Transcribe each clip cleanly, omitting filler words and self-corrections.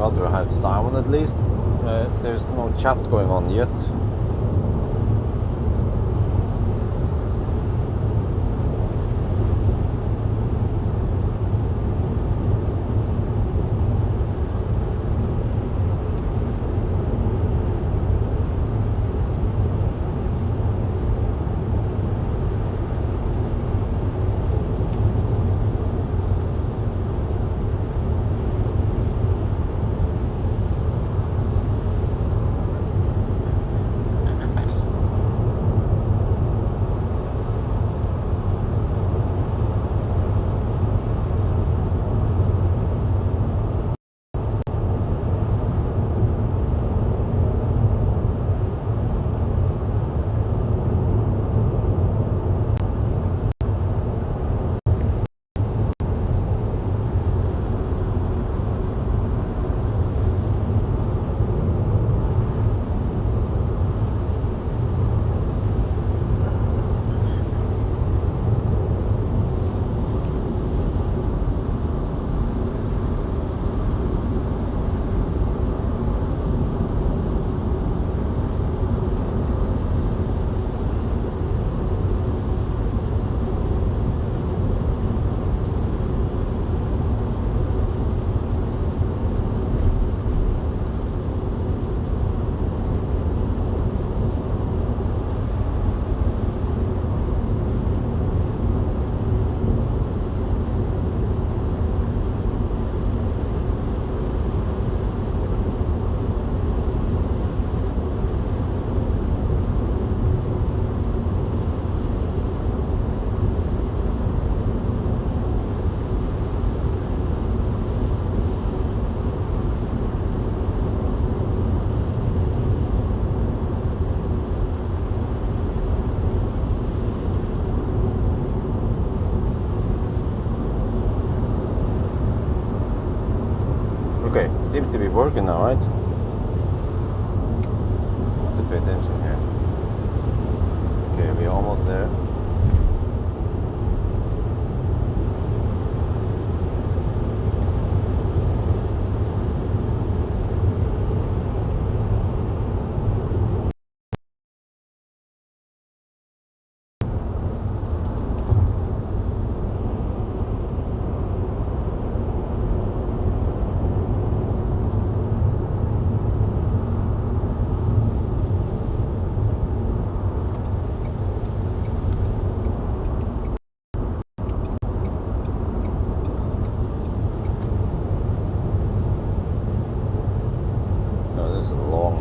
rather have sound at least. There's no chat going on yet. Okay, seems to be working now, right? Have to pay attention here. Okay, we're almost there.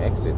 Exit.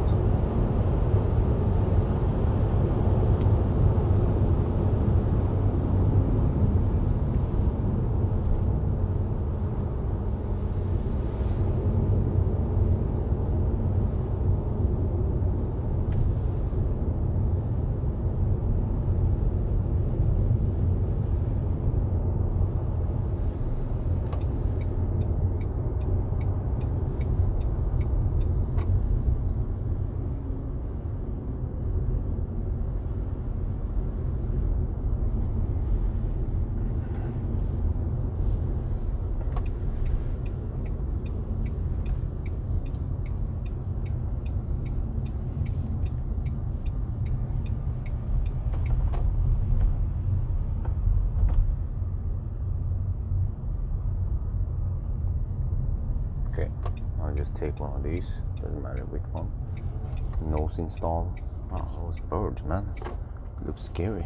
Okay, I'll just take one of these, doesn't matter which one. Nose install. Oh, those birds, man. Looks scary.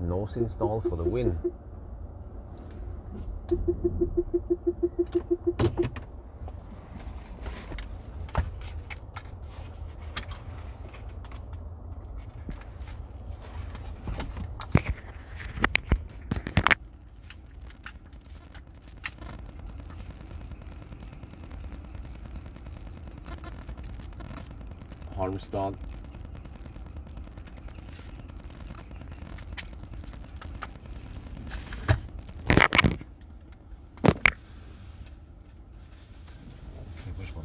Nose install for the win. Halmstad.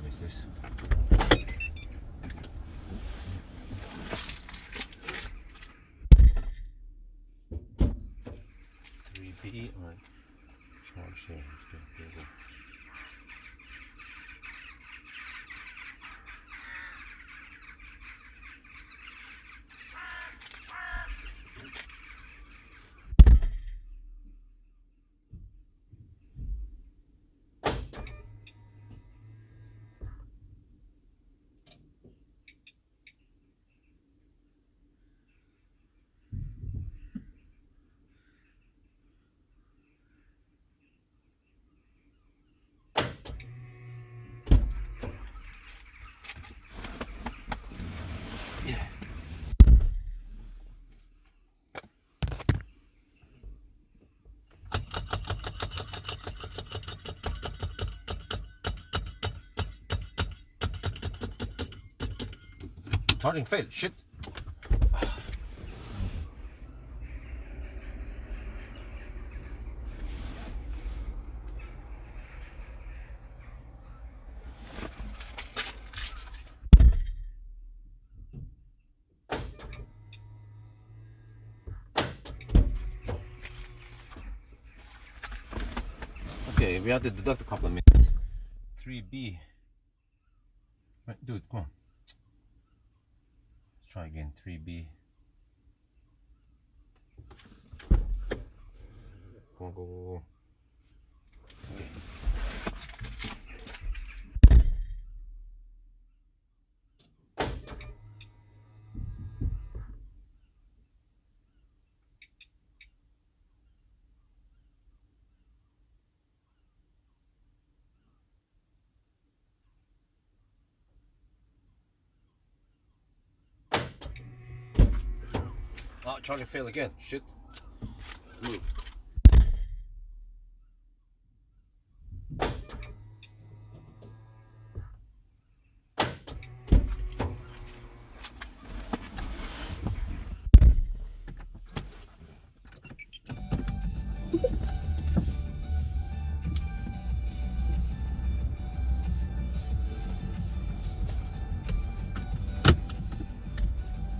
What is this? Right. Charge here. Let's go. Charging failed. Shit. Okay, we have to deduct a couple of minutes. 3B. Right, dude, come on. Let's try again. 3B. Come on, go. Okay. Oh, charging fail again. Shit. Move.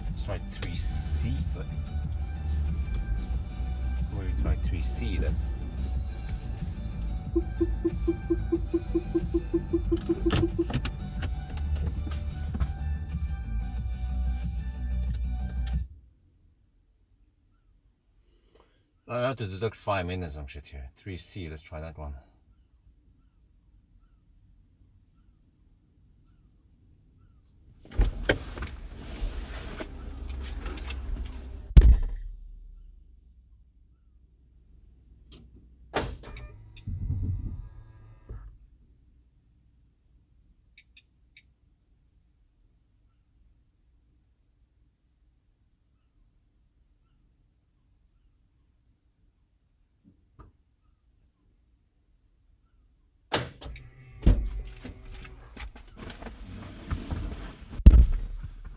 Let's try 3C, but we'll try 3C then. I have to deduct 5 minutes some shit here. 3C, let's try that one.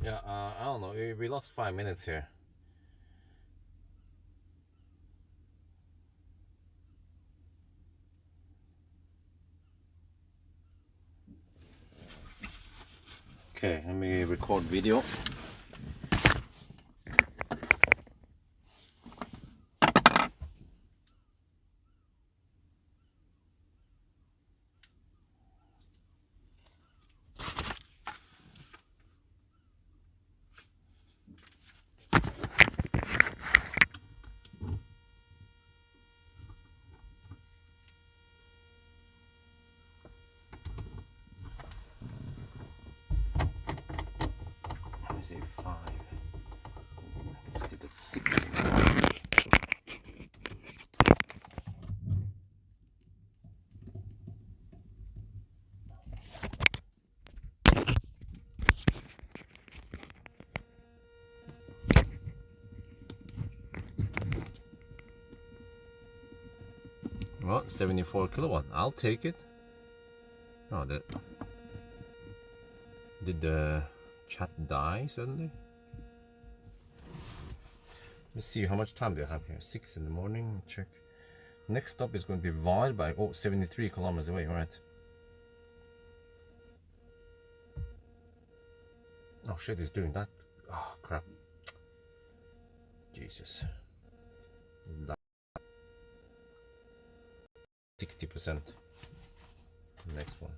Yeah, I don't know. We lost 5 minutes here. Okay, let me record video. Let me say 5. Let's take it 6. Well, 74 kilowatt. I'll take it. Oh, did the chat die suddenly? Let's see how much time do I have here. 6 in the morning. Check. Next stop is going to be Pawel by 73 kilometers away. All right. Oh shit, it's doing that. Oh crap. Jesus. 60%. Next one.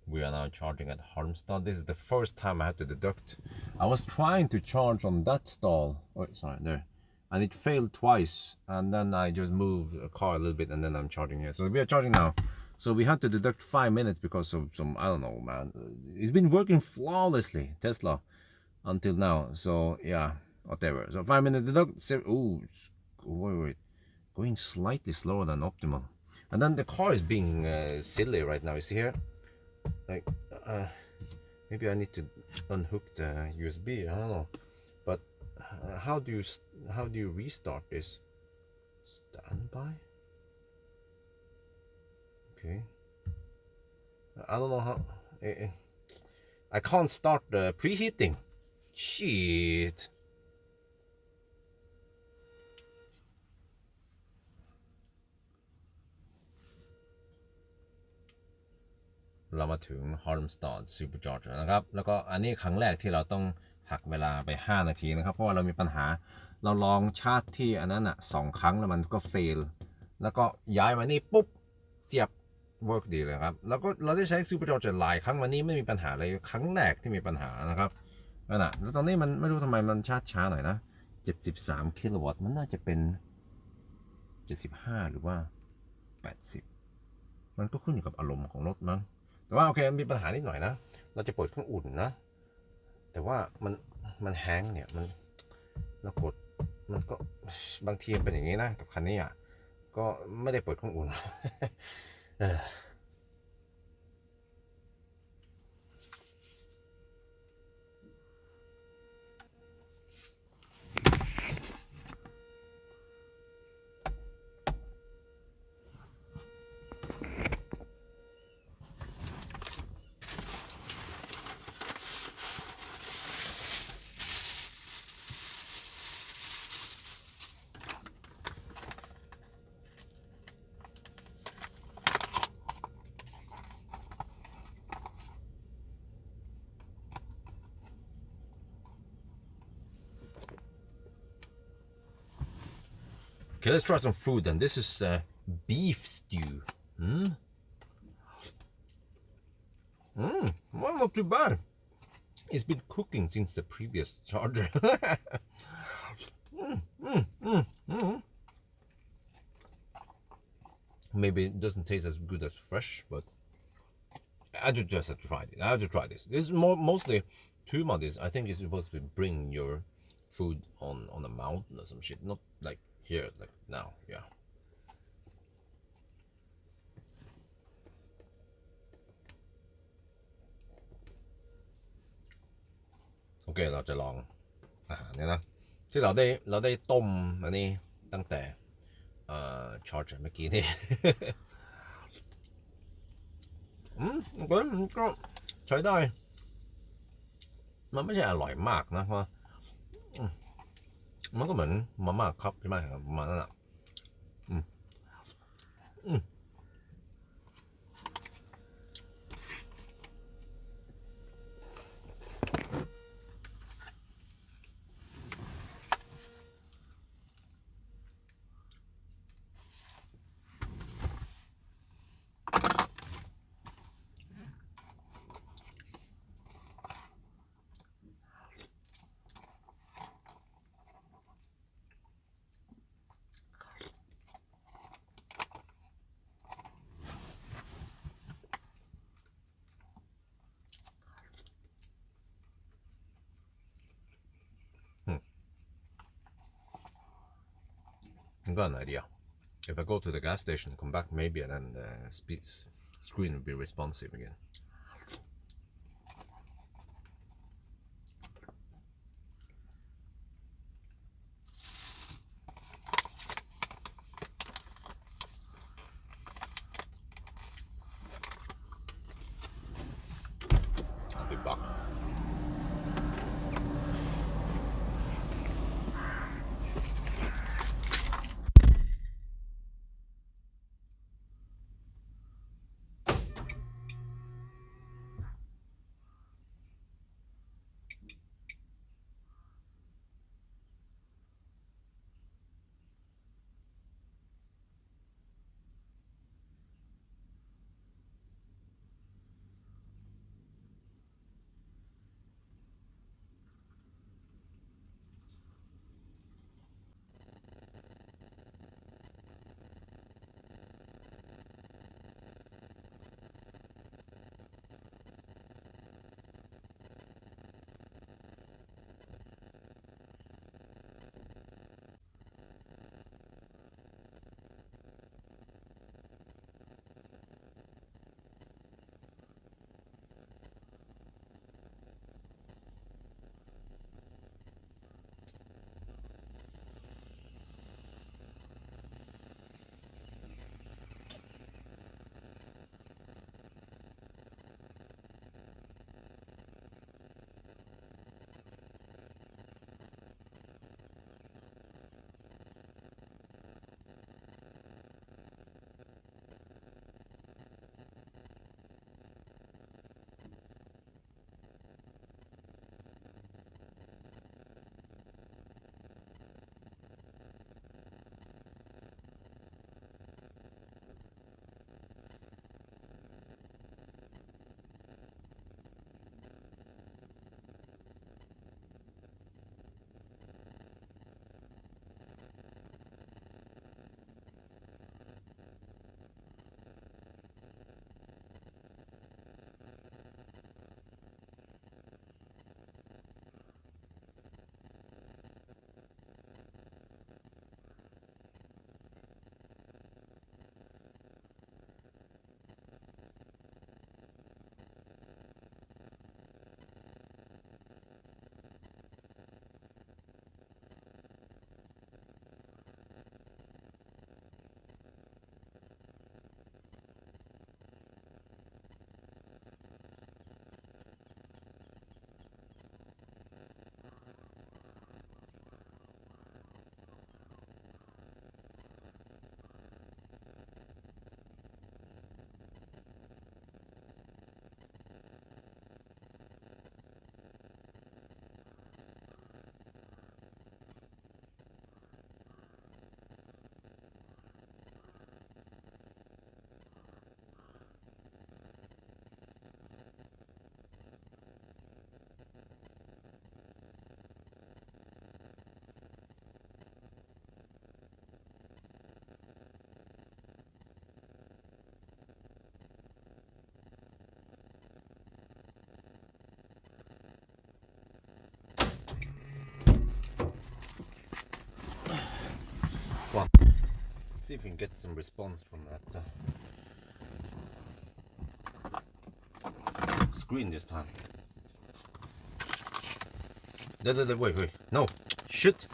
We are now charging at Halmstad. This is the first time I had to deduct. I was trying to charge on that stall. Oh, sorry, there. And it failed twice. And then I just moved the car a little bit and then I'm charging here. So we are charging now. So we had to deduct 5 minutes because of some, I don't know, man. It's been working flawlessly, Tesla, until now. So yeah, whatever. So 5 minutes deduct. Oh, wait. Going slightly slower than optimal. And then the car is being silly right now. You see here? Like, maybe I need to unhook the USB. I don't know. But how do you restart this? Standby? Okay. I don't know how. I can't start the preheating. Shit. เรามาถึง Halmstad Supercharger นะครับแล้วก็อันนี้ครั้งแรกที่เราต้องหักเวลาไป5 นาทีนะครับเพราะว่าเรามีปัญหาเราลองชาร์จที่อันนั้นอ่ะ2 ครั้งแล้วมันก็เฟลแล้วก็ย้ายมานี่ปุ๊บเสียบ work ดีเลยครับแล้วก็เราได้ใช้ Supercharger หลายครั้งวันนี้ไม่มีปัญหาเลยครั้งแรกที่มีปัญหานะครับนั่นน่ะแล้วตอนนี้มันไม่รู้ทำไมมันชาร์จช้าหน่อยนะ73 กิโลวัตต์มันน่าจะเป็น75หรือว่า80มันก็ขึ้นอยู่กับอารมณ์ของรถมั้งแต่ว่าโอเคมีปัญหานิดหน่อยนะเราจะเปิดเครื่องอุ่นนะแต่ว่ามันแฮงเนี่ยมันเรากดมันก็บางทีมันเป็นอย่างนี้นะกับคันนี้อ่ะก็ไม่ได้เปิดเครื่องอุ่น Okay, let's try some food then. This is beef stew. Well, not too bad. It's been cooking since the previous charger. Maybe it doesn't taste as good as fresh, but I just have to try it. I have to try this. This is mostly Tuma. This I think is supposed to bring your food on a mountain or some shit, not like here, like now. Yeah. Okay, เราจะลองอาหารเนี่ยนะที่เราได้ต้มอันนี้ตั้งแต่charger เมื่อกี้นี่มันก็ใช้ได้มันไม่ใช่อร่อยมากนะเพราะมันก็เหมือนมาม่าครับใช่ไหมประมาณนั้นแหละI got an idea. If I go to the gas station and come back, maybe, and then the screen will be responsive again. I'll be back. one. See if we can get some response from that screen this time. Wait, no, shit,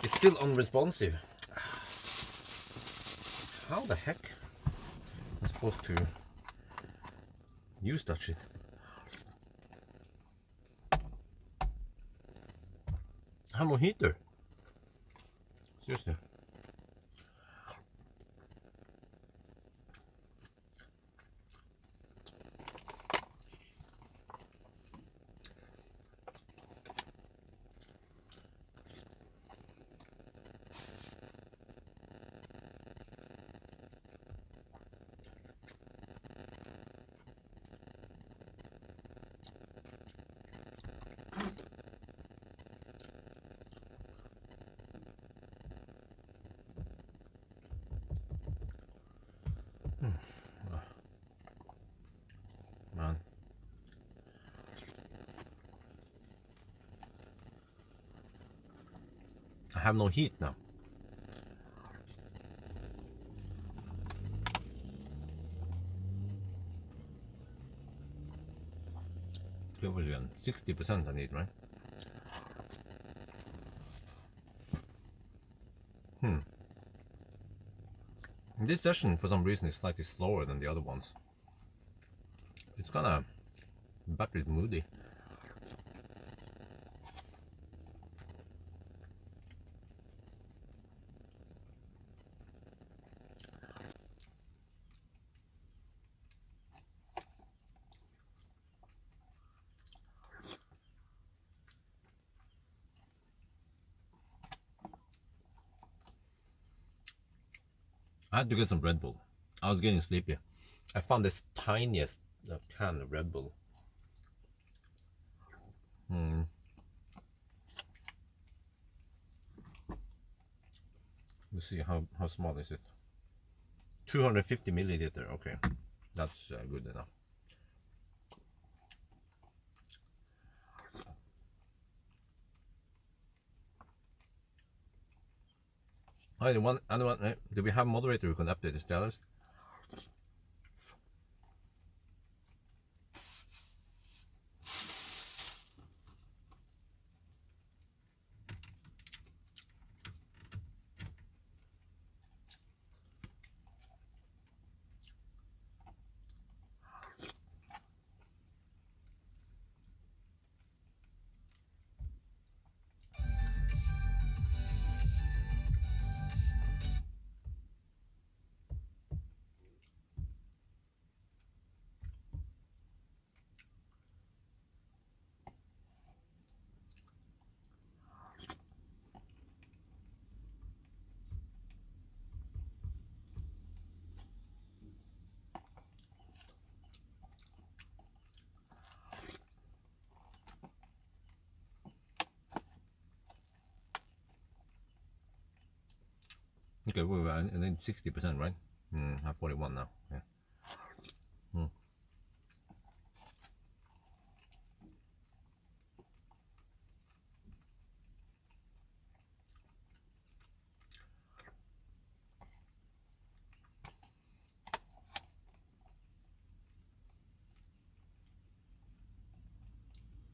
it's still unresponsive. How the heck am I supposed to use that shit? I have no heater. Seriously. Man. I have no heat now. It was again 60% I need, right? This session, for some reason, is slightly slower than the other ones. It's kind of battery moody. I had to get some Red Bull. I was getting sleepy. I found this tiniest can of Red Bull. Let's see, how small is it? 250 milliliter. Okay, that's good enough. Anyone, do we have a moderator who can update the status? Okay, I need 60%, right? I have 41 now. Yeah.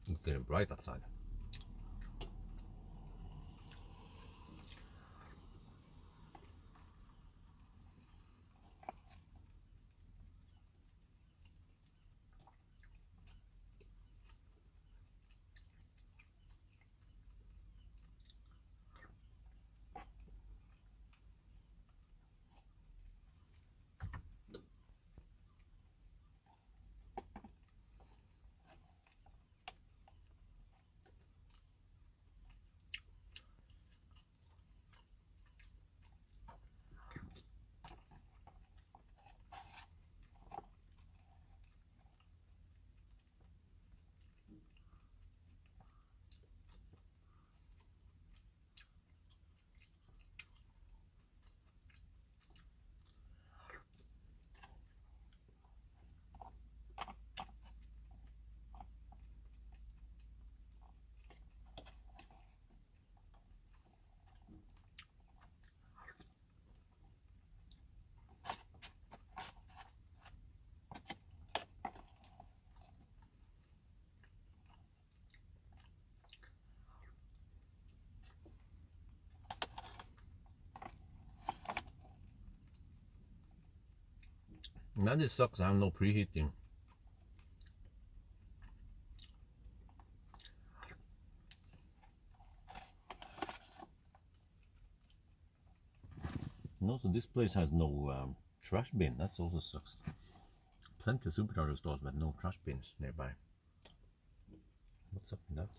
It's getting bright outside. Man, this sucks. I have no preheating. And also, this place has no trash bin. That also sucks. Plenty of supercharger stores, but no trash bins nearby. What's up with that?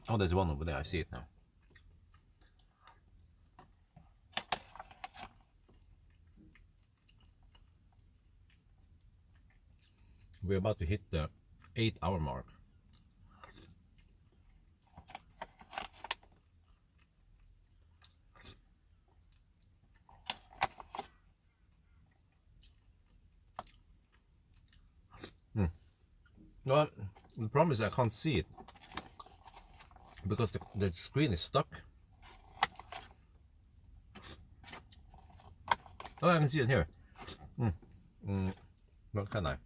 Oh, there's one over there. I see it now. We're about to hit the 8-hour mark. No, the problem is I can't see it because the screen is stuck. Oh, I can see it here. Well, can I?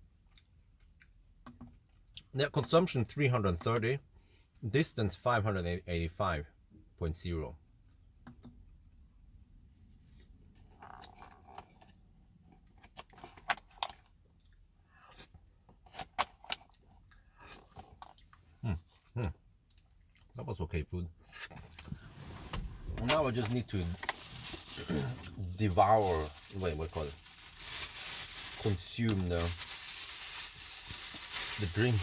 Yeah, consumption 330, distance 585.0. That was okay food. Now I just need to devour, wait, what do you call it? Consume the drink.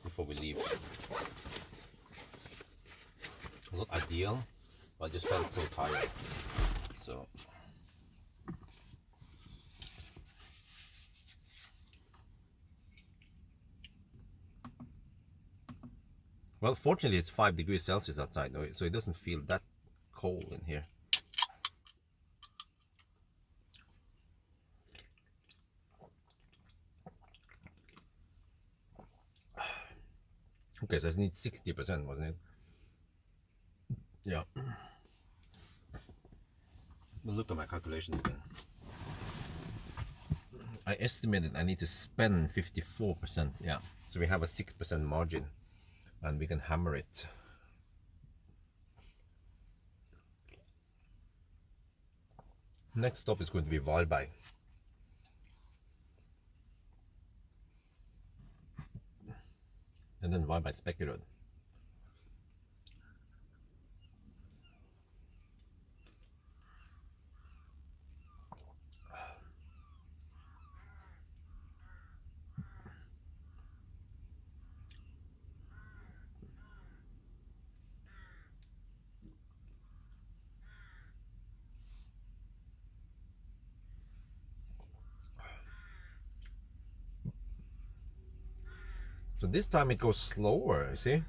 Before we leave. Not ideal, but I just felt so tired. So well, fortunately it's 5 degrees Celsius outside, so it doesn't feel that cold in here. Okay, so I need 60%, wasn't it? Yeah. We'll look at my calculation again. I estimated I need to spend 54%. Yeah, so we have a 6% margin, and we can hammer it. Next stop is going to be Varberg. And then Varberg Spekkerud. So this time it goes slower, you see?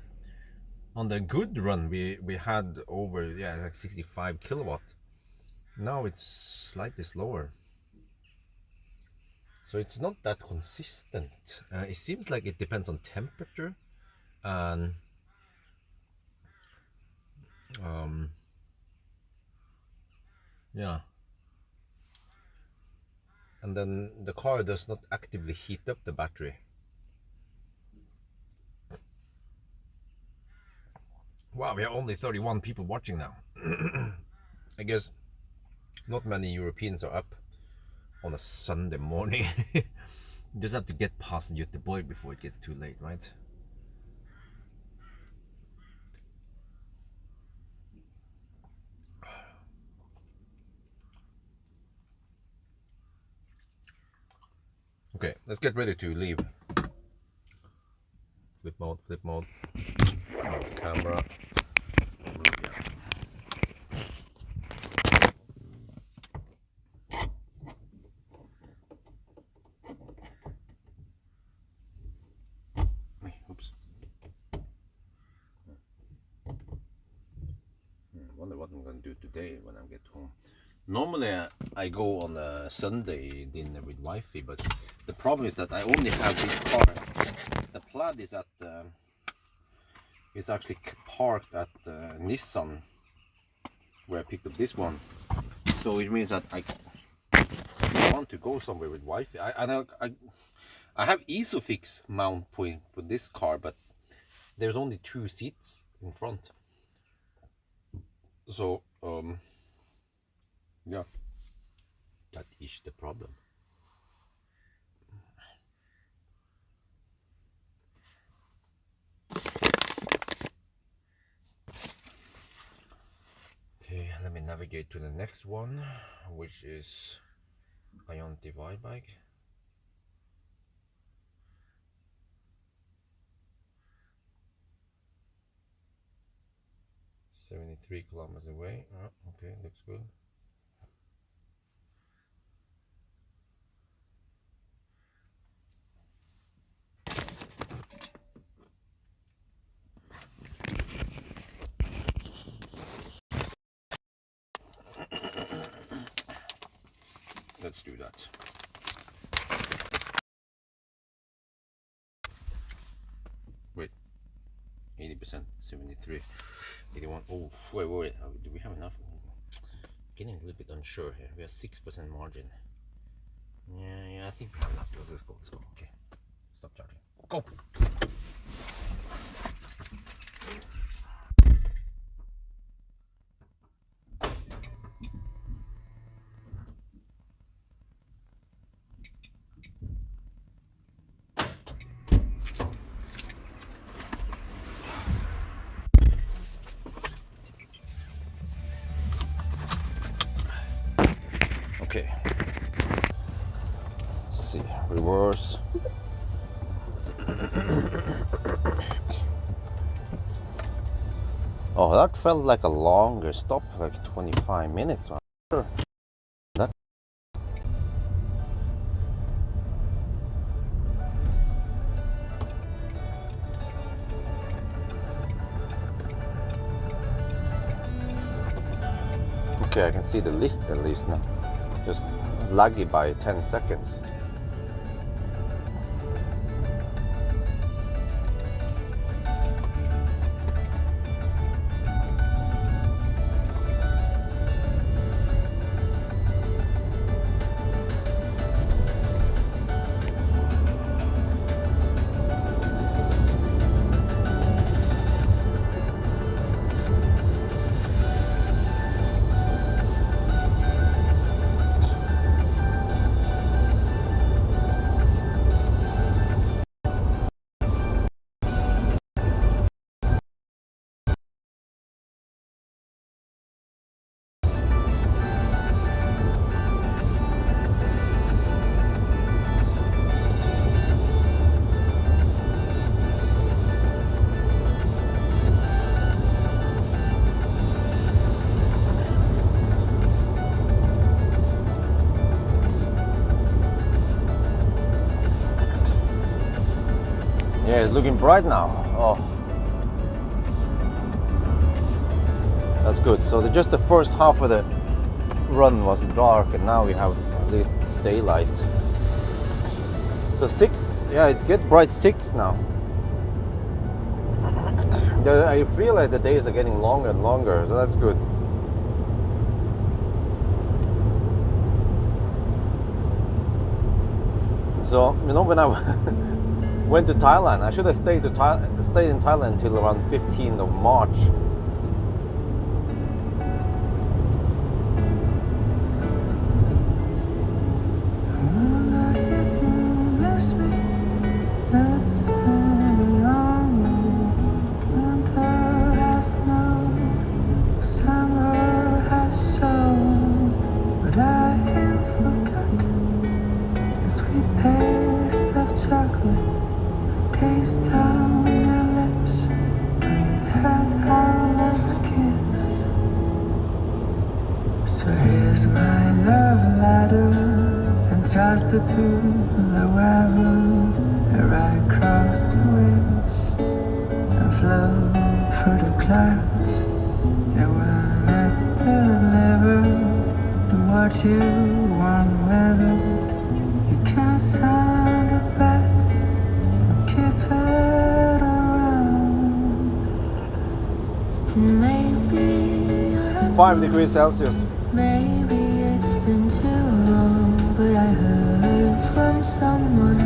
On the good run we had over, yeah, like 65 kilowatt. Now it's slightly slower. So it's not that consistent. It seems like it depends on temperature and yeah. And then the car does not actively heat up the battery. Wow, we have only 31 people watching now. I guess not many Europeans are up on a Sunday morning. You just have to get past Göteborg before it gets too late, right? Okay, let's get ready to leave. Flip mode. Camera. Oops. Wonder what I'm gonna do today when I get home. Normally I go on a Sunday dinner with wifey, but the problem is that I only have this car that Plaid is at it's actually parked at Nissan, where I picked up this one. So it means that I want to go somewhere with Wi-Fi. I have Isofix mount point for this car, but there's only 2 seats in front. So yeah, that is the problem. Okay, let me navigate to the next one, which is Ionti Y-Bike. $73 kilometers away. Oh, okay, looks good. Let's do that. Wait, 80%, 73, 81. Oh, wait. Do we have enough? Getting a little bit unsure here. We have 6% margin. Yeah, I think we have enough. Let's go. Okay, stop charging. Go. Okay. Let's see, reverse. Oh, that felt like a longer stop, like 25 minutes. Sure. That. Okay, I can see the list at least now. Just laggy by 10 seconds. Yeah, it's looking bright now. Oh, that's good. So just the first half of the run was dark, and now we have at least daylight. So 6, yeah, it's get bright 6 now. I feel like the days are getting longer and longer, so that's good. So, you know, when I went to Thailand, I should have stayed in Thailand until around 15th of March. I wonder if you miss me. It's been a long year. Winter has snow, summer has shown, but I ain't forgotten the sweet taste of chocolate. Taste on your lips when we had our last kiss. So here's my love letter, entrusted to the weather. I crossed the winds and flew through the clouds. Yeah, when I still never do what you want with it, you can't sound it back. Keep it 5 degrees Celsius. Maybe it's been too long, but I heard from someone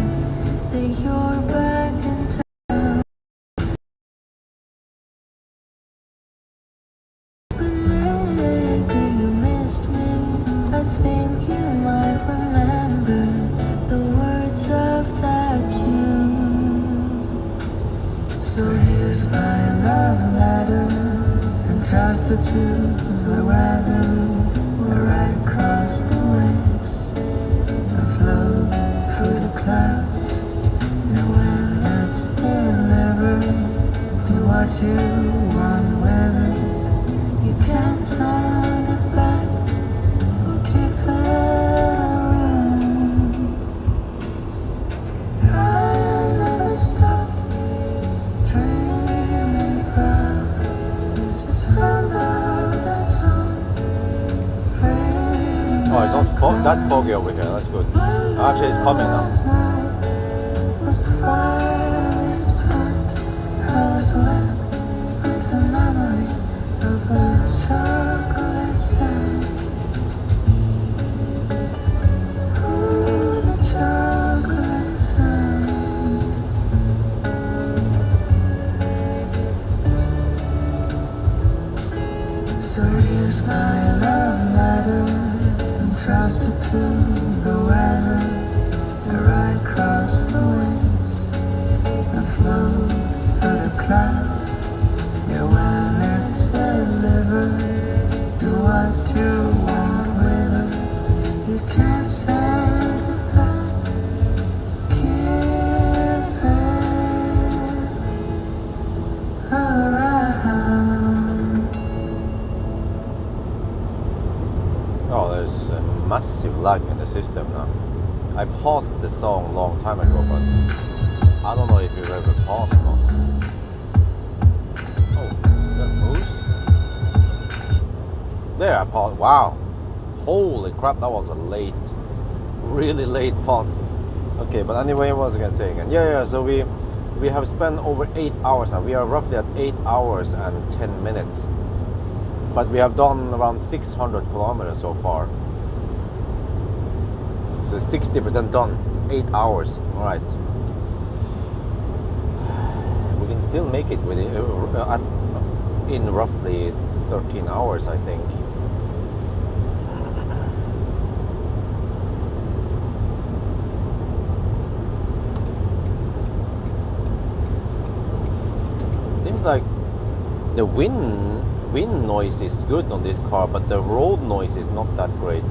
that you're back in town. But maybe you missed me. I think you might remember the words of that tune. So here's my love letter, entrusted to the weather, where I cross the waves and flow through the clouds. And when it's delivered, do what you want with it. You can't send it back or keep it around. I never stopped dreaming about the sound of the sun. Oh, it's not that foggy over here. That's good. Actually, it's coming now. Was finally spent. I was left with the memory of the chocolate scent. Ooh, the chocolate scent. So here's my love letter, entrusted to the weather, where I cross the waves and flow through the clouds. Yeah, when it's delivered, do what you want with it. You can't send it back, keep it around. Oh, there's a massive lag in the system now. I paused the song a long time ago, but I don't know if you've ever paused or not. Oh, that moves? There, I paused. Wow. Holy crap, that was a really late pause. Okay, but anyway, what was I gonna say again? Yeah, so we have spent over 8 hours now. We are roughly at 8 hours and 10 minutes. But we have done around 600 kilometers so far. So 60% done, 8 hours. All right. We can still make it with in roughly 13 hours, I think. Seems like the wind noise is good on this car, but the road noise is not that great.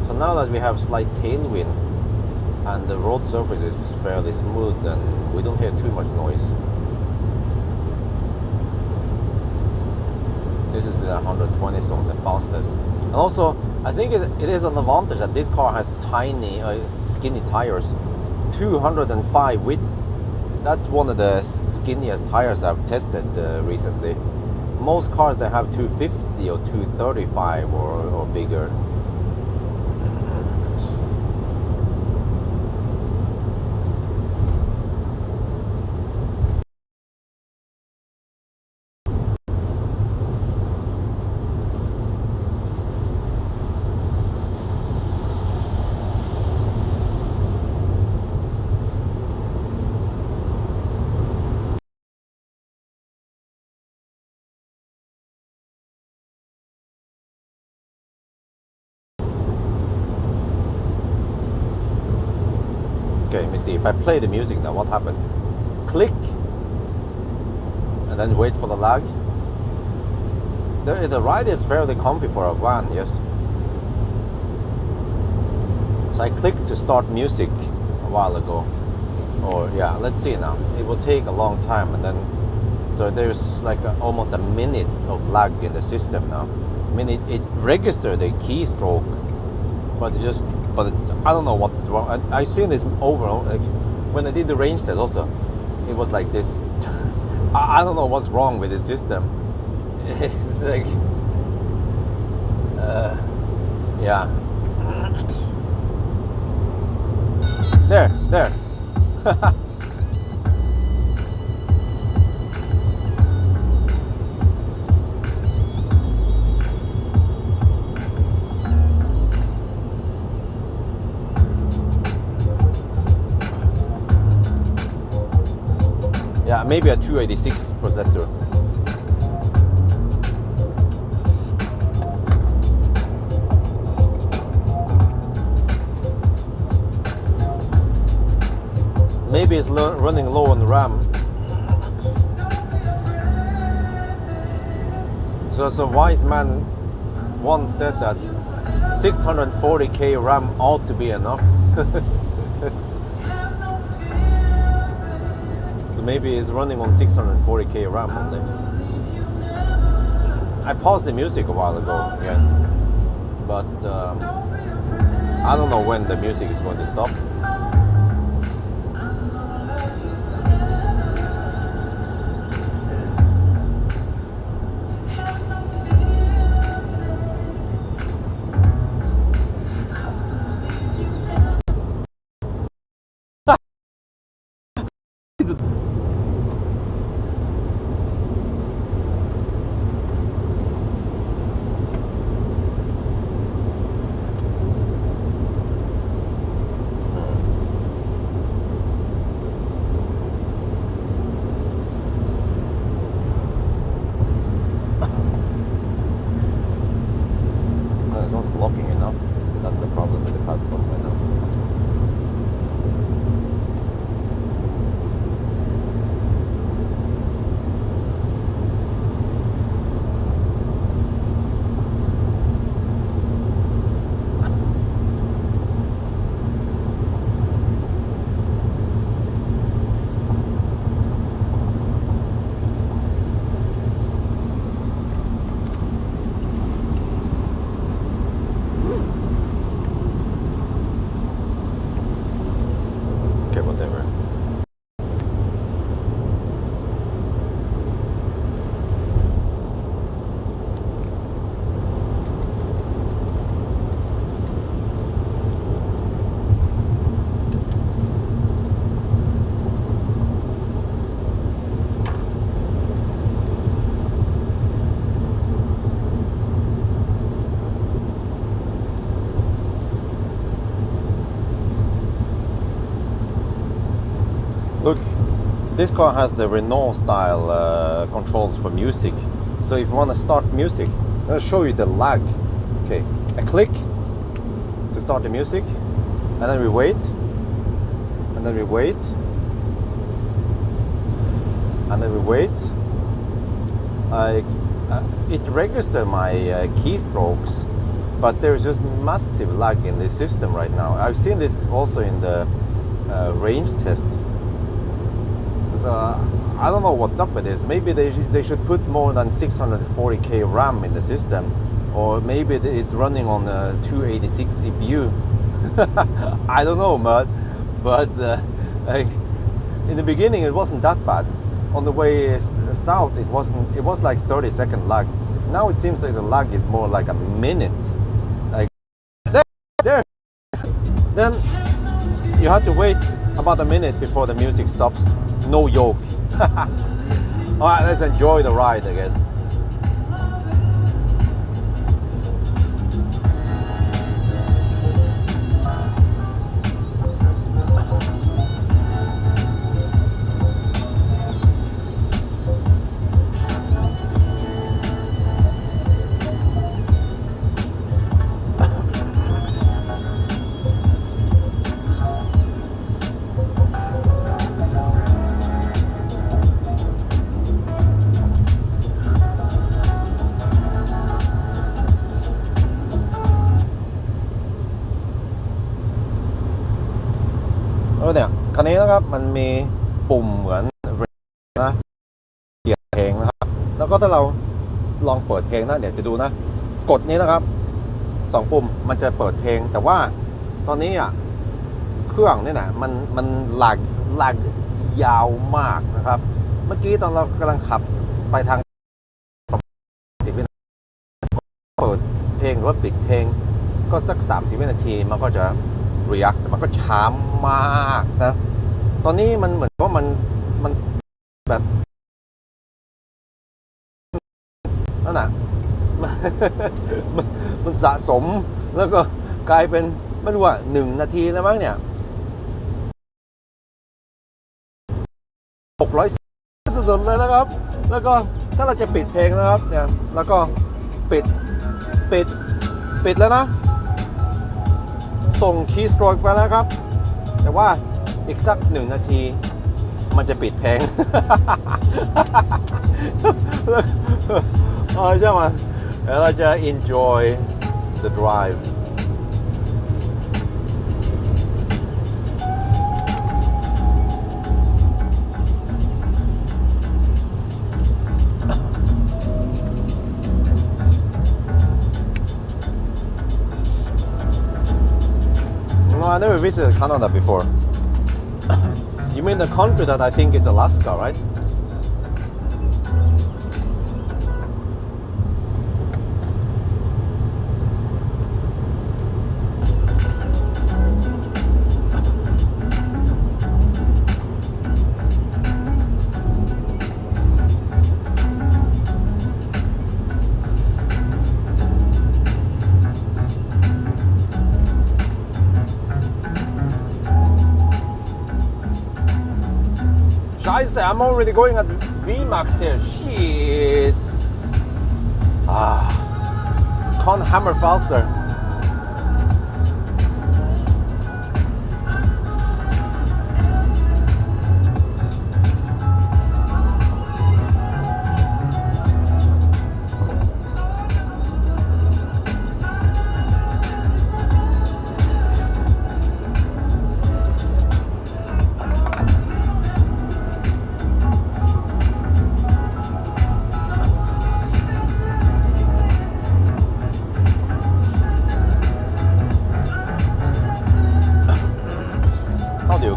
So now that we have slight tailwind and the road surface is fairly smooth, and we don't hear too much noise. This is the 120 zone, the fastest. And also, I think it is an advantage that this car has tiny, skinny tires. 205 width. That's one of the skinniest tires I've tested recently. Most cars, they have 250 or 235 or bigger. Okay, let me see. If I play the music now, what happens? Click, and then wait for the lag. The ride is fairly comfy for a van, yes. So I clicked to start music a while ago. Or yeah, let's see now. It will take a long time, and then so there's like almost a minute of lag in the system now. I mean, it registered the keystroke, but I don't know what's wrong. I've seen this over, like when I did the range test also, it was like this. I don't know what's wrong with the system. It's like, yeah. There. maybe a 286 processor. Maybe it's running low on RAM. So a wise man once said that 640k RAM ought to be enough. So maybe it's running on 640k RAM only. I paused the music a while ago again, but I don't know when the music is going to stop. Look, this car has the Renault style controls for music. So if you want to start music, I'm going to show you the lag. Okay, a click to start the music, and then we wait, and then we wait, and then we wait. It registers my keystrokes, but there's just massive lag in this system right now. I've seen this also in the range test. So I don't know what's up with this. Maybe they should put more than 640k RAM in the system, or maybe it's running on a 286 CPU. I don't know, but like in the beginning it wasn't that bad. On the way south it wasn't. It was like 30-second lag. Now it seems like the lag is more like a minute. Like there. Then you have to wait about a minute before the music stops. No yoke. Alright, let's enjoy the ride, I guess.เนี่ยคันนี้นะครับมันมีปุ่มเหมือนนะเปลี่ยนเพลงนะครับแล้วก็ถ้าเราลองเปิดเพลงนะเดี๋ยวจะดูนะกดนี้นะครับ2ปุ่มมันจะเปิดเพลงแต่ว่าตอนนี้อ่ะเครื่องนี่นะมันหลักยาวมากนะครับเมื่อกี้ตอนเรากำลังขับไปทาง10 วินาทีเปิดเพลงหรือว่าปิดเพลงก็สัก30 วินาทีมันก็จะreact แต่มันก็ช้ามากนะตอนนี้มันเหมือนว่ามันแบบนั่นน่ะมันสะสมแล้วก็กลายเป็นไม่รู้ว่า1 นาทีแล้วมั้งเนี่ย600 สุดๆเลยนะครับ แล้วก็ถ้าเราจะปิดเพลงนะครับเนี่ยแล้วก็ปิดแล้วนะส่งคีย์สโตรกไปแล้วครับแต่ว่าอีกสัก1 นาทีมันจะปิดเพลง ใช่ไหมแล้วเราจะ enjoy the drive No, I never visited Canada before. You mean the country that I think is Alaska, right? I'm already going at VMAX here. Shit. Can't hammer faster.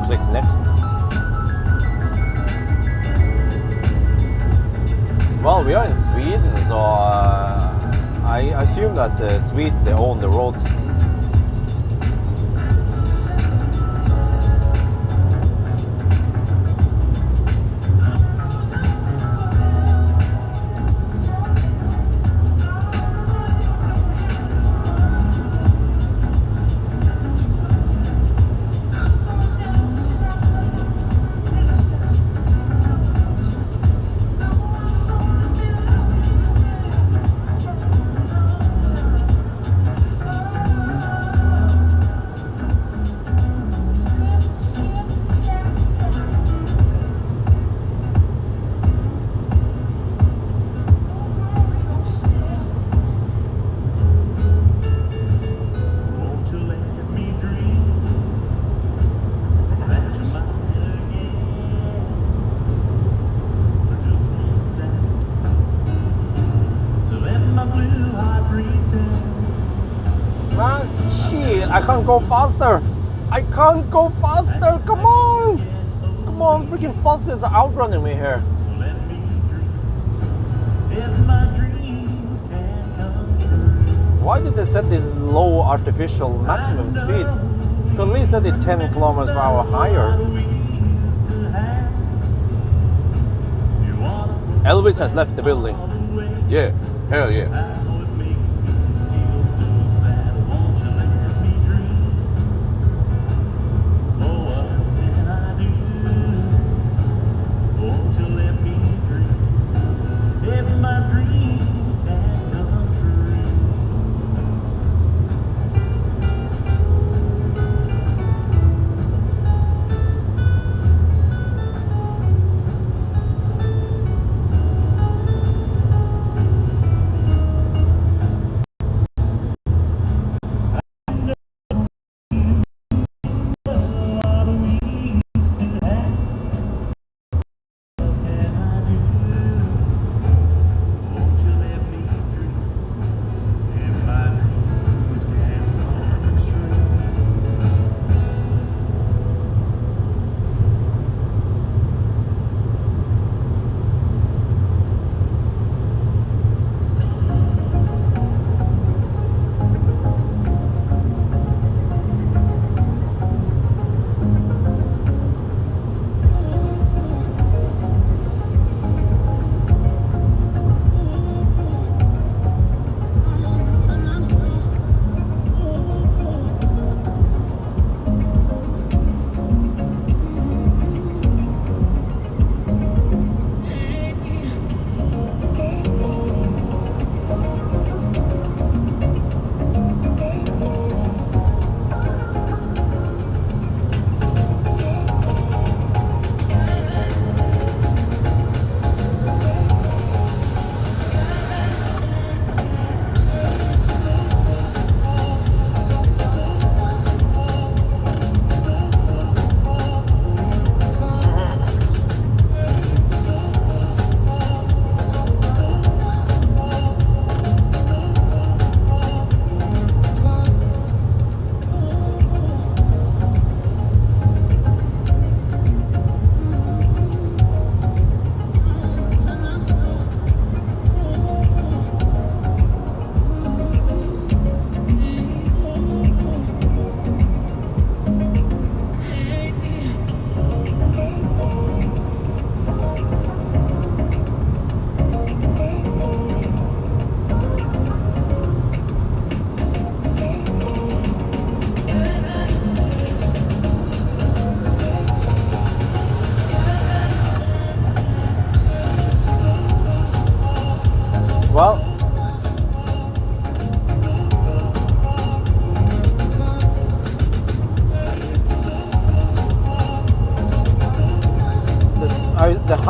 Click next. Well, we are in Sweden, so I assume that the Swedes, they own the roads. I can't go faster. I can't go faster. Come on. Come on. Freaking Foster's outrunning me here. Why did they set this low artificial maximum speed? Could at least set it 10 kilometers per hour higher. Elvis has left the building. Yeah. Hell yeah.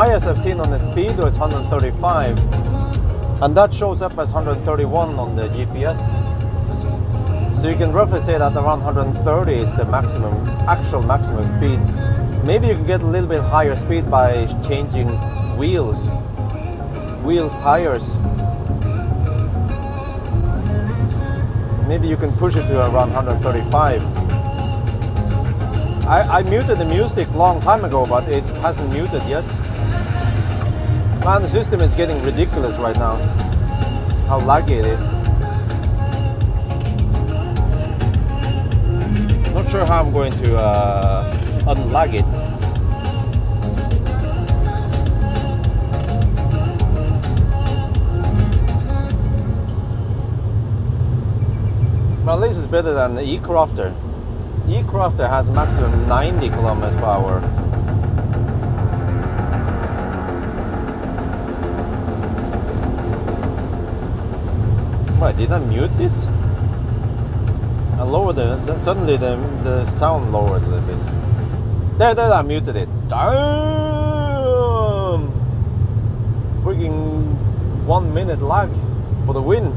highest I've seen on the speedo is 135, and that shows up as 131 on the GPS. So you can roughly say that around 130 is the maximum, actual maximum speed. Maybe you can get a little bit higher speed by changing wheels, tires. Maybe you can push it to around 135. I muted the music long time ago, but it hasn't muted yet. Man, the system is getting ridiculous right now. How laggy it is. Not sure how I'm going to unlag it. Well, at least it's better than the E-Crafter. E-Crafter has maximum 90 kilometers per hour. Wait, did I mute it? I lowered the suddenly the sound lowered a little bit. There, I muted it. Damn! Freaking 1 minute lag for the win.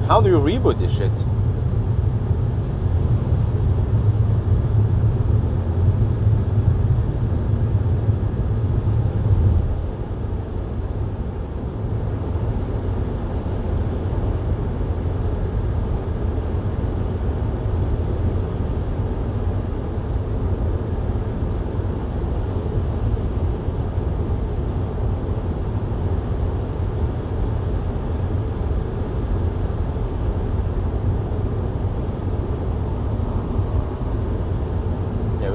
How do you reboot this shit?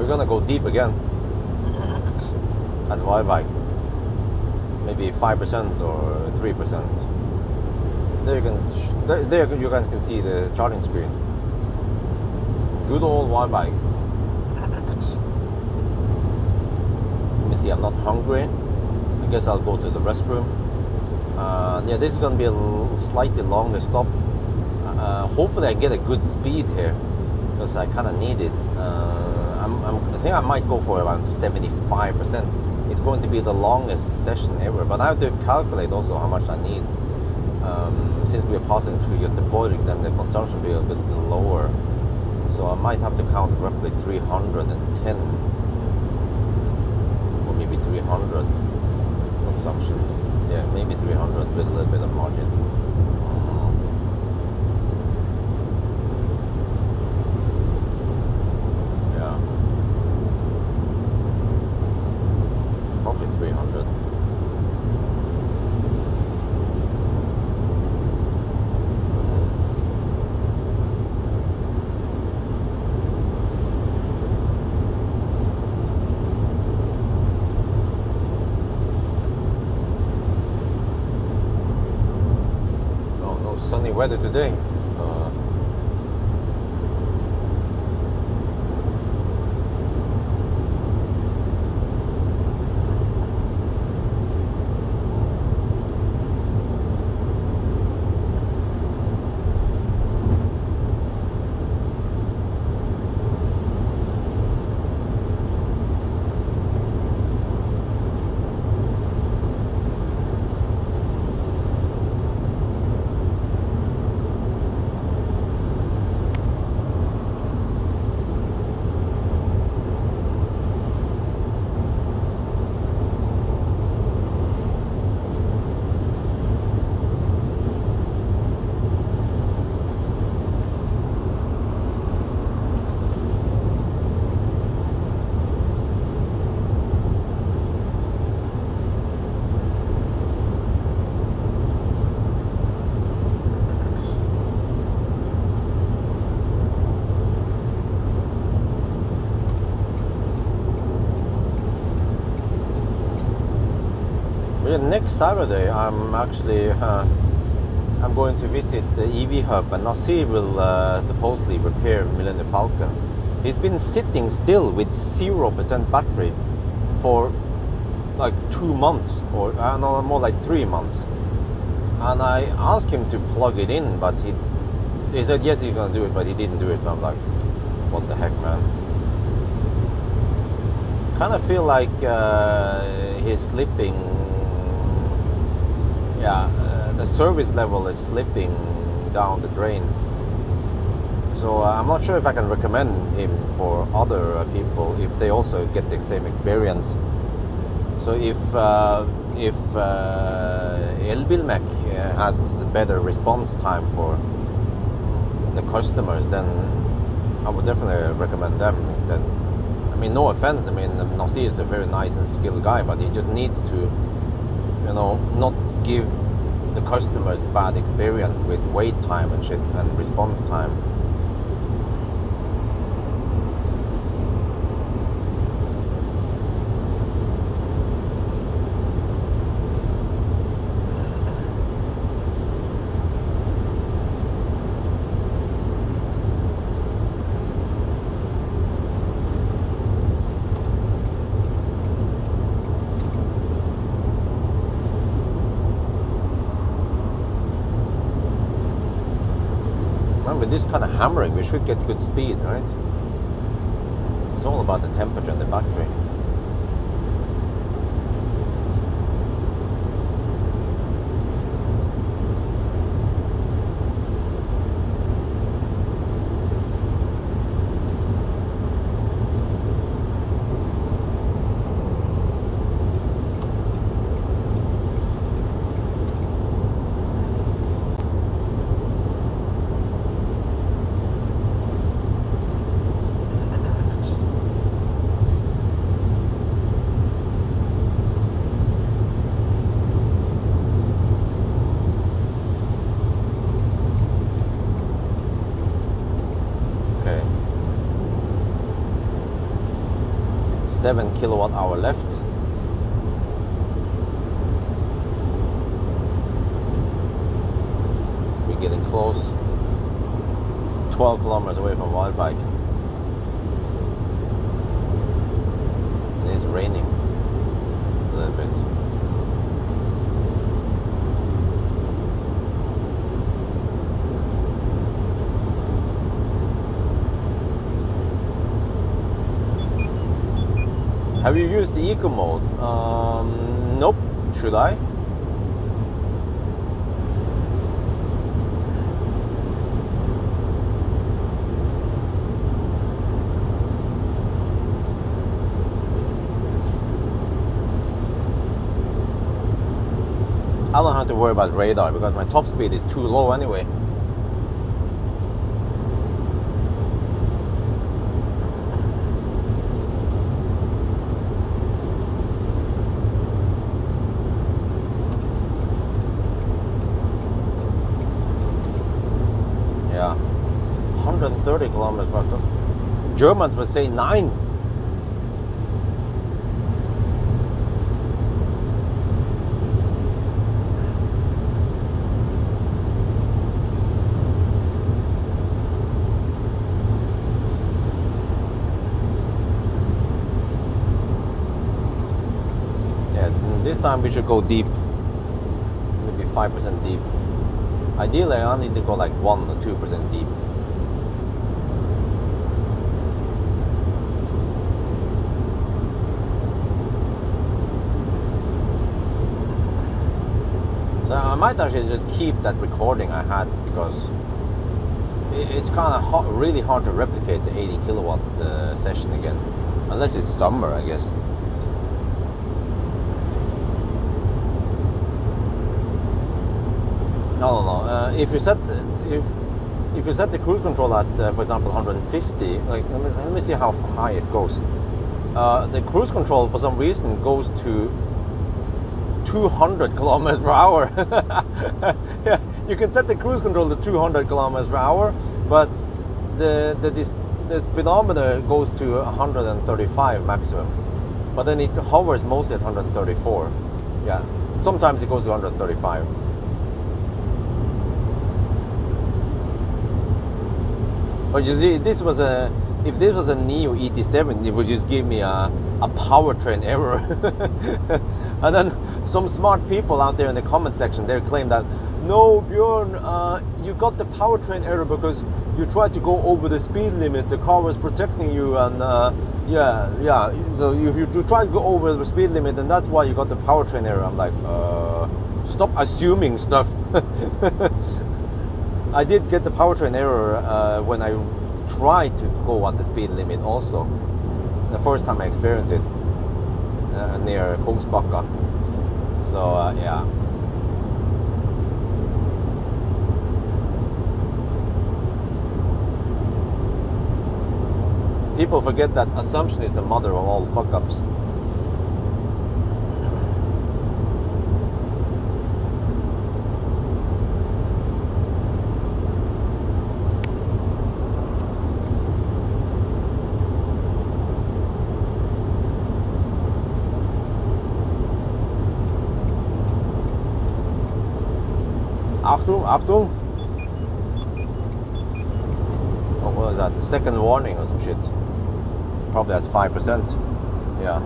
Gonna go deep again at Y-Bike, maybe 5% or 3%. There you can, there you guys can see the charting screen. Good old Y-Bike. Let me see, I'm not hungry. I guess I'll go to the restroom. Yeah, this is gonna be a slightly longer stop. Hopefully I get a good speed here, because I kind of need it. I think I might go for around 75%. It's going to be the longest session ever, but I have to calculate also how much I need. Since we are passing through Göteborg, then the consumption will be a bit lower. So I might have to count roughly 310 or maybe 300 consumption. Yeah, maybe 300 with a little bit of margin. Probably 300. No sunny weather today. Next Saturday, I'm actually I'm going to visit the EV hub, and Nasir will supposedly repair Millennium Falcon. He's been sitting still with 0% battery for like 2 months, or no, more like 3 months. And I asked him to plug it in, but he said yes, he's gonna do it, but he didn't do it. So I'm like, what the heck, man? Kind of feel like he's slipping. Yeah, the service level is slipping down the drain. So I'm not sure if I can recommend him for other people if they also get the same experience. So if Elbilmek has better response time for the customers, then I would definitely recommend them. Then, I mean, no offense. I mean, Nasir is a very nice and skilled guy, but he just needs to, you know, not give the customers bad experience with wait time and shit and response time. With this kind of hammering, we should get good speed, right? It's all about the temperature and the battery. Okay. 7 kWh left. We're getting close. 12 kilometers away from Wildbike. And it's raining a little bit. Have you used the eco mode? Nope. Should I? I don't have to worry about radar because my top speed is too low anyway. Yeah, 130 kilometers per hour. Germans would say 9. This time we should go deep, maybe 5% deep. Ideally I need to go like 1 or 2% deep. So I might actually just keep that recording I had because it's kind of really hard to replicate the 80 kilowatt session again, unless it's summer, I guess. No. If you set the cruise control at, for example, 150, like let me see how high it goes. The cruise control for some reason goes to 200 kilometers per hour. Yeah, you can set the cruise control to 200 kilometers per hour, but the speedometer goes to 135 maximum. But then it hovers mostly at 134. Yeah, sometimes it goes to 135. But you see, if this was a Neo ET7, it would just give me a powertrain error. And then some smart people out there in the comment section, they claim that, no, Bjorn, you got the powertrain error because you tried to go over the speed limit. The car was protecting you, and yeah. So if you tried to go over the speed limit, and that's why you got the powertrain error. I'm like, stop assuming stuff. I did get the powertrain error when I tried to go at the speed limit also. The first time I experienced it near Kungsbacka. So yeah. People forget that assumption is the mother of all fuck-ups. Achtung, Achtung! Oh, what was that? The second warning or some shit. Probably at 5%. Yeah.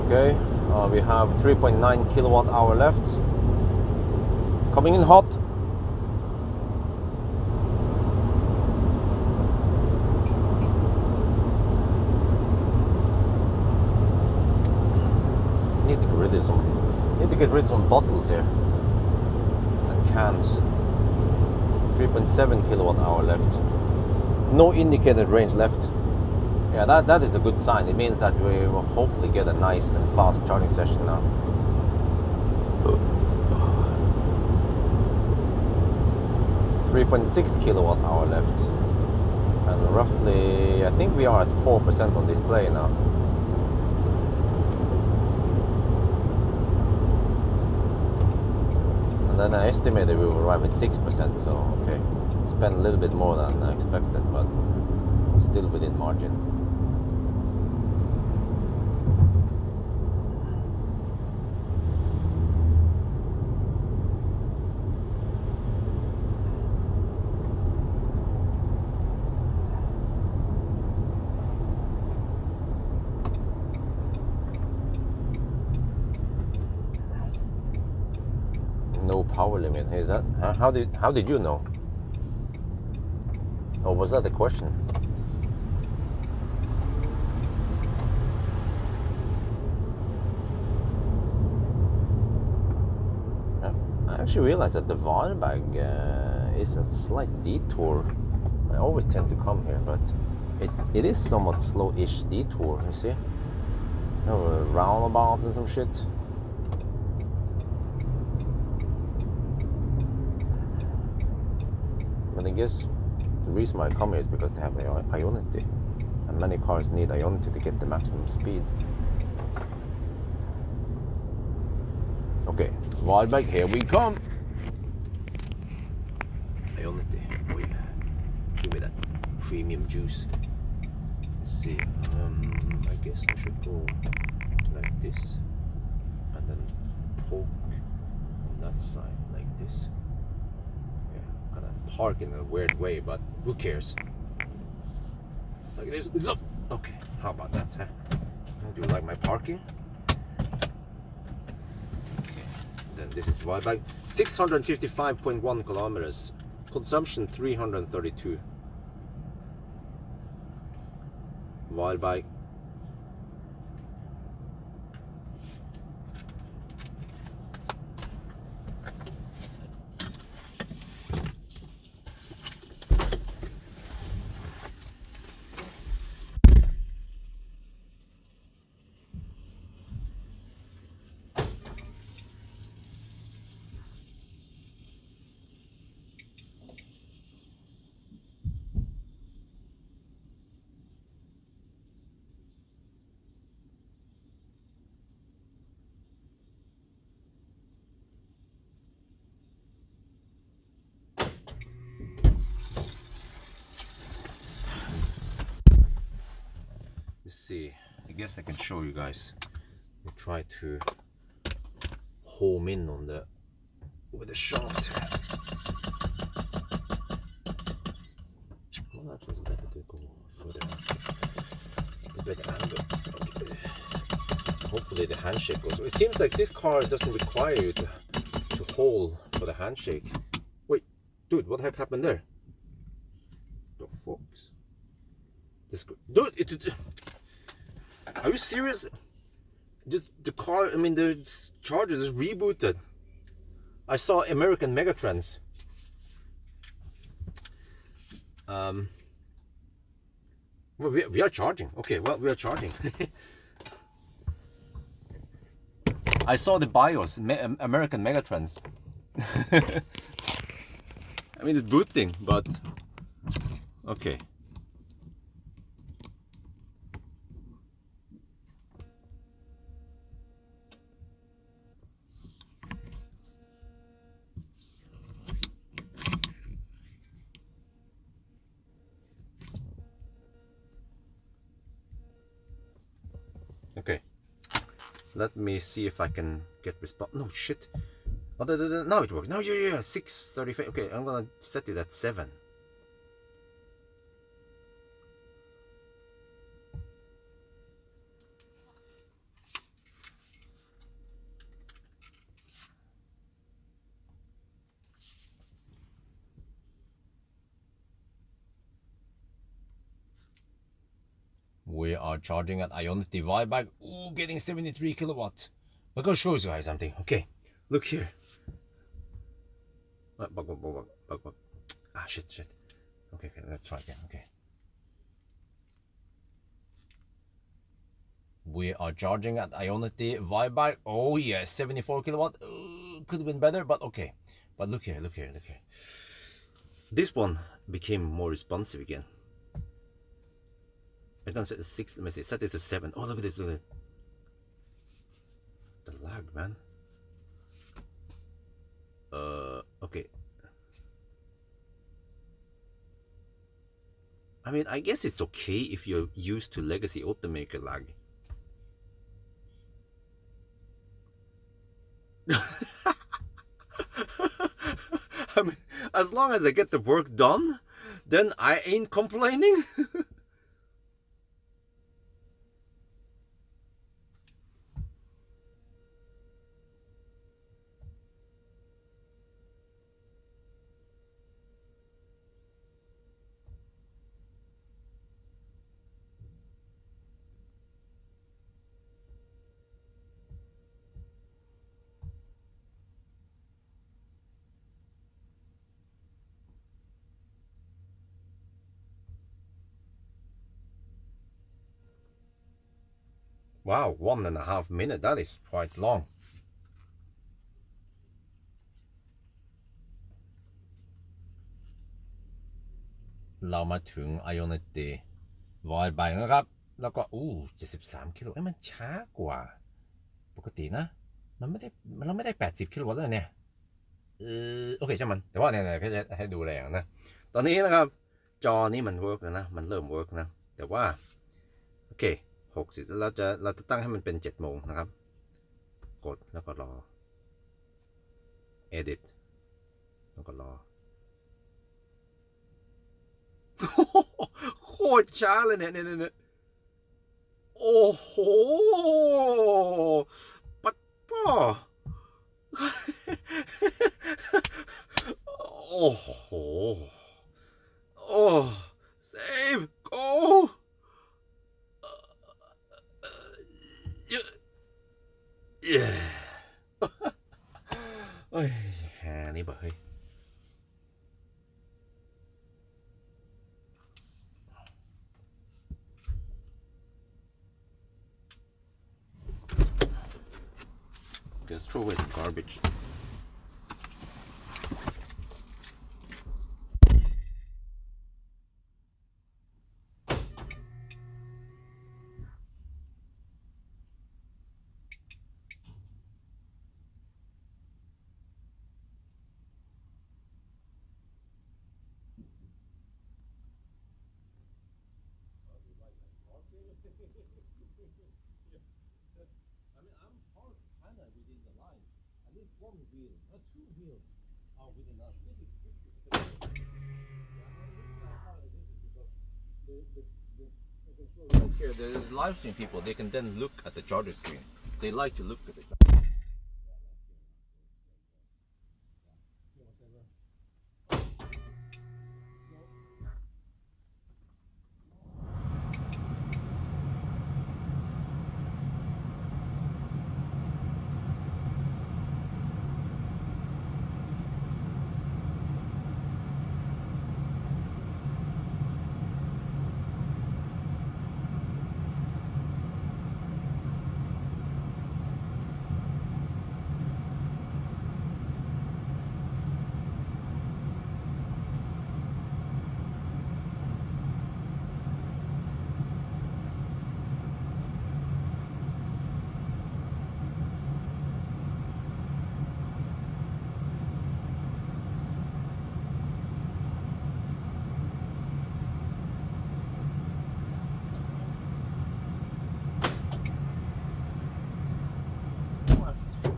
Okay, we have 3.9 kilowatt hour left. Coming in hot. Need to get rid of some bottles here and cans. 3.7 kilowatt hour left. No indicated range left. Yeah, that is a good sign. It means that we will hopefully get a nice and fast charging session now. .6 kilowatt hour left, and roughly I think we are at 4% on display now. Then I estimated we will arrive at 6%, so okay. Spend a little bit more than I expected, but still within margin. No power limit. Is that how did you know? Or was that the question? I actually realized that the Varberg is a slight detour. I always tend to come here, but it is somewhat slow-ish detour. You see, a roundabout and some shit. But I guess the reason why I come here is because they have Ionity, and many cars need Ionity to get the maximum speed. Okay, Varberg, here we come. Ionity, oh yeah, give me that premium juice. Let's see, I guess I should go like this, and then poke on that side like this. Park in a weird way, but who cares? Like this. Okay, how about that? Huh? Do you like my parking? Okay. Then this is Varberg. 655.1 kilometers. Consumption 332. Varberg. see. I guess I can show you guys. We try to home in on the with the shaft. Well, actually, it's better to go further. A better angle. Okay. Hopefully the handshake goes. It seems like this car doesn't require you to hold for the handshake. Wait, dude, what the heck happened there? The fucks. This dude, are you serious? Just the car. I mean, the charger is rebooted. I saw American Megatrends. Well, we are charging. Okay, well, we are charging. I saw the BIOS, American Megatrends. I mean, it's booting, but okay. Okay, let me see if I can get response. No shit. Oh, now it works. No, yeah, 6:35. Okay, I'm gonna set it at 7. We are charging at Ionity Vibe. Ooh, getting 73 kilowatts. I'm gonna show you guys something. Okay, look here. Ah, shit. Okay, let's try again. Okay. We are charging at Ionity Vibe. Oh yeah, 74 kilowatt. Could have been better, but okay. But look here. This one became more responsive again. I'm gonna set it to 6. Let me see. Set it to 7. Oh, look at this. Look at it. The lag, man. Okay. I mean, I guess it's okay if you're used to legacy automaker lag. I mean, as long as I get the work done, then I ain't complaining. Wow, 1.5 minutes. That is quite long.เรามาถึง Ionity Void ไปนะครับแล้วก็73กิโลมันช้ากว่าปกตินะเราไม่ได้80กิโลแล้วเนี่ยโอเคใช่มันแต่ว่าเนี่ยแค่จะให้ดูแรงนะตอนนี้นะครับจอนี้มันเวิร์กนะมันเริ่มเวิร์กนะแต่ว่าโอเค60เราจะตั้งให้มันเป็น7 โมงนะครับกดแล้วก็รอ edit แล้วก็รอโคตรช้าเลยเนี่ยโอ้โหปัตโต้โอ้โหsave go yeah เอ้ยแฮนี่บ่เฮ้ยJust throw away the garbage. only one wheel, two wheels are within that. This is 50. Here, the live stream people, they can then look at the charger screen. They like to look at it.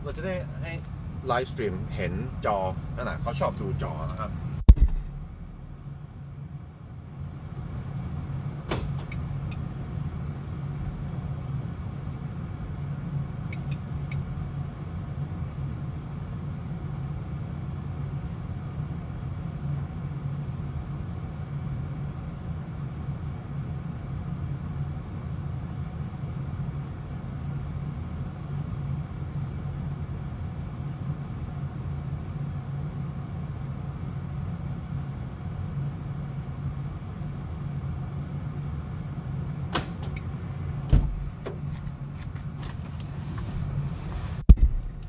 เราจะได้ให้ไลฟ์สตรีมเห็นจอนั่นน่ะเขาชอบดูจอนะครับ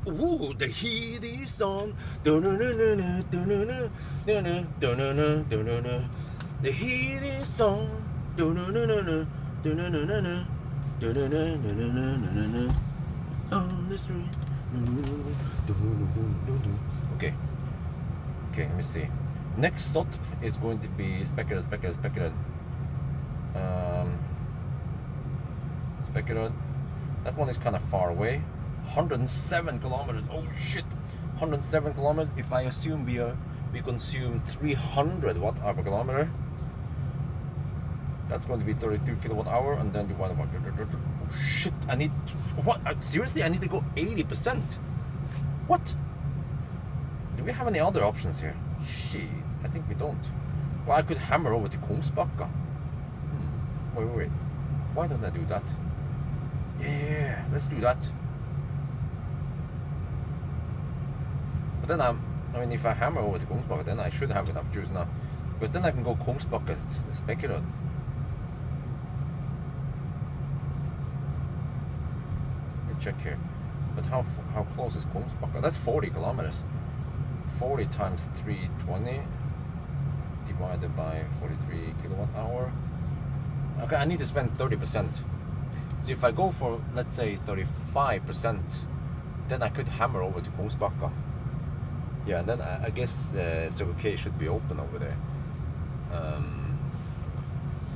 Ooh, the heat is on. The heat is on. On the street. Okay. Okay, let me see. Next stop is going to be Speculate. Speculate. That one is kind of far away. 107 kilometers. Oh shit, 107 kilometers. If I assume we consume 300 watt-hour per kilometer, that's going to be 32 kilowatt-hour, and then divided by. Oh shit! I need what? Seriously, I need to go 80%. What? Do we have any other options here? Shit, I think we don't. Well, I could hammer over to Kungsbacka. Wait. Why don't I do that? Yeah, let's do that. But then I mean, if I hammer over to Kungsbacka, then I should have enough juice now. Because then I can go Kungsbacka Speculate. Let me check here. But how close is Kungsbacka? That's 40 kilometers. 40 times 320 divided by 43 kilowatt-hour. Okay, I need to spend 30%. So if I go for, let's say, 35%, then I could hammer over to Kungsbacka. Yeah, and then I guess Circle K should be open over there.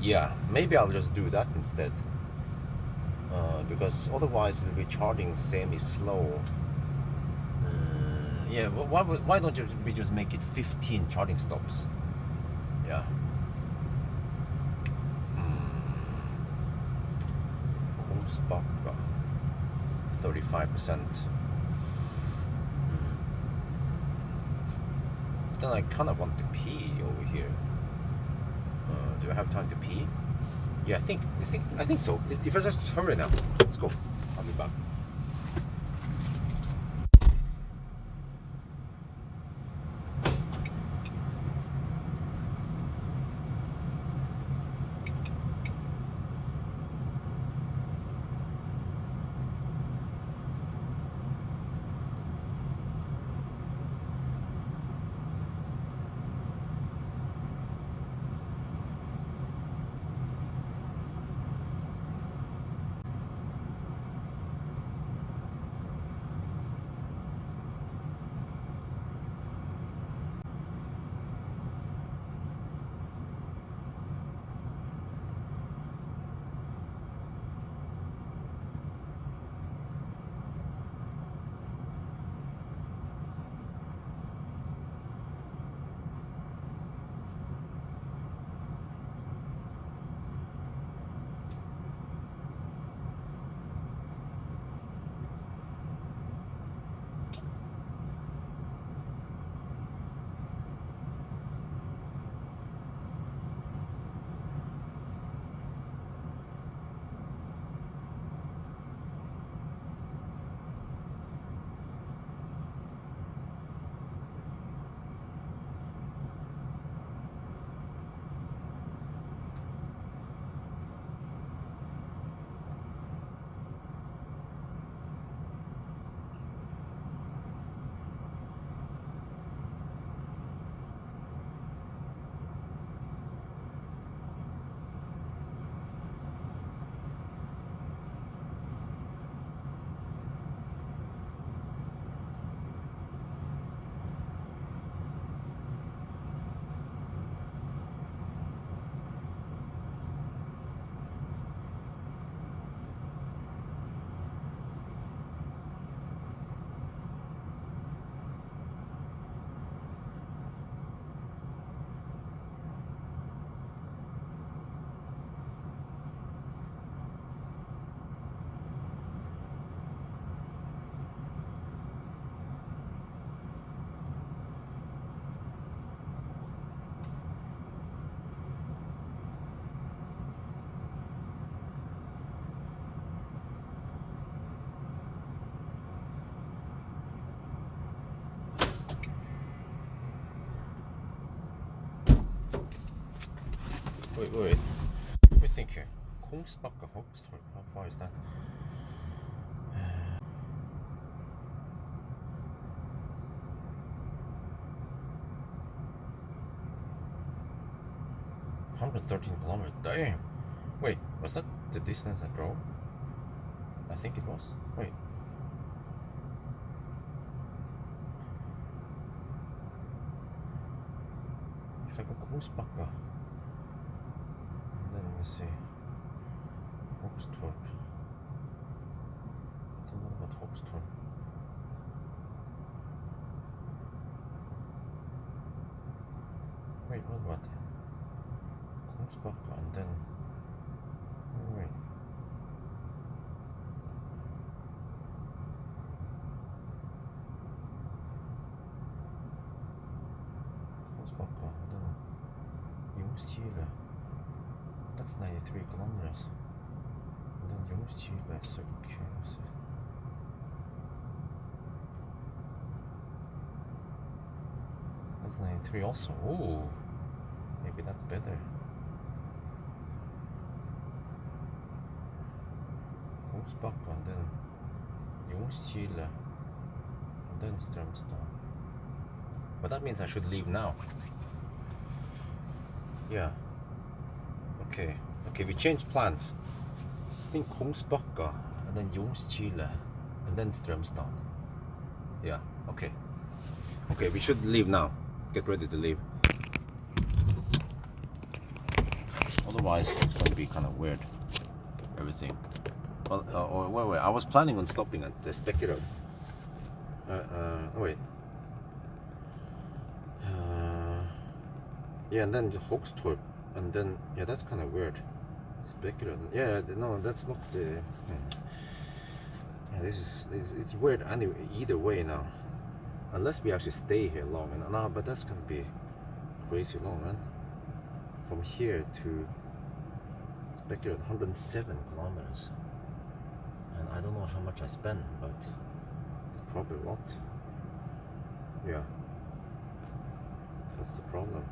Yeah, maybe I'll just do that instead. Because otherwise it'll be charging semi-slow. Yeah, why don't we just make it 15 charging stops? Yeah. Kungsbacka, 35%. Then I kind of want to pee over here. Do I have time to pee? Yeah, I think so. If I just hurry now, let's go. I'll be back. Wait. Let me think here. Kungsbacka, Högstorp, how far is that? $113 km. Damn. Wait, was that the distance I drove? I think it was. Wait. If I go Kungsbacka, and then let me see. Högstorp. I don't know about Högstorp. Wait, what about it? Kungsbacka and then. Wait. Kungsbacka and then Ljungskile. That's 93 kilometers. And then Ljungskile is okay. Let's see. That's 93 also. Oh, maybe that's better. Kungsbacka and then Ljungskile and then Strömstad. But that means I should leave now. Yeah. Okay, we changed plans. I think Kungsbacka and then Ljungskile and then Strömstad. Yeah, okay. Okay, we should leave now. Get ready to leave. Otherwise, it's going to be kind of weird. Everything. Well, wait. I was planning on stopping at the Spekeröd. Wait. Yeah, and then Högstorp, and then yeah, that's kind of weird. Spekeröd. Yeah, no, that's not the. Yeah, it's weird anyway. Either way now, unless we actually stay here long enough. No, but that's gonna be crazy long, man. From here to Spekeröd, 107 kilometers. And I don't know how much I spend, but it's probably a lot. Yeah, that's the problem.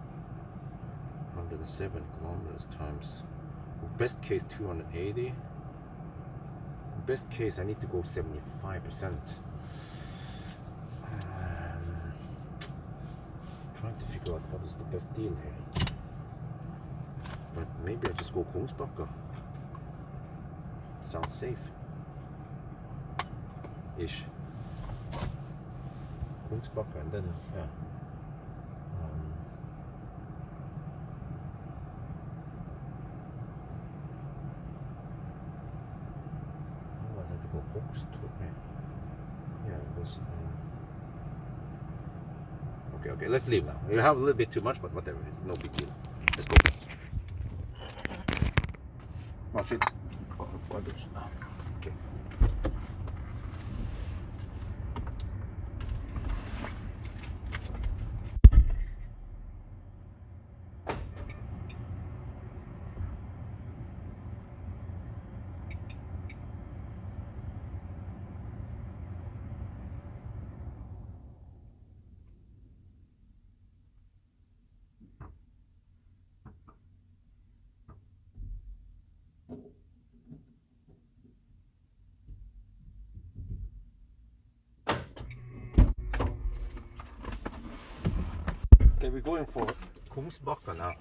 107 kilometers times, best case 280. Best case I need to go 75%. Trying to figure out what is the best deal here. But maybe I just go Kungsbacka. Sounds safe. Ish. Kungsbacka and then yeah. I had to go Högstorp. Yeah, it was. Okay, let's leave now. We have a little bit too much, but whatever, it's no big deal. Let's go. Oh shit. Okay. Okay, we're going for Kungsbacka now.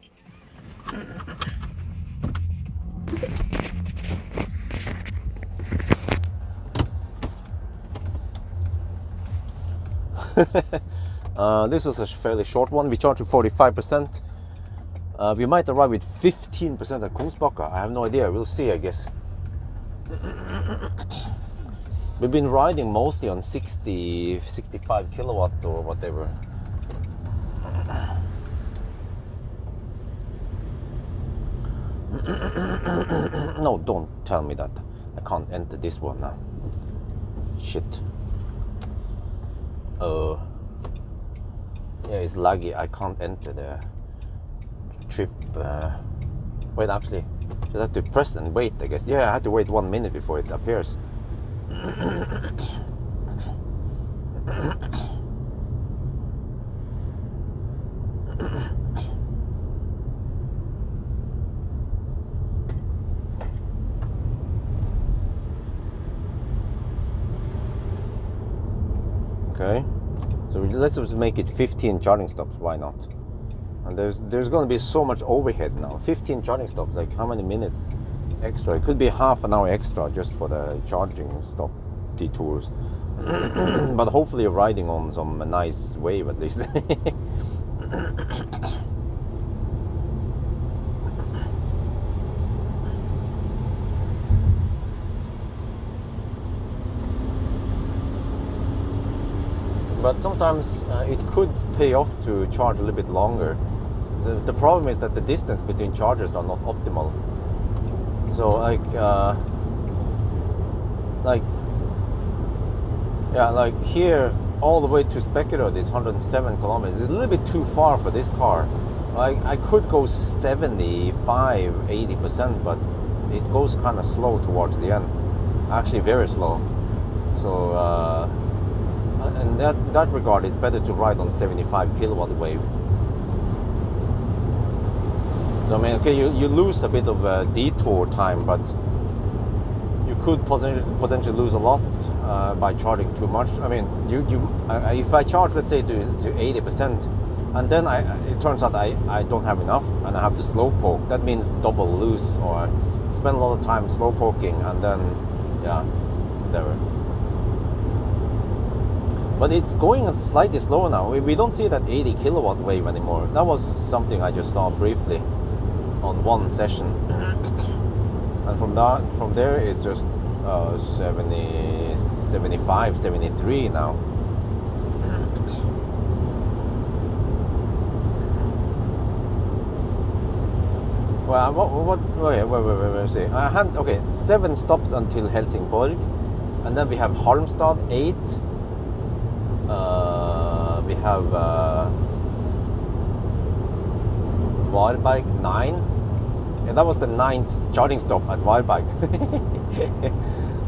This was a fairly short one. We charged to 45%. We might arrive with 15% at Kungsbacka. I have no idea. We'll see, I guess. We've been riding mostly on 65 kilowatt or whatever. No, don't tell me that. I can't enter this one now. Shit. Yeah, it's laggy. I can't enter the trip. Wait, actually, you have to press and wait, I guess. Yeah, I have to wait 1 minute before it appears. Okay, so let's just make it 15 charging stops. Why not? And there's going to be so much overhead now. 15 charging stops, like how many minutes extra? It could be half an hour extra just for the charging stop detours. But hopefully you're riding on some nice wave at least. But sometimes it could pay off to charge a little bit longer. The problem is that the distance between chargers are not optimal. So like here all the way to Spekkerød is 107 kilometers. It's a little bit too far for this car. I could go 75, 80%, but it goes kind of slow towards the end. Actually very slow. So in that regard, it's better to ride on 75 kilowatt wave. So I mean, okay, you lose a bit of detour time, but you could potentially lose a lot by charging too much. I mean, if I charge, let's say to 80%, and then it turns out I don't have enough, and I have to slow poke. That means double lose, or spend a lot of time slow poking, and then whatever. But it's going slightly slower now. We don't see that 80 kilowatt wave anymore. That was something I just saw briefly on one session. And from there it's just 70, 75, 73 now. Well, wait, see. I had 7 stops until Helsingborg, and then we have Halmstad 8. We have Varberg 9. Yeah, that was the 9th charging stop at Varberg.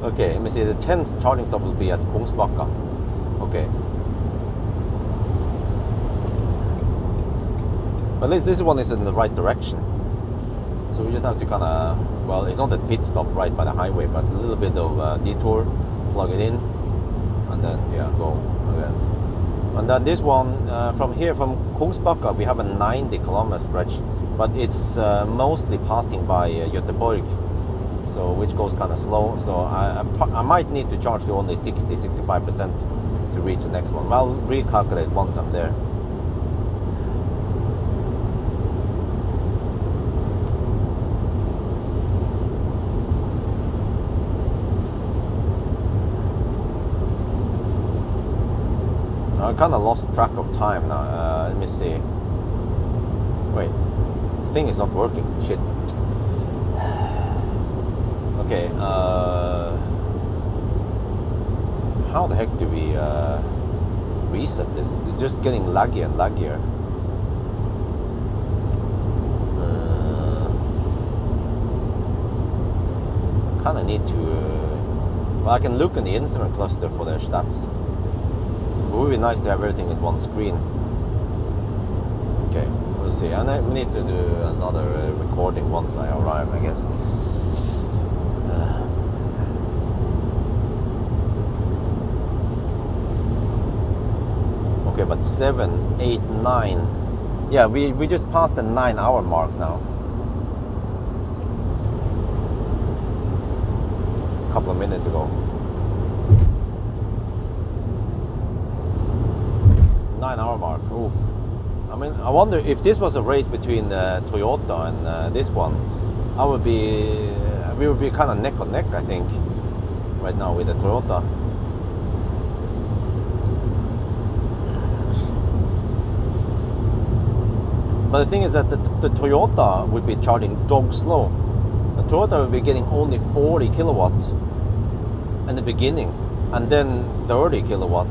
Okay, let me see. The 10th charging stop will be at Kungsbacka. Okay. But at least this one is in the right direction. So we just have to kind of, well, it's not a pit stop right by the highway, but a little bit of detour, plug it in, and then go again. And then this one from here, from Kungsbacka, we have a 90 kilometer stretch, but it's mostly passing by Göteborg, so which goes kind of slow. So I might need to charge to only 60-65% to reach the next one. I'll recalculate once I'm there. I kind of lost track of time now. Let me see. Wait, the thing is not working. Shit. Okay. How the heck do we reset this? It's just getting laggier and laggier. Kind of need to. Well, I can look in the instrument cluster for their stats. It would be nice to have everything in one screen. Okay, we'll see. And I need to do another recording once I arrive, I guess. Okay, but 7, 8, 9. Yeah, we just passed the 9-hour mark now. A couple of minutes ago. 9-hour mark. Oof. I mean, I wonder if this was a race between Toyota and this one. We would be kind of neck and neck, I think, right now with the Toyota. But the thing is that the Toyota would be charging dog slow. The Toyota would be getting only 40 kilowatt in the beginning, and then 30 kilowatt.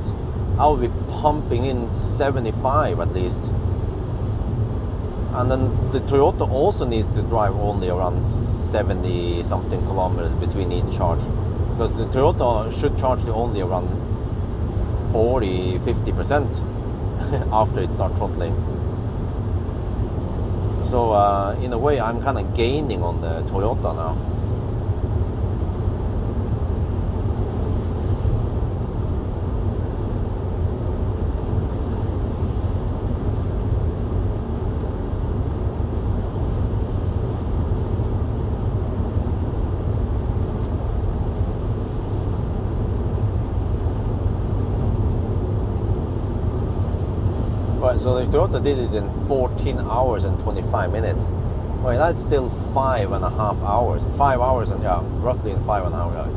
I will be pumping in 75 at least. And then the Toyota also needs to drive only around 70 something kilometers between each charge, because the Toyota should charge to only around 40-50% after it starts throttling. So in a way I'm kind of gaining on the Toyota now. so the Toyota did it in 14 hours and 25 minutes. Wait, that's still 5.5 hours. 5 hours and yeah, roughly in 5.5 hours.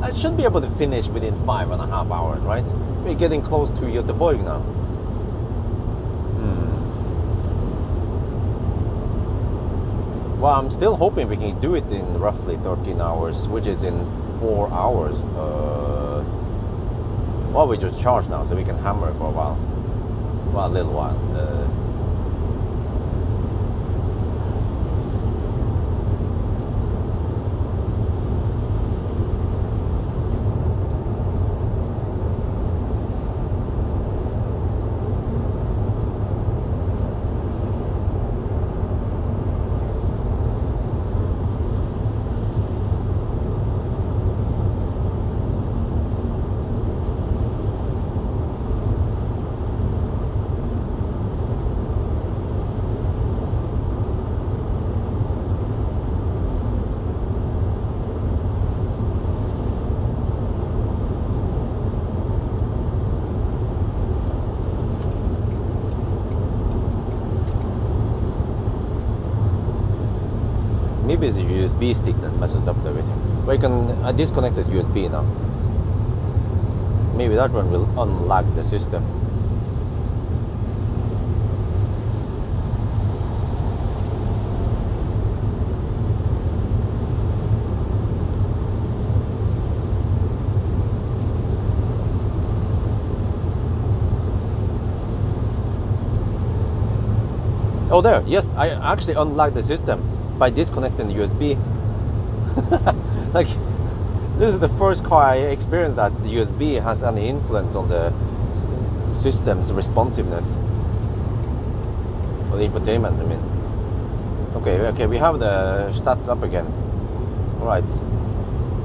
I should be able to finish within 5.5 hours, right? We're getting close to Göteborg now. Well, I'm still hoping we can do it in roughly 13 hours, which is in 4 hours. Well, we just charge now, so we can hammer it for a while. Well, a little while. Maybe it's a USB stick that messes up everything. But I disconnected USB now. Maybe that one will unlock the system. Oh, there. Yes, I actually unlocked the system by disconnecting the USB. Like, this is the first car I experienced that the USB has any influence on the system's responsiveness. Or the infotainment, I mean. Okay, we have the stats up again. Alright.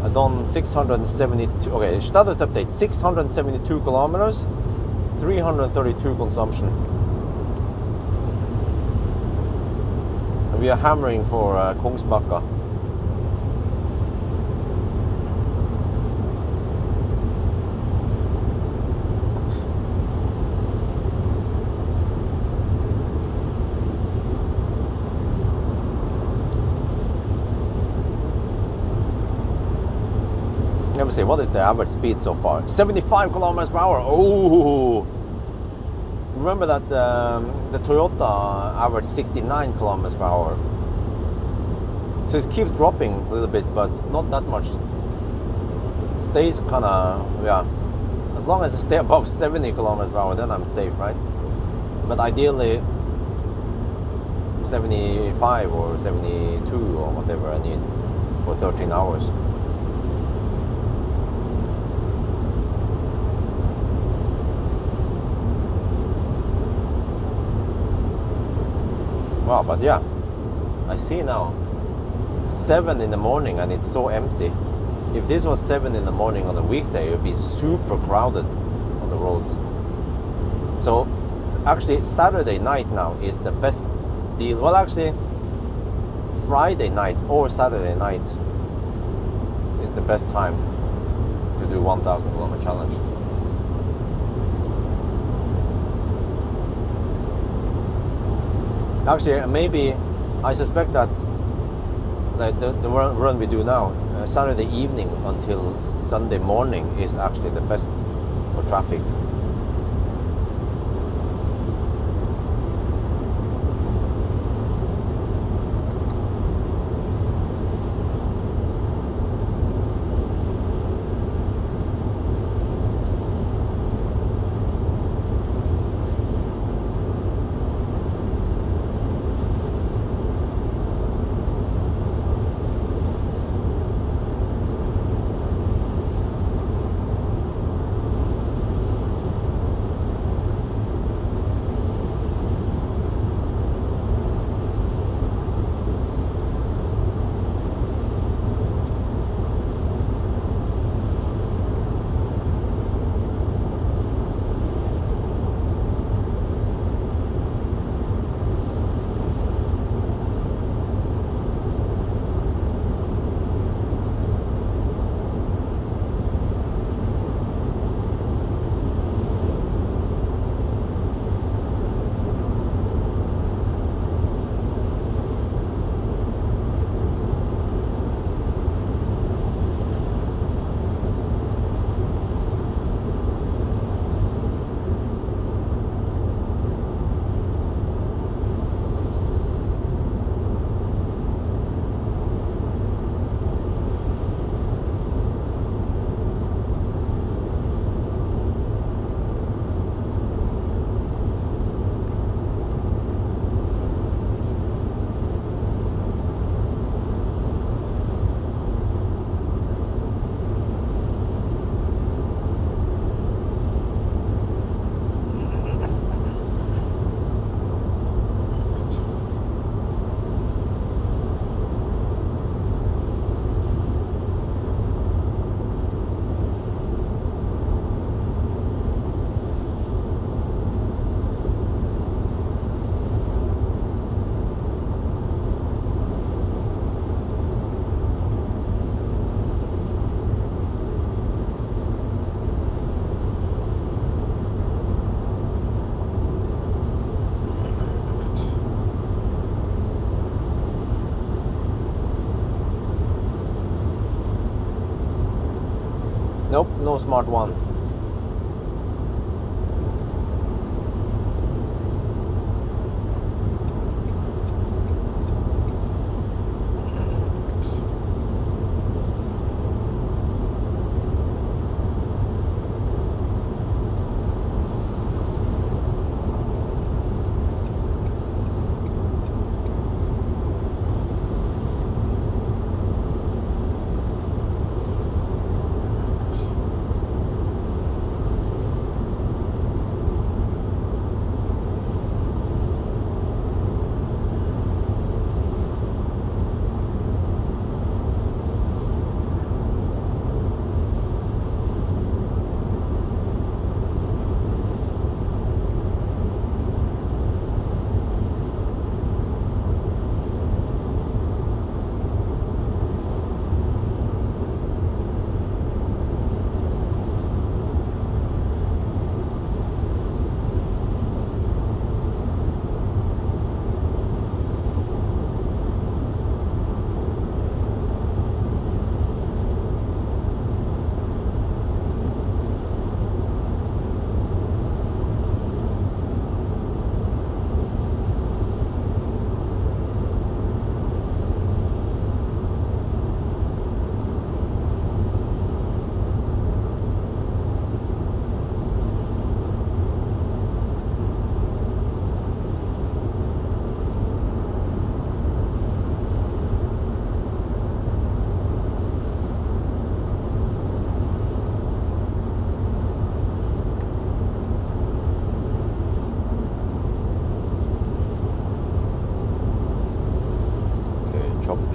I've done 672, okay, status update, 672 kilometers, 332 consumption. We are hammering for Kungsbacka. Let me see, what is the average speed so far? 75 kilometers per hour. Oh! Remember that the Toyota averaged 69 kilometers per hour. So it keeps dropping a little bit, but not that much. Stays kind of, yeah. As long as it stays above 70 kilometers per hour, then I'm safe, right? But ideally, 75 or 72 or whatever I need for 13 hours. Wow, but yeah, I see now 7 in the morning and it's so empty. If this was 7 in the morning on a weekday, it would be super crowded on the roads. So actually Saturday night now is the best deal. Well, actually Friday night or Saturday night is the best time to do 1,000 kilometer challenge. Actually, maybe I suspect that the run we do now, Saturday evening until Sunday morning, is actually the best for traffic. no smart one.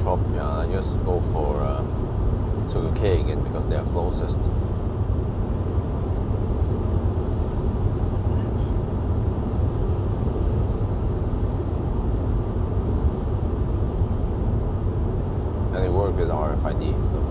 Chop, yeah, I just go for Circle K again because they are closest. And it works with RFID. So.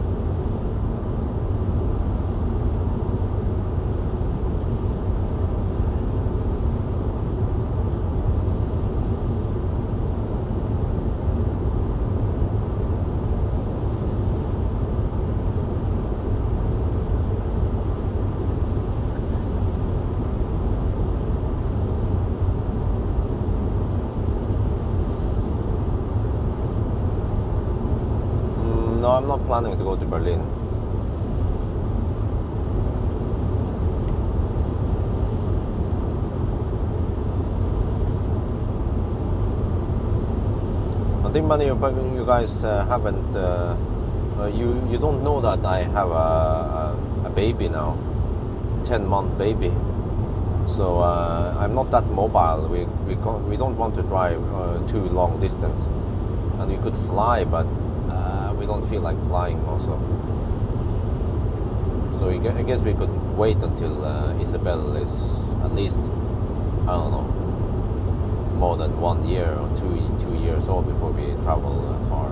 No, I'm not planning to go to Berlin. I think many of you guys haven't. You don't know that I have a baby now, 10-month baby. So I'm not that mobile. We don't want to drive too long distance, and we could fly, but we don't feel like flying also. So I guess we could wait until Isabel is at least, I don't know, more than 1 year or 2 years old before we travel far.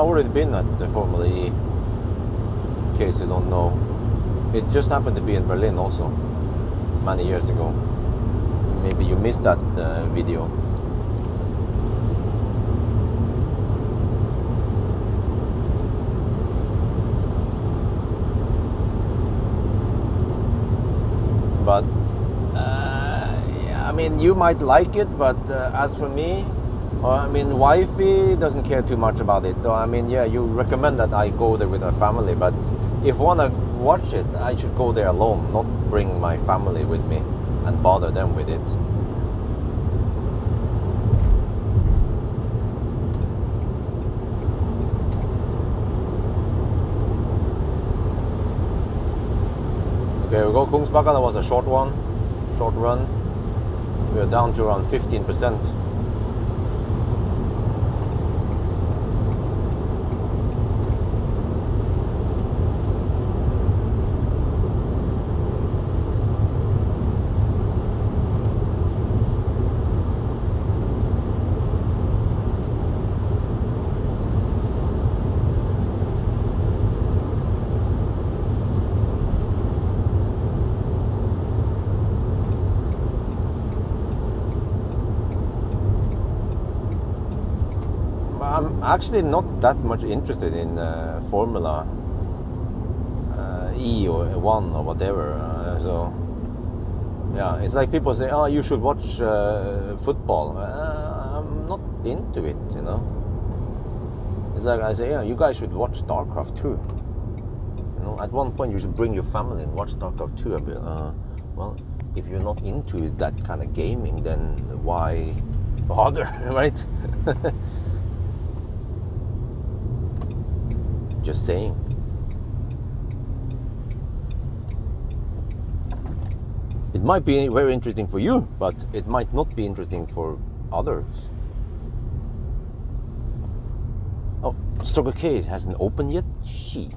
already been at the Formula E, in case you don't know. It just happened to be in Berlin also, many years ago. Maybe you missed that video. But yeah, I mean, you might like it, but as for me, I mean, wifey doesn't care too much about it. So I mean, yeah, you recommend that I go there with my family, but if I wanna watch it, I should go there alone, not bring my family with me and bother them with it. Okay, we go Kungsbacka. That was a short run. We are down to around 15%. I'm actually not that much interested in Formula E or 1 or whatever. So yeah, it's like people say, "Oh, you should watch football." I'm not into it, you know. It's like I say, "Yeah, you guys should watch StarCraft 2." You know, at one point you should bring your family and watch StarCraft 2. I'll be, well, if you're not into that kind of gaming, then why bother, right? Just saying. It might be very interesting for you, but it might not be interesting for others. Oh, Circle K hasn't opened yet? Gee.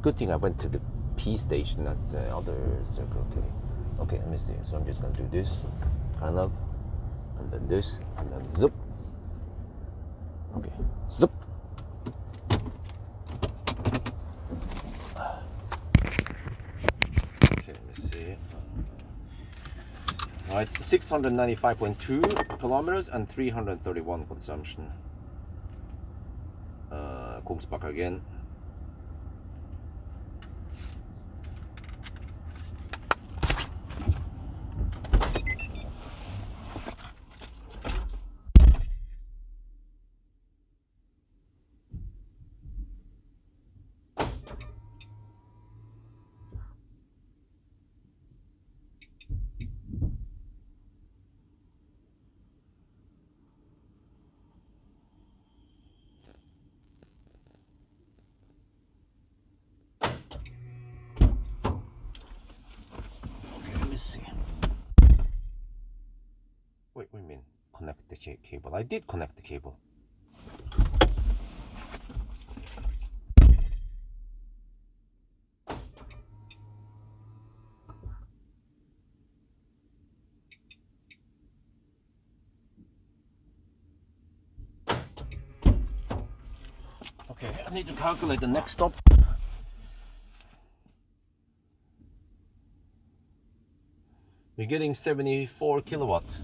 Good thing I went to the P station at the other Circle K. Okay, let me see. So I'm just gonna do this, kind of, and then this, and then zip. Okay, zip. Right, 695.2 kilometers and 331 consumption. Kungsbacka again. See. Wait, what do you mean connect the cable? I did connect the cable. Okay, I need to calculate the next stop. We're getting 74 kilowatts.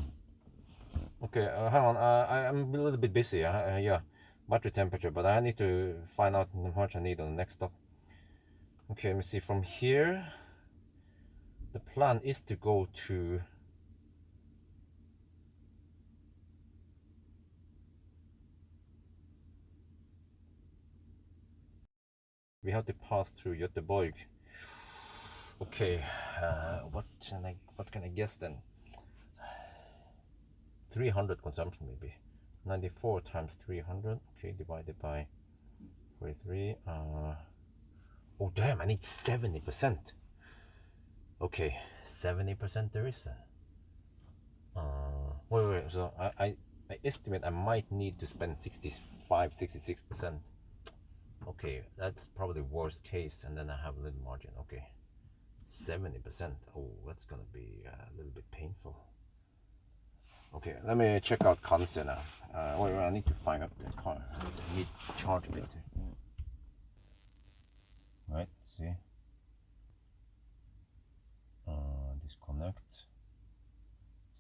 Okay, hang on. I'm a little bit busy. Yeah, battery temperature, but I need to find out how much I need on the next stop. Okay, let me see. From here, the plan is to go to we have to pass through Göteborg. Okay, what can I guess then? 300 consumption maybe. 94 times 300. Okay, divided by 43. Oh damn! I need 70%. Okay, 70% there is. Wait. So I estimate I might need to spend 65-66%. Okay, that's probably worst case, and then I have a little margin. Okay. 70%. Oh, that's gonna be a little bit painful. Okay, let me check out Kanse now. Wait, I need to find up the car. I need to charge a bit. Right, see. Disconnect.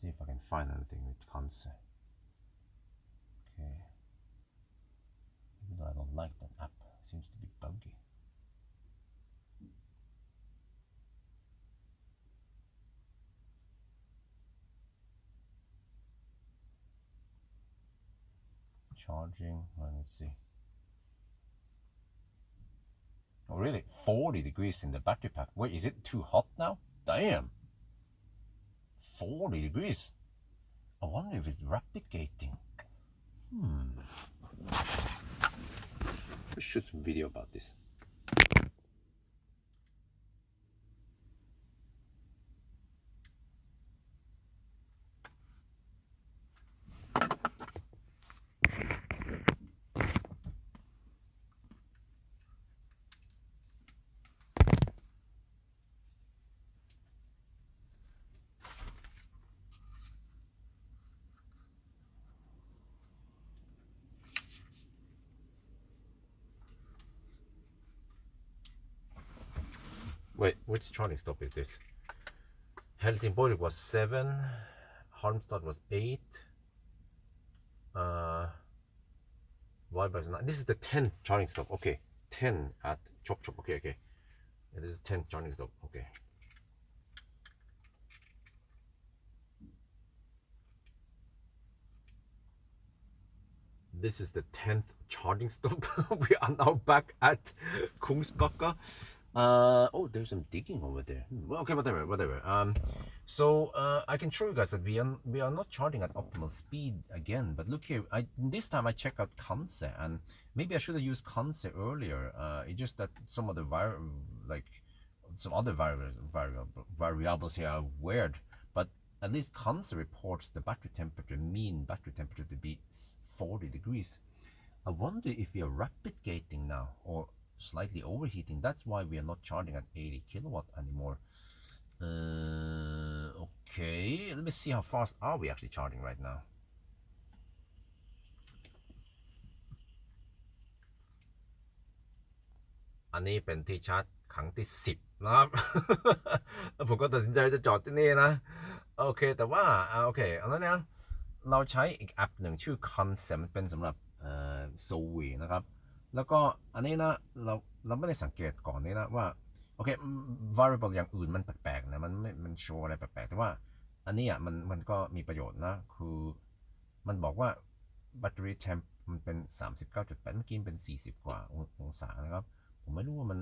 See if I can find anything with Kanse. Okay. Even though I don't like that app, it seems to be buggy. Charging, well, let's see. Oh really? 40 degrees in the battery pack. Wait, is it too hot now? Damn! 40 degrees. I wonder if it's rapid gating. Let's shoot some video about this. Wait, which charging stop is this? Helsingborg was 7, Halmstad was 8, Varberg 9. This is the 10th charging stop. Okay, 10 at Chop Chop. Okay. Yeah, this is 10th charging stop. Okay. This is the 10th charging stop. We are now back at Kungsbacka. Oh, there's some digging over there. Well, okay, whatever. So I can show you guys that we are not charging at optimal speed again. But look here, this time I checked out Kanse, and maybe I should have used Kanse earlier. It's just that some of the some other variables here are weird. But at least Kanse reports the battery temperature, mean battery temperature, to be 40 degrees. I wonder if we are rapid gating now or slightly overheating. That's why we are not charging at 80 kilowatt anymore. Okay, let me see how fast are we actually charging right now. This is the charge ครั้งที่ 10 นะครับ ผมก็ตัดสินใจจะจอดที่นี่นะโอเคแต่ว่าโอเคอันนั้นนะเราใช้อีกแอปหนึ่งชื่อ Concept เป็นสำหรับโซวีนะครับแล้วก็อันนี้นะเราไม่ได้สังเกตก่อนนี้นะว่าโอเค variable อย่างอื่นมันแปลกๆนะมันโชว์อะไรแปลกๆแต่ว่าอันนี้อ่ะมันก็มีประโยชน์นะคือมันบอกว่า battery temp มันเป็น 39.8 เมื่อกี้เป็น40กว่าองศานะครับผมไม่รู้ว่ามัน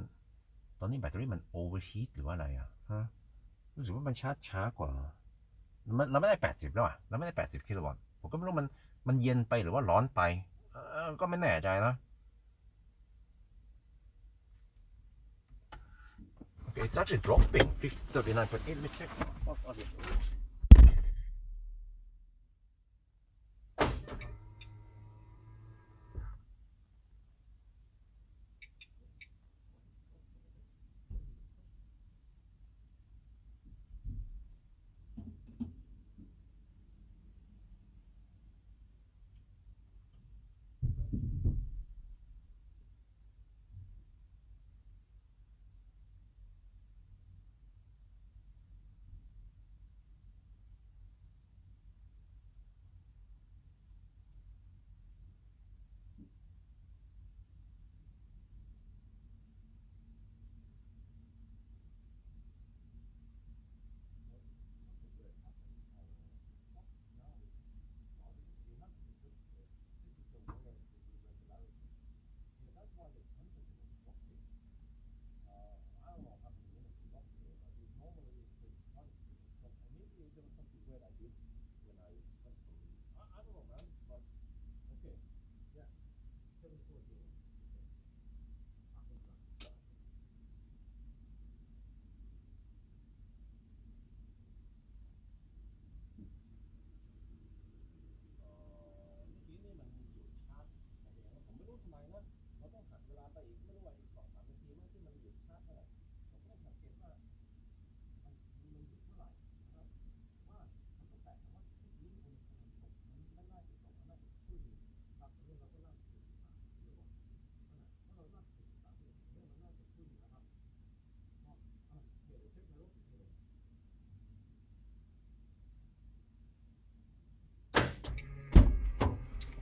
ตอนนี้แบตเตอรี่มัน overheat หรือว่าอะไรอ่ะฮะรู้สึกว่ามันช้ากว่าเราไม่ได้80แล้วอ่ะเราไม่ได้80กิโลวัตต์ผมก็ไม่รู้มันเย็นไปหรือว่าร้อนไปก็ไม่แน่ใจนะ Okay, it's actually dropping 39.8. Let me check. What are they?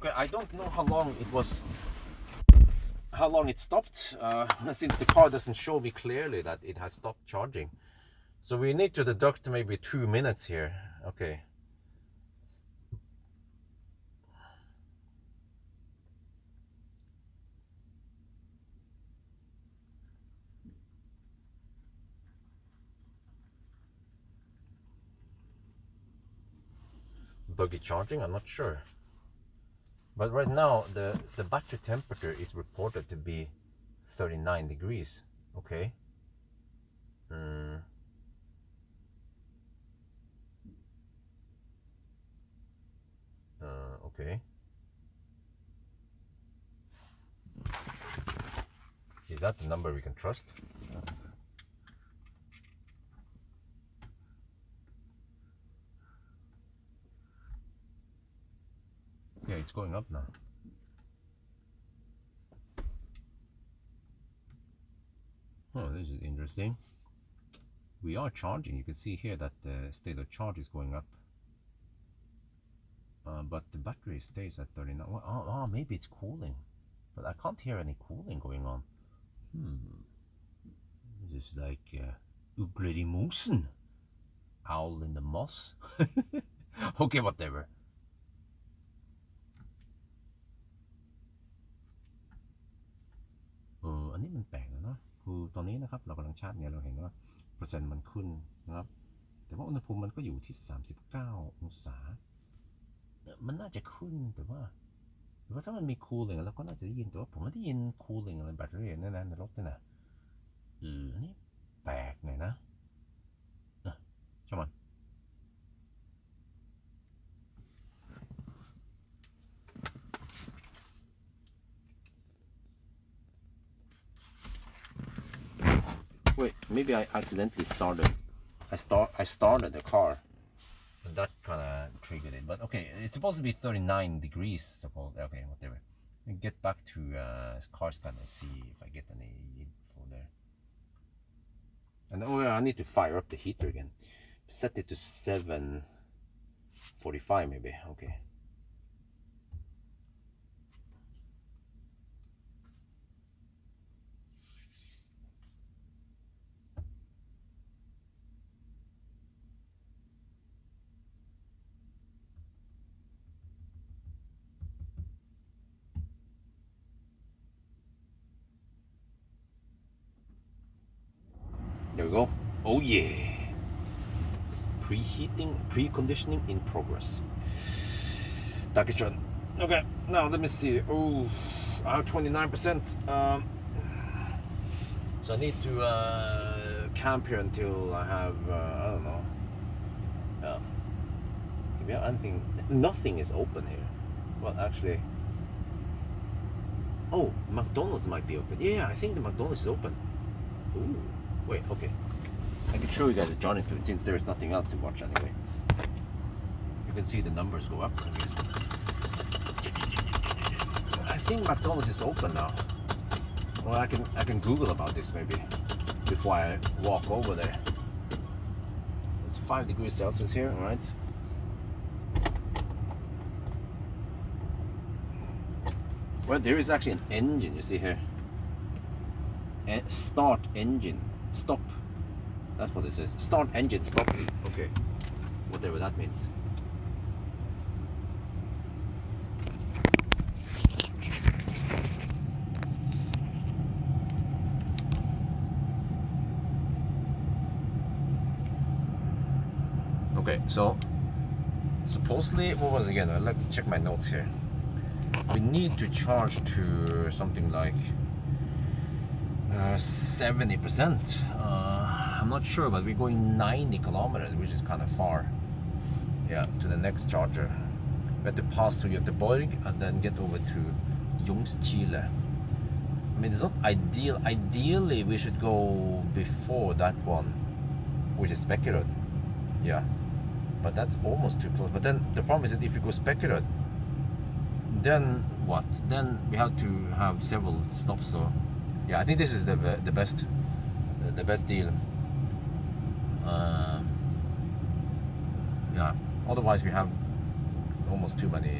Okay, I don't know how long it stopped, since the car doesn't show me clearly that it has stopped charging. So we need to deduct maybe 2 minutes here. Okay. Buggy charging, I'm not sure. But right now the battery temperature is reported to be 39 degrees. Okay. Okay. Is that the number we can trust? Yeah, it's going up now. Oh, this is interesting. We are charging. You can see here that the state of charge is going up. But the battery stays at 39. Oh, maybe it's cooling. But I can't hear any cooling going on. This is like Ugler i mosen. Owl in the moss. Okay, whatever. อันนี้มันแปลกนะคือตอนนี้นะครับเรากำลังชาร์จเนี่ยเราเห็นว่าเปอร์เซ็นต์มันขึ้นนะครับแต่ว่าอุณหภูมิมันก็อยู่ที่39องศามันน่าจะขึ้นแต่ว่าถ้ามันมี cooling เราก็น่าจะได้ยินแต่ว่าผมไม่ได้ยิน cooling อะไรแบตเตอรี่นั่นนะในรถนี่นะอันนี้แปลกหน่อยนะช่างมันWait, maybe I accidentally started. I started the car, and that kind of triggered it. But okay, it's supposed to be 39 degrees. Suppose okay, whatever. And get back to car scan and see if I get any info there. And oh yeah, I need to fire up the heater again. Set it to 745 maybe. Okay. There we go. Oh yeah. Preconditioning in progress. Takishon. Okay, now let me see. Oh, I have 29%. So I need to camp here until I have, I don't know. Do we have anything? Nothing is open here. Well, actually. Oh, McDonald's might be open. Yeah, I think the McDonald's is open. Ooh. Wait, okay. I can show you guys a journey to it since there's nothing else to watch anyway. You can see the numbers go up, I guess. I think McDonald's is open now. Well, I can Google about this maybe before I walk over there. It's 5 degrees Celsius here, alright? Well, there is actually an engine, you see here. Start engine. Stop. That's what it says. Start engine, stop. Okay. Whatever that means. Okay, so supposedly, what was it again? Let me check my notes here. We need to charge to something like 70%. I'm not sure, but we're going 90 kilometers, which is kind of far. Yeah, to the next charger. We have to pass through Göteborg and then get over to Ljungskile. I mean, it's not ideal. Ideally, we should go before that one, which is Spekerud. Yeah, but that's almost too close. But then the problem is that if you go Spekerud, then what? Then we have to have several stops. So yeah, I think this is the best deal. Yeah. Otherwise, we have almost too many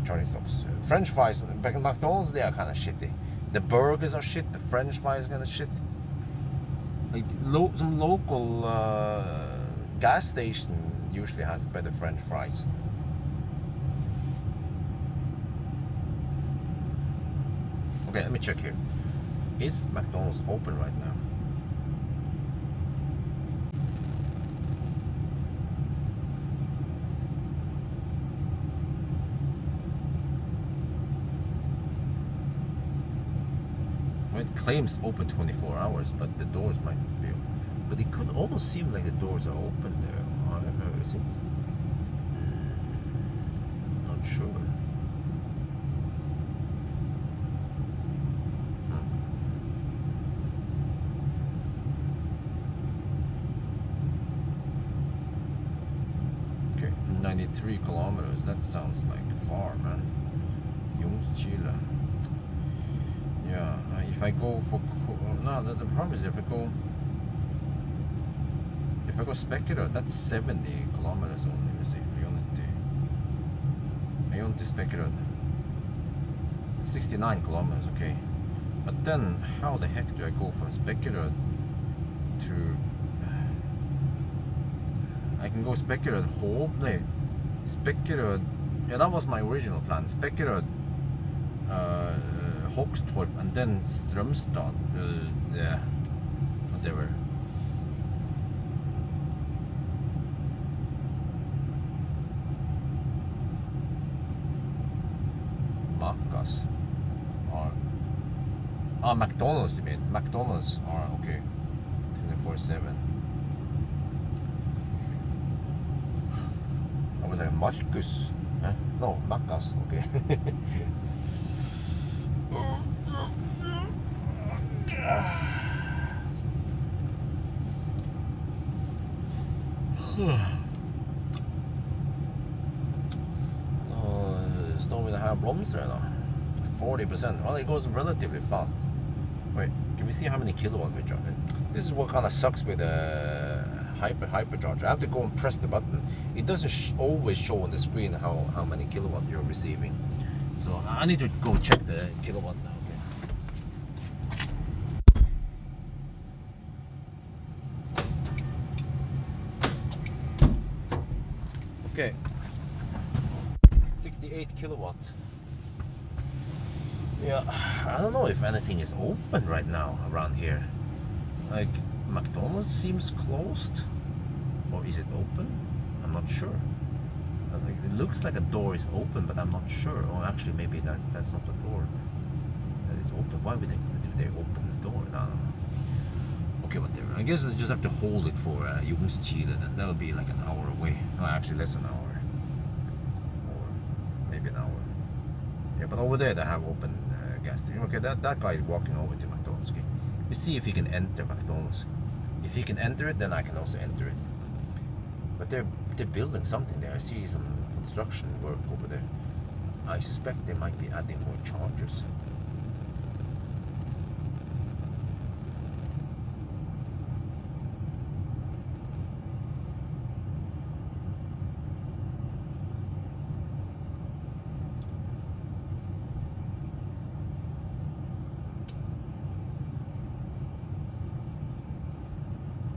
charging stops. French fries back in McDonald's, they are kind of shitty. The burgers are shit. The French fries are kind of shit. Like some local gas station usually has better French fries. Okay, let me check here. Is McDonald's open right now? Well, it claims open 24 hours, but the doors might be open. But it could almost seem like the doors are open there. I don't know, is it? Not sure. Okay, 93 kilometers. That sounds like far, man. Chile. Yeah, if I go for no, the problem is if I go Specular, that's 70 kilometers only. Let me see. Ajonti Specular, 69 kilometers. Okay, but then how the heck do I go from Specular to? I can go Specular home. No, Specular. Yeah, that was my original plan. Specular, Hogstorp, and then Strömstad. Yeah, whatever. Makas are McDonald's. You mean McDonald's are okay. 24/7. I was like Marcus. Huh? No, Makas. Okay. Står vi det her blomstrer da? 40%. Well, it goes relatively fast. Wait, can we see how many kilowatt we charge? This is what kind of sucks with the hypercharger. I have to go and press the button. It doesn't always show on the screen how many kilowatt you're receiving. So I need to go check the kilowatt now. Okay, 68 kilowatts. Yeah, I don't know if anything is open right now around here. Like, McDonald's seems closed. Or is it open? I'm not sure. It looks like a door is open, but I'm not sure. Oh, actually, maybe that's not the door that is open. Why would they open the door? No. Okay, whatever. I guess I just have to hold it for Chile. That would be like an hour away. No, actually less than an hour. Or maybe an hour. Yeah, but over there they have open gas station. Okay, that guy is walking over to McDonald's. Okay, we see if he can enter McDonald's. If he can enter it, then I can also enter it. But they're building something there. I see some construction work over there. I suspect they might be adding more chargers.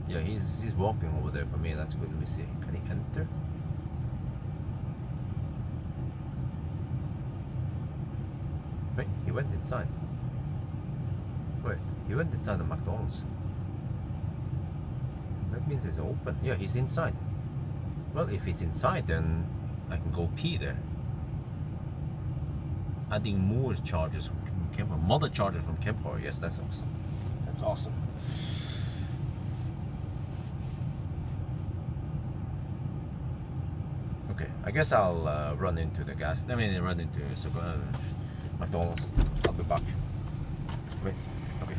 Yeah, he's walking over there for me. That's good. Let me see. Can he enter? Wait, he went inside. Wait, he went inside the McDonald's. That means it's open. Yeah, he's inside. Well, if he's inside, then I can go pee there. Adding more chargers from Kemper. Mother chargers from Kemper. Yes, that's awesome. That's awesome. Okay, I guess I'll run into the gas. I mean, run into McDonald's. I'll be back. Wait. Okay.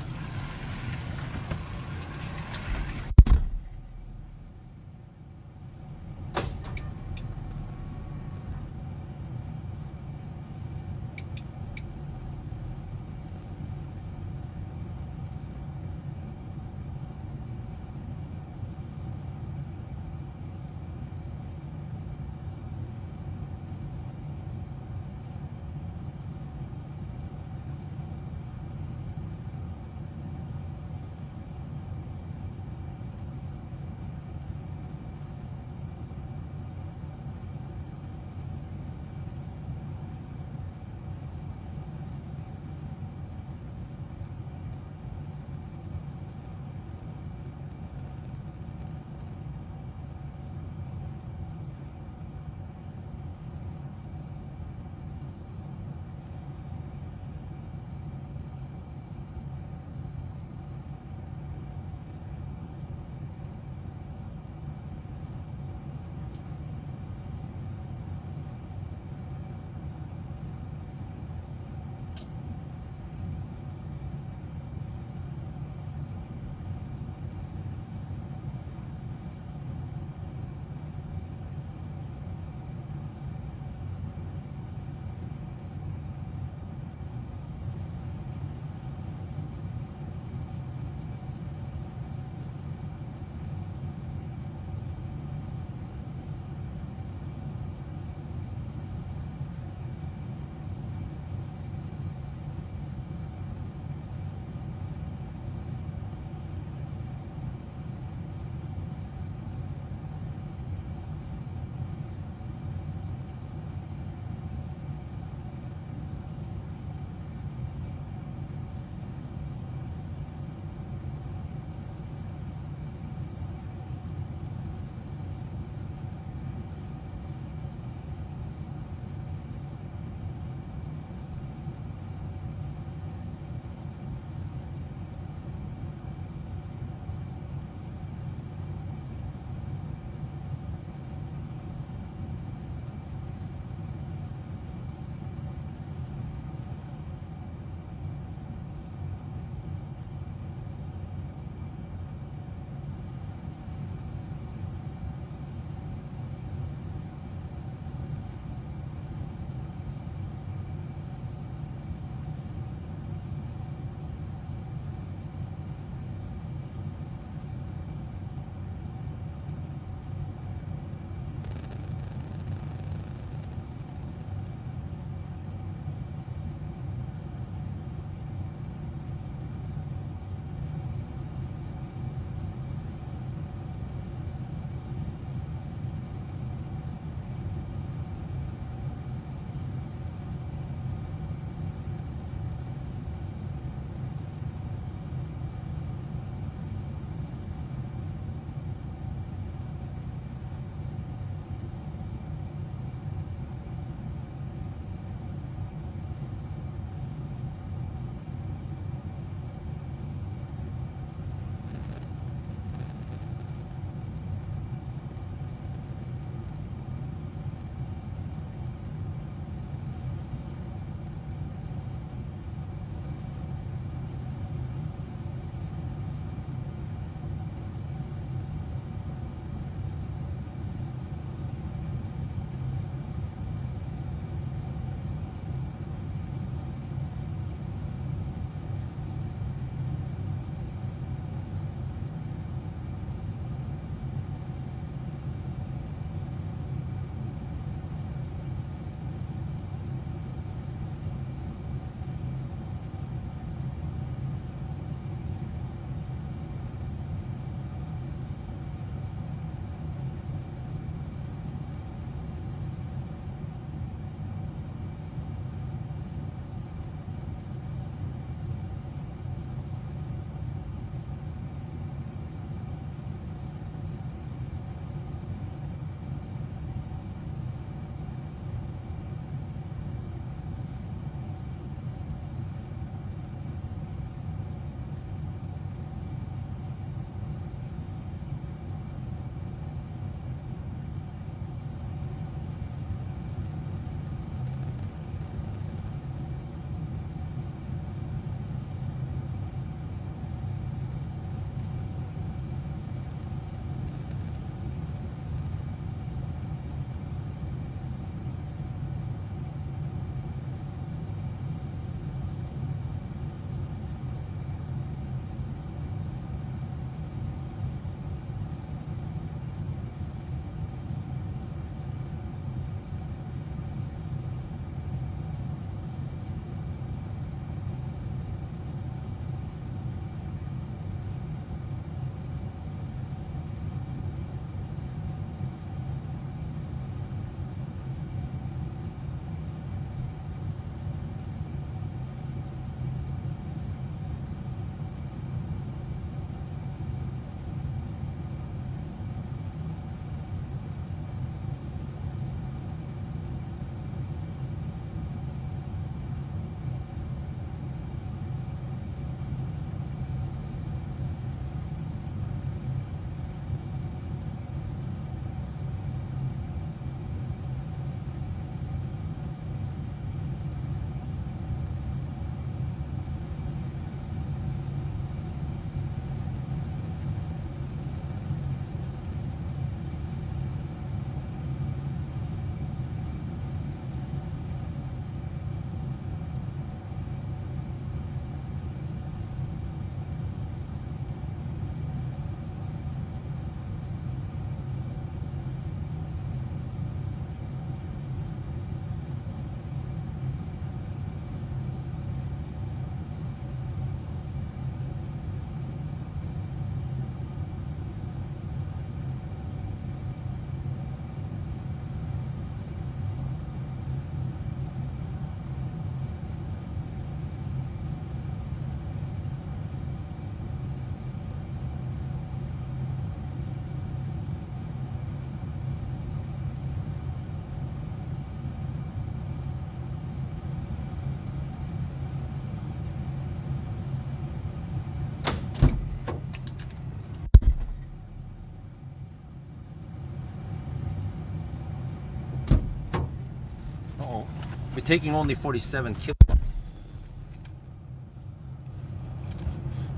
We're taking only 47 kilowatt.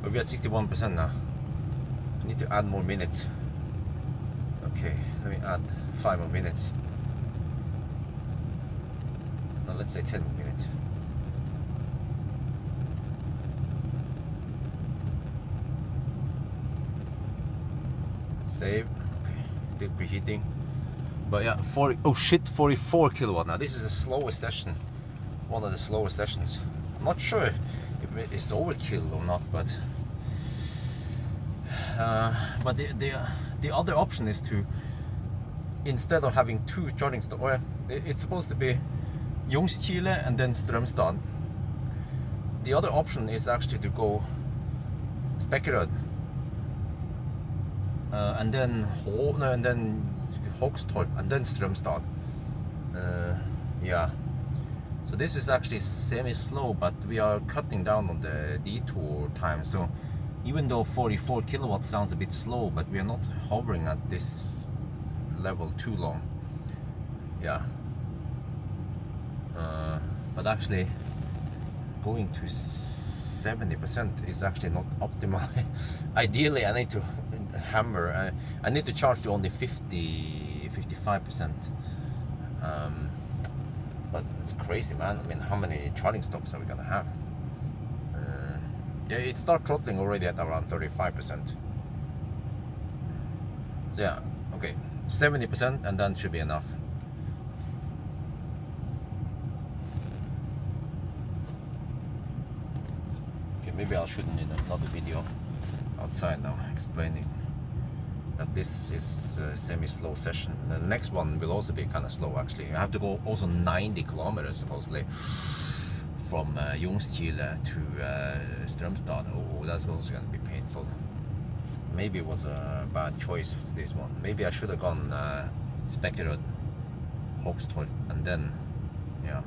But we're at 61% now. I need to add more minutes. Okay, let me add 5 more minutes. No, let's say 10 more minutes. Save. Okay, still preheating. But yeah, 44 kilowatt now. This is the slowest session. One of the slowest sessions. I'm not sure if it's overkill or not, but the other option is to, instead of having 2 charging stops, well, it's supposed to be Ljungskile and then Strömstad. The other option is actually to go Spekkerød and then Hogstorp and then Strömstad. Yeah. So this is actually semi-slow, but we are cutting down on the detour time. So even though 44 kilowatts sounds a bit slow, but we are not hovering at this level too long. Yeah. But actually going to 70% is actually not optimal. Ideally I need to hammer, I need to charge to only 55%. But it's crazy, man. I mean, how many charging stops are we gonna have? Yeah, it starts throttling already at around 35%. So yeah, okay, 70% and then should be enough. Okay, maybe I'll shoot in another video outside now explaining that this is a semi-slow session. The next one will also be kind of slow actually. I have to go also 90 kilometers supposedly from Ljungskile to Strömstad. Oh, that's also going to be painful. Maybe it was a bad choice, this one. Maybe I should have gone Spekkerød, Hogstorp, and then, yeah.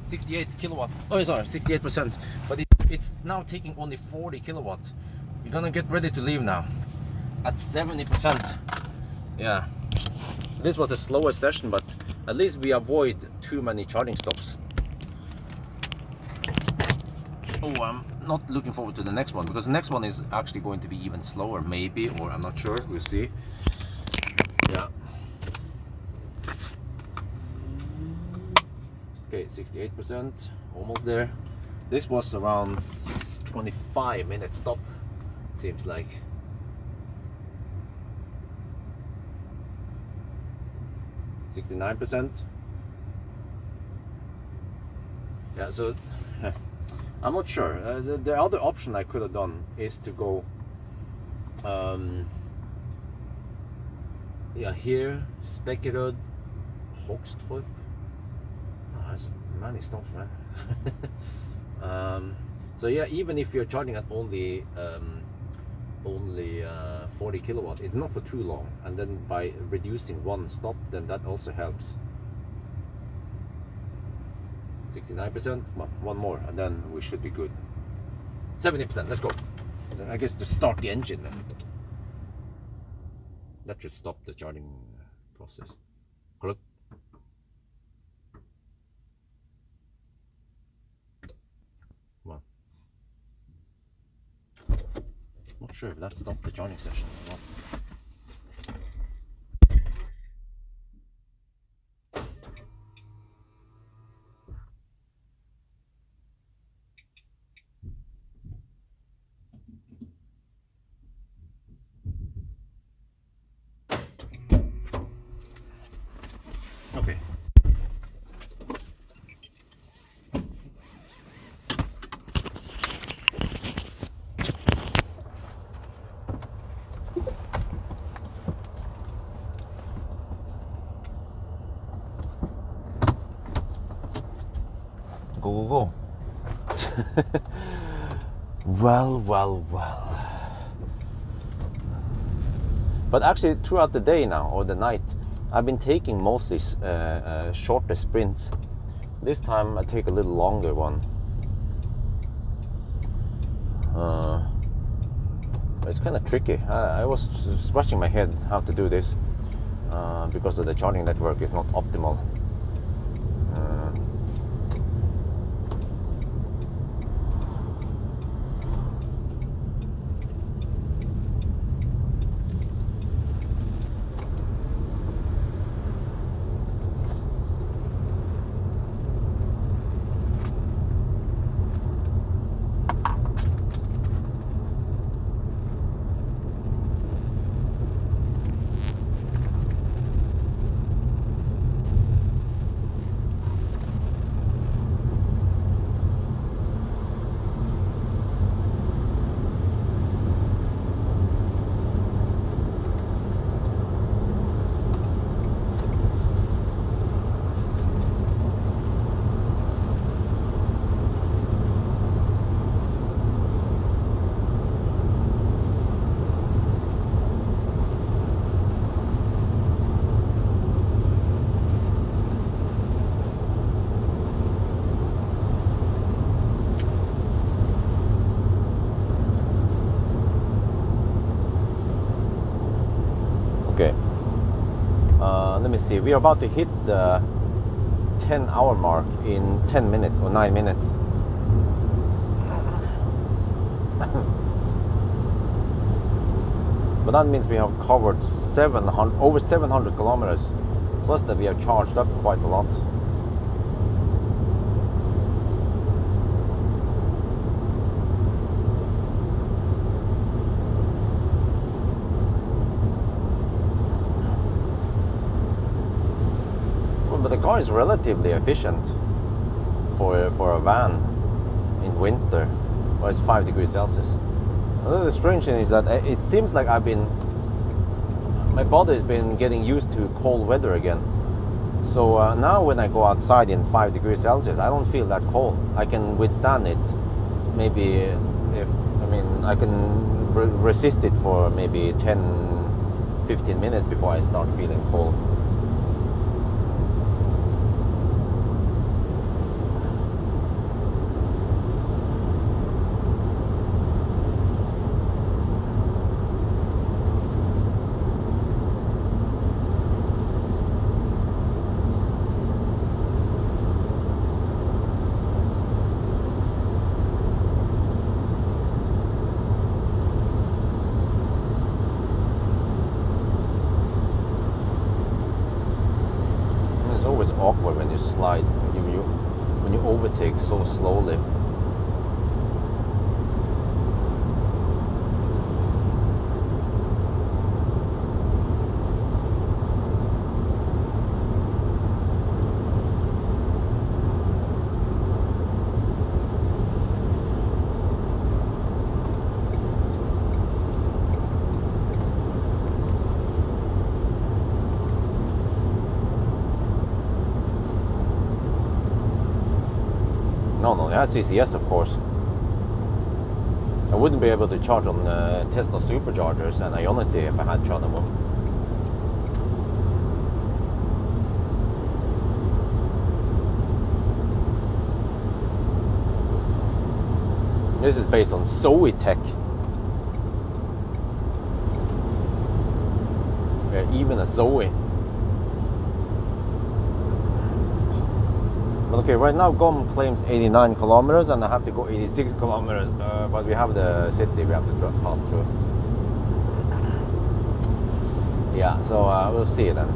68 kilowatt. Oh, sorry, 68%. But it's now taking only 40 kilowatt. We're gonna get ready to leave now at 70%. Yeah. This was a slower session, but at least we avoid too many charging stops. Oh, I'm not looking forward to the next one, because the next one is actually going to be even slower, maybe, or I'm not sure. We'll see. Yeah. Okay, 68%, almost there. This was around 25-minute stop, seems like. $69%. Yeah, so I'm not sure. The other option I could have done is to go yeah, here, Spekkerud, Hogstorp. Oh, there's many stops, man. So yeah, even if you're charging at only 40 kilowatt, it's not for too long, and then by reducing one stop, then that also helps. 69%, one more, and then we should be good. 70%, let's go. Then I guess just start the engine then. That should stop the charging process. Look. Come on. Not sure if that stopped the charging session or not. Okay. Go, go, go. Well. But actually, throughout the day now, or the night, I've been taking mostly shorter sprints. This time I take a little longer one. It's kind of tricky. I was scratching my head how to do this because of the charging network is not optimal. Let me see, we are about to hit the 10-hour mark in 10 minutes or 9 minutes. But that means we have covered over 700 kilometers, plus that we have charged up quite a lot. But the car is relatively efficient for a van in winter, where it's 5 degrees Celsius. The strange thing is that it seems like my body has been getting used to cold weather again. So now when I go outside in 5 degrees Celsius, I don't feel that cold. I can withstand it. Maybe I can resist it for maybe 10-15 minutes before I start feeling cold. Awkward when you slide, when you overtake so slowly. No, it has CCS, of course. I wouldn't be able to charge on Tesla superchargers and Ionity if I had charged them on. This is based on Zoe tech. Yeah, even a Zoe. But okay, right now GOM claims 89 kilometers and I have to go 86 kilometers. But we have the city we have to pass through. Yeah, so we'll see then.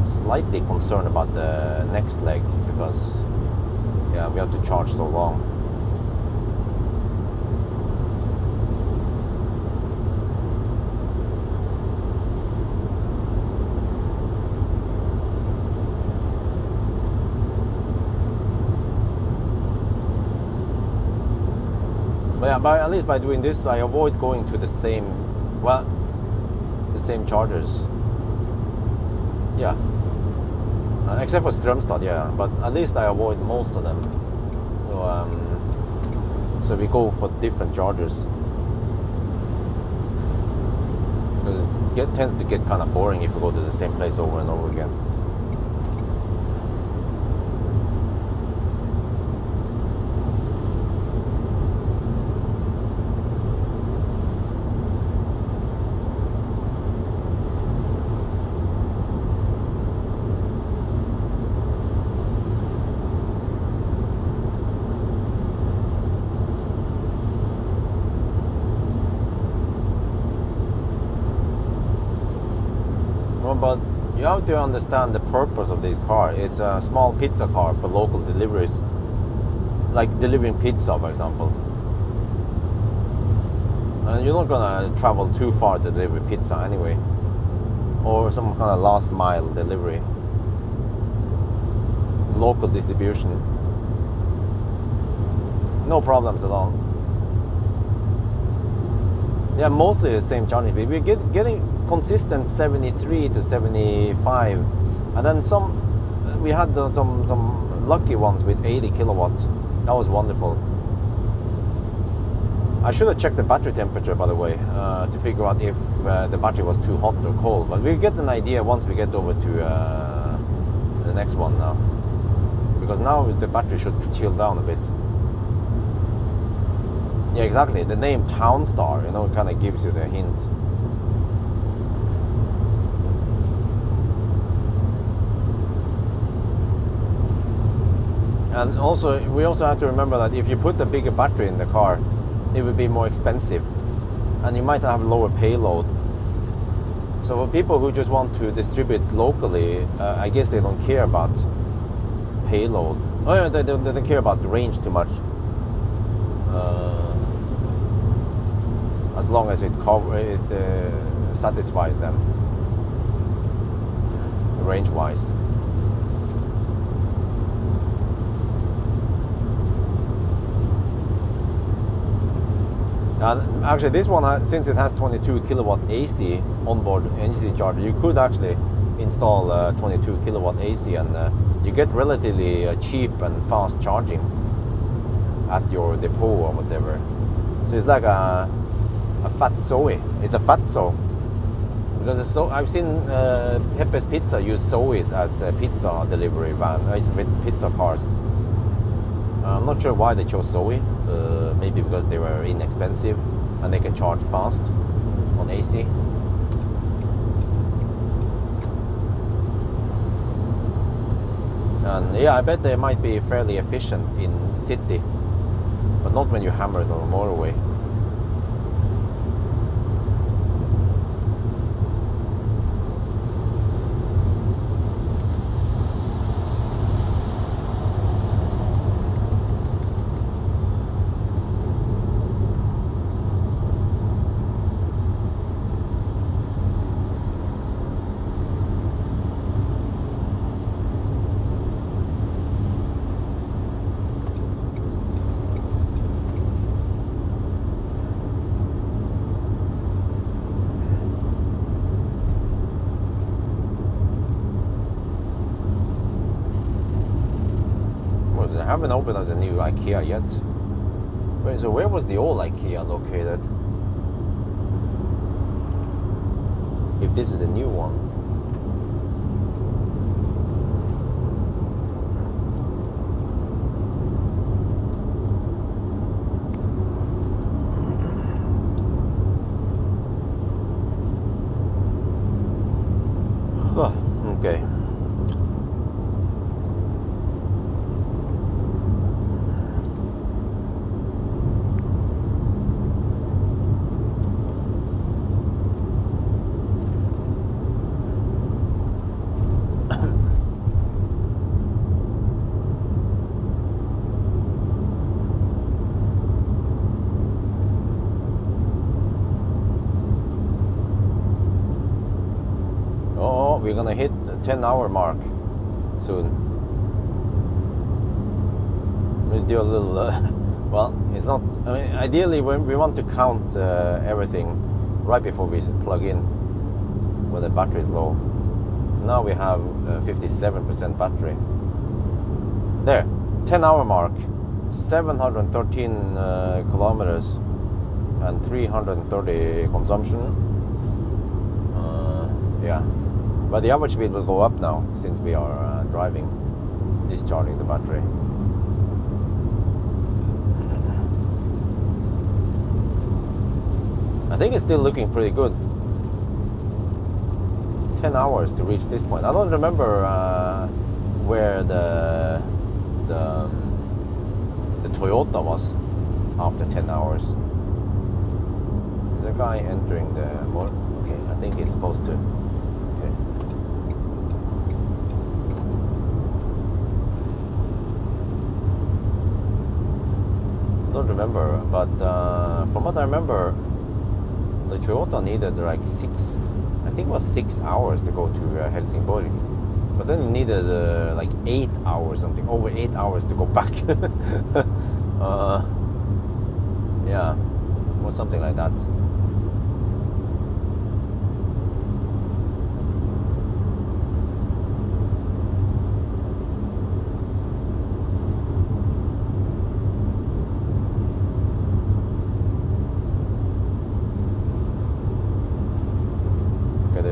Slightly concerned about the next leg because yeah, we have to charge so long. But yeah, at least by doing this, I avoid going to the same chargers. Yeah. Except for Strømstad, yeah. But at least I avoid most of them. So we go for different chargers. Because it tends to get kind of boring if we go to the same place over and over again. But you have to understand the purpose of this car. It's a small pizza car for local deliveries, like delivering pizza, for example. And you're not gonna travel too far to deliver pizza anyway, or some kind of last mile delivery, local distribution. No problems at all. Yeah, mostly the same charging speed. We're getting consistent 73 to 75, and then we had some lucky ones with 80 kilowatts. That was wonderful. I should have checked the battery temperature, by the way, to figure out if the battery was too hot or cold, but we'll get an idea once we get over to the next one now, because now the battery should chill down a bit. Yeah, exactly. The name Townstar, kind of gives you the hint. And also, we also have to remember that if you put a bigger battery in the car, it would be more expensive, and you might have lower payload. So for people who just want to distribute locally, I guess they don't care about payload. Oh yeah, they don't care about the range too much. As long as it satisfies them range-wise. And actually, this one, since it has 22 kilowatt AC onboard AC charger, you could actually install 22 kilowatt AC, and you get relatively cheap and fast charging at your depot or whatever. So it's like a fat Zoe. It's a fat Zoe. Because I've seen Pepe's Pizza use Zoes as a pizza delivery van. It's with pizza cars. I'm not sure why they chose Zoe. Maybe because they were inexpensive and they can charge fast on AC. And yeah, I bet they might be fairly efficient in city, but not when you hammer it on a motorway. haven't opened up the new IKEA yet. So where was the old IKEA located? If this is the new one. Okay. We're gonna hit the 10-hour mark soon. We'll do a little, well, it's not, I mean, ideally we want to count everything right before we plug in when the battery is low. Now we have 57% battery. There, 10-hour mark, 713 kilometers and 330 consumption. Yeah. But the average speed will go up now since we are driving, discharging the battery. I think it's still looking pretty good. 10 hours to reach this point. I don't remember where the Toyota was after 10 hours. There's a guy entering the motor. Okay, I think he's supposed to. Don't remember, but from what I remember, the Toyota needed like 6 hours to go to Helsingborg, but then it needed like 8 hours, something over 8 hours to go back. Yeah, or something like that.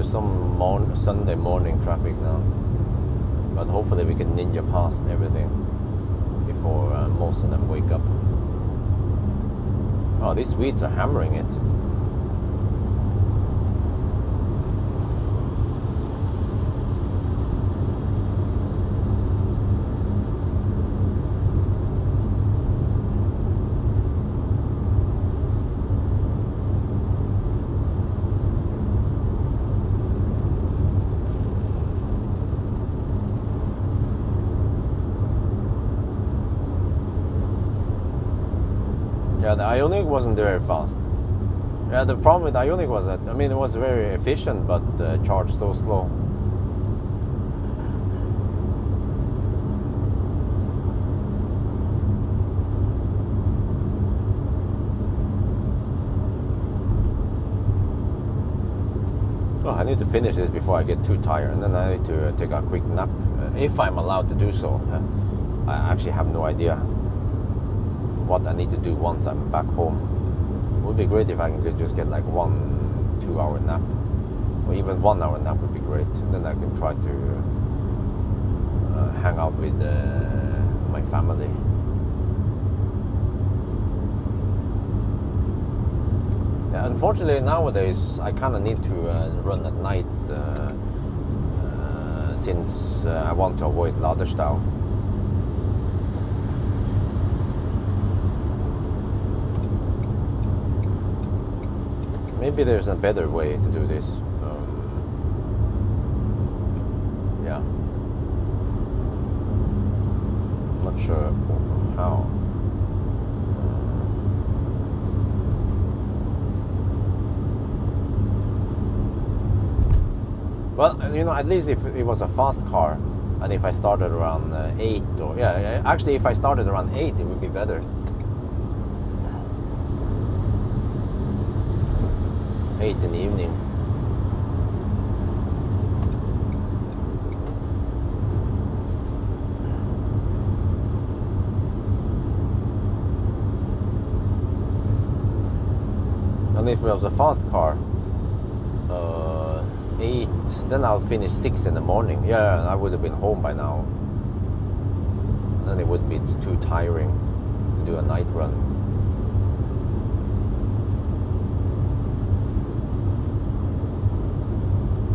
Some Sunday morning traffic now, but hopefully we can ninja past everything before most of them wake up. Oh, these Swedes are hammering it. Yeah, the Ioniq wasn't very fast. Yeah, the problem with the Ioniq was that, I mean, it was very efficient, but charged so slow. Oh, I need to finish this before I get too tired, and then I need to take a quick nap, if I'm allowed to do so. I actually have no idea what I need to do once I'm back home. It would be great if I can just get like 1-2 hour nap, or even 1 hour nap would be great. Then I can try to hang out with my family. Yeah, unfortunately nowadays I kind of need to run at night since I want to avoid Laderstau. Maybe there's a better way to do this. Yeah. Not sure how. Well, you know, at least if it was a fast car, and if I started around 8, or yeah, actually if I started around 8, it would be better. 8 in the evening. And if it was a fast car, 8, then I'll finish 6 in the morning. Yeah, I would have been home by now. Then it would be too tiring to do a night run.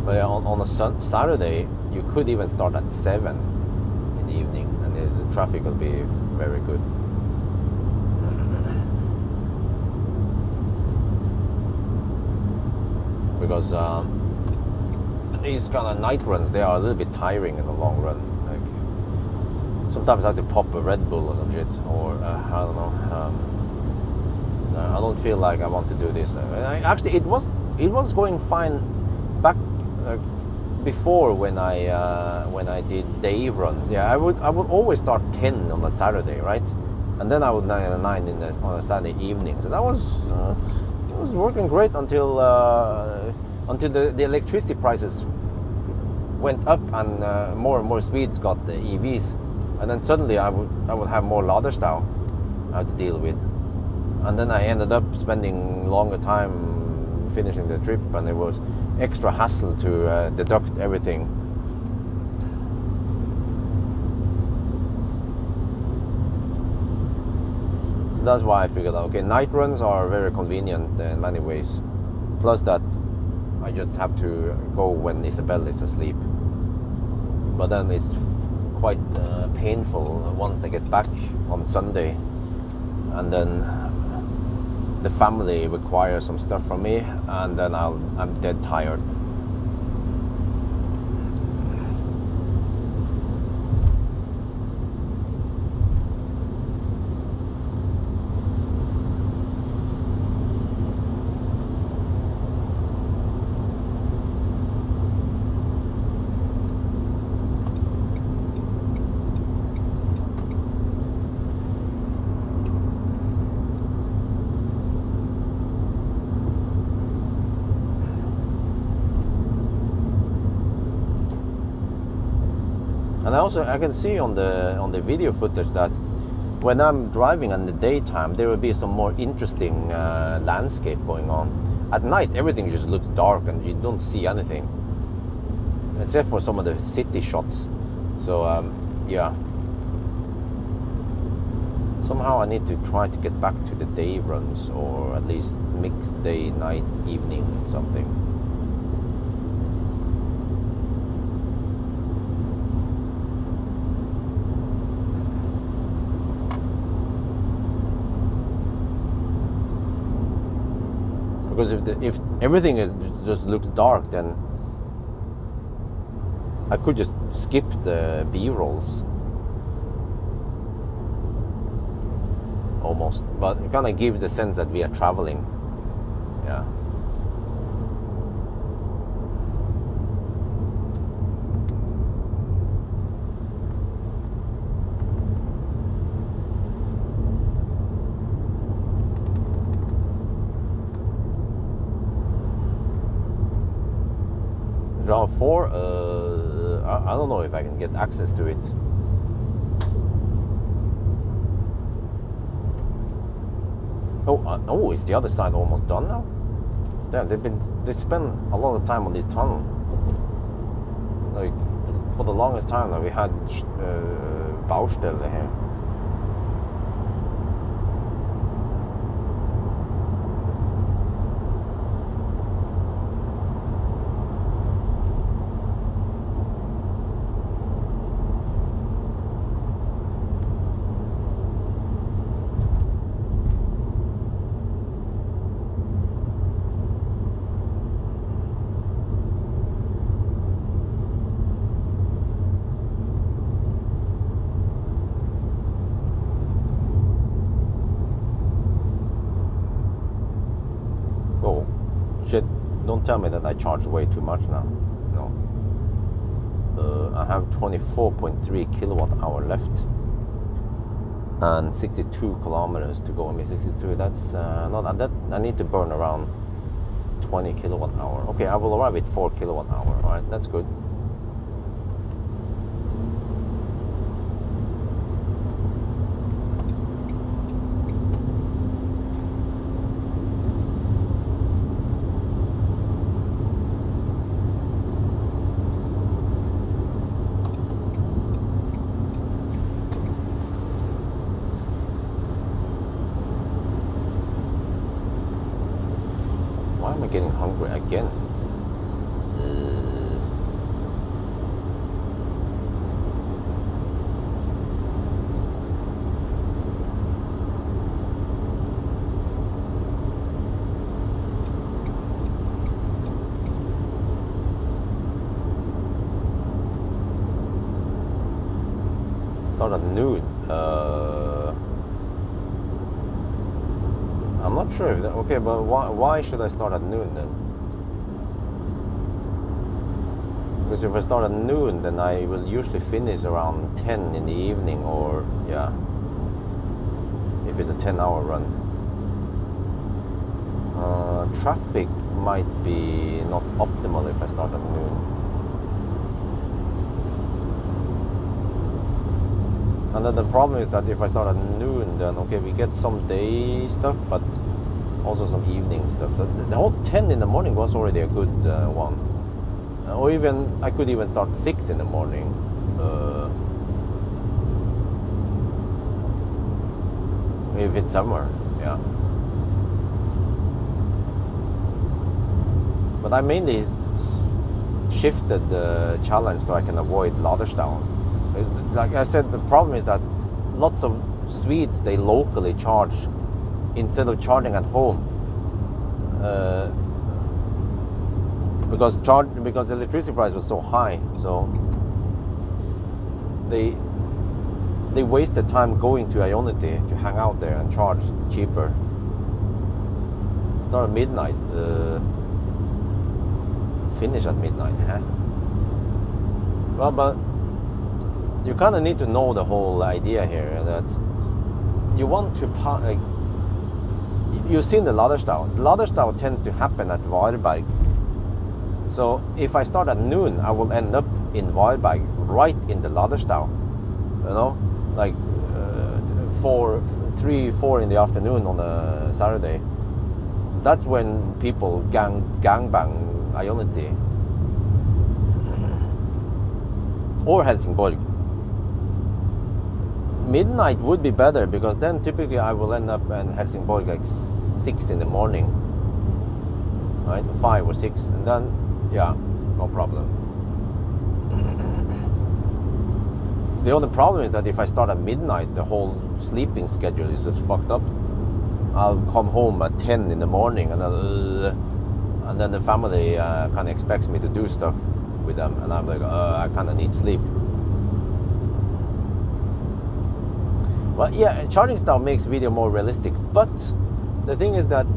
But yeah, on a Saturday, you could even start at 7 in the evening, and the traffic will be very good. Because these kind of night runs, they are a little bit tiring in the long run. Like, sometimes I have to pop a Red Bull or some shit, or I don't know. I don't feel like I want to do this. Actually, it was going fine back before when I did day runs. Yeah, I would always start 10 on a Saturday, right? And then I would 9 on a Saturday evening. So that was it was working great until the electricity prices went up and more and more Swedes got the EVs, and then suddenly I would have more Laderstau I had to deal with, and then I ended up spending longer time finishing the trip, and it was extra hassle to deduct everything. So that's why I figured out, okay, night runs are very convenient in many ways, plus that I just have to go when Isabel is asleep. But then it's quite painful once I get back on Sunday, and then the family requires some stuff from me, and then I'm dead tired. And I can see on the video footage that when I'm driving in the daytime, there will be some more interesting landscape going on. At night, everything just looks dark and you don't see anything, except for some of the city shots. So yeah, somehow I need to try to get back to the day runs, or at least mix day, night, evening, something. Because if everything just looks dark, then I could just skip the B-rolls almost, but it kind of gives the sense that we are traveling. Yeah. Round 4, I don't know if I can get access to it. Oh, is the other side almost done now? Damn, they spent a lot of time on this tunnel. Like, for the longest time now, we had Baustelle here. Don't tell me that I charge way too much now. No. I have 24.3 kilowatt hour left and 62 kilometers to go. I mean, 62, that's not that. I need to burn around 20 kilowatt hour. Okay, I will arrive at 4 kilowatt hour. All right, that's good. getting hungry again. Start at noon. I'm not sure if that, okay, but why should I start at noon then? Because if I start at noon, then I will usually finish around 10 in the evening, or yeah, if it's a 10-hour run. Traffic might be not optimal if I start at noon. And then the problem is that if I start at noon, then okay, we get some day stuff, but also some evening stuff. So the whole 10 in the morning was already a good one. Or even, I could even start 6 in the morning. If it's summer, yeah. But I mainly shifted the challenge so I can avoid Ladersdown. Like I said, the problem is that lots of Swedes, they locally charge instead of charging at home, because the electricity price was so high, so they wasted time going to Ionity to hang out there and charge cheaper. Start at midnight, finish at midnight, huh? Well, but you kind of need to know the whole idea here, that you want to you've seen the Ladersdown. The Ladersdown tends to happen at Varberg. So if I start at noon, I will end up in Varberg, right in the Ladersdown. You know, like 3-4 in the afternoon on a Saturday. That's when people gangbang Ionity or Helsingborg. Midnight would be better, because then typically I will end up in Helsingborg like 6 in the morning, right? 5 or 6, and then yeah, no problem. The only problem is that if I start at midnight, the whole sleeping schedule is just fucked up. I'll come home at 10 in the morning, and then the family kind of expects me to do stuff with them, and I'm like, I kind of need sleep. Well, yeah, charging style makes video more realistic, but the thing is that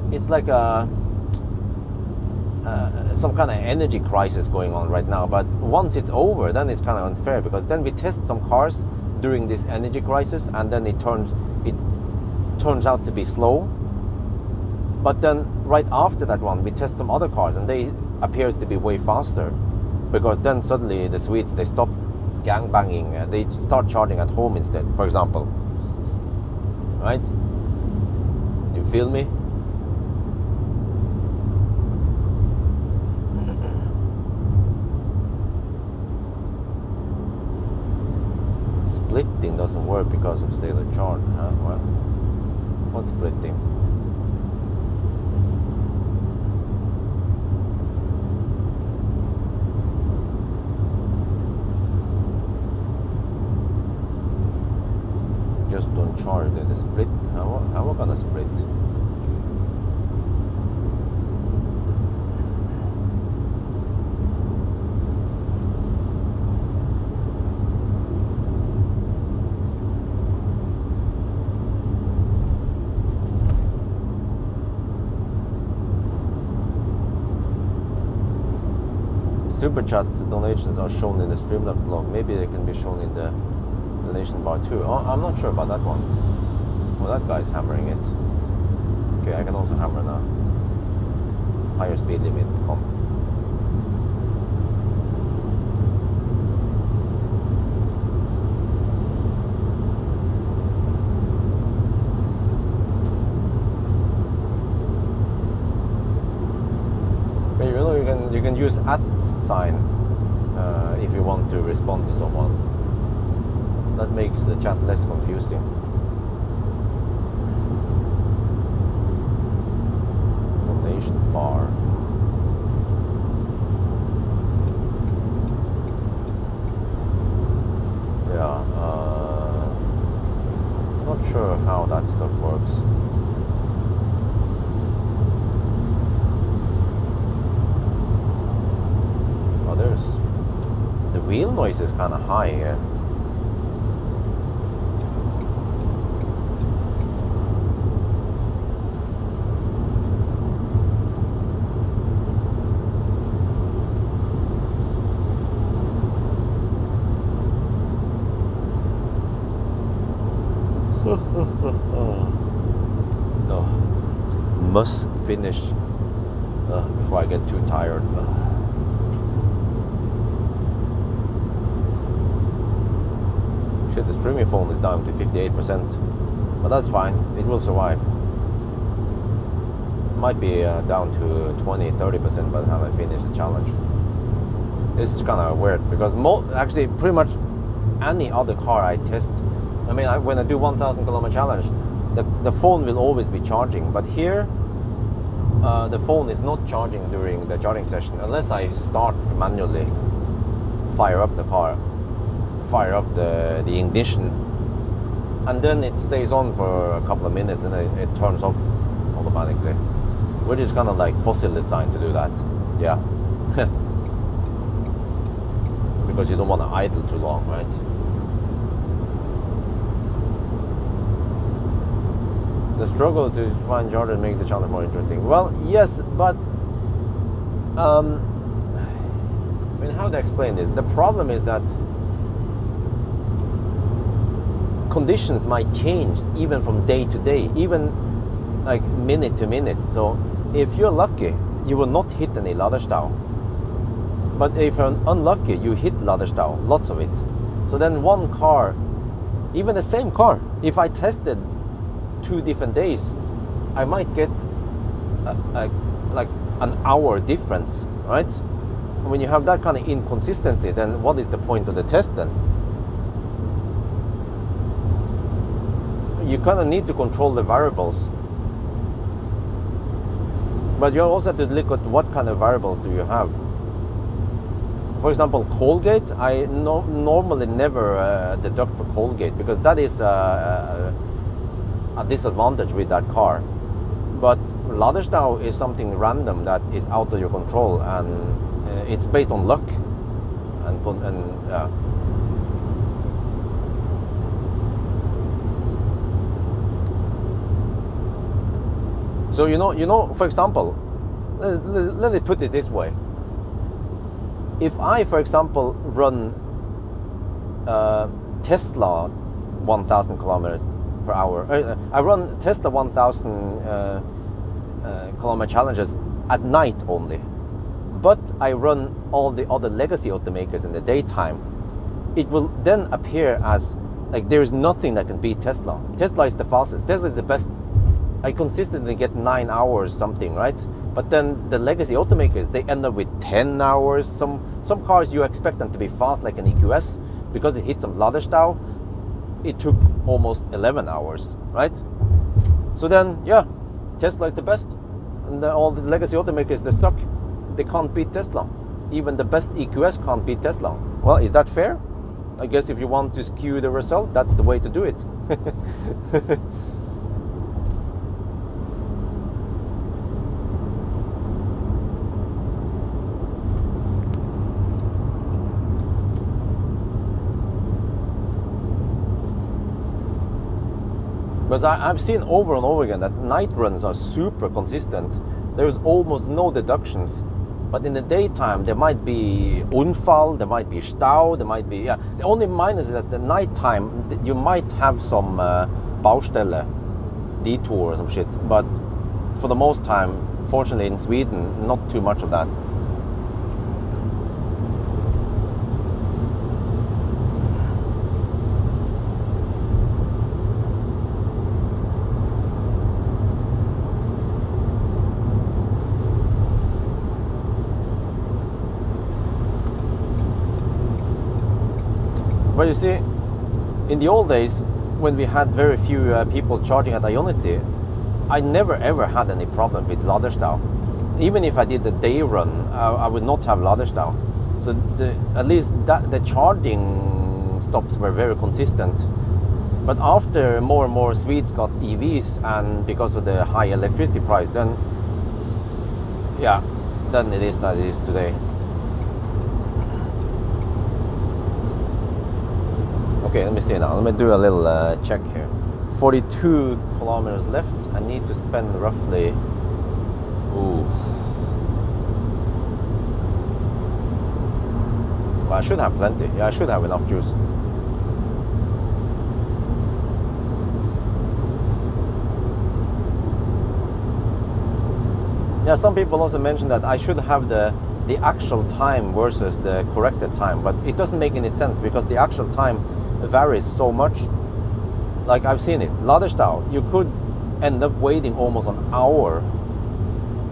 it's like some kind of energy crisis going on right now. But once it's over, then it's kind of unfair, because then we test some cars during this energy crisis, and then it turns out to be slow. But then right after that one, we test some other cars, and they appears to be way faster, because then suddenly the Swedes, they stop gangbanging, they start charging at home instead, for example. Right? You feel me? Splitting doesn't work because of stellar charge, huh? Well, what's splitting? Just don't charge the split. How am I gonna split? Super chat donations are shown in the Streamlabs log. Maybe they can be shown in the donation bar too. Oh, I'm not sure about that one. Well, that guy's hammering it. Okay, I can also hammer now. Higher speed limit, come. But you know, you can use @ sign if you want to respond to someone. That makes the chat less confusing. navigation bar. Yeah, not sure how that stuff works. Oh, the wheel noise is kind of high here. No, must finish before I get too tired. Shit, the streaming phone is down to 58%, but that's fine, it will survive. Might be down to 20-30% by the time I finish the challenge. This is kind of weird because actually pretty much any other car I test, I mean, when I do 1,000 kilometer challenge, the phone will always be charging. But here, the phone is not charging during the charging session unless I start manually, fire up the car, fire up the ignition, and then it stays on for a couple of minutes and then it turns off automatically, which is kind of like fossil designed to do that. Yeah. Because you don't want to idle too long, right? The struggle to find chargers makes the challenge more interesting. Well, yes, but I mean, how to explain this? The problem is that conditions might change even from day to day, even like minute to minute. So if you're lucky, you will not hit any laderstau. But if you're unlucky, you hit laderstau, lots of it. So then one car, even the same car, if I tested 2 different days, I might get like an hour difference, right? When you have that kind of inconsistency, then what is the point of the test then? You kind of need to control the variables, but you also have to look at what kind of variables do you have. For example, Colgate, I normally never deduct for Colgate because that is a disadvantage with that car. But laderstau is something random that is out of your control, and it's based on luck. And yeah. So you know, for example, let me put it this way. If I, for example, run Tesla 1,000 kilometers per hour, I run Tesla 1,000 kilometer challenges at night only, but I run all the other legacy automakers in the daytime, it will then appear as like there is nothing that can beat Tesla. Tesla is the fastest, Tesla is the best. I consistently get 9 hours something, right? But then the legacy automakers, they end up with 10 hours. Some cars you expect them to be fast, like an EQS, because it hit some laderstau, it took almost 11 hours, right? So then, yeah, Tesla is the best, and all the legacy automakers, they suck. They can't beat Tesla. Even the best EQS can't beat Tesla. Well, is that fair? I guess if you want to skew the result, that's the way to do it. Because I've seen over and over again that night runs are super consistent. There's almost no deductions. But in the daytime, there might be unfall, there might be stau, there might be, yeah. The only minus is that the nighttime, you might have some Baustelle, detour or some shit. But for the most time, fortunately in Sweden, not too much of that. But you see, in the old days, when we had very few people charging at Ionity, I never ever had any problem with laderstau. even if I did the day run, I would not have Ladersdown. So at least the charging stops were very consistent. But after more and more Swedes got EVs, and because of the high electricity price, then yeah, then it is that it is today. Okay, let me see now. Let me do a little check here. 42 kilometers left. I need to spend roughly. Ooh. Well, I should have plenty. Yeah, I should have enough juice. Yeah, some people also mentioned that I should have the actual time versus the corrected time, but it doesn't make any sense because the actual time varies so much. Like I've seen it, Ladersdown, you could end up waiting almost an hour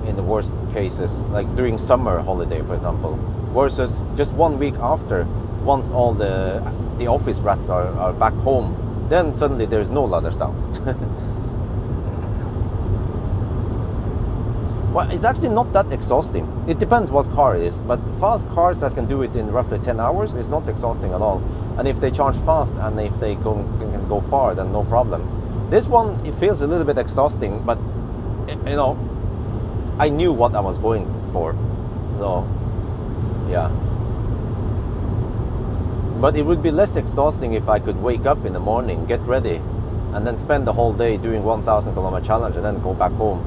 in the worst cases, like during summer holiday, for example, versus just 1 week after, once all the office rats are back home, then suddenly there's no Ladersdown. Well, it's actually not that exhausting. It depends what car it is, but fast cars that can do it in roughly 10 hours, it's not exhausting at all. And if they charge fast and if they can go far, then no problem. This one, it feels a little bit exhausting, but you know, I knew what I was going for. So, yeah. But it would be less exhausting if I could wake up in the morning, get ready, and then spend the whole day doing 1,000 kilometer challenge and then go back home.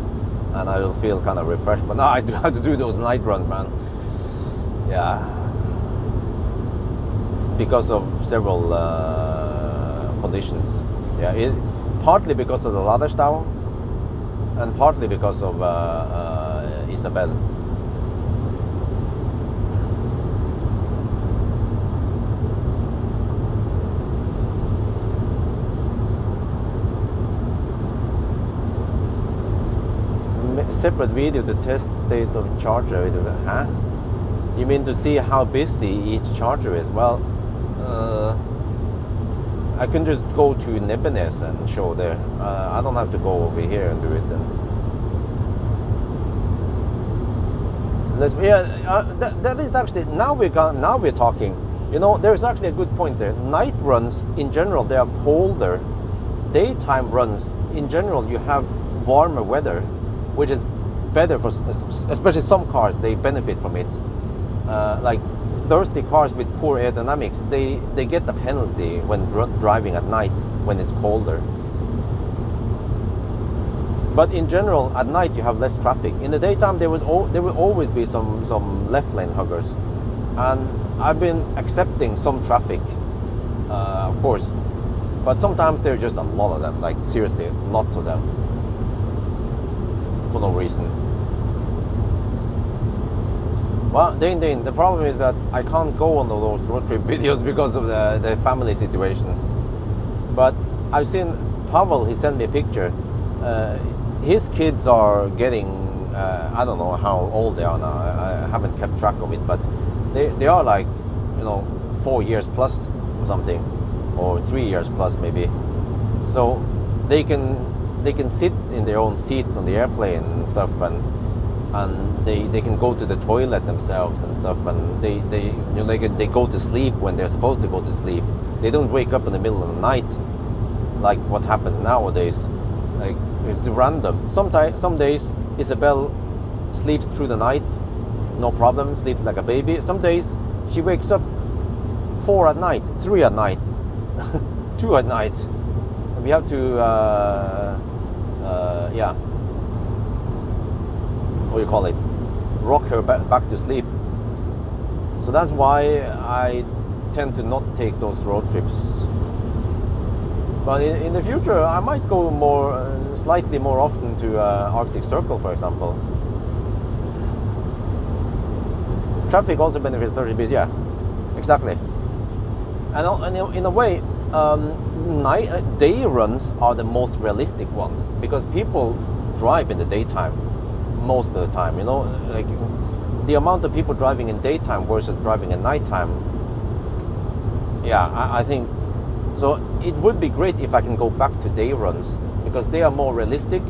And I will feel kind of refreshed. But now I do have to do those night runs, man. Yeah. Because of several conditions. Yeah, partly because of the Ladersdown, and partly because of Isabel. Separate video to test state of charger. Huh? You mean to see how busy each charger is? Well, I can just go to Nebbenes and show there. I don't have to go over here and do it then. That is actually, now we're talking. You know, there's actually a good point there. Night runs in general, they are colder. Daytime runs in general, you have warmer weather, which is better for, especially some cars, they benefit from it. Like thirsty cars with poor aerodynamics, they get a penalty when driving at night when it's colder. But in general, at night you have less traffic. In the daytime, there will always be some left lane huggers, and I've been accepting some traffic, of course. But sometimes there's just a lot of them, like seriously, lots of them, for no reason. Well, Dane, the problem is that I can't go on those road trip videos because of the family situation. But I've seen Pawel, he sent me a picture. His kids are getting, I don't know how old they are now, I haven't kept track of it, but they are like, you know, 4 years plus or something, or 3 years plus maybe. So they can sit in their own seat on the airplane and stuff, and they can go to the toilet themselves and stuff, and they go to sleep when they're supposed to go to sleep. They don't wake up in the middle of the night like what happens nowadays. Like, it's random. Some days Isabel sleeps through the night, no problem, sleeps like a baby. Some days she wakes up 4 at night, 3 at night, 2 at night. And we have to yeah, what do you call it, rock her back to sleep. So that's why I tend to not take those road trips. But in the future, I might go slightly more often to Arctic Circle, for example. Traffic also benefits 30 bits, yeah, exactly. And in a way, day runs are the most realistic ones, because people drive in the daytime most of the time. You know, like the amount of people driving in daytime versus driving at nighttime. Yeah, I think. So it would be great if I can go back to day runs, because they are more realistic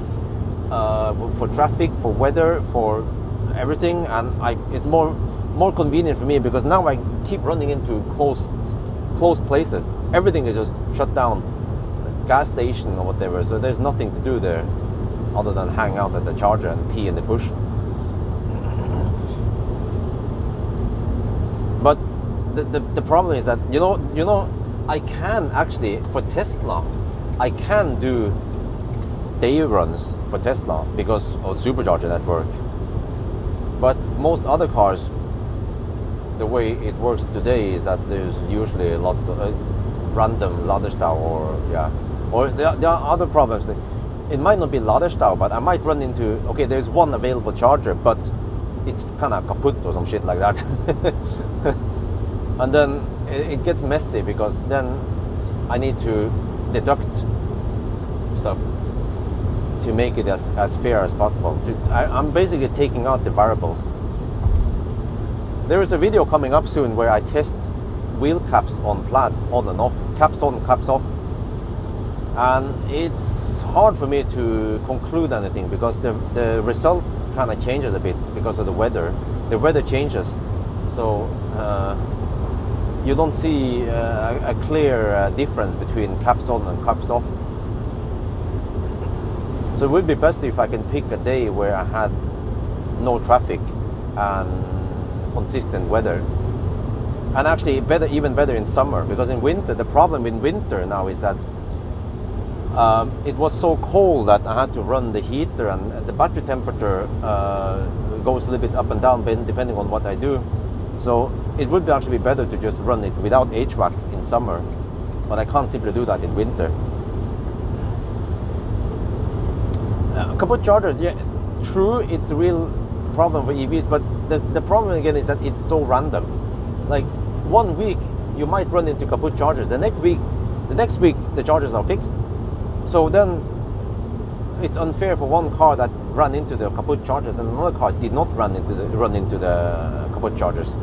for traffic, for weather, for everything, and it's more convenient for me because now I keep running into closed places. Everything is just shut down, gas station or whatever. So there's nothing to do there other than hang out at the charger and pee in the bush. But the problem is that you know I can actually, for Tesla, I can do day runs for Tesla because of supercharger network. But most other cars, the way it works today is that there's usually lots of random Ladestau or there are other problems. It might not be Ladestau, but I might run into, okay, there's one available charger, but it's kind of kaput or some shit like that. And then it gets messy because then I need to deduct stuff to make it as fair as possible. I'm basically taking out the variables. There is a video coming up soon where I test wheel caps on Plaid, on and off, caps on, caps off. And it's hard for me to conclude anything because the result kind of changes a bit because of the weather. The weather changes, so you don't see a clear difference between caps on and caps off. So it would be best if I can pick a day where I had no traffic and consistent weather. And actually even better in summer, because in winter, the problem in winter now is that it was so cold that I had to run the heater, and the battery temperature goes a little bit up and down depending on what I do. So it would actually be better to just run it without HVAC in summer, but I can't simply do that in winter. Kaput chargers, yeah, true, it's a real problem for EVs, but the problem again is that it's so random. Like 1 week you might run into kaput chargers, the next week the chargers are fixed. So then it's unfair for one car that ran into the kaput chargers and another car did not run into the kaput chargers.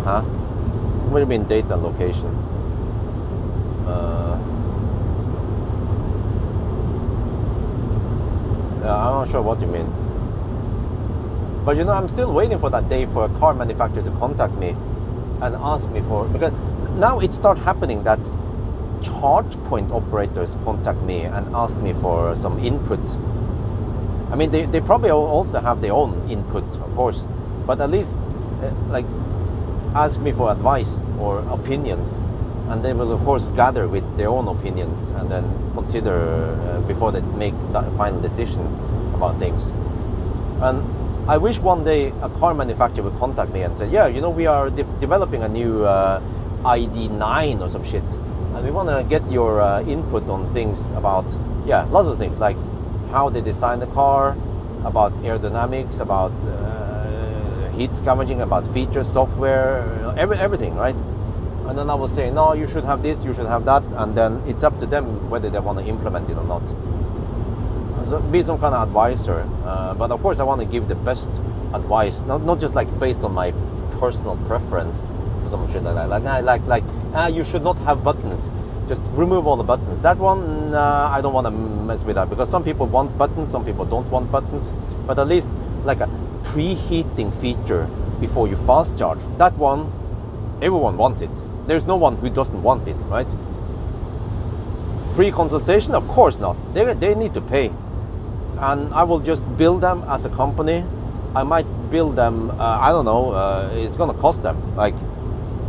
Huh? What do you mean date and location? I'm not sure what you mean. But you know, I'm still waiting for that day for a car manufacturer to contact me and ask me for, because now it starts happening that charge point operators contact me and ask me for some input. I mean, they probably also have their own input, of course, but at least like ask me for advice or opinions, and they will of course gather with their own opinions and then consider before they make that final decision about things. And I wish one day a car manufacturer would contact me and say, yeah, you know, we are developing a new ID9 or some shit, and we want to get your input on things about, yeah, lots of things, like how they design the car, about aerodynamics, about heat scavenging, about features, software, everything, right? And then I will say, no, you should have this, you should have that, and then it's up to them whether they want to implement it or not. So be some kind of advisor, but of course I want to give the best advice, not just like based on my personal preference or some shit like that. Like you should not have buttons. Just remove all the buttons. That one, I don't want to mess with that, because some people want buttons, some people don't want buttons. But at least like a preheating feature before you fast charge, that one, everyone wants it. There's no one who doesn't want it, right? Free consultation? Of course not. They need to pay. And I will just build them as a company. I might build them, I don't know, it's gonna cost them like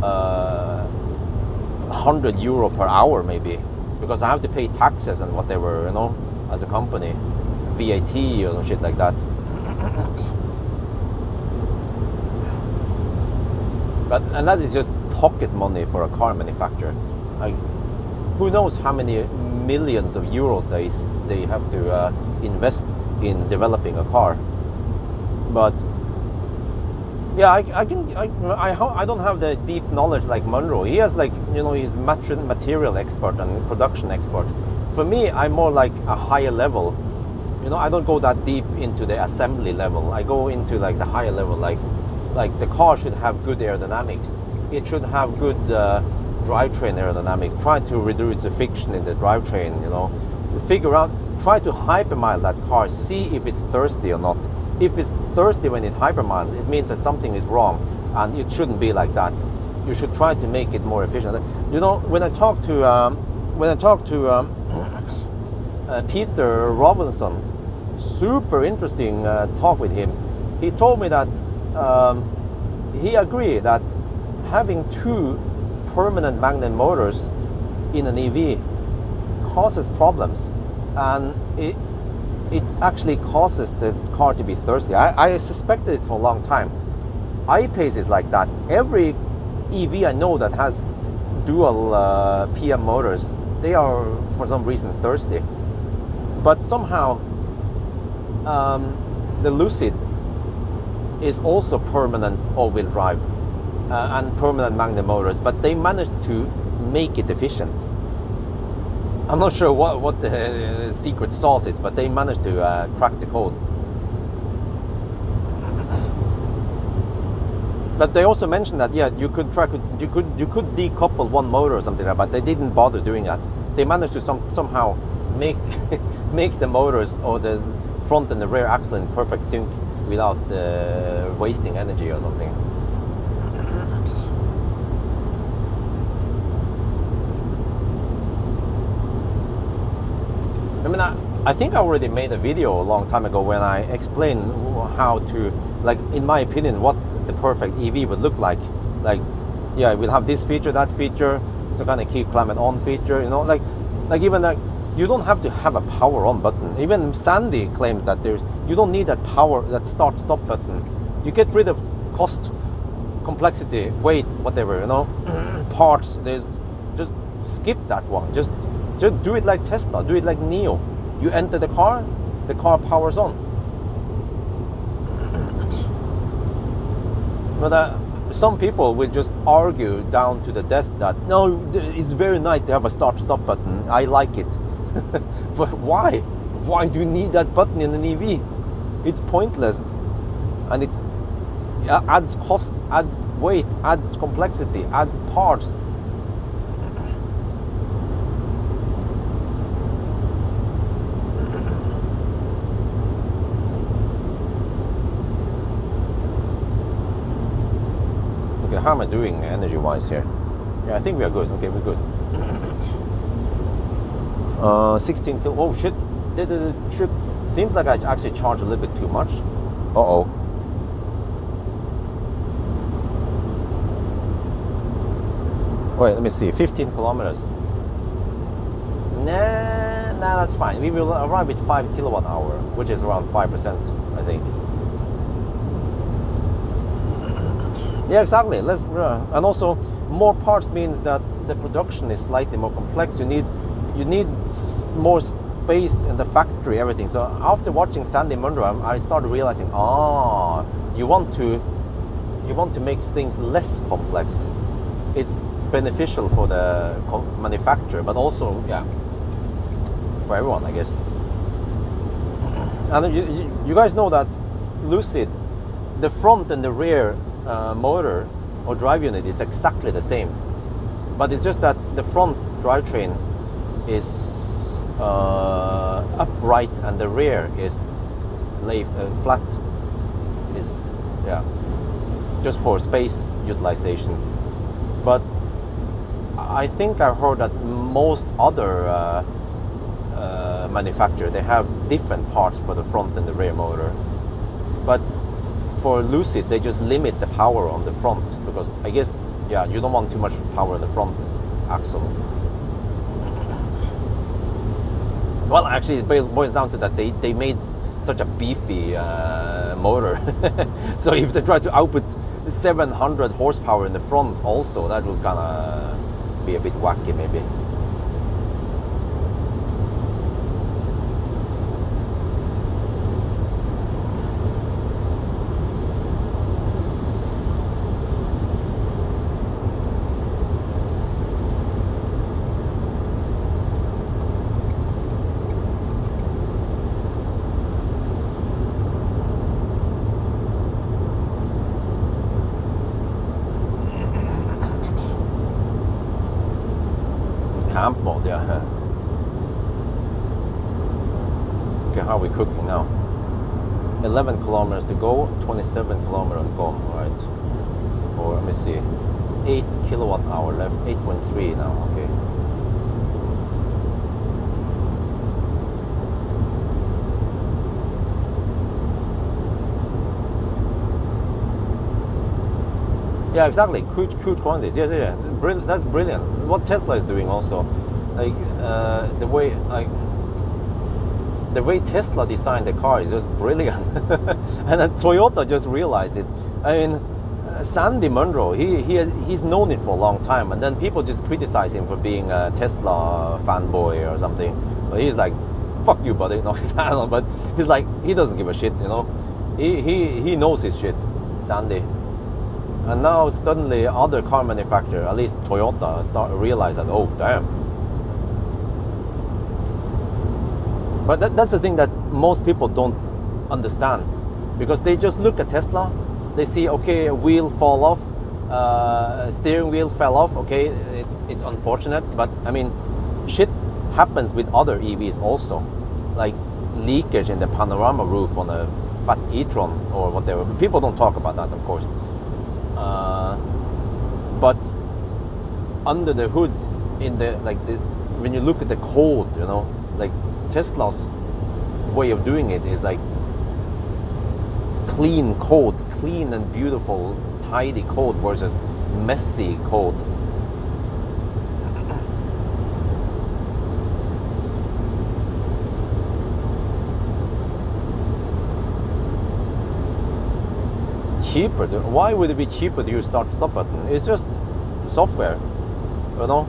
100 euro per hour maybe, because I have to pay taxes and whatever, you know, as a company, VAT or shit like that. And that is just pocket money for a car manufacturer. Who knows how many millions of euros they have to invest in developing a car. But yeah, I don't have the deep knowledge like Munro. He has, like, you know, he's material expert and production expert. For me, I'm more like a higher level. You know, I don't go that deep into the assembly level. I go into like the higher level, like the car should have good aerodynamics. it should have good drivetrain aerodynamics. Try to reduce the friction in the drivetrain, you know. Figure out, try to hypermile that car, see if it's thirsty or not. If it's thirsty when it hypermiles, it means that something is wrong, and it shouldn't be like that. You should try to make it more efficient. You know, when I talk to Peter Robinson, super interesting talk with him. He told me that he agreed that having 2 permanent magnet motors in an EV causes problems, and it actually causes the car to be thirsty. I suspected it for a long time. I-Pace is like that. Every EV I know that has dual PM motors, they are for some reason thirsty. But somehow the Lucid is also permanent all-wheel drive and permanent magnet motors, but they managed to make it efficient. I'm not sure what the secret sauce is, but they managed to crack the code. But they also mentioned that you could decouple one motor or something like that, but they didn't bother doing that. They managed to somehow make make the motors or the front and the rear axle in perfect sync without wasting energy or something. I mean, I think I already made a video a long time ago when I explained how to, like, in my opinion, what the perfect EV would look like. Like, yeah, we'll have this feature, that feature, some kind of keep climate on feature, you know, like even like, you don't have to have a power on button. Even Sandy claims that you don't need that power, that start stop button. You get rid of cost, complexity, weight, whatever, you know, parts. Just skip that one. Just do it like Tesla, do it like Neo. You enter the car powers on. But some people will just argue down to the death that no, it's very nice to have a start stop button. I like it. But why? Why do you need that button in an EV? It's pointless, and it adds cost, adds weight, adds complexity, adds parts. Okay, how am I doing energy-wise here? Yeah, I think we are good. Okay, we're good. 16 kilo. Oh shit! Shit. Seems like I actually charged a little bit too much. Uh-oh. Wait, let me see. 15 kilometers. Nah, that's fine. We will arrive with 5 kWh, which is around 5%, I think. Yeah, exactly. Let's and also more parts means that the production is slightly more complex. You need more space in the factory, everything. So after watching Sandy Munro, I started realizing, you want to make things less complex. It's beneficial for the manufacturer, but also, yeah, for everyone, I guess. And you guys know that Lucid, the front and the rear motor or drive unit is exactly the same, but it's just that the front drivetrain is upright and the rear is flat. Is just for space utilization. But I think I heard that most other manufacturers, they have different parts for the front and the rear motor, but for Lucid they just limit the power on the front, because I guess you don't want too much power in the front axle. Well, actually it boils down to that they made such a beefy motor. So if they try to output 700 horsepower in the front also, that will kind of be a bit wacky maybe. Okay, how are we cooking now? 11 kilometers to go, 27 kilometers gone, right? Or let me see, 8 kilowatt hour left, 8.3 now, okay. Yeah, exactly. Huge quantities. Yes, yeah. That's brilliant. What Tesla is doing also, like the way Tesla designed the car is just brilliant. And then Toyota just realized it. I mean, Sandy Munro, he's known it for a long time, and then people just criticize him for being a Tesla fanboy or something. But he's like, "Fuck you, buddy." No, I don't know, but he's like, he doesn't give a shit, you know. He knows his shit, Sandy. And now suddenly other car manufacturers, at least Toyota, start to realize that, oh damn. But that's the thing that most people don't understand, because they just look at Tesla, they see, okay, a wheel fall off, steering wheel fell off, okay, it's unfortunate, but I mean, shit happens with other EVs also, like leakage in the panorama roof on a fat e-tron or whatever. But people don't talk about that, of course. But under the hood, when you look at the code, you know, like Tesla's way of doing it is like clean code, clean and beautiful, tidy code versus messy code. Cheaper? Why would it be cheaper to use start-stop button? It's just software, you know.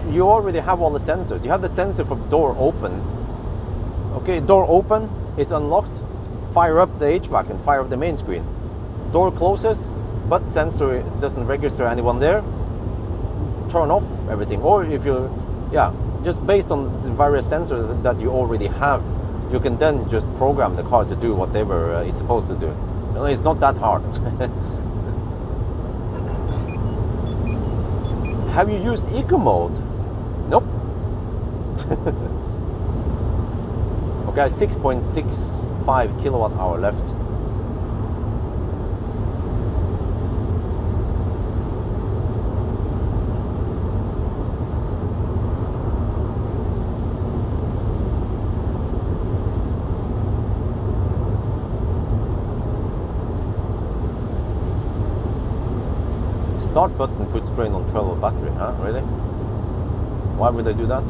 You already have all the sensors. You have the sensor for door open. Okay, door open, it's unlocked. Fire up the HVAC and fire up the main screen. Door closes, but sensor doesn't register anyone there. Turn off everything. Or if you, just based on the various sensors that you already have, you can then just program the car to do whatever it's supposed to do. You know, it's not that hard. Have you used eco mode? Nope. Okay, 6.65 kilowatt hour left. Start button puts strain on 12 battery, huh? Really? Why would they do that?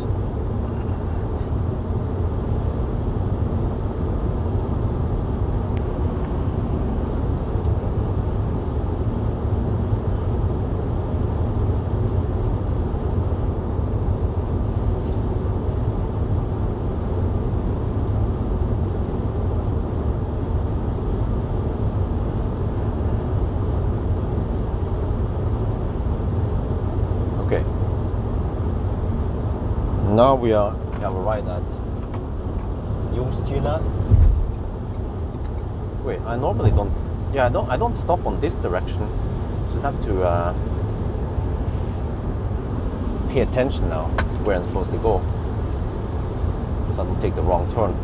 Okay. Now we have a ride at Jungstühler. Wait, I normally don't. Yeah, I don't stop on this direction. So I have to pay attention now where I'm supposed to go, so I don't take the wrong turn.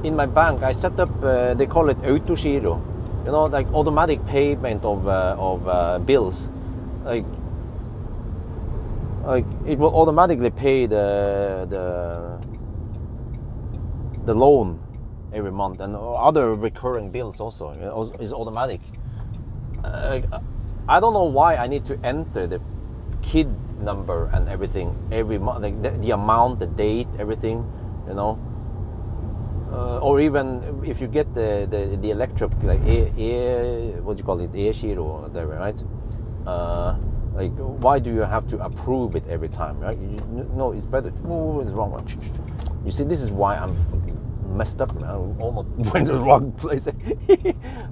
In my bank, I set up. They call it autogiro. You know, like automatic payment of bills. Like it will automatically pay the loan every month, and other recurring bills also, you know, is automatic. I don't know why I need to enter the KID number and everything every month, like the amount, the date, everything, you know. Or even if you get the electric, like air, what do you call it, air sheet or whatever, right? Like, why do you have to approve it every time, right? No, it's better. Oh, it's wrong one. You see, this is why I'm messed up, man. I almost went to the wrong place.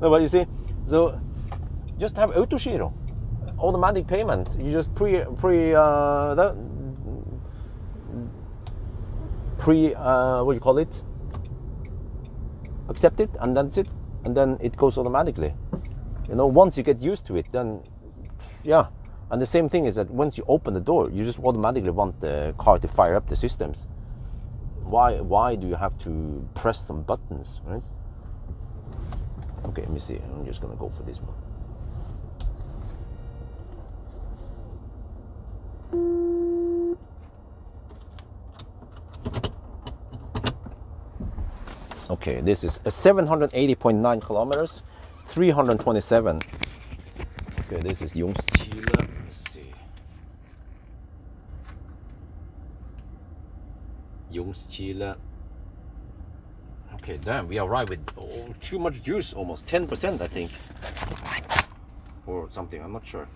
No, but you see, so just have auto giro, automatic payment. You just what do you call it? Accept it, and that's it, and then it goes automatically. You know, once you get used to it, then yeah. And the same thing is that once you open the door, you just automatically want the car to fire up the systems. Why do you have to press some buttons, right? Okay, let me see. I'm just gonna go for this one. Okay, this is a 780.9 kilometers, 327. Okay, this is Ljungskile. Let's see. Ljungskile. Okay, damn, we arrived with too much juice, almost 10%, I think. Or something, I'm not sure.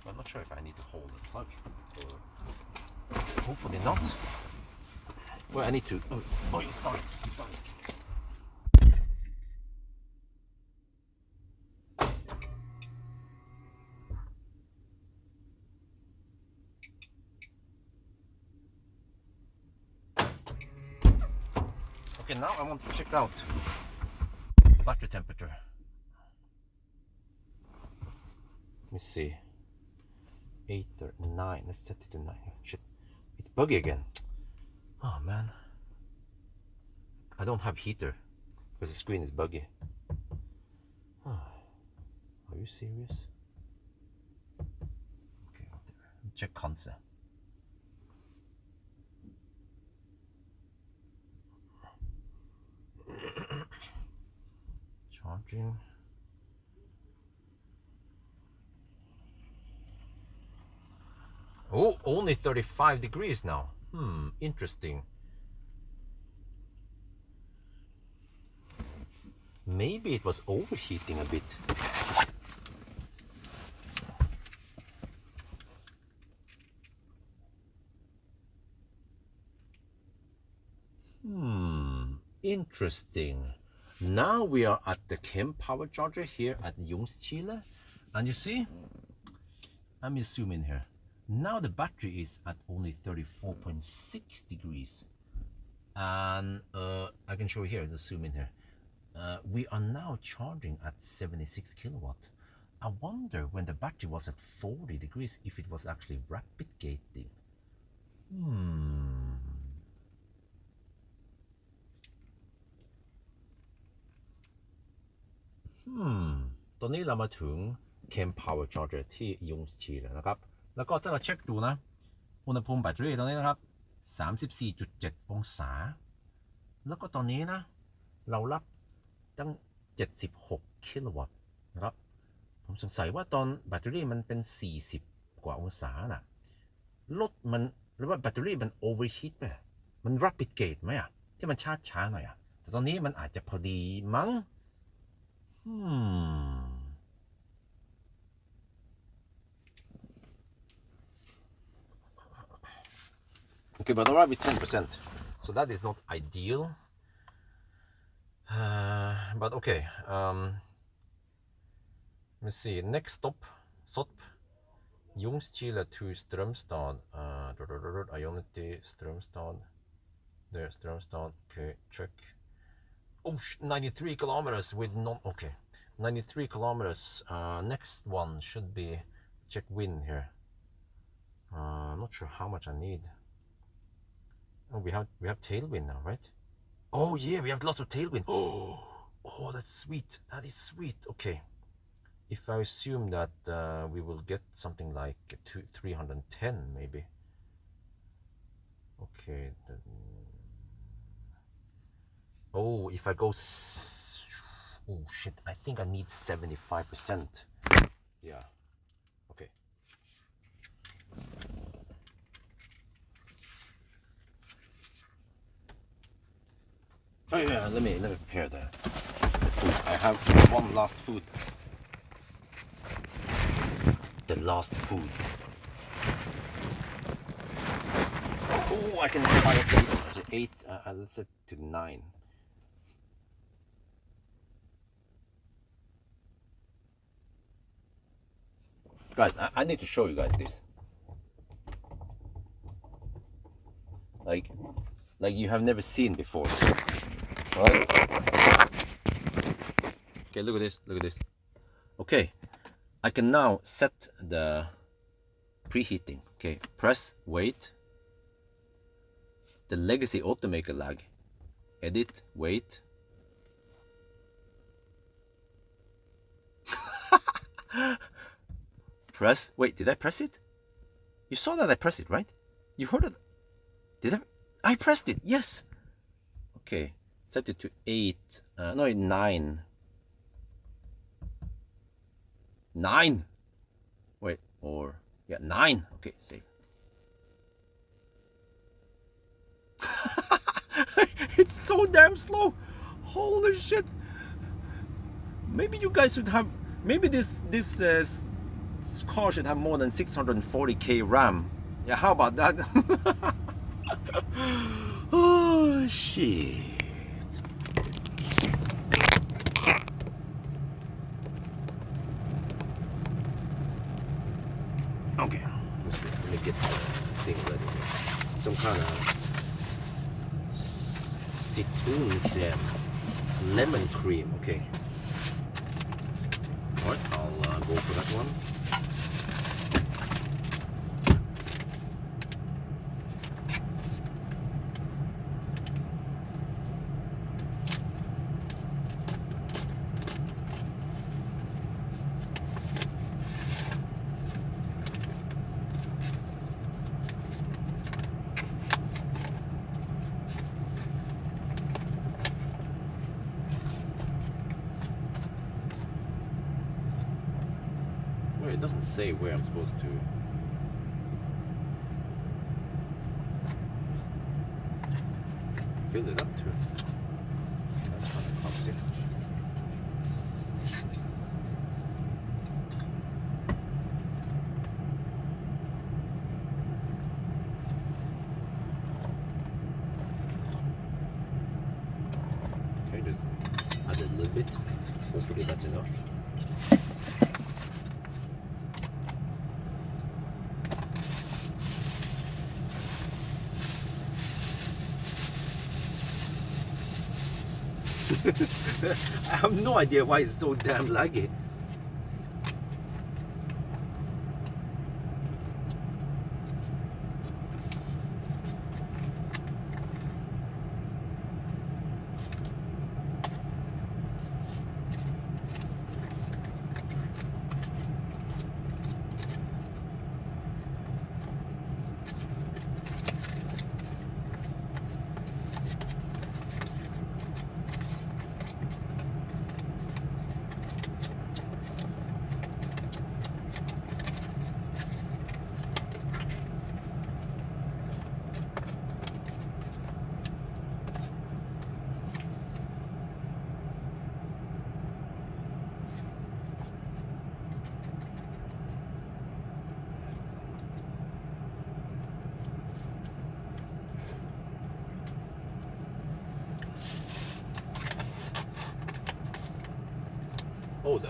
I'm not sure if I need to hold the plug, or hopefully not. Well, I need to. Oh, sorry. Okay, now I want to check out battery temperature. Let me see. 8 or 9. Let's set it to 9. Shit, it's buggy again. Oh man, I don't have heater because the screen is buggy. Oh, are you serious? Okay, whatever. Check console. Charging. Oh, only 35 degrees now. Interesting. Maybe it was overheating a bit. Interesting. Now we are at the Chem power charger here at Ljungskile. And you see, let me zoom in here. Now the battery is at only 34.6 degrees. And I can show you here, just zoom in here. We are now charging at 76 kilowatt. I wonder when the battery was at 40 degrees if it was actually rapid gating. ตอนนี้เรามาถึง Chem Power Charger ที่ Ljungskile แล้วนะครับแล้วก็ถ้าเราเช็คดูนะอุณหภูมิแบตเตอรี่ตอนนี้นะครับ 34.7 องศาแล้วก็ตอนนี้นะเรารับตั้ง76กิโลวัตต์นะครับผมสงสัยว่าตอนแบตเตอรี่มันเป็น40กว่าองศาน่ะรถมันหรือว่าแบตเตอรี่มันโอเวอร์ฮีทไหมมัน rapid gate ไหมอ่ะที่มันช้าหน่อยอ่ะแต่ตอนนี้มันอาจจะพอดีมั้งOkay, but alright with 10%, so that is not ideal. But okay, let me see. Next stop, SOP, Ljungskile to Strømstad. Ionity, Strømstad. There, Strømstad. Okay, check. Oh, 93 kilometers with non. Okay, 93 kilometers. Next one should be check wind here. I'm not sure how much I need. Oh, we have tailwind now, right? Oh yeah, we have lots of tailwind. Oh, that's sweet. That is sweet. Okay, if I assume that we will get something like 310 maybe. Okay. Oh, if I go. Oh shit! I think I need 75%. Yeah. Okay. Oh yeah, let me prepare the food. I have one last food. The last food. Oh, I can fire to 8. Let's set to 9. Guys, I need to show you guys this. Like you have never seen before. Alright? Okay, look at this. Look at this. Okay, I can now set the preheating. Okay, press wait. The legacy automaker lag. Edit, wait. Press, wait, did I press it? You saw that I pressed it, right? You heard it? Did I pressed it, yes. Okay, set it to 8, no, 9. 9. Wait, or, yeah, 9. Okay, save. It's so damn slow. Holy shit. Maybe you guys should have, maybe this car should have more than 640k RAM. Yeah, how about that? Oh shit. Okay, let's see. Let me get the thing ready. Some kind of citron cream, lemon cream. Okay. All right, I'll go for that one. It doesn't say where I'm supposed to. Fill it up to. That's kind of clumsy. Okay, just add a little bit. Hopefully that's enough. I have no idea why it's so damn laggy.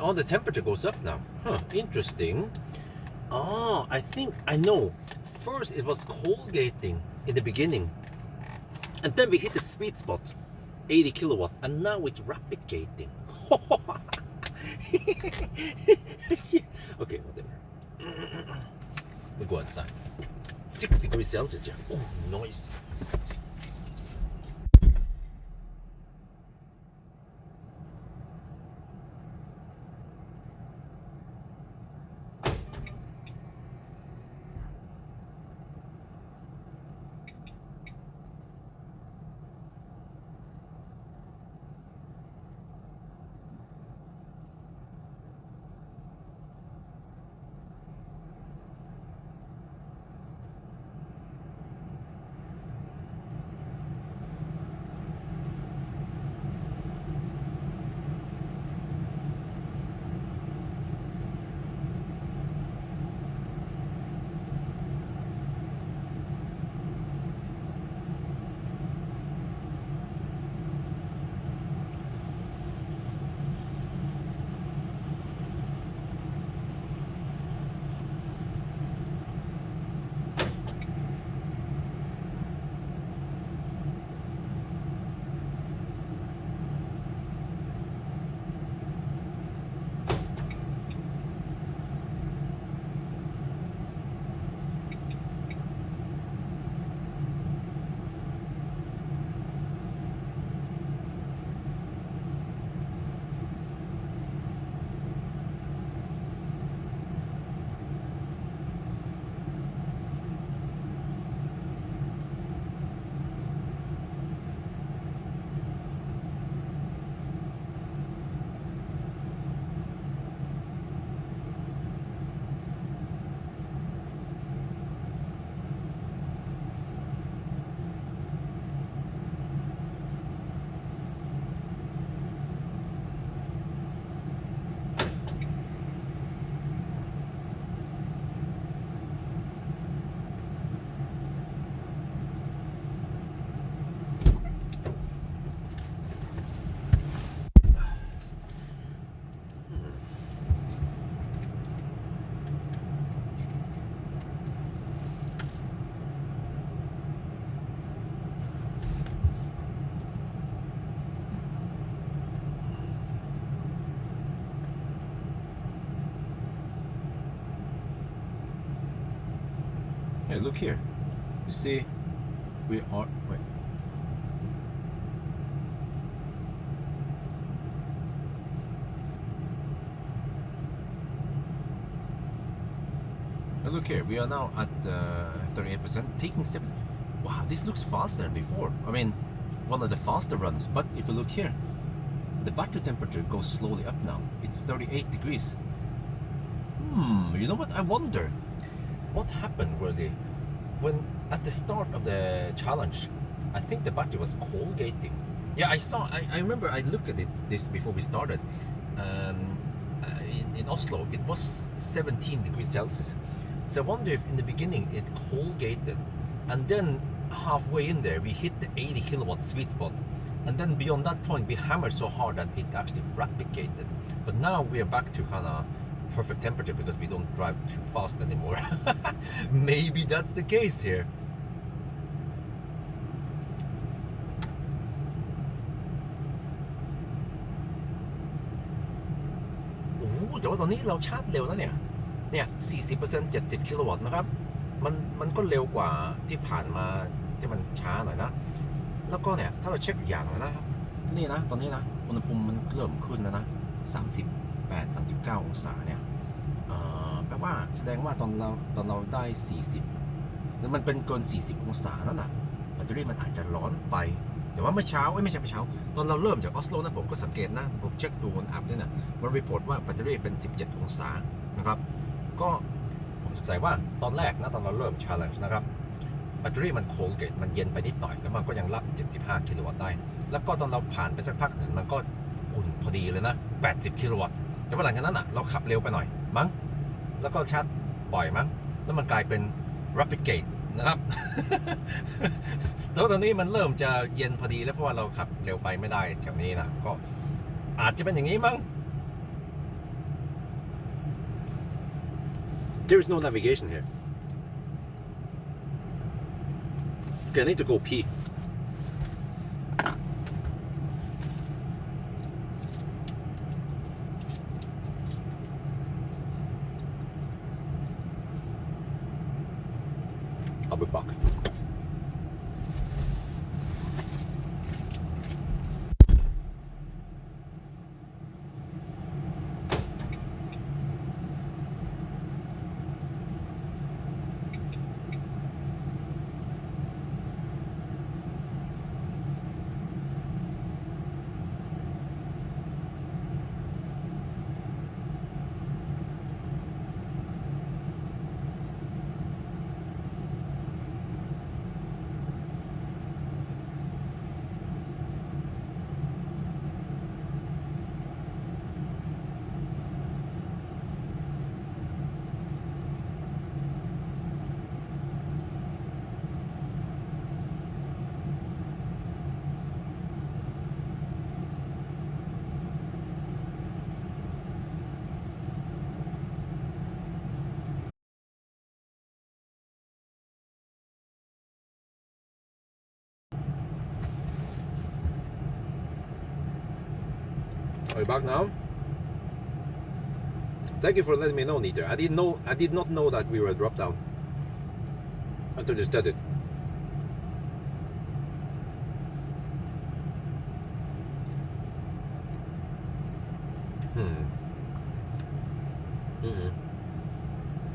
Oh, the temperature goes up now. Huh, interesting. Oh, I think I know. First it was cold gating in the beginning. And then we hit the sweet spot. 80 kilowatt, and now it's rapid gating. Okay, whatever. We'll go outside. 6 degrees Celsius here. Oh, noise. Hey, look here. You see, we are. Wait. Hey, look here. We are now at 38%, taking step. Wow, this looks faster than before. I mean, one of the faster runs. But if you look here, the battery temperature goes slowly up now. It's 38 degrees. You know what? I wonder what happened when at the start of the challenge, I think the battery was cold gating. Yeah, I remember I looked at this before we started. In Oslo, it was 17 degrees Celsius. So I wonder if in the beginning it cold gated, and then halfway in there we hit the 80 kilowatt sweet spot, and then beyond that point we hammered so hard that it actually rapid gated. But now we are back to kind of perfect temperature because we don't drive too fast anymore. Maybe that's the case here. Oh, แต่ว่าตอนนี้เราชาร์จเร็วนะเนี่ย 40% 70 กิโลวัตต์นะครับมันก็เร็วกว่าที่ผ่านมาที่มันช้าหน่อยนะแล้วก็เนี่ยถ้าเราเช็คอย่างนะครับนี่นะตอนนี้นะอุณหภูมิมันเริ่มขึ้นแล้วนะ38-39 องศาเนี่ยแปลว่าแสดงว่าตอนเราได้40แล้วมันเป็นเกิน40 องศาแล้วนะแบตเตอรี่มันอาจจะร้อนไปแต่ว่าเมื่อเช้าไม่ใช่เมื่อเช้าตอนเราเริ่มจากออสโลนะผมก็สังเกตนะผมเช็คดูบนแอปเนี่ยนะมันรีพอร์ตว่าแบตเตอรี่เป็น17 องศานะครับก็ผมสงสัยว่าตอนแรกนะตอนเราเริ่ม challenge นะครับแบตเตอรี่มันโคลเกตมันเย็นไปนิดหน่อยแต่มันก็ยังรับ75 กิโลวัตต์ได้แล้วก็ตอนเราผ่านไปสักพักหนึ่งมันก็อุ่นพอดีเลยนะ80 กิโลวัตต์แต่ว่าหลังจากนั้นอ่ะเราขับเร็วไปหน่อยมั้งแล้วก็ชาร์จบ่อยมั้งแล้วมันกลายเป็น rapid gate นะครับ แต่ว่าตอนนี้มันเริ่มจะเย็นพอดีแล้วเพราะว่าเราขับเร็วไปไม่ได้แถวนี้นะก็อาจจะเป็นอย่างนี้มั้ง There is no navigation here. Okay, I need to go pee. be back. Are you back now? Thank you for letting me know, Nita. I did not know that we were dropped down until you said it.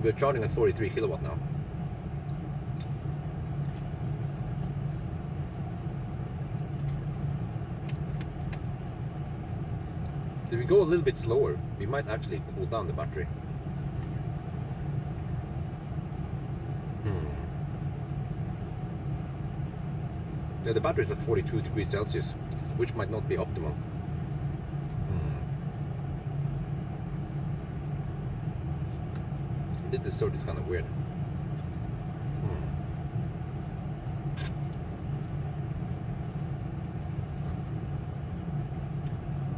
We're charging at 43 kilowatt now. So if we go a little bit slower, we might actually cool down the battery. Yeah, the battery is at 42 degrees Celsius, which might not be optimal. This sort is kind of weird.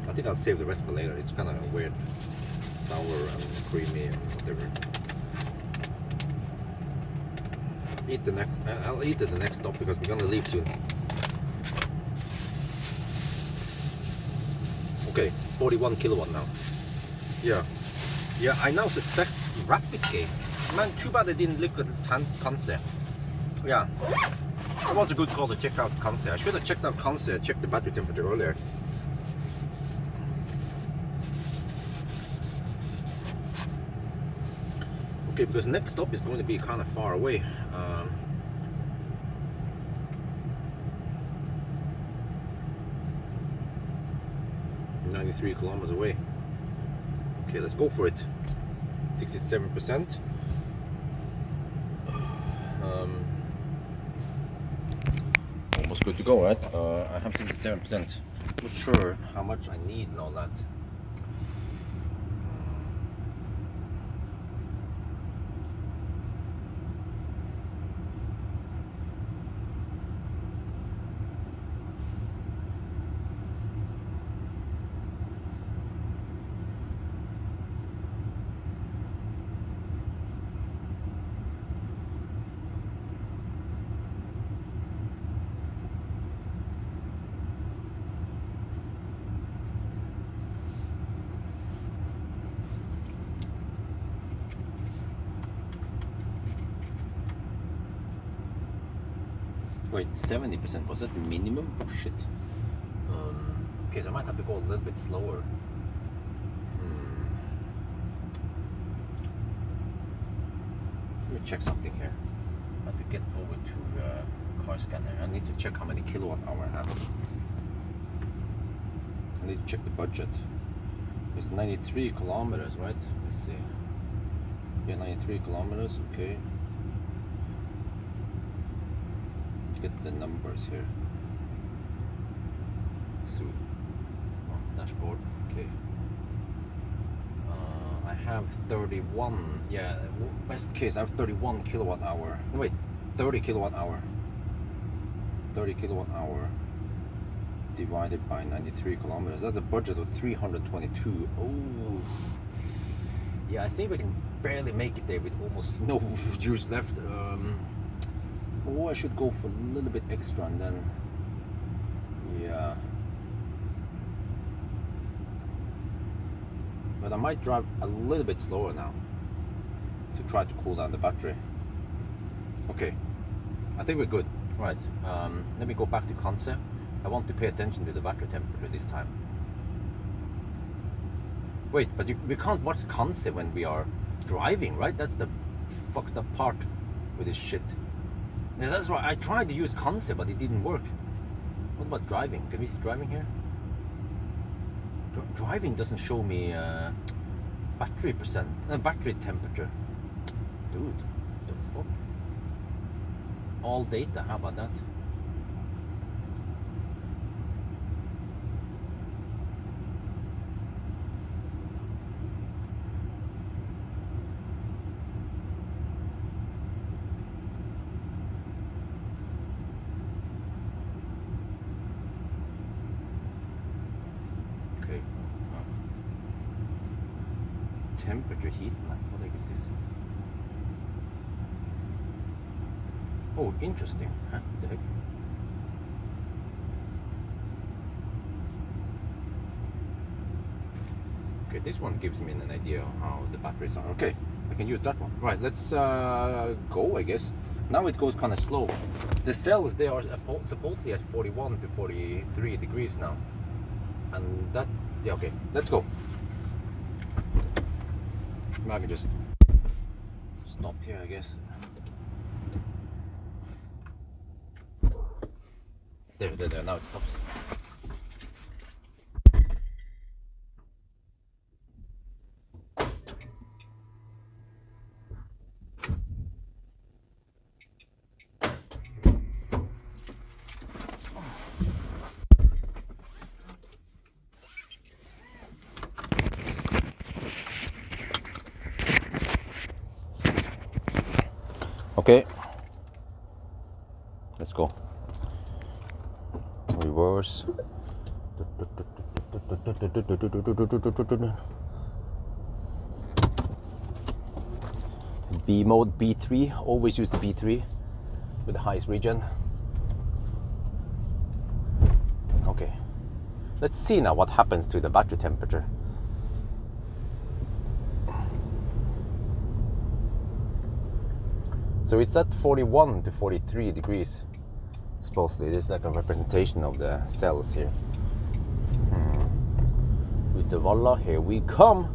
I think I'll save the rest for later. It's kind of weird, sour and creamy and whatever. I'll eat at the next stop because we're gonna leave soon. Okay, 41 kilowatt now. Yeah, I now suspect rapid game. Man, too bad I didn't look at the concept. Yeah, it was a good call to check out concept. I should have checked out concept, checked the battery temperature earlier. Okay, because next stop is going to be kind of far away. 93 kilometers away. Okay, let's go for it. 67%. Almost good to go, right? I have 67%. Not sure how much I need and all that. Wait, 70%, was that the minimum? Oh shit. Okay, so I might have to go a little bit slower. Let me check something here. I have to get over to car scanner. I need to check how many kilowatt hour I have. I need to check the budget. It's 93 kilometers, right? Let's see. Yeah, 93 kilometers, okay. Get the numbers here. So, dashboard, okay. I have 31, yeah, best case I have 31 kilowatt hour. No, wait, 30 kilowatt hour. 30 kilowatt hour divided by 93 kilometers. That's a budget of 322. Oh, yeah, I think we can barely make it there with almost no juice left. Or I should go for a little bit extra and then, yeah. But I might drive a little bit slower now to try to cool down the battery. Okay, I think we're good. Right. Let me go back to concept. I want to pay attention to the battery temperature this time. Wait, but we can't watch concept when we are driving, right? That's the fucked up part with this shit. Yeah, that's right. I tried to use concept, but it didn't work. What about driving? Can we see driving here? Driving doesn't show me battery temperature. Dude, the fuck? All data, how about that? Okay. Temperature heat map, what the heck is this? Oh, interesting. Huh? What the heck? Okay, this one gives me an idea of how the batteries are. Okay, I can use that one. Right, let's go, I guess. Now it goes kind of slow. The cells, they are supposedly at 41 to 43 degrees now. And that, yeah, okay, let's go. I can just stop here, I guess. There, now it stops. Okay, let's go. Reverse. B mode, B3. Always use the B3 with the highest region. Okay, let's see now what happens to the battery temperature. So it's at 41 to 43 degrees. Supposedly, this is like a representation of the cells here. Uddevalla, here we come.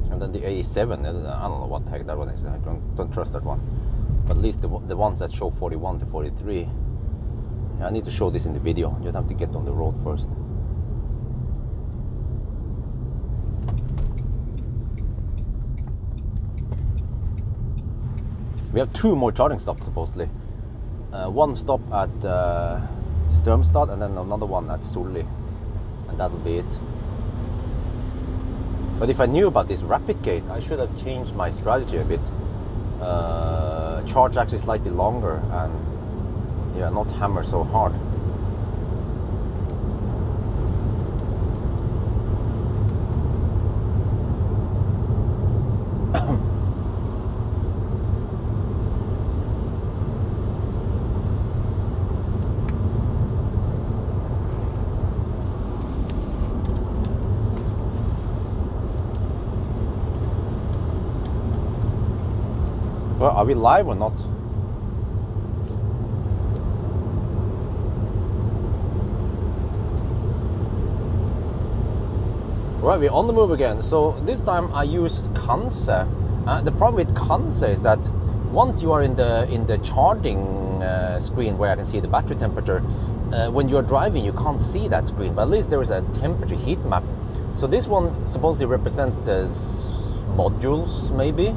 And then the 87, I don't know what the heck that one is. I don't trust that one. But at least the ones that show 41 to 43. I need to show this in the video. You just have to get on the road first. We have 2 more charging stops supposedly. One stop at Strömstad and then another one at Solli, and that'll be it. But if I knew about this rapid gate, I should have changed my strategy a bit. Charge actually slightly longer and yeah, not hammer so hard. Well, are we live or not? Right, we're on the move again. So this time I use Kanse. The problem with Kanse is that once you are in the charging screen where I can see the battery temperature, when you're driving you can't see that screen, but at least there is a temperature heat map. So this one supposedly represents the modules maybe.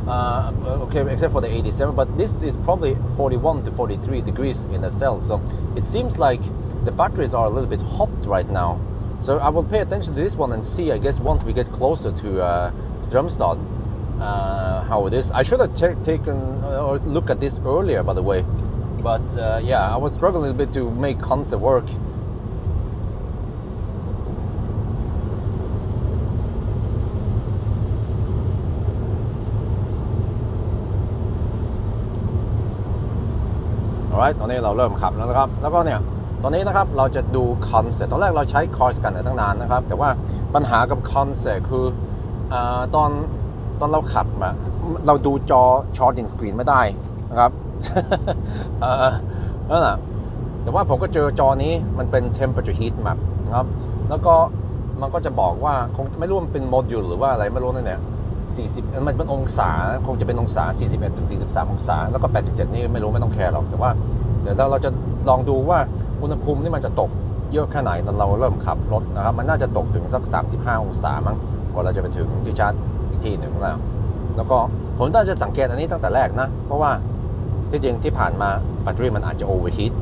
Okay, except for the 87, but this is probably 41 to 43 degrees in the cell, so it seems like the batteries are a little bit hot right now. So I will pay attention to this one and see, I guess, once we get closer to Strömstad, how it is. I should have taken or look at this earlier, by the way, but yeah, I was struggling a little bit to make Kanse work. Alright ตอนนี้เราเริ่มขับแล้วนะครับแล้วก็เนี่ย ตอนนี้นะครับเราจะดูคอนเซ็ปต์ตอนแรกเราใช้คอร์สกันตั้งนานนะครับแต่ว่าปัญหากับคอนเซ็ปต์คือตอนเราขับเราดูจอ charging screen ไม่ได้นะครับ นั่นแหละแต่ว่าผมก็เจอจอนี้มันเป็น temperature heat map นะครับแล้วก็มันก็จะบอกว่าคงไม่รู้มันเป็นโมดูลหรือว่าอะไรไม่รู้นั่นเนี่ย40มันเป็นองศาคงจะเป็นองศา41ถึง43องศาแล้วก็87นี่ไม่รู้ไม่ต้องแคร์หรอกแต่ว่าเดี๋ยวเราจะลองดูว่าอุณหภูมินี่มันจะตกเยอะแค่ไหนตอนเราเริ่มขับรถนะครับมันน่าจะตกถึงสัก35องศามั้งก่อนเราจะไปถึงที่ชาร์จอีกที่หนึ่งแล้วก็ผมน่าจะสังเกตอันนี้ตั้งแต่แรกนะเพราะว่าที่จริงที่ผ่านมาแบตเตอรี่มันอาจจะโอเวอร์ฮีท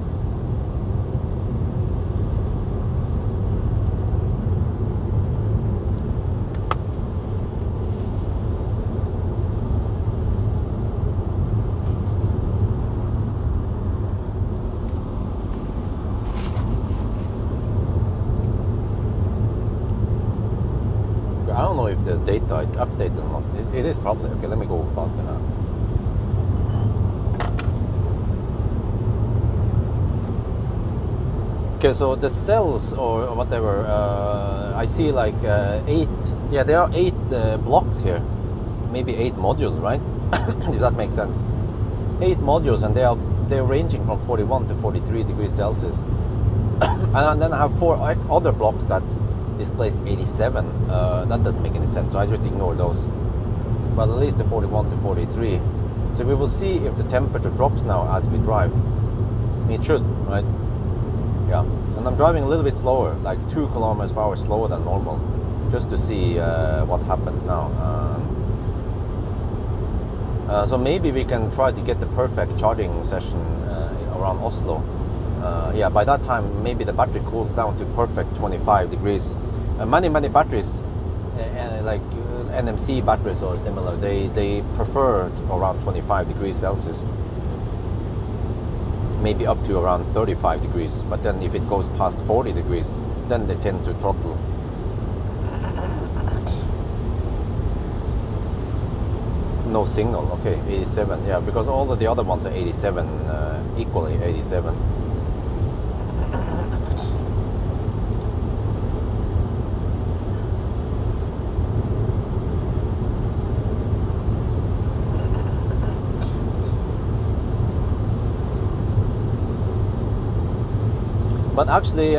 I don't know if the data is updated or not. It is probably. Okay, let me go faster now. Okay, so the cells or whatever, I see like 8. Yeah, there are 8 blocks here. Maybe 8 modules, right? If that makes sense. 8 modules, and they're ranging from 41 to 43 degrees Celsius. And then I have 4 other blocks that displays 87. That doesn't make any sense, so I just ignore those. But at least the 41 to 43. So we will see if the temperature drops now as we drive. I mean, it should, right? Yeah. And I'm driving a little bit slower, like 2 kilometers per hour slower than normal, just to see what happens now. So maybe we can try to get the perfect charging session around Oslo. Yeah, by that time maybe the battery cools down to perfect 25 degrees. Many batteries, like NMC batteries or similar, they prefer around 25 degrees Celsius. Maybe up to around 35 degrees. But then if it goes past 40 degrees, then they tend to throttle. No signal, okay, 87, yeah, because all of the other ones are 87, equally 87. But actually,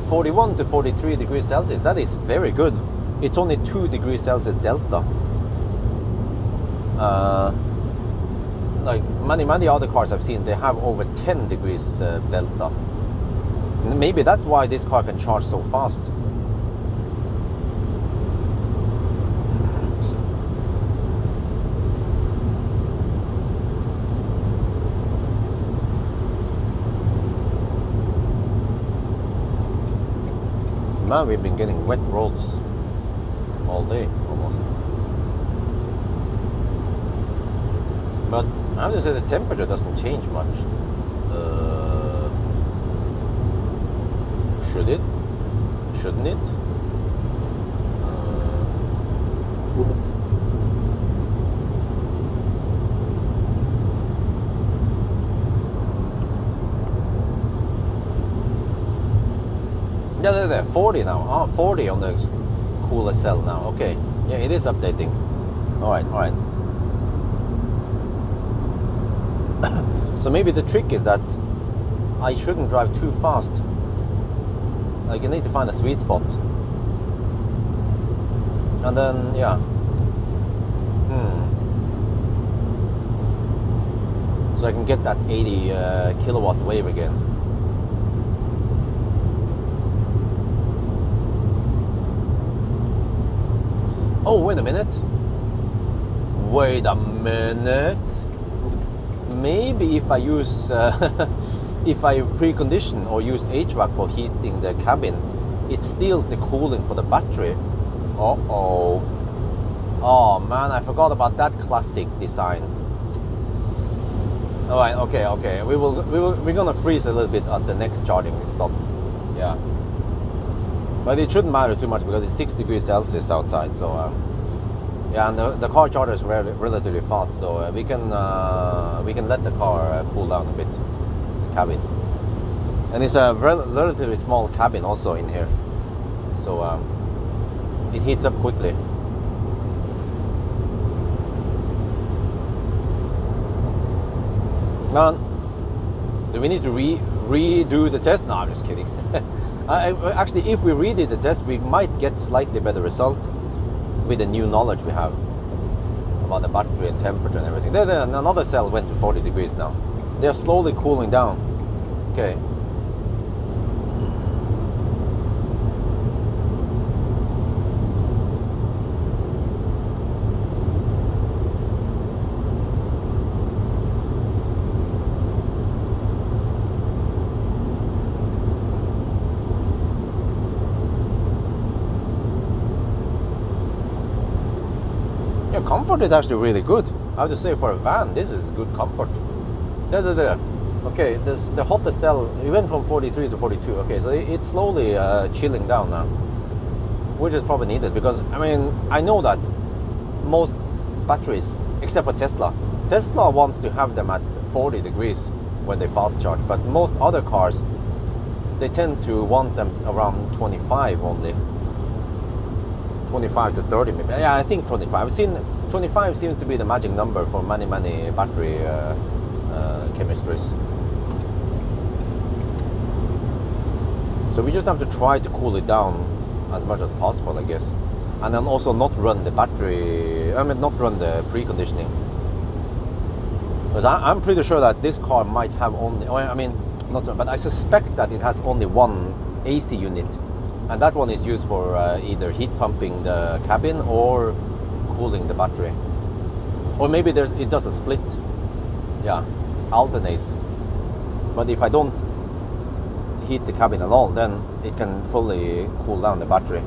41 to 43 degrees Celsius, that is very good. It's only 2 degrees Celsius delta. Like many other cars I've seen, they have over 10 degrees delta. Maybe that's why this car can charge so fast. Man, we've been getting wet roads all day almost. But I have to say the temperature doesn't change much. Should it? Shouldn't it? Yeah, there, 40 now. Oh, 40 on the cooler cell now. Okay. Yeah, it is updating. Alright. So maybe the trick is that I shouldn't drive too fast. Like, you need to find a sweet spot. And then, yeah. So I can get that 80 kilowatt wave again. Oh, wait a minute. Maybe if I use, if I precondition or use HVAC for heating the cabin, it steals the cooling for the battery. Oh man, I forgot about that classic design. All right, okay. We're gonna freeze a little bit at the next charging stop. Yeah. But it shouldn't matter too much because it's 6 degrees Celsius outside. So yeah, and the car charger is relatively fast, so we can let the car cool down a bit, the cabin. And it's a relatively small cabin also in here, so it heats up quickly. Man, do we need to redo the test? No, I'm just kidding. Actually, if we redid the test, we might get slightly better result with the new knowledge we have about the battery and temperature and everything. Another cell went to 40 degrees now. They're slowly cooling down. Okay. Comfort is actually really good. I have to say, for a van, this is good comfort. There. Okay, the hottest cell, we went from 43 to 42. Okay, so it's slowly chilling down now, which is probably needed, because I mean, I know that most batteries, except for Tesla wants to have them at 40 degrees when they fast charge, but most other cars, they tend to want them around 25 only. 25 to 30 maybe. Yeah, I think 25. I've seen 25 seems to be the magic number for many battery chemistries. So we just have to try to cool it down as much as possible, I guess, and then also not run the battery. I mean, not run the preconditioning, because I'm pretty sure that this car might have only. I mean, not so, but I suspect that it has only one AC unit. And that one is used for either heat pumping the cabin or cooling the battery. Or maybe it does a split. Yeah, alternates. But if I don't heat the cabin at all, then it can fully cool down the battery.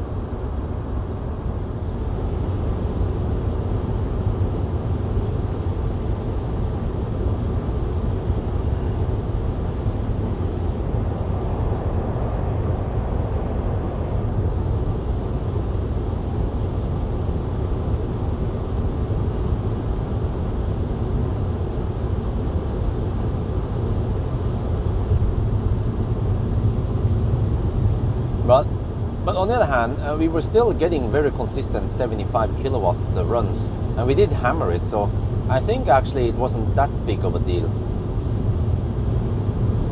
But on the other hand, we were still getting very consistent 75 kilowatt runs, and we did hammer it, so I think actually it wasn't that big of a deal.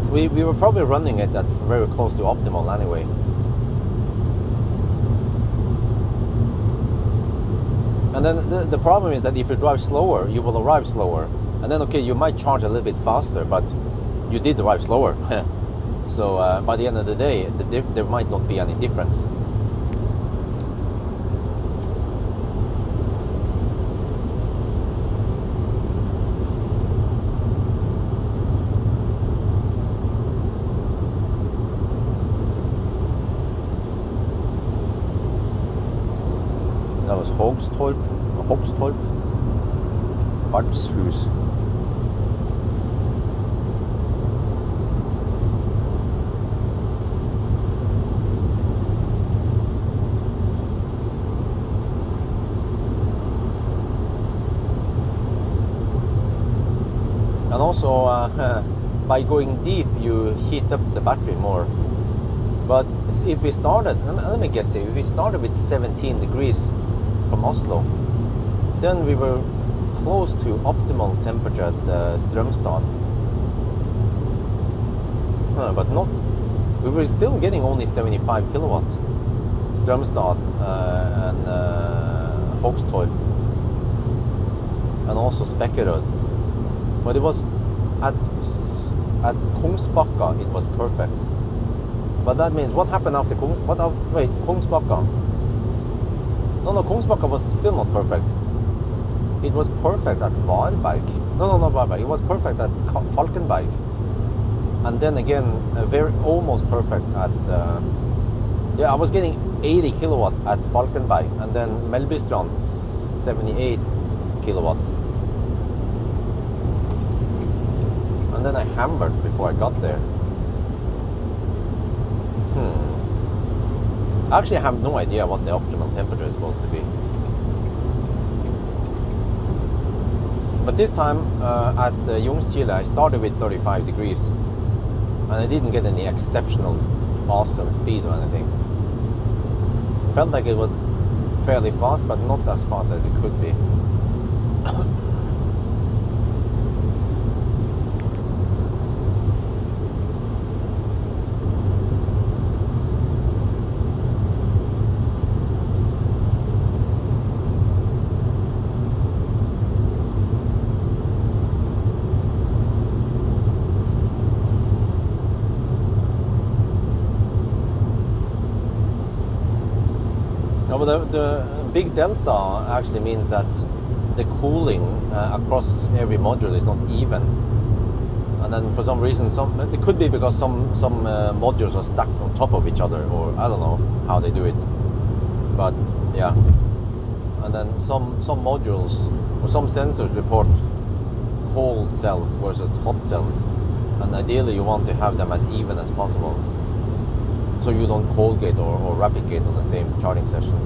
We were probably running it at very close to optimal anyway. And then the problem is that if you drive slower, you will arrive slower. And then, okay, you might charge a little bit faster, but you did arrive slower. So by the end of the day, there might not be any difference. That was Hogstorp, Vartshus. And also, by going deep, you heat up the battery more. But if we started, let me guess here, if we started with 17 degrees from Oslo, then we were close to optimal temperature at Strømstad. But not, we were still getting only 75 kilowatts. Strømstad and Hogstorp, and also Spekkerød. But it was at Kungsbakka, it was perfect. But that means, what happened after Kungsbakka? No, Kungsbakka was still not perfect. It was perfect at Varberg. No, not Varberg. It was perfect at Falkenberg. And then again, almost perfect at... I was getting 80 kilowatt at Falkenberg, and then Melbystrand 78 kilowatt. And then I hammered before I got there. I actually have no idea what the optimal temperature is supposed to be. But this time at Ljungskile, I started with 35 degrees. and I didn't get any exceptional awesome speed or anything. Felt like it was fairly fast, but not as fast as it could be. The big delta actually means that the cooling across every module is not even, and then for some reason, it could be because some modules are stacked on top of each other, or I don't know how they do it, but yeah. And then some modules or some sensors report cold cells versus hot cells, and ideally you want to have them as even as possible, so you don't cold gate or rapid gate on the same charging session.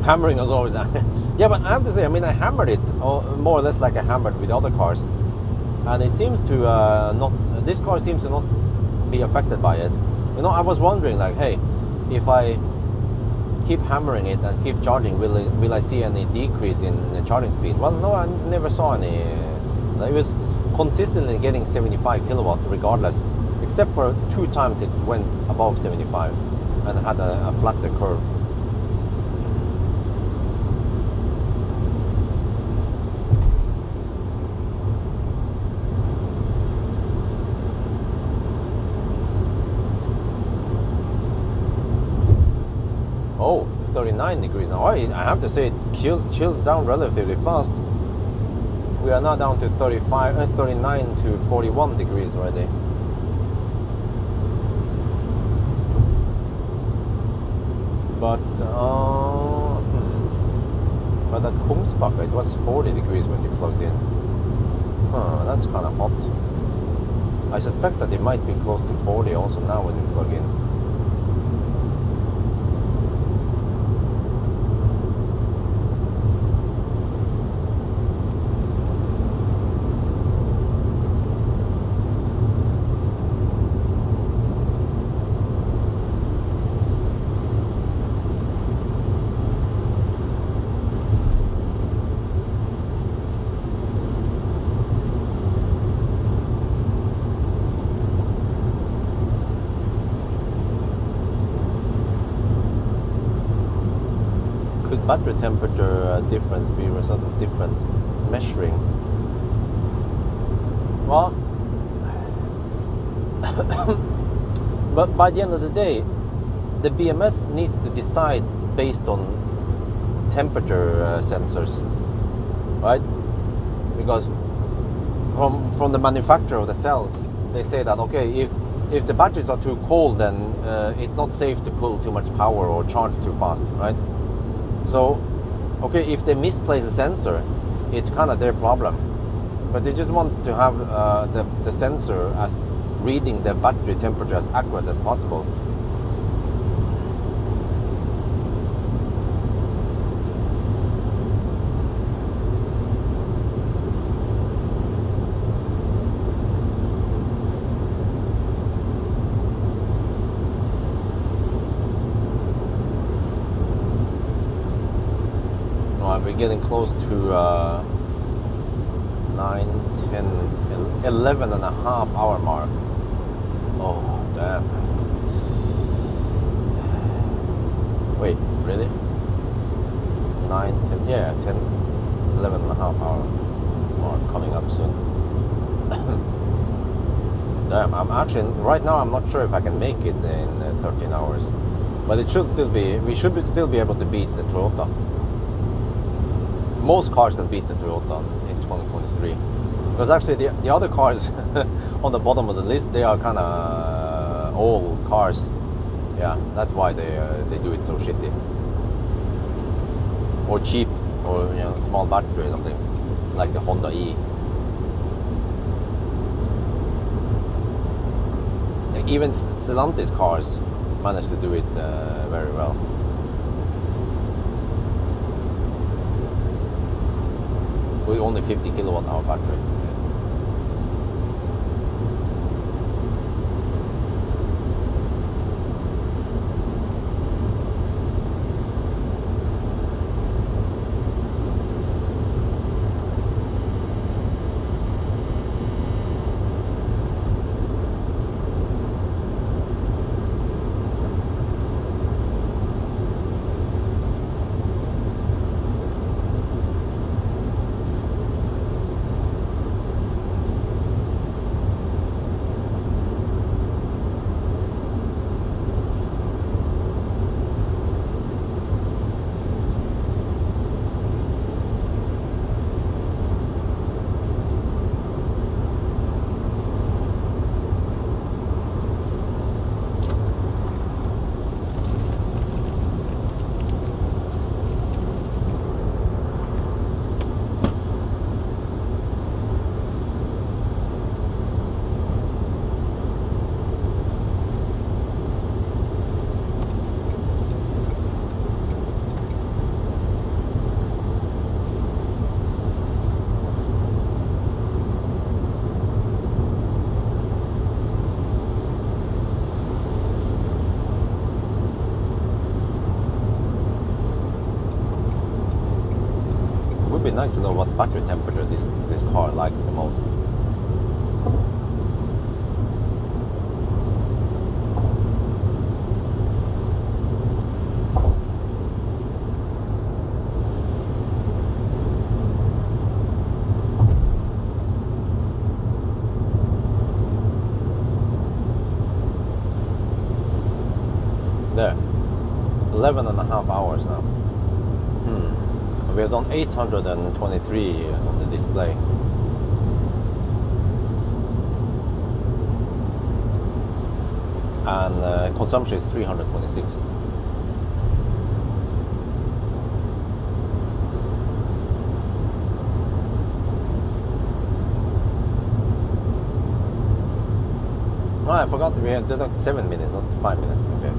Hammering is always yeah, but I have to say, I mean, I hammered it more or less like I hammered with other cars, and it seems to not. This car seems to not be affected by it. You know, I was wondering, like, hey, if I keep hammering it and keep charging, will I see any decrease in the charging speed? Well, no, I never saw any. It was consistently getting 75 kilowatt regardless, except for 2 times it went above 75 and had a flatter curve. Oh, 39 degrees now. I have to say it chills down relatively fast. We are now down to 39 to 41 degrees already. But at Kungsbacka it was 40 degrees when you plugged in. Huh, that's kind of hot. I suspect that it might be close to 40 also now when you plug in. Battery temperature difference be a result of different measuring? Well, but by the end of the day, the BMS needs to decide based on temperature sensors, right? Because from the manufacturer of the cells, they say that okay, if the batteries are too cold, then it's not safe to pull too much power or charge too fast, right? So, okay, if they misplace a sensor, it's kind of their problem. But they just want to have the sensor as reading the battery temperature as accurate as possible. We're getting close to 9, 10, 11 and a half hour mark. Oh, damn. Wait, really? 9, 10, yeah, 10, 11 and a half hour mark coming up soon. Damn, I'm actually, right now I'm not sure if I can make it in 13 hours. But it should still be, we should still be able to beat the Toyota. Most cars can beat the Toyota in 2023, because actually the other cars on the bottom of the list, they are kind of old cars. Yeah, that's why they do it so shitty or cheap, or you know, small battery or something like the Honda E. Like even Stellantis cars manage to do it very well. With only 50 kilowatt hour battery. nice to know what battery temperature this car likes the most. There, 11.5 hours now. We have done 823 on the display. And consumption is 326. Oh, I forgot we had deduct 7 minutes, not 5 minutes. Okay.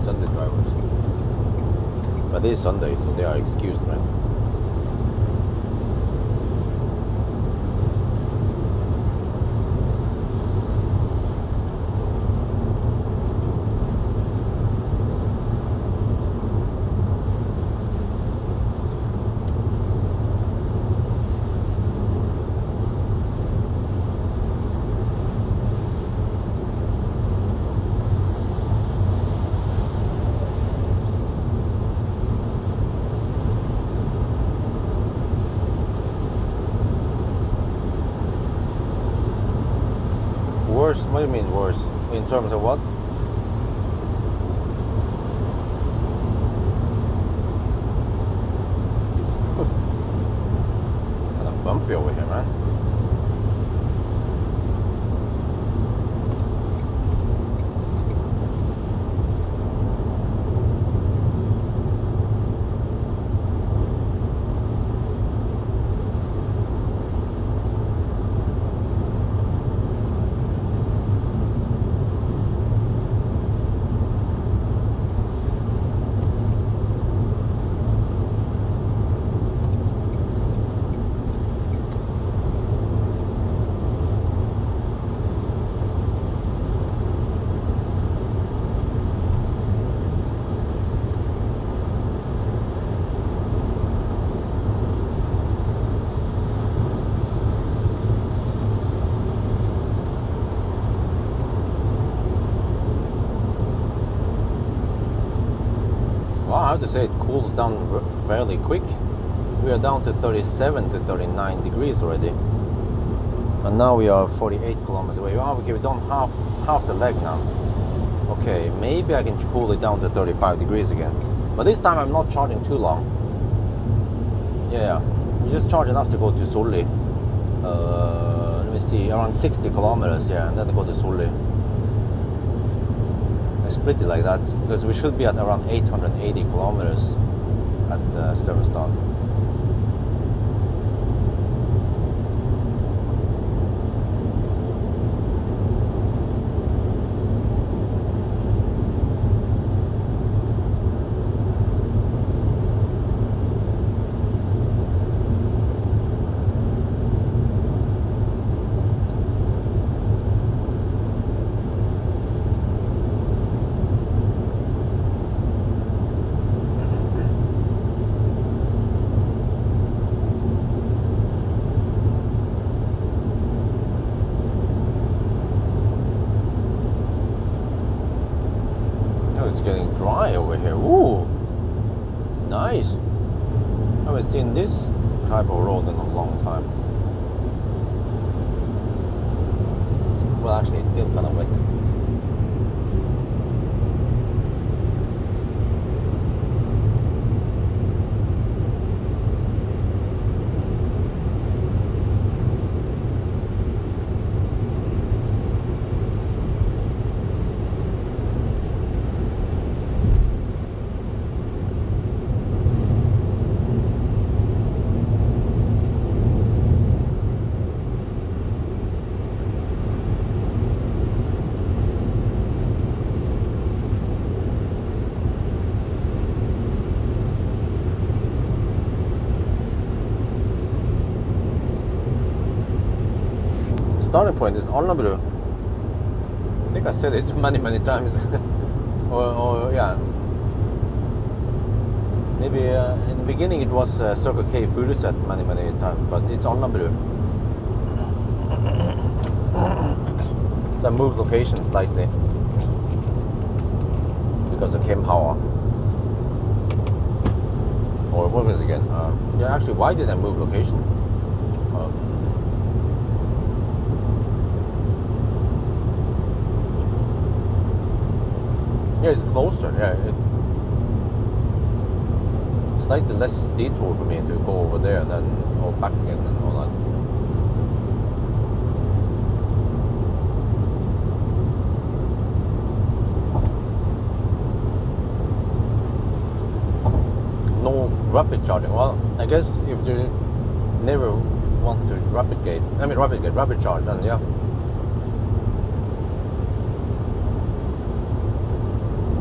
Sunday drivers. But it is Sunday, so they are excused, right? Worse? What do you mean worse? In terms of what? Kind of bumpy over here, man. Wow, I have to say it cools down fairly quick. We are down to 37 to 39 degrees already. And now we are 48 kilometers away. Oh, okay, we've done half the leg now. Okay, maybe I can cool it down to 35 degrees again. But this time I'm not charging too long. Yeah, we just charge enough to go to Solli. Let me see, around 60 kilometers, yeah, and then go to Solli. Split it like that because we should be at around 880 kilometers at Støvestad. It's getting dry over here. Ooh, nice. I haven't seen this type of road in a long time. Well, actually, it's still kind of wet. starting point is Alnabru. I think I said it many times. or yeah. Maybe in the beginning it was Circle K Furuset many times, but it's Alnabru. So I moved location slightly because of Pawel. Or what was it again? Yeah, actually, why did I move location? Yeah, it's closer. Yeah, it's slightly less detour for me to go over there and then go back again and all that. No rapid charging. Well, I guess if you never want to rapid charge, then yeah.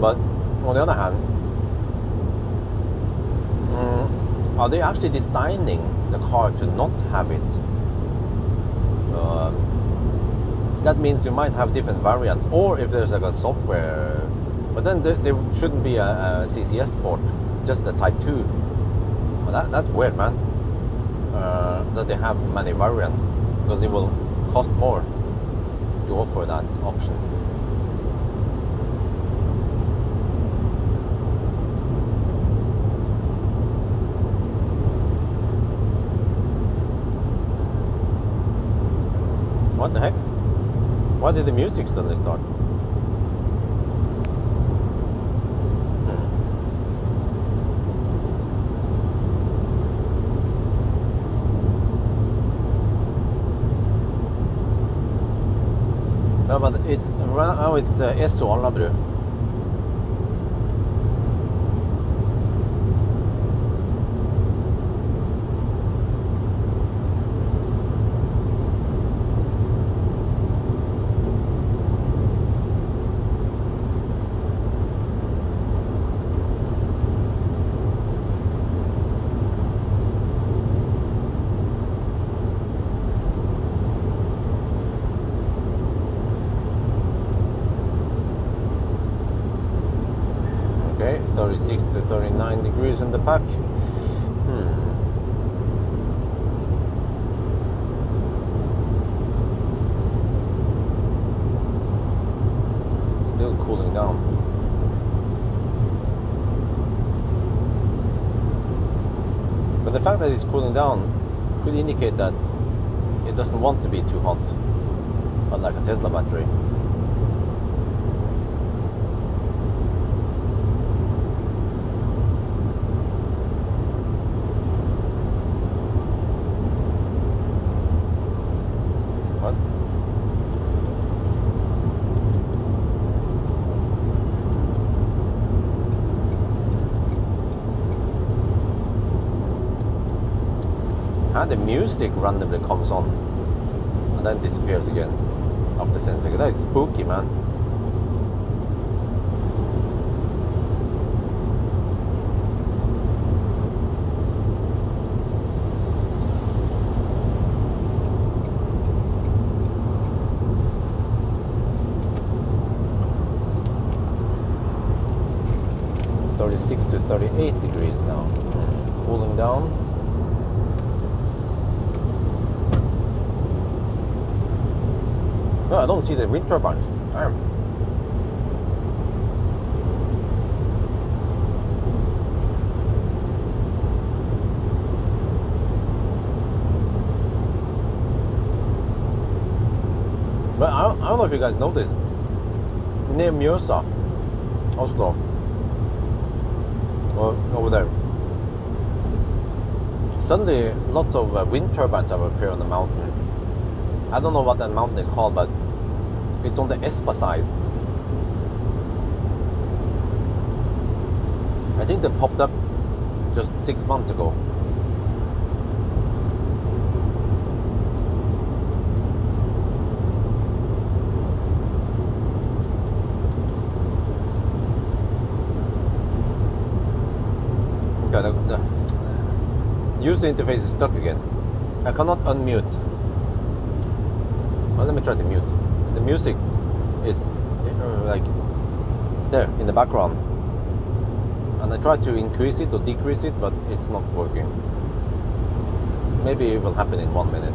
But on the other hand, are they actually designing the car to not have it? That means you might have different variants, or if there's like a software, but then there shouldn't be a CCS port, just a Type 2. Well, that's weird, man. That they have many variants, because it will cost more to offer that option. What the heck? Why did the music suddenly start? No, but it's now it's Esso Alnabru. Okay, 36 to 39 degrees in the pack. Still cooling down. But the fact that it's cooling down could indicate that it doesn't want to be too hot, unlike a Tesla battery. What? The music randomly comes on and then disappears again after 10 seconds. That is spooky, man. .36 to 38 degrees now. Cooling down. No, I don't see the wind turbines. Damn. But I don't know if you guys know this. Near Mjøsa, Oslo, or over there, suddenly lots of wind turbines have appeared on the mountain. I don't know what that mountain is called, but it's on the Espa side. I think they popped up just 6 months ago. Okay, the user interface is stuck again. I cannot unmute. Well, let me try to mute. The music is like there in the background, and I try to increase it or decrease it, but it's not working. Maybe it will happen in 1 minute.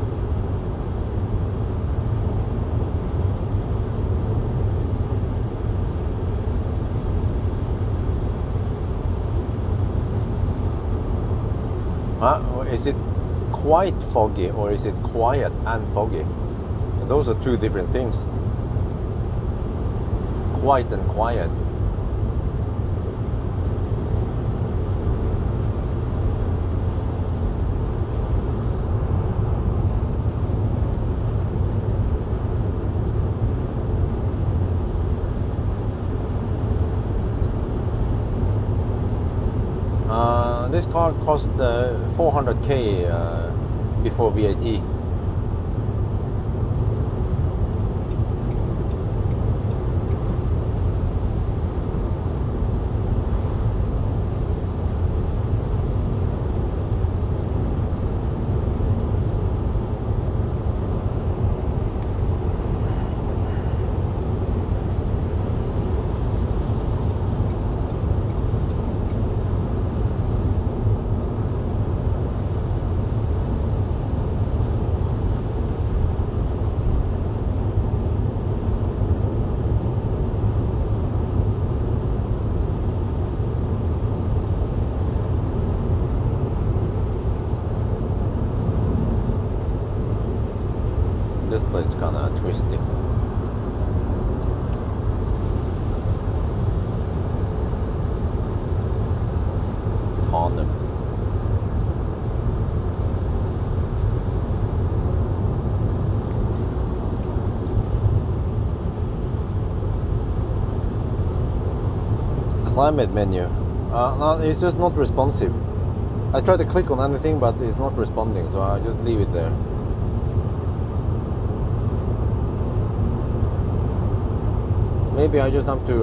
Is it quite foggy or is it quiet and foggy? Those are two different things. Quiet and quiet. This car cost 400k before VAT. This place is kinda twisty. Tandem. Climate menu. No, it's just not responsive. I try to click on anything, but it's not responding, so I just leave it there. Maybe I just have to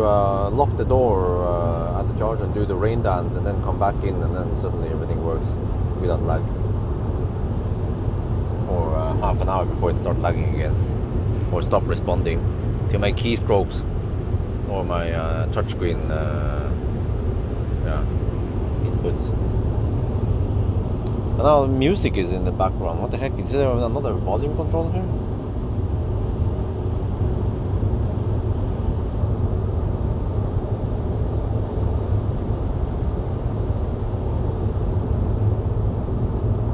lock the door at the charge and do the rain dance and then come back in, and then suddenly everything works without lag. For half an hour before it starts lagging again. Or stop responding to my keystrokes or my touchscreen inputs. And now music is in the background. What the heck? Is there another volume control here?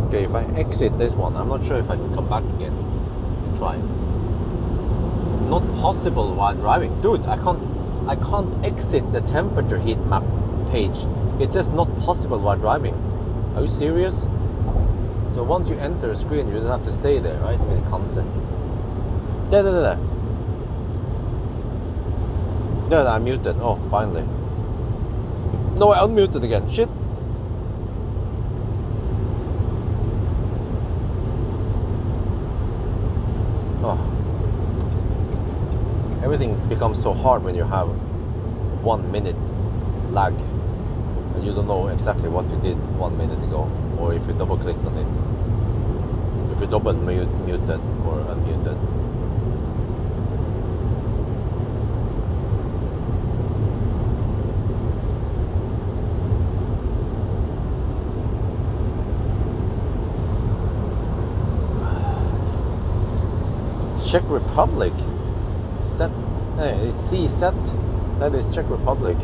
Okay, if I exit this one, I'm not sure if I can come back again and try. Not possible while driving. Dude, I can't exit the temperature heat map page. It says not possible while driving. Are you serious? So once you enter a screen, you just have to stay there, right? With the consent. There. There, I'm muted. Oh, finally. No, I unmuted again. Shit. Everything becomes so hard when you have 1 minute lag and you don't know exactly what you did 1 minute ago, or if you double clicked on it, if you double muted or unmuted. Czech Republic. It's set. That is Czech Republic.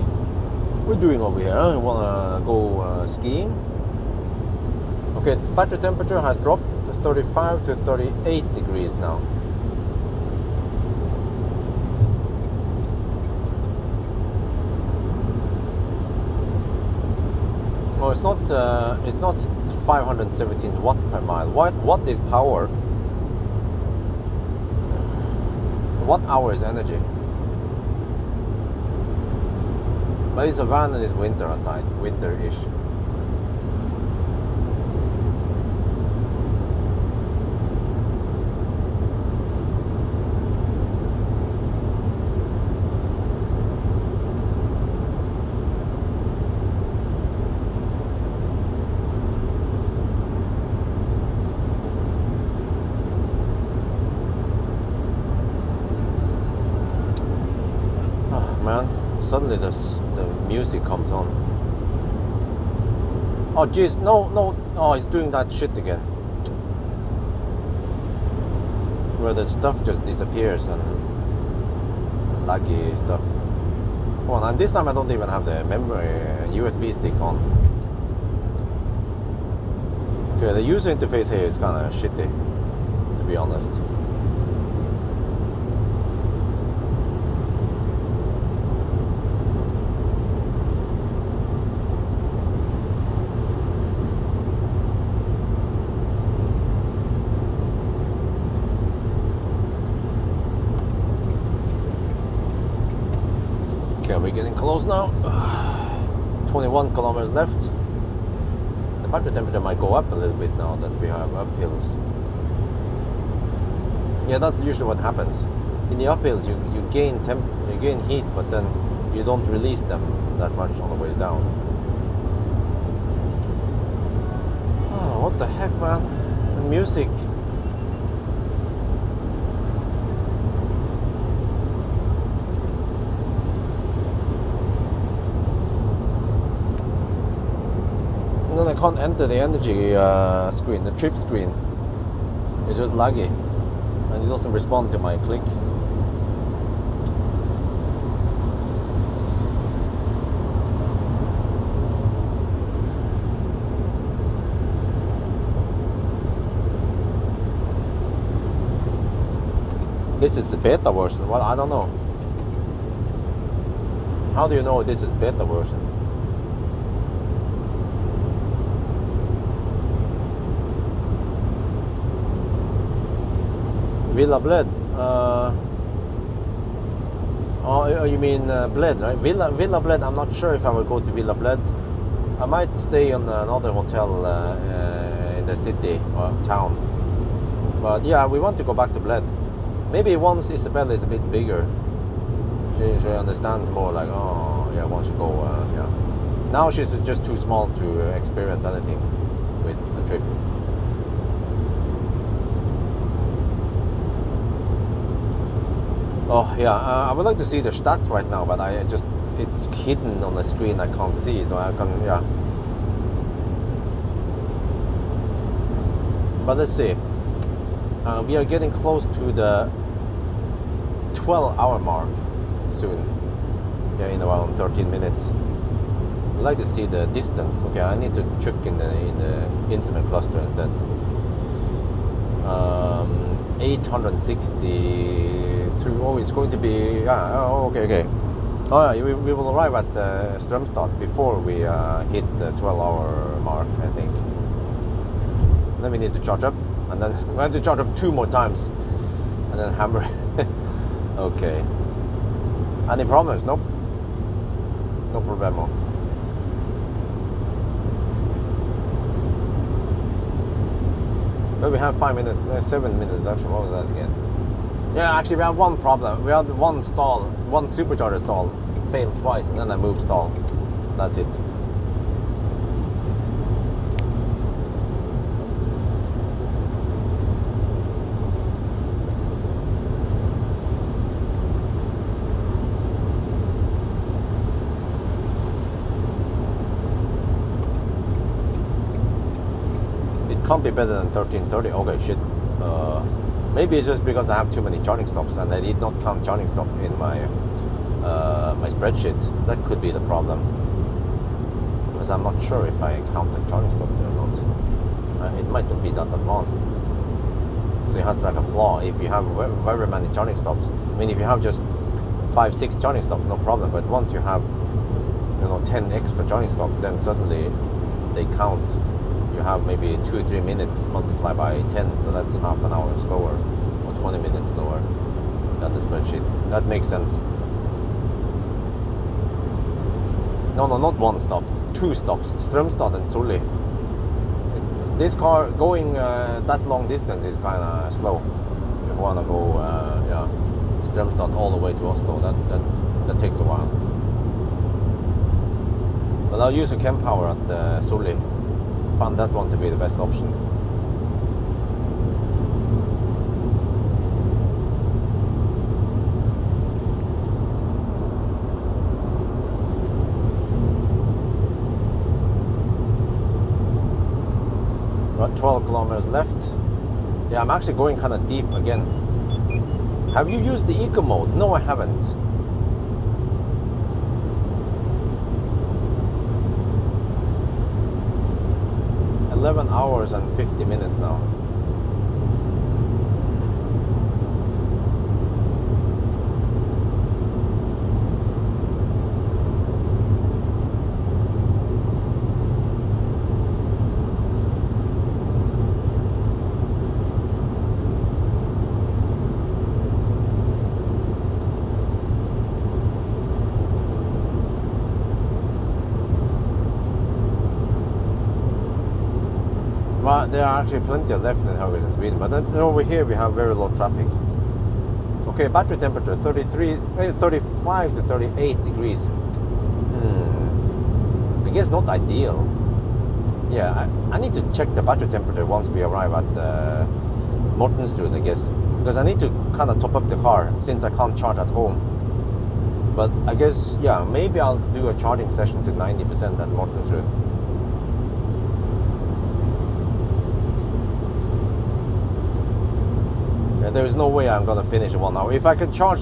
We're doing over here. We wanna go skiing. Okay, battery temperature has dropped to 35 to 38 degrees now. Oh, it's not 517 watt per mile. What is power? Watt hour is energy. But it's a van and it's winter outside. Winter-ish. man. Suddenly the music comes on. Oh jeez, no. Oh, it's doing that shit again. Where the stuff just disappears and laggy stuff. Oh, and this time I don't even have the memory USB stick on. Okay, the user interface here is kind of shitty, to be honest. Okay, we're getting close now. 21 kilometers left. The battery temperature might go up a little bit now that we have uphills. Yeah, that's usually what happens. In the uphills, you gain heat, but then you don't release them that much on the way down. Oh, what the heck, man? The music. And then I can't enter the energy screen, the trip screen. It's just laggy, and it doesn't respond to my click. This is the beta version. Well, I don't know. How do you know this is beta version? Villa Bled. Oh, you mean Bled, right? Villa Bled. I'm not sure if I will go to Villa Bled. I might stay in another hotel in the city or town. But yeah, we want to go back to Bled. Maybe once Isabella is a bit bigger, she understands more. Like, oh yeah, once you go, yeah. Now she's just too small to experience anything with the trip. Oh yeah, I would like to see the stats right now, but it's hidden on the screen. I can't see it, so I can, yeah. But let's see. We are getting close to the 12-hour mark soon. Yeah, in around 13 minutes. I'd like to see the distance. Okay, I need to check in the instrument cluster instead. 862. Oh, it's going to be. Yeah. Oh, okay. Oh, yeah. We will arrive at Strømstad before we hit the 12-hour mark, I think. Then we need to charge up, and then we have to charge up 2 more times, and then hammer. Okay. Any problems? Nope. No problemo. But we have 5 minutes, 7 minutes reduction. What was that again? Yeah, actually we have one problem. We had one supercharger stall failed twice, and then I moved stall. That's it. Can't be better than 1330. Okay, shit. Maybe it's just because I have too many charging stops, and I did not count charging stops in my my spreadsheet. That could be the problem, because I'm not sure if I counted charging stops or not. It might not be that advanced. So it has like a flaw. If you have very many charging stops, I mean, if you have just 5-6 charging stops, no problem. But once you have 10 extra charging stops, then suddenly they count. You have maybe 2 or 3 minutes multiplied by 10, so that's half an hour slower, or 20 minutes slower than the spreadsheet. That makes sense. No, not one stop, 2 stops, Strømstad and Solli. This car going that long distance is kind of slow. If you want to go, Strømstad all the way to Oslo, that takes a while. But I'll use a chem power at Solli. Found that one to be the best option. 12 kilometers left. Yeah, I'm actually going kind of deep again. Have you used the eco mode? No, I haven't. $11 and 50 minutes now. Well, there are actually plenty of left in Hungary and Sweden, but then over here we have very low traffic. Okay, battery temperature 35 to 38 degrees. I guess not ideal. Yeah, I need to check the battery temperature once we arrive at Mortensrud, I guess, because I need to kind of top up the car since I can't charge at home. But I guess, yeah, maybe I'll do a charging session to 90% at Mortensrud. There is no way I'm gonna finish in 1 hour. If I can charge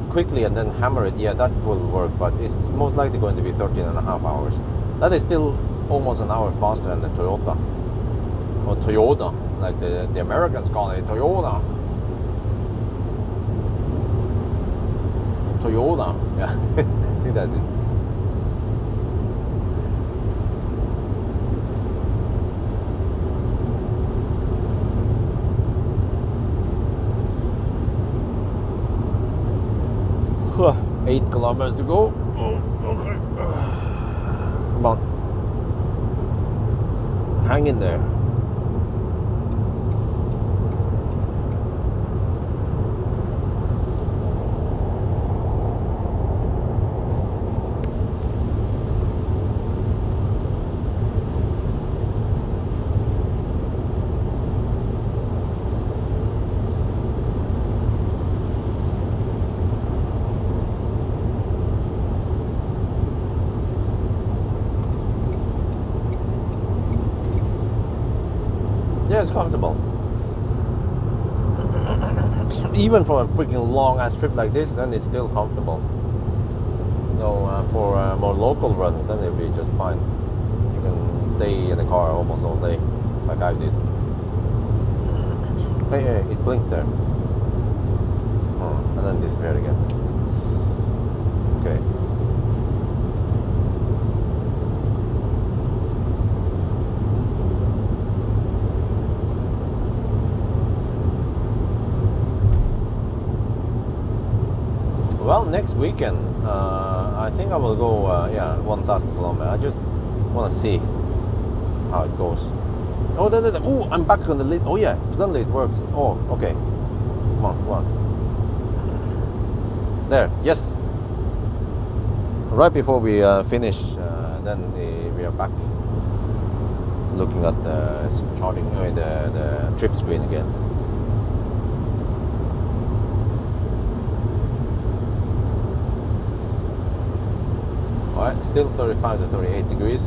quickly and then hammer it, yeah, that will work, but it's most likely going to be 13.5 hours. That is still almost an hour faster than the Toyota. Or Toyota, like the Americans call it, Toyota. Toyota, yeah, I think that's it. Huh, 8 kilometers to go. Oh, okay. Come on. Hang in there. Yeah, it's comfortable. Even for a freaking long ass trip like this, then it's still comfortable. So for a more local run, then it'll be just fine. You can stay in the car almost all day, like I did. Hey, it blinked there. Oh, and then disappeared again. Okay. Well, next weekend, I think I will go, 1,000 kilometers. I just want to see how it goes. Oh, oh, I'm back on the lid. Oh yeah, suddenly it works. Oh, okay. Come on, come on. There, yes. Right before we finish, then we are back looking at the charting, the trip screen again. Alright, still 35 to 38 degrees,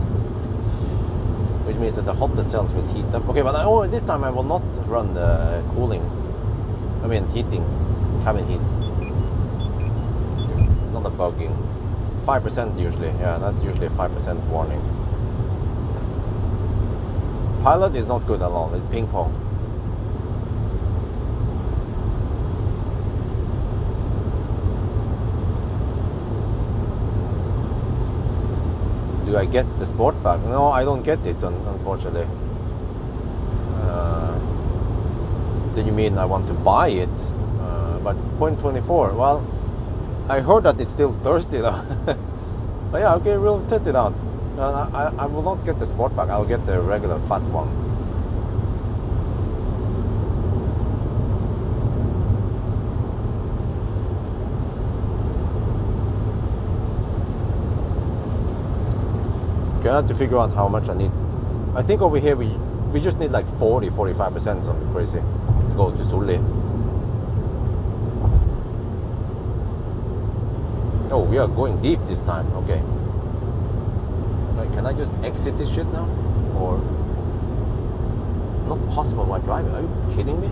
which means that the hottest cells will heat up. Okay, but this time I will not run the cooling, heating, cabin heat. Not a bugging. 5% usually, yeah, that's usually a 5% warning. Pilot is not good at all, it's ping pong. Do I get the sport pack? No, I don't get it, unfortunately. Then you mean I want to buy it? But 0.24, well, I heard that it's still thirsty though. But yeah, okay, we'll test it out. I will not get the sport pack, I'll get the regular fat one. I have to figure out how much I need. I think over here we just need like 40-45%, something crazy, to go to Sully. Oh, we are going deep this time. Okay. Wait, can I just exit this shit now? Or Not possible while driving. Are you kidding me?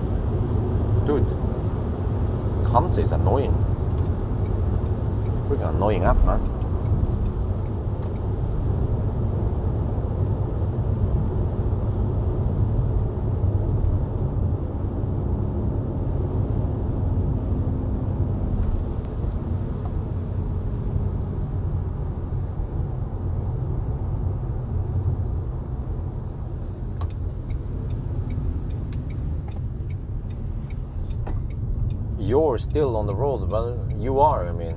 Dude, Kamsa is annoying. Freaking annoying app, man. You're still on the road. Well, you are. I mean,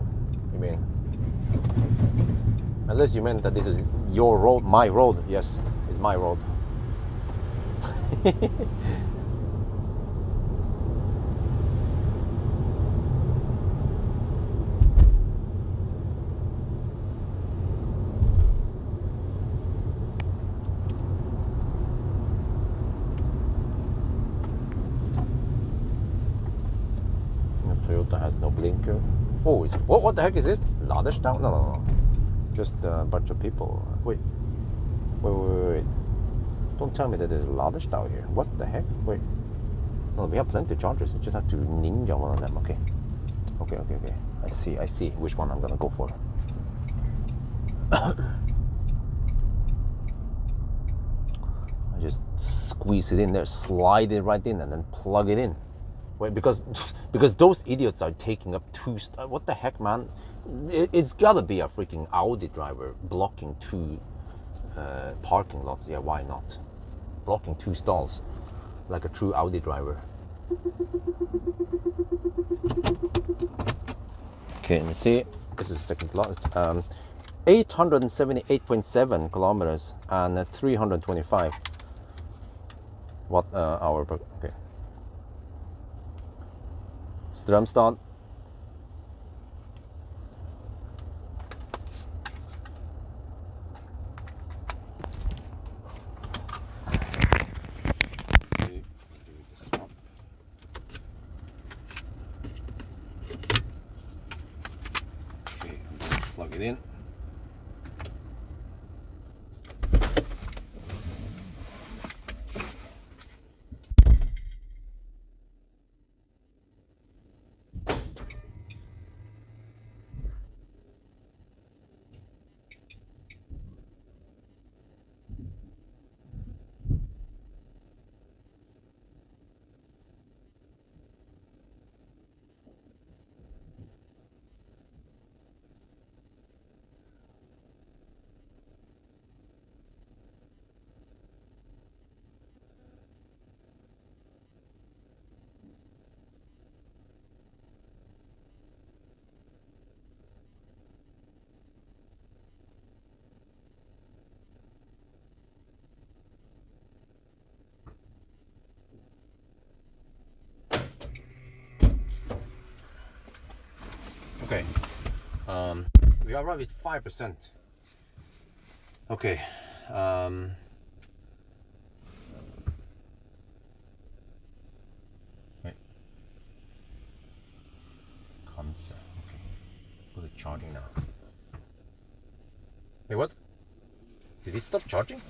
unless you meant that this is your road, my road. Yes, it's my road. Toyota has no blinker. Oh, what the heck is this? Ladderstau? No. Just a bunch of people. Wait. Don't tell me that there's a Ladderstau here. What the heck? Wait. No, we have plenty of chargers. You just have to ninja one of them. Okay. I see which one I'm gonna go for. I just squeeze it in there, slide it right in, and then plug it in. Wait, because those idiots are taking up what the heck, man? It's gotta be a freaking Audi driver blocking 2 parking lots. Yeah, why not? Blocking 2 stalls like a true Audi driver. Okay, let me see. This is the second lot. 878.7 kilometers and 325 watt hour per. Okay. Strømstad. Okay, plug it in. Okay, we are right with 5%. Okay, wait, Kamsa. Okay, put it charging now. Wait, what? Did it stop charging?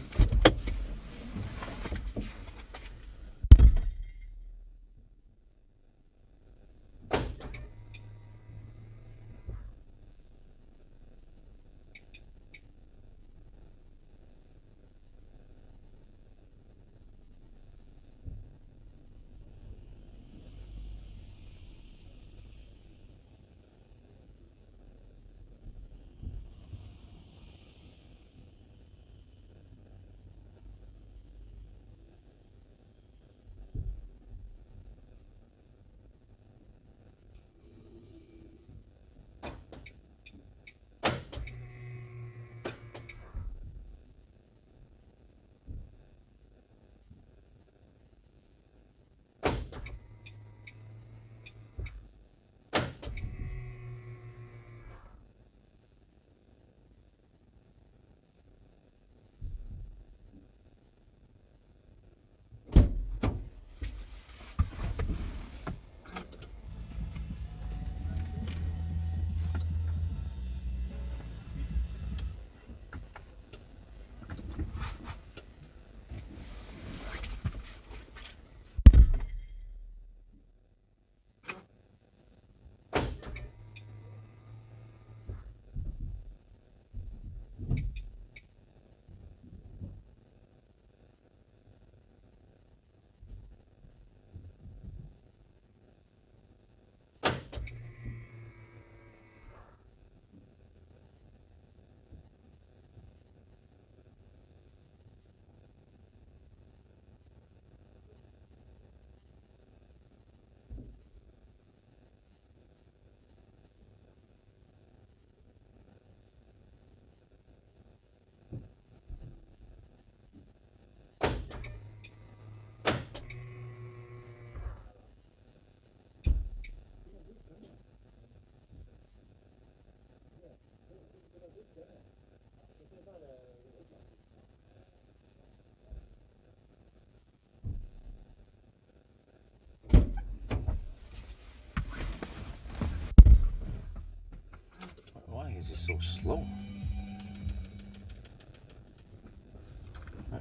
This is so slow.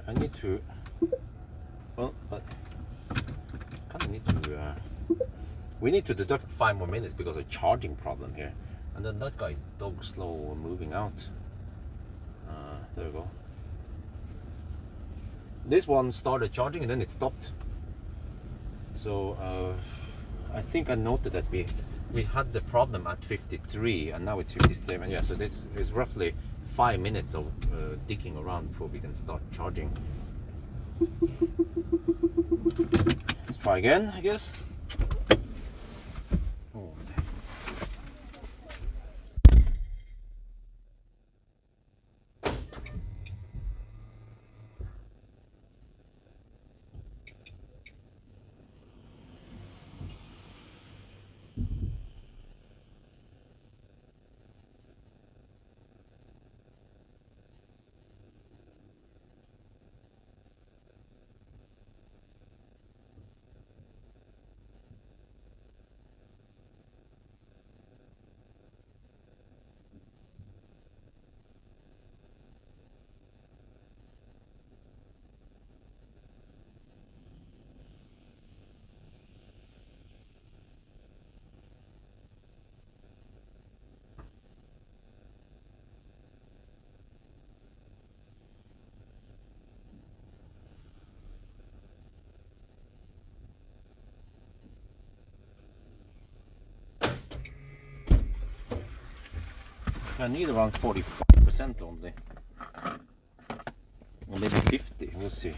I need to, well, but kind of need to, we need to deduct 5 more minutes because of a charging problem here. And then that guy is dog slow moving out. There we go. This one started charging and then it stopped. So I think I noted that we had the problem at 53 and now it's 57. Yeah, so this is roughly 5 minutes of digging around before we can start charging. Let's try again, I guess. Oh. I need around 45% only. Or maybe 50, we'll see.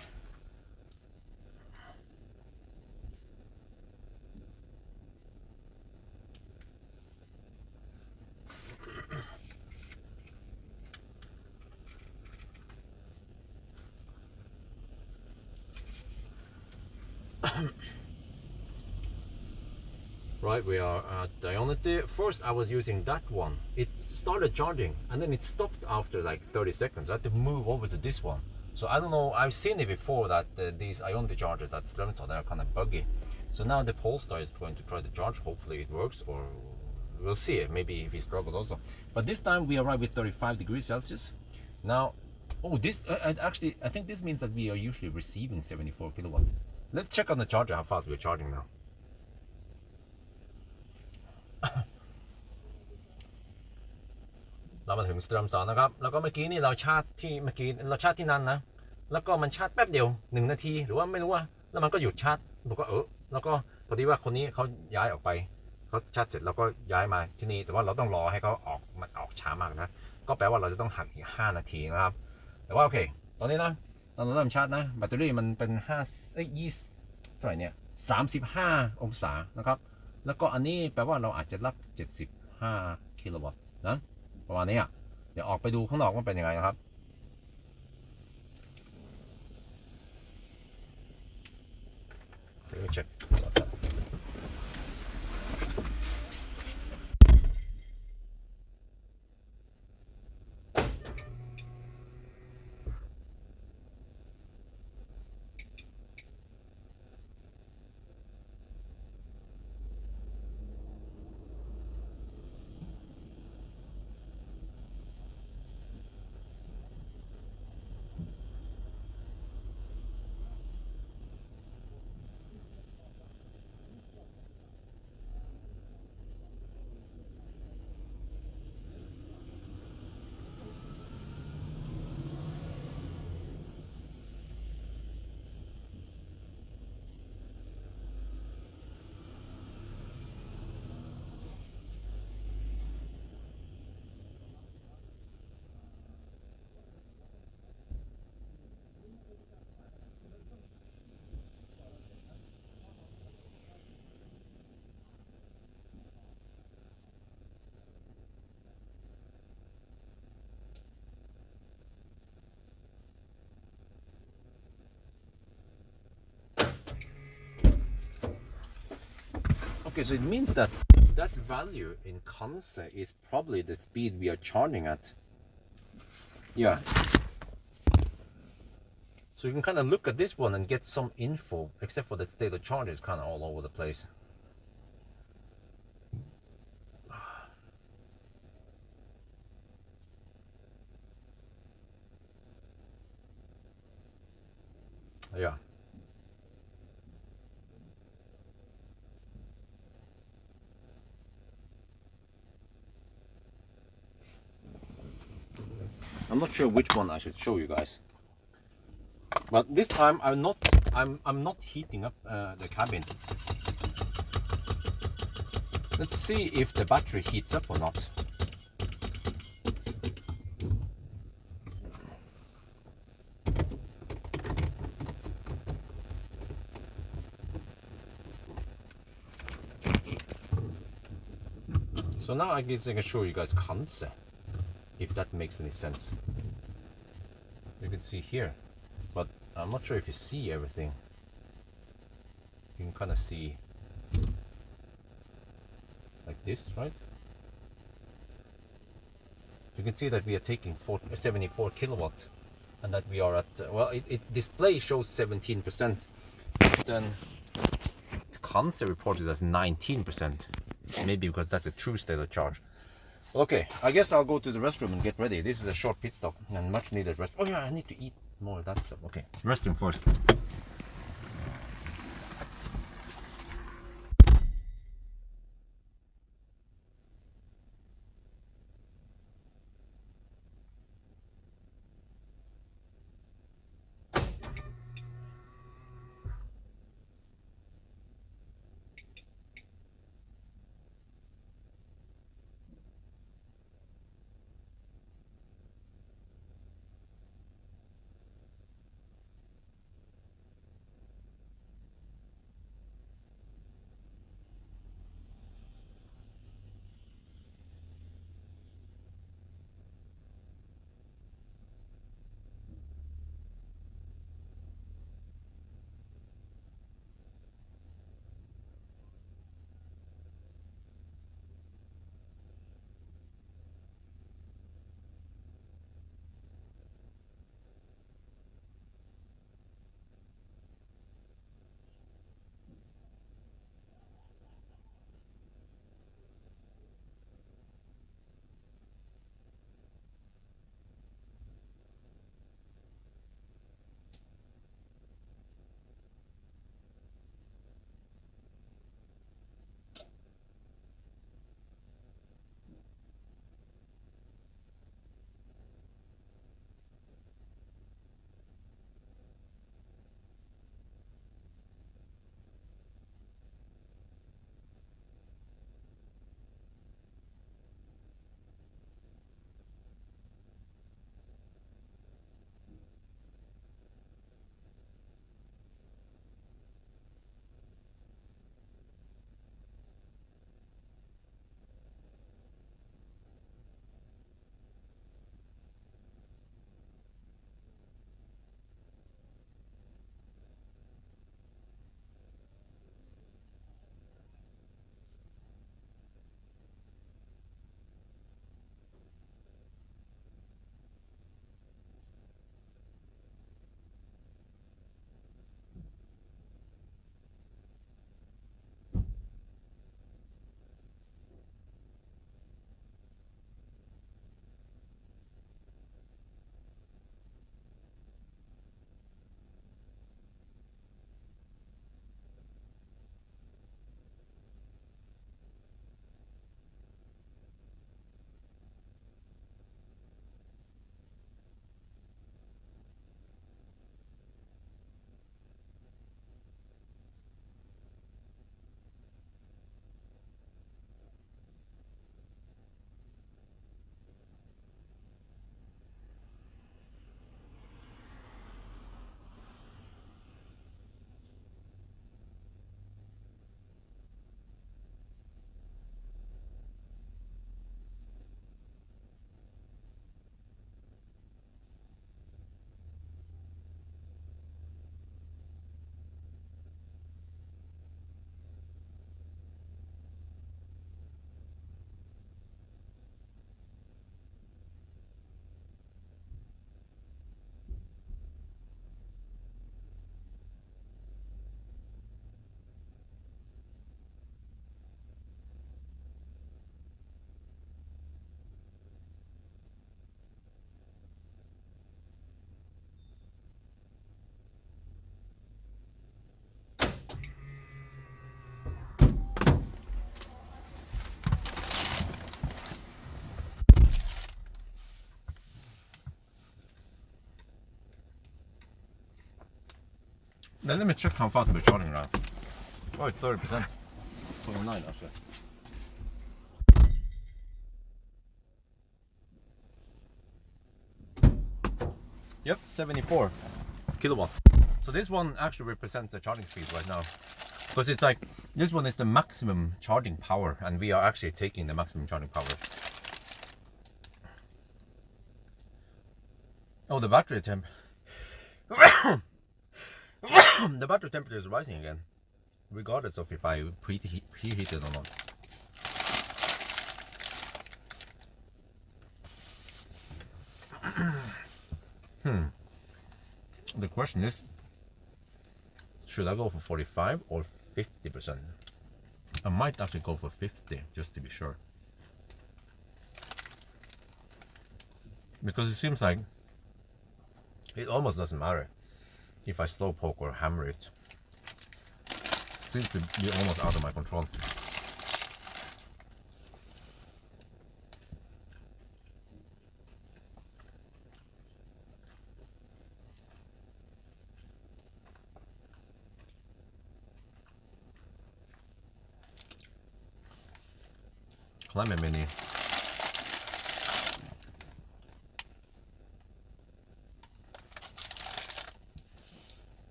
Right, we are at Ionity. First I was using that one. It started charging and then it stopped after like 30 seconds. I had to move over to this one. So I don't know, I've seen it before that these Ionity chargers that Strømstad, they're kind of buggy. So now the Polestar is going to try to charge. Hopefully it works, or we'll see. Maybe if he struggles also. But this time we arrived with 35 degrees Celsius. Now, oh, this actually, I think this means that we are usually receiving 74 kilowatt. Let's check on the charger how fast we're charging now. เรามาถึงสตรัมสอนนะครับแล้วก็เมื่อกี้นี่เราชาร์จที่นั่นนะแล้วก็มันชาร์จแป๊บเดียว1 นาทีหรือว่าไม่รู้ว่าแล้วมันก็หยุดชาร์จบอกว่าแล้วก็พอดีว่าคนนี้เขาย้ายออกไปเขาชาร์จเสร็จแล้วก็ย้ายมาที่นี่แต่ว่าเราต้องรอให้เขาออกมันออกช้ามากนะก็แปลว่าเราจะต้องหักอีก5 นาทีนะครับแต่ว่าโอเคตอนนี้นะตอนเราเริ่มชาร์จนะแบตเตอรี่มันเป็น20เท่าไหร่เนี่ย35 องศานะครับแล้วก็อันนี้แปลว่าเราอาจจะรับ75 กิโลวัตต์นะประมาณนี้อ่ะเดี๋ยวออกไปดูข้างนอกว่าเป็นยังไงนะครับ Let me check what's up. Okay, so it means that that value in Kanse is probably the speed we are charging at. Yeah. So you can kind of look at this one and get some info, except for that state of charge is kind of all over the place. Yeah. I'm not sure which one I should show you guys. But this time I'm not heating up the cabin. Let's see if the battery heats up or not. So now I guess I can show you guys kanse, if that makes any sense. You can see here, but I'm not sure if you see everything. You can kind of see like this, right? You can see that we are taking 74 kilowatt, and that we are at, well, it display shows 17%, then the Kanse report is as 19%, maybe because that's a true state of charge. Okay, I guess I'll go to the restroom and get ready. This is a short pit stop and much needed rest. Oh yeah, I need to eat more of that stuff. Okay, restroom first. Then let me check how fast we're charging now. Oh, it's 30%. 29 actually. Yep, 74 kilowatt. So this one actually represents the charging speed right now. Because it's like, this one is the maximum charging power, and we are actually taking the maximum charging power. Oh, the battery temp. The battery temperature is rising again, regardless of if I preheat it or not. The question is, should I go for 45 or 50%? I might actually go for 50 just to be sure. Because it seems like it almost doesn't matter if I slow poke or hammer it. It seems to be almost out of my control. Climate Mini.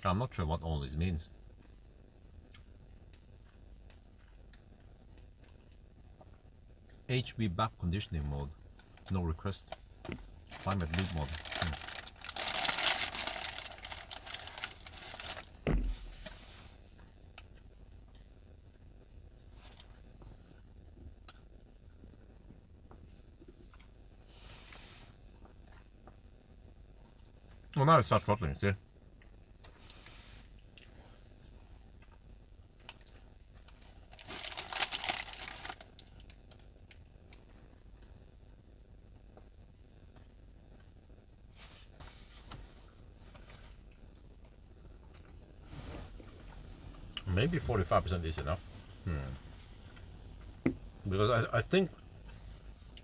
I'm not sure what all this means. HV back conditioning mode, no request. Climate loop mode. Well, now it starts throttling, see? Maybe 45% is enough. Because I think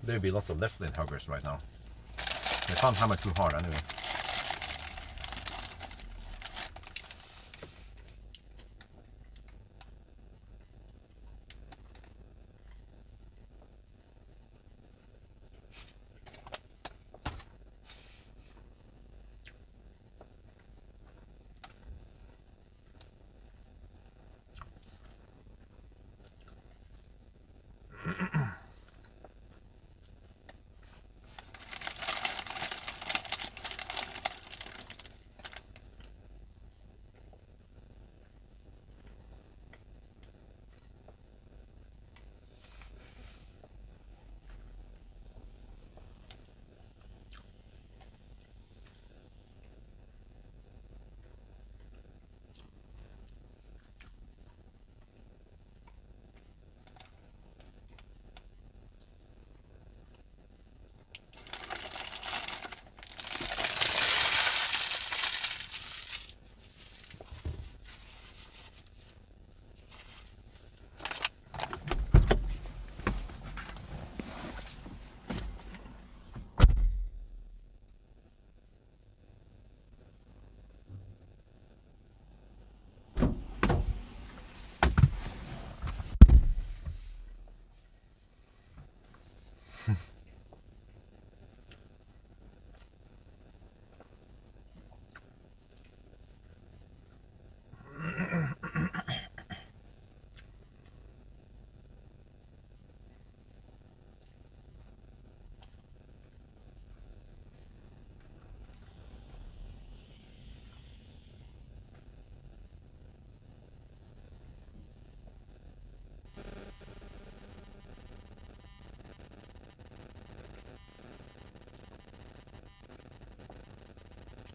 there'll be lots of left lane huggers right now. They can't hammer too hard anyway.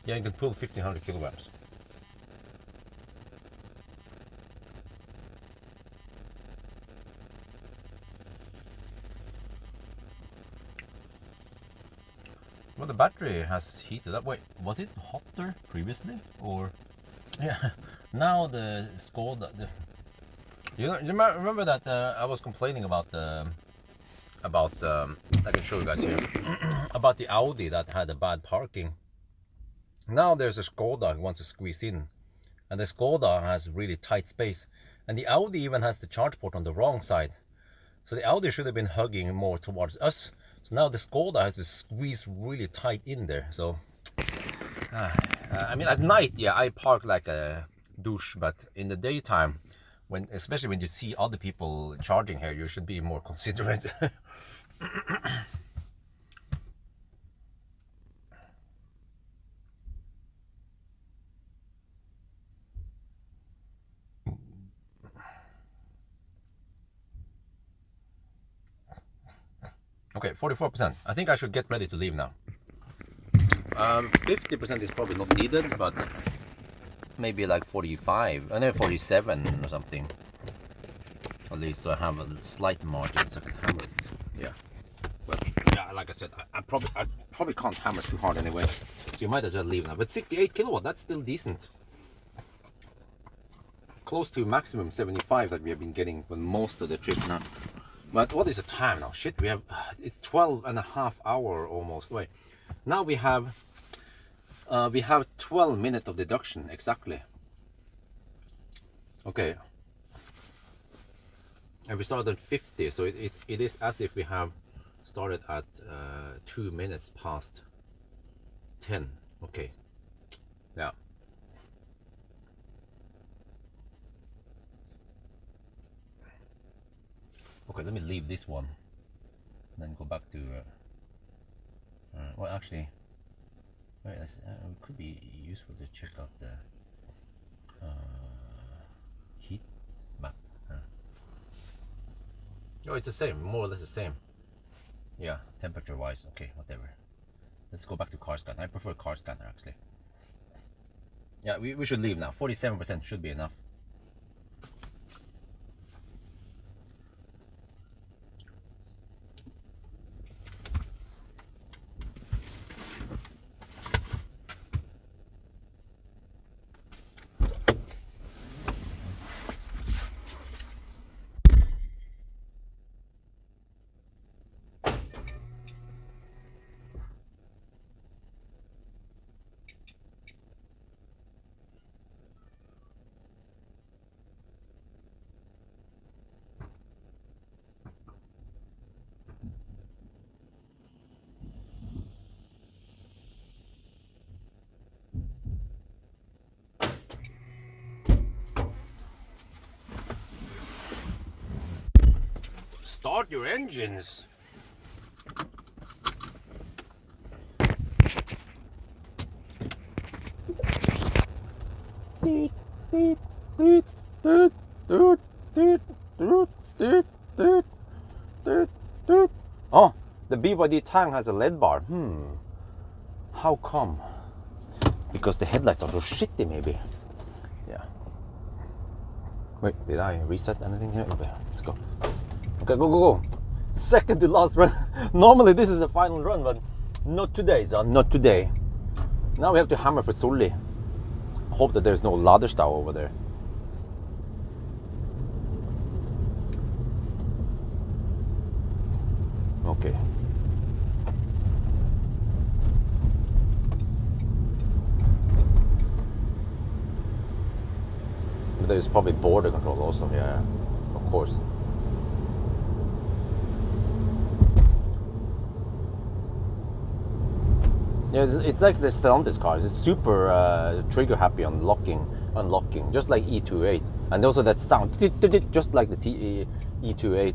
Yeah, you can pull 1500 kilowatts. Well, the battery has heated up. Wait, was it hotter previously? Or Yeah. Now the Skoda. You remember that I was complaining about I can show you guys here about the Audi that had a bad parking. Now there's a Skoda who wants to squeeze in, and the Skoda has really tight space, and the Audi even has the charge port on the wrong side. So the Audi should have been hugging more towards us. So now the Skoda has to squeeze really tight in there. So I mean, at night, yeah, I park like a douche, but in the daytime, especially when you see other people charging here, you should be more considerate. Okay, 44%. I think I should get ready to leave now. 50% is probably not needed, but maybe like 45, and then 47 or something. At least so I have a slight margin so I can hammer it. Yeah. But yeah, like I said, I probably can't hammer too hard anyway. So you might as well leave now. But 68 kilowatt, that's still decent. Close to maximum 75 that we have been getting for most of the trip now. But what is the time now? Shit, we have it's 12.5 hours almost. Wait, now we have 12 minutes of deduction exactly. Okay, and we started at 50, so it is as if we have started at 2 minutes past 10. Okay, yeah. Okay, let me leave this one, then go back to. Well, actually, wait, it could be useful to check out the heat map. Oh, it's the same, more or less the same. Yeah, temperature-wise, okay, whatever. Let's go back to car scanner. I prefer car scanner actually. Yeah, we should leave now. 47% should be enough. Start your engines. Oh, the BYD Tang has a LED bar. How come? Because the headlights are so shitty, maybe. Yeah. Wait, did I reset anything here? Okay, let's go. Okay, go. Second to last run. Normally this is the final run, but not today, son. Not today. Now we have to hammer for Sully. Hope that there's no Laderstau over there. Okay. But there's probably border control also. Yeah, of course. Yeah, it's like the Stellantis cars. It's super trigger happy on unlocking, just like E28, and also that sound, just like the E28.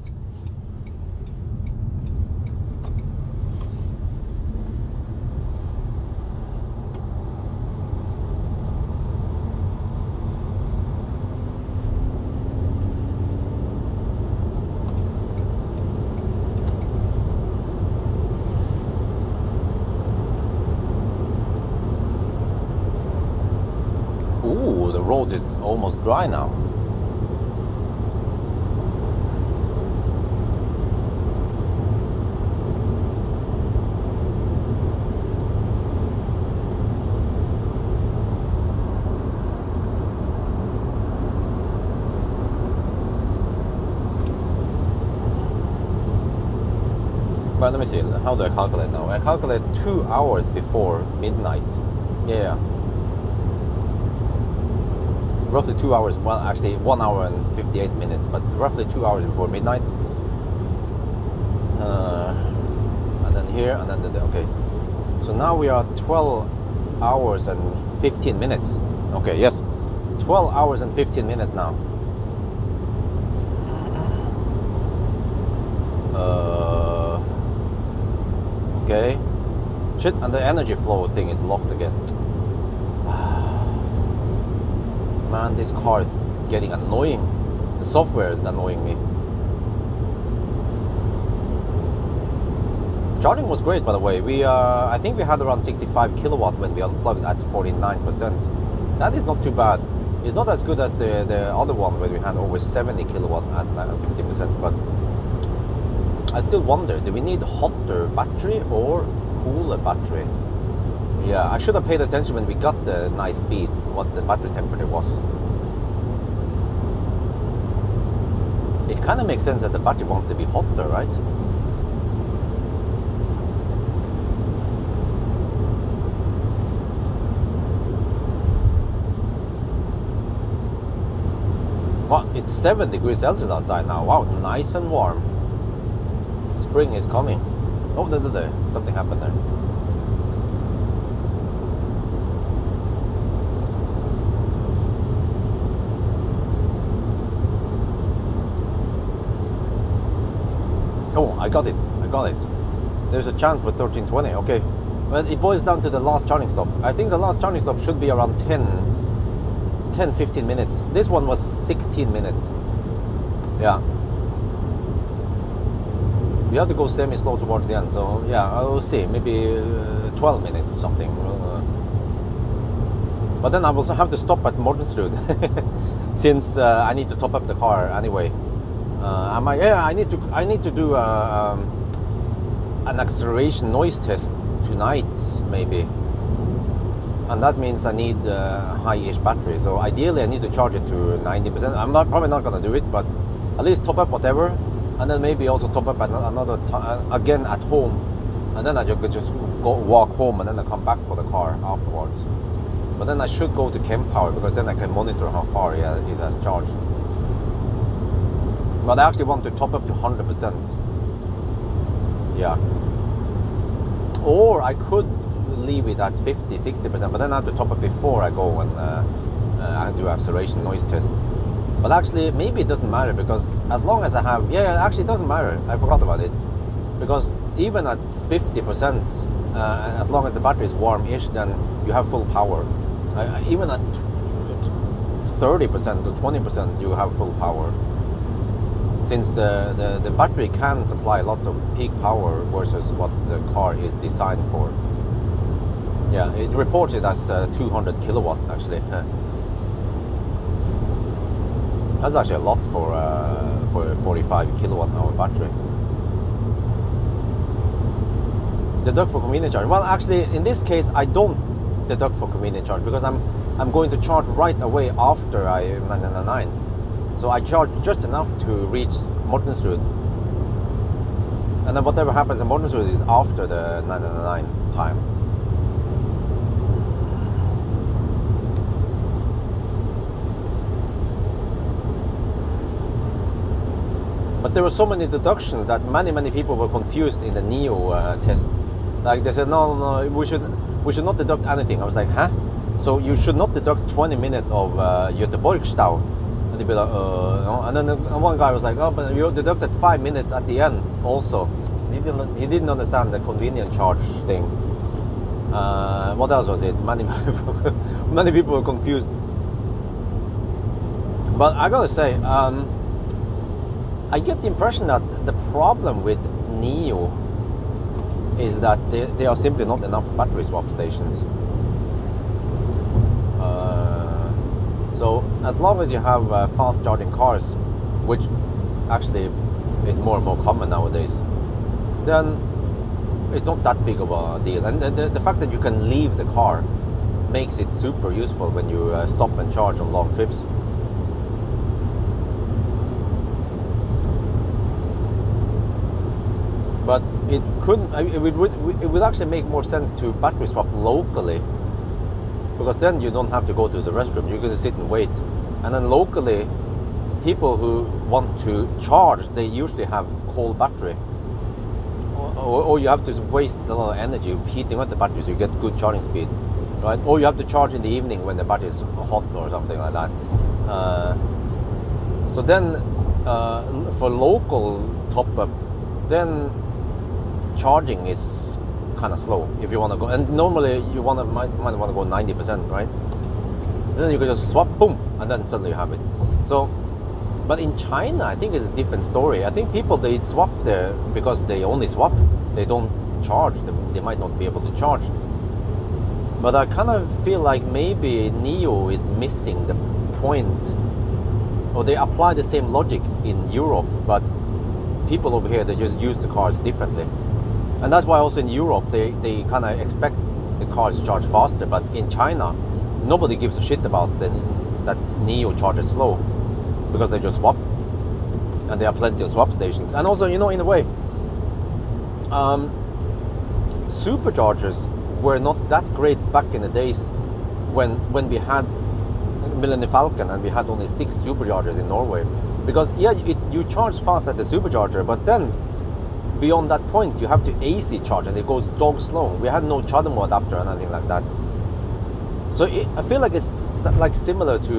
Ooh, the road is almost dry now. let me see. How do I calculate now? I calculate 2 hours before midnight. Yeah. Roughly 2 hours. Well, actually 1 hour and 58 minutes, but roughly 2 hours before midnight. And then here, and then okay. So now we are 12 hours and 15 minutes. Okay, yes. 12 hours and 15 minutes now. Okay. Shit, and the energy flow thing is locked again. Man, this car is getting annoying. The software is annoying me. Charging was great, by the way. I think we had around 65 kilowatt when we unplugged at 49%. That is not too bad. It's not as good as the other one where we had over 70 kilowatt at 50%, but I still wonder, do we need hotter battery or cooler battery? Yeah, I should have paid attention when we got the nice speed, what the battery temperature was. It kind of makes sense that the battery wants to be hotter, right? Well, it's 7 degrees Celsius outside now. Wow, nice and warm. Spring is coming. Oh, there. Something happened there. Oh, I got it. There's a chance with 1320. Okay. Well, it boils down to the last charging stop. I think the last charging stop should be around 10-15 minutes. This one was 16 minutes. Yeah. We have to go semi-slow towards the end, so yeah, I will see. Maybe 12 minutes something. But then I will have to stop at Mortensrud since I need to top up the car anyway. I need to do an acceleration noise test tonight, maybe. And that means I need a high-ish battery. So ideally I need to charge it to 90%. I'm probably not going to do it, but at least top up whatever. And then maybe also top up another again at home. And then I just go walk home and then I come back for the car afterwards. But then I should go to Pawel because then I can monitor how far it has charged. But I actually want to top up to 100%. Yeah. Or I could leave it at 50-60%, but then I have to top up before I go and I do acceleration noise test. But actually, maybe it doesn't matter because as long as I have, actually it doesn't matter. I forgot about it because even at 50%, as long as the battery is warm-ish, then you have full power. Even at 30% to 20%, you have full power. Since the battery can supply lots of peak power versus what the car is designed for. Yeah, it reports it as 200 kilowatt actually. That's actually a lot for a 45 kilowatt hour battery. Deduct for convenient charge. Well, actually, in this case, I don't deduct for convenient charge because I'm going to charge right away after 999. So I charge just enough to reach Mortensrud. And then whatever happens in Mortensrud is after the 999 time. But there were so many deductions that many people were confused in the Neo test. Like they said, no, we should not deduct anything. I was like, huh? So you should not deduct 20 minutes of Göteborgsstau. And they'd be like, no. And then one guy was like, oh, but you deducted 5 minutes at the end also. He didn't understand the convenient charge thing. What else was it? Many people were confused. But I gotta say, I get the impression that the problem with Neo is that there are simply not enough battery swap stations. So as long as you have fast charging cars, which actually is more and more common nowadays, then it's not that big of a deal. And the fact that you can leave the car makes it super useful when you stop and charge on long trips. But it couldn't. It would actually make more sense to battery swap locally, because then you don't have to go to the restroom. You can just sit and wait, and then locally, people who want to charge, they usually have cold battery, or you have to waste a lot of energy heating up the battery so you get good charging speed, right? Or you have to charge in the evening when the battery is hot or something like that. So then, for local top up, then charging is kind of slow if you want to go. And normally you might want to go 90%, right? Then you can just swap, boom, and then suddenly you have it. So, but in China, I think it's a different story. I think people, they swap there because they only swap. They don't charge. They might not be able to charge. But I kind of feel like maybe NIO is missing the point, or they apply the same logic in Europe, but people over here, they just use the cars differently. And that's why also in Europe, they kind of expect the cars to charge faster. But in China, nobody gives a shit about that NIO charges slow, because they just swap. And there are plenty of swap stations. And also, in a way, superchargers were not that great back in the days when we had Millennium Falcon and we had only 6 superchargers in Norway. Because you charge fast at the supercharger, but then beyond that point you have to AC charge and it goes dog slow. We had no CHAdeMO adapter or anything like that. So I feel like it's like similar to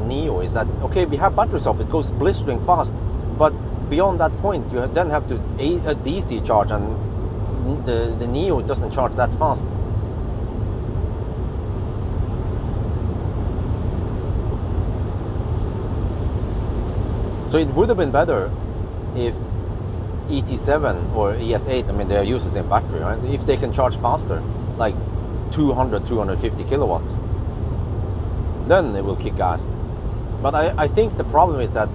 NIO, is that okay, we have battery swap, it goes blistering fast, but beyond that point you then have to DC charge, and the NIO doesn't charge that fast. So it would have been better if ET7 or ES8, I mean, they use the same battery, right? If they can charge faster, like 200, 250 kilowatts, then it will kick ass. But I think the problem is that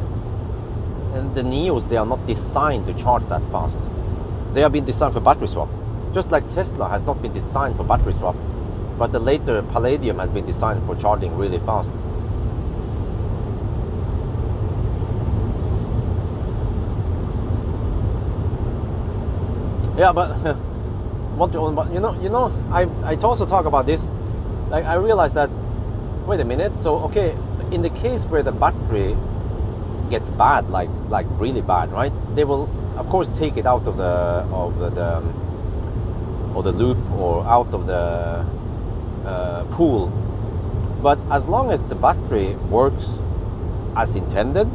the NIOs, they are not designed to charge that fast. They have been designed for battery swap. Just like Tesla has not been designed for battery swap, but the later Palladium has been designed for charging really fast. Yeah, but I also talk about this. Like, I realized that, wait a minute. So okay, in the case where the battery gets bad, like really bad, right? They will of course take it out of the loop or out of the pool. But as long as the battery works as intended,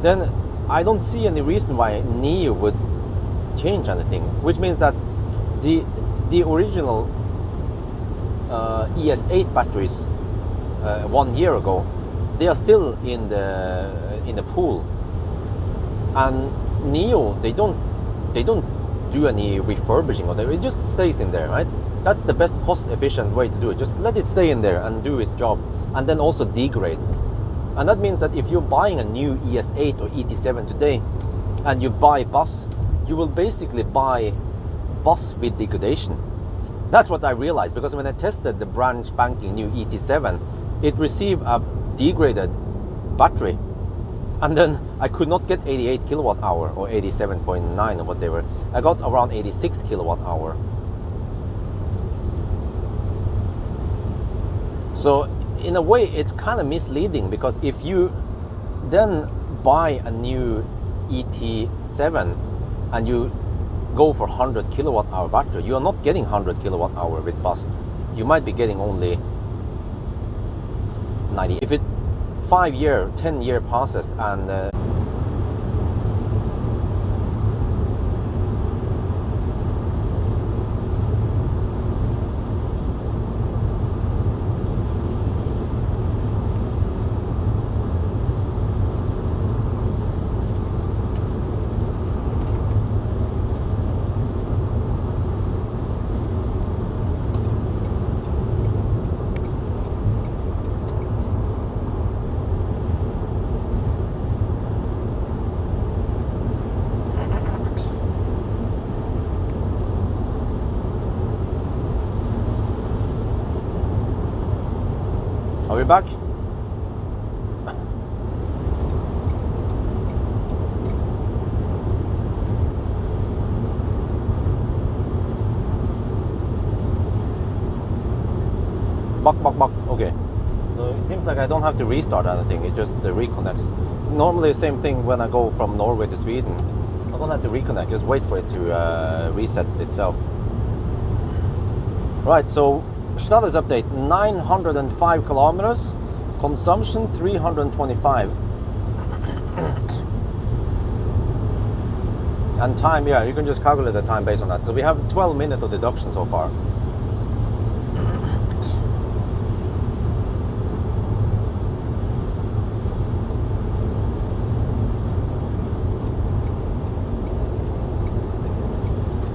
then I don't see any reason why NIO would change anything. Which means that the original ES8 batteries 1 year ago, they are still in the pool, and NIO, they don't do any refurbishing of it. It just stays in there, right? That's the best cost-efficient way to do it. Just let it stay in there and do its job, and then also degrade. And that means that if you're buying a new ES8 or ET7 today, and you buy bus, you will basically buy bus with degradation. That's what I realized, because when I tested the brand spanking new ET7, it received a degraded battery, and then I could not get 88 kilowatt hour or 87.9 or whatever. I got around 86 kilowatt hour. So in a way, it's kind of misleading, because if you then buy a new ET7 and you go for 100 kilowatt hour battery, you are not getting 100 kilowatt hour with bus. You might be getting only 90. If it 5-year, 10-year passes and are we back? Buck. Okay. So it seems like I don't have to restart anything. It just reconnects. Normally, same thing when I go from Norway to Sweden. I don't have to reconnect. Just wait for it to reset itself. Right. So status update: 905 kilometers. Consumption 325. And time, yeah, you can just calculate the time based on that. So we have 12 minutes of deduction so far.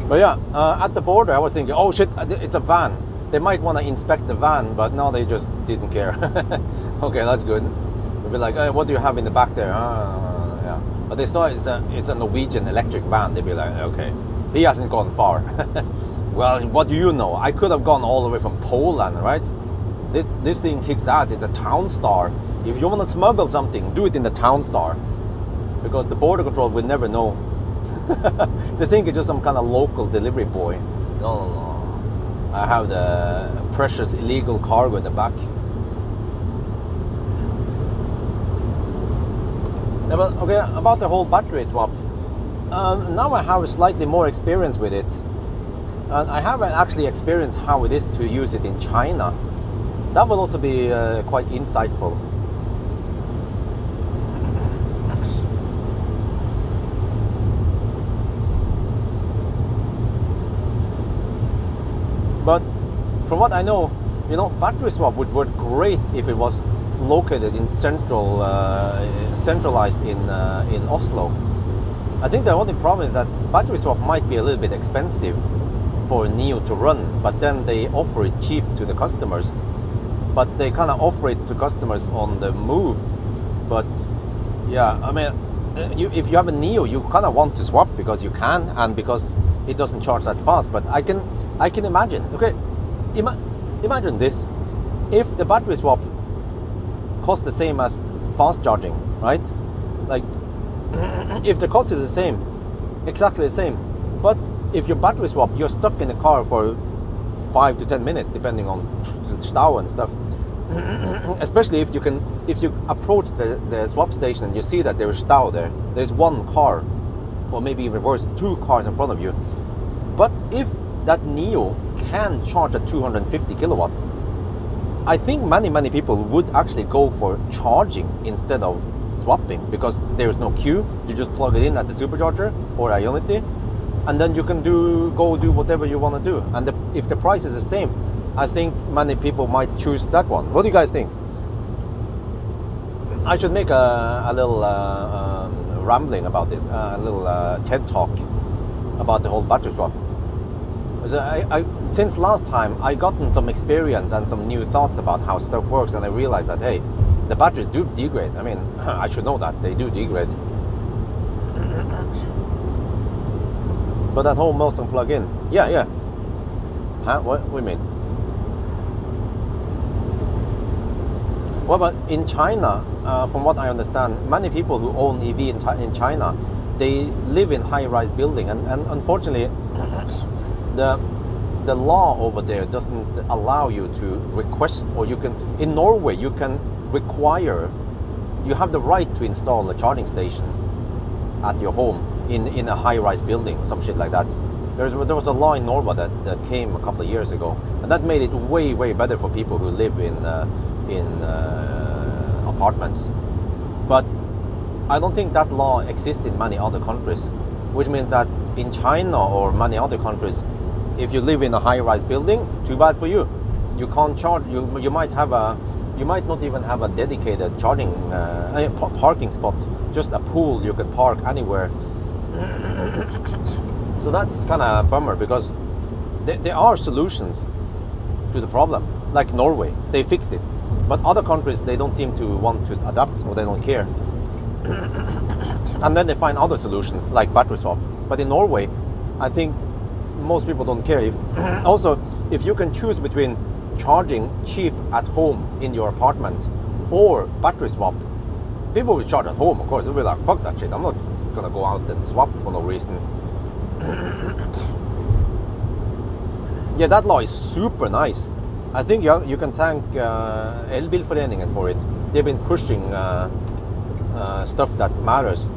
But yeah, at the border I was thinking, oh shit, it's a van. They might want to inspect the van, but no, they just didn't care. Okay, that's good. They'll be like, what do you have in the back there? Yeah. But they saw it's a Norwegian electric van. They'd be like, okay, he hasn't gone far. Well, what do you know? I could have gone all the way from Poland, right? This thing kicks ass. It's a Townstar. If you want to smuggle something, do it in the Townstar, because the border control will never know. They think it's just some kind of local delivery boy. No. I have the precious illegal cargo in the back. Yeah, but okay, about the whole battery swap. Now I have slightly more experience with it. And I haven't actually experienced how it is to use it in China. That will also be quite insightful. But from what I know, battery swap would work great if it was located in centralized in Oslo. I think the only problem is that battery swap might be a little bit expensive for NIO to run, but then they offer it cheap to the customers. But they kind of offer it to customers on the move. But yeah, I mean, if you have a NIO, you kind of want to swap because you can and because it doesn't charge that fast. But I can imagine. Okay, imagine this: if the battery swap costs the same as fast charging, right? Like, if the cost is the same, exactly the same, but if your battery swap, you're stuck in the car for 5 to 10 minutes, depending on stau and stuff. Especially if you approach the swap station and you see that there is stau there. There's one car, or maybe even worse, 2 cars in front of you. But if that NIO can charge at 250 kilowatts, I think many people would actually go for charging instead of swapping, because there is no queue. You just plug it in at the supercharger or Ionity, and then you can go do whatever you want to do. And if the price is the same, I think many people might choose that one. What do you guys think? I should make a little rambling about this, a little TED talk about the whole battery swap. So since last time, I gotten some experience and some new thoughts about how stuff works, and I realized that, hey, the batteries do degrade. I mean, I should know that they do degrade. But that whole Mulsanne plug-in, yeah. Huh? What do you mean? Well, but in China, from what I understand, many people who own EV in China, they live in high-rise building, and unfortunately, the law over there doesn't allow you to request, or you can, in Norway, you can require, you have the right to install a charging station at your home in a high-rise building, some shit like that. There was a law in Norway that came a couple of years ago, and that made it way better for people who live in apartments. But I don't think that law exists in many other countries, which means that in China or many other countries, if you live in a high-rise building, too bad for you. You can't charge. You might not even have a dedicated charging parking spot, just a pool you can park anywhere. So that's kind of a bummer, because there are solutions to the problem. Like Norway, they fixed it, but other countries, they don't seem to want to adapt, or they don't care. And then they find other solutions like battery swap. But in Norway, I think most people don't care. Also, if you can choose between charging cheap at home in your apartment or battery swap, people will charge at home, of course. They'll be like, fuck that shit, I'm not gonna go out and swap for no reason. Yeah, that law is super nice. I think you can thank Elbilforeningen for it. They've been pushing stuff that matters.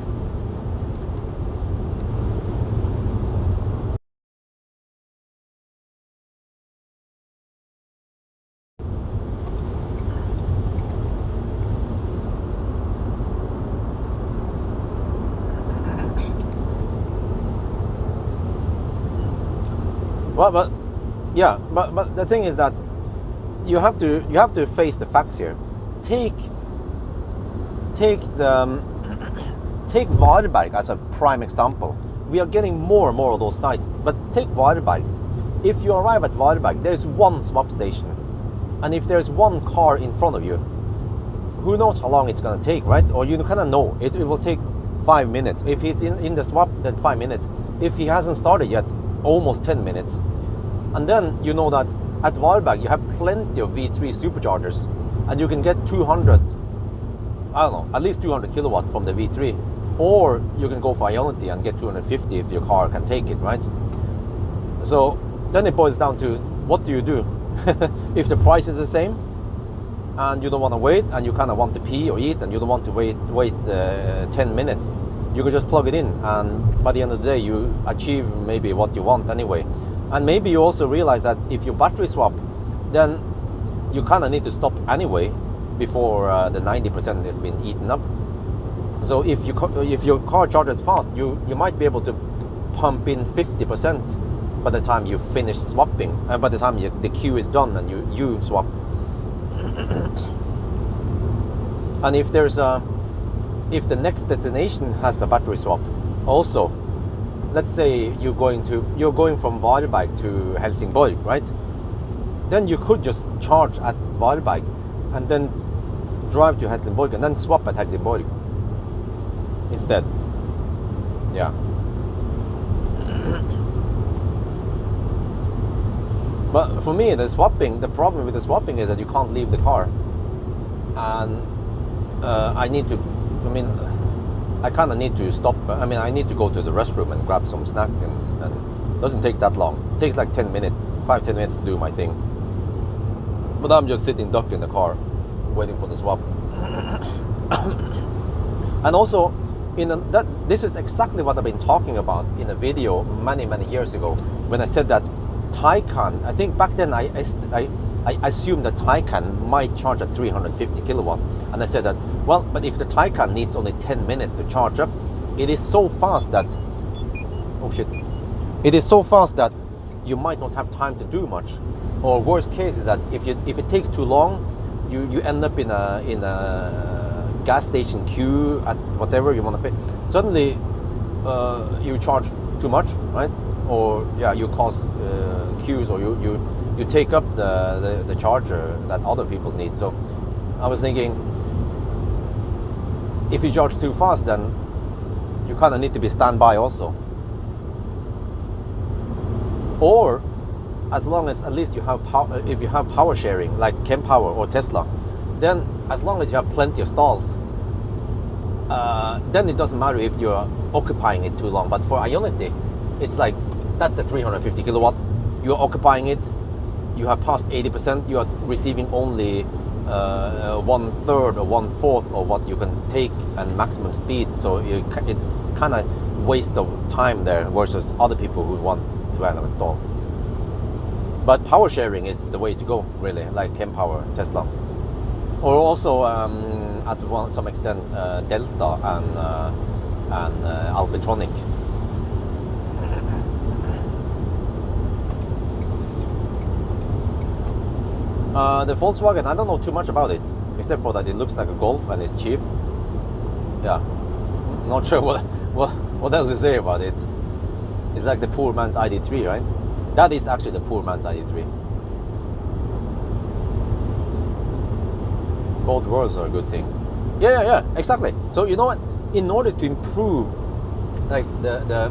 Well, but the thing is that you have to face the facts here. Take Varberg as a prime example. We are getting more and more of those sites. But take Varberg. If you arrive at Varberg, there's one swap station, and if there's one car in front of you, who knows how long it's going to take, right? Or you kind of know it will take 5 minutes. If he's in the swap, then 5 minutes. If he hasn't started yet, almost 10 minutes. And then you know that at Varberg you have plenty of V3 superchargers, and you can get 200, I don't know, at least 200 kilowatt from the V3, or you can go for Ionity and get 250 if your car can take it, right? So then it boils down to, what do you do? If the price is the same and you don't want to wait, and you kind of want to pee or eat, and you don't want to wait 10 minutes, you could just plug it in, and by the end of the day you achieve maybe what you want anyway. And maybe you also realize that if you battery swap, then you kind of need to stop anyway before the 90% has been eaten up. So if your car charges fast, you might be able to pump in 50% by the time you finish swapping, and by the time the queue is done and you swap. And if the next destination has a battery swap also, let's say you're going from Varberg to Helsingborg, right? Then you could just charge at Varberg and then drive to Helsingborg and then swap at Helsingborg instead. Yeah. But for me, the problem with the swapping is that you can't leave the car, and I kind of need to stop. I need to go to the restroom and grab some snack, and it doesn't take that long. It takes like 10 minutes, 5-10 minutes to do my thing. But I'm just sitting duck in the car, waiting for the swap. And also, this is exactly what I've been talking about in a video many years ago, when I said that Taycan, I think back then I assumed that Taycan might charge at 350 kilowatt, and I said that, well, but if the Taycan needs only 10 minutes to charge up, it is so fast that, it is so fast that you might not have time to do much. Or worst case is that if it takes too long, you end up in a gas station queue at whatever you want to pay. Suddenly you charge too much, right? Or you cause queues, or you take up the charger that other people need. So I was thinking, if you charge too fast, then you kind of need to be standby also. Or as long as at least you have power, if you have power sharing like kWh or Tesla, then as long as you have plenty of stalls, then it doesn't matter if you're occupying it too long. But for Ionity, it's like, that's the 350 kilowatt, you're occupying it, you have passed 80%, you are receiving only 1/3 or 1/4 of what you can take and maximum speed. So it's kind of waste of time there versus other people who want to have a stall. But power sharing is the way to go, really, like kWh, Tesla, or also at some extent Delta and Alpitronic. The Volkswagen, I don't know too much about it, except for that it looks like a Golf and it's cheap. Yeah, not sure what else to say about it. It's like the poor man's ID3, right? That is actually the poor man's ID3. Both worlds are a good thing. Yeah, exactly. So you know what? In order to improve, like the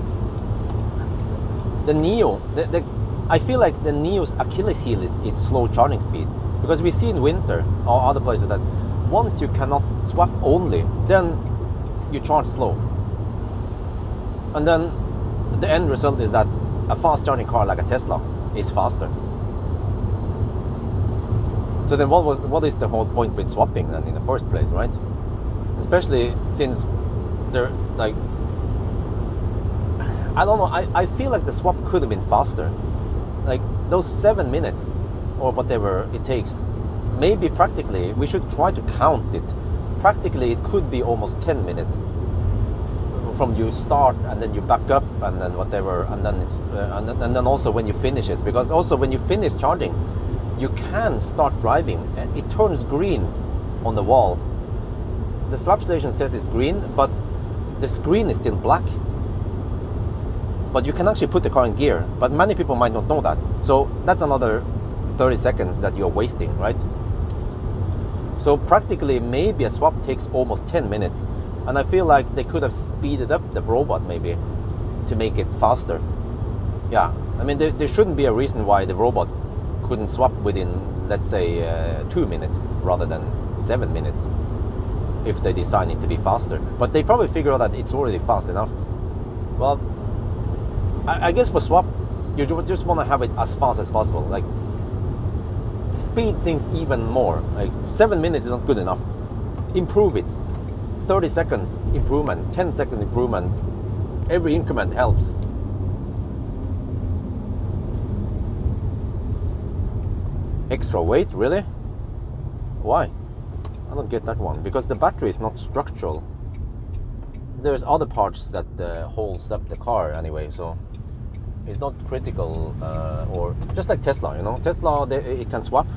Neo, I feel like the Neo's Achilles heel is slow charging speed, because we see in winter or other places that once you cannot swap only, then you charge slow, and then the end result is that a fast charging car like a Tesla is faster. So then what is the whole point with swapping then in the first place, right? Especially since they're like, I don't know, I feel like the swap could have been faster. Like those 7 minutes or whatever it takes, maybe practically we should try to count it. Practically it could be almost 10 minutes from you start and then you back up and then whatever, and then it's and then also when you finish it, because also when you finish charging you can start driving and it turns green on the wall. The swap station says it's green, but the screen is still black. But you can actually put the car in gear, but many people might not know that. So that's another 30 seconds that you're wasting, right? So practically maybe a swap takes almost 10 minutes. And I feel like they could have speeded up the robot maybe to make it faster. Yeah, I mean there shouldn't be a reason why the robot couldn't swap within, let's say, 2 minutes rather than 7 minutes if they design it to be faster. But they probably figure out that it's already fast enough. Well, I guess for swap, you just want to have it as fast as possible. Like, speed things even more. Like 7 minutes is not good enough. Improve it. 30 seconds improvement, 10 second improvement. Every increment helps. Extra weight, really? Why? I don't get that one. Because the battery is not structural. There's other parts that holds up the car anyway, so it's not critical. Or just like Tesla, you know, Tesla it can swap,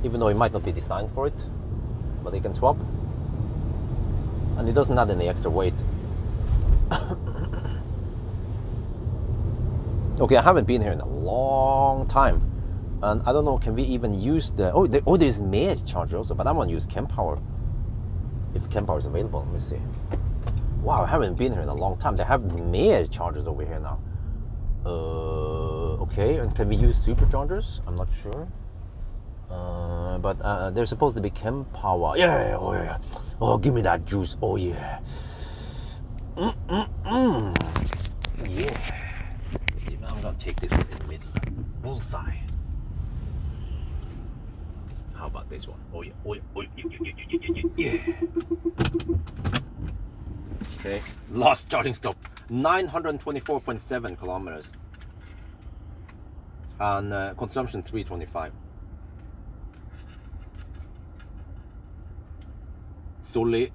even though it might not be designed for it, but it can swap, and it doesn't add any extra weight. Okay, I haven't been here in a long time, and I don't know, can we even use the there's Mer charger also, but I want to use kWh if kWh is available. Let me see. Wow, I haven't been here in a long time. They have Mer chargers over here now. Okay, and can we use superchargers? I'm not sure. But they're supposed to be kWh. Yeah, oh yeah. Oh, give me that juice. Oh yeah. Yeah. Let's see, I'm gonna take this one in the middle. Bullseye. How about this one? Oh yeah. Oh yeah. Oh yeah. Okay. Last charging stop. 924.7 kilometers. And consumption 325. Solely.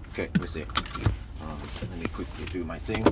Okay, let me see. Let me quickly do my thing.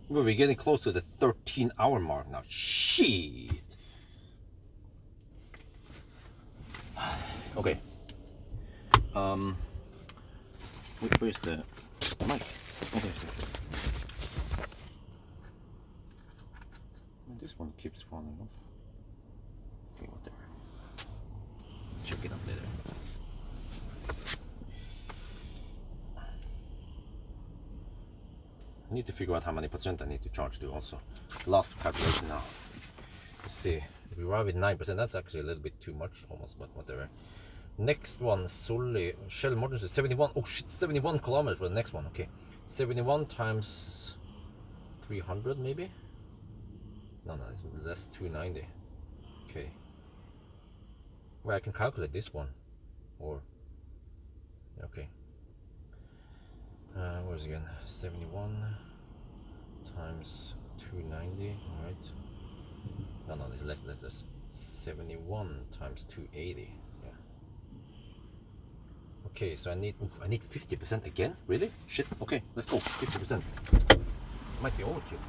We're getting close to the 13-hour mark now. Shit. Okay. Where's the mic? Oh, there's the. This one keeps falling off. Okay, whatever. Check it out later. I need to figure out how many percent I need to charge to also. Last calculation now. Let's see. If we arrive at 9%, that's actually a little bit too much almost, but whatever. Next one, solely Shell Mortons is 71. Oh shit, 71 kilometers for the next one. Okay. 71 times 300 maybe? No, it's less, 290. Okay. Well, I can calculate this one, or okay. What is it again? 71 times 290. All right. No, it's less. 71 times 280. Yeah. Okay, so I need 50% again. Really? Shit. Okay, let's go. 50%. Might be overkill.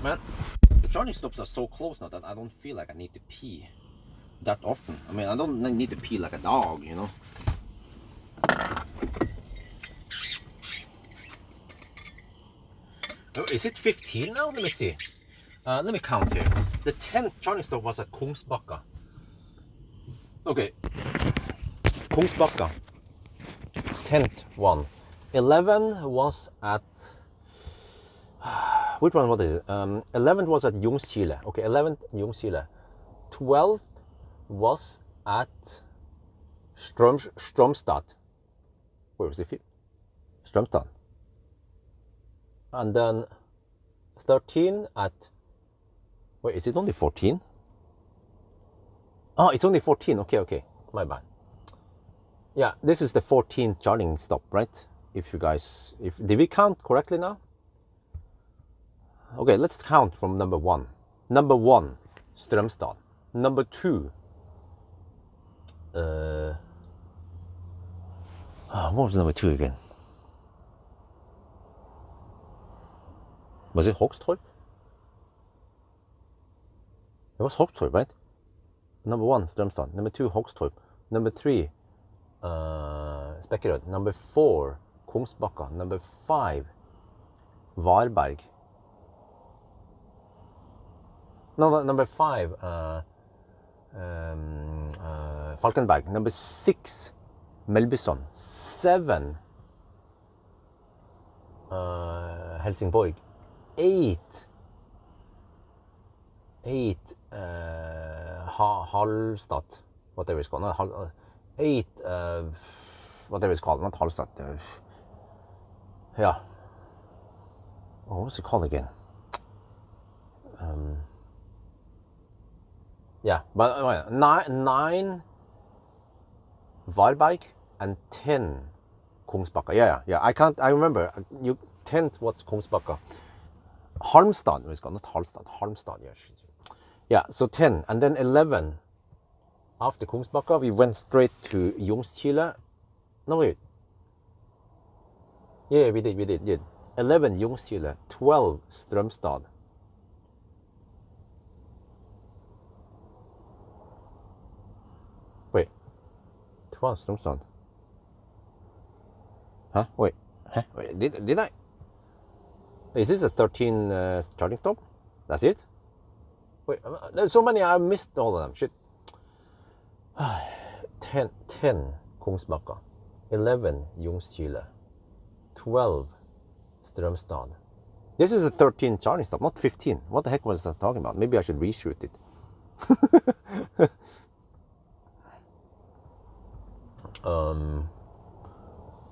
Man, the charging stops are so close now that I don't feel like I need to pee that often. I mean, I don't need to pee like a dog, you know. Oh, is it 15 now? Let me see. Let me count here. The 10th charging stop was at Kungsbacka. Okay. Kungsbacka. 10th one. 11 was at... Which one was it? 11th was at Ljungskile. Okay, 11th Ljungskile. 12th was at Strömstad. Where was it? Strömstad. And then 13 at... Wait, is it only 14? Oh, it's only 14. Okay. My bad. Yeah, this is the 14th charging stop, right? If you guys... Did we count correctly now? Okay, let's count from number 1. Number 1, Strömstad. Number 2, what was number 2 again? Was it Håkstorp? It was Håkstorp, right? Number 1, Strömstad. Number 2, Håkstorp. Number 3, Spekkerød. Number 4, Kungsbacka. Number 5, Varberg. No, number 5, Falkenberg. Number 6, Melbyson. 7, Helsingborg. 8, Halvstad, whatever it's called, not 8, whatever it's called, not Halvstad. Yeah. Oh, what's it called again? Yeah, but 9 Varberg and 10 Kungsbacka. Yeah. I remember. 10 what's Kungsbacka? Halmstad, it's called, not Halmstad. Halmstad, yeah. Yeah, so 10, and then 11. After Kungsbacka, we went straight to Ljungskile. No, wait. Yeah, we did. 11 Ljungskile, 12 Strömstad. Wait, 12 Strömstad. Huh? Wait, did I? Is this a 13 charging stop? That's it? Wait, there's so many, I missed all of them. Shit. 10 Kungsbacka, 11 Ljungskile, 12 Strömstad. This is a 13 charging stop, not 15. What the heck was I talking about? Maybe I should reshoot it.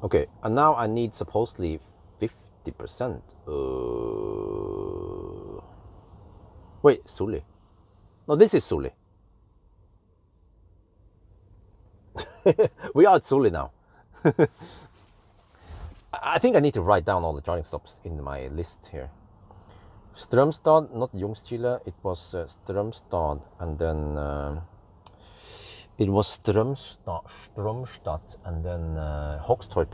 Okay, and now I need supposedly 50%. Wait, Sully. No, this is Sully. We are at Sully now. I think I need to write down all the charging stops in my list here. Strömstad, not Ljungskile. It was Strömstad, and then it was Strömstad, and then Håkstorp.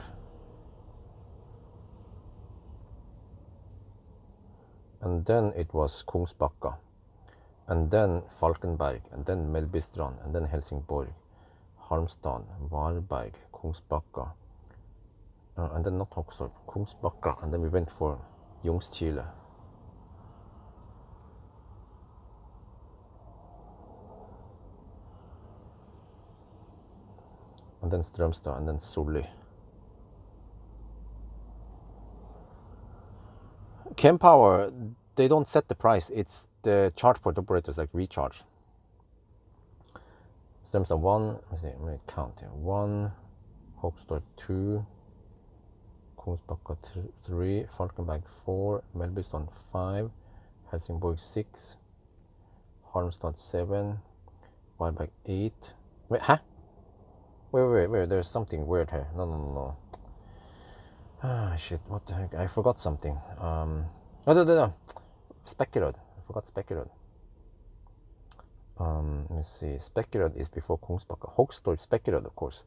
And then it was Kungsbacka, and then Falkenberg, and then Mellbystrand, and then Helsingborg, Halmstad, Varberg, Kungsbacka, and then not Håkstorp, Kungsbacka, and then we went for Ljungskile. And then Strömstad, and then Sully. Kempower, they don't set the price. It's the charge point operators like recharge. Strömstad 1, let me count here. 1, Håkstorp 2, Kungsbacka 3, Falkenberg 4, Mellbystrand 5, Helsingborg 6, Halmstad 7, Varberg 8. Wait, huh? Wait, there's something weird here. No. Ah, shit, what the heck? I forgot something. No. Spekkerud. I forgot Spekkerud. Let me see. Spekkerud is before Kungsbacka. Håkstorp, Spekkerud, of course.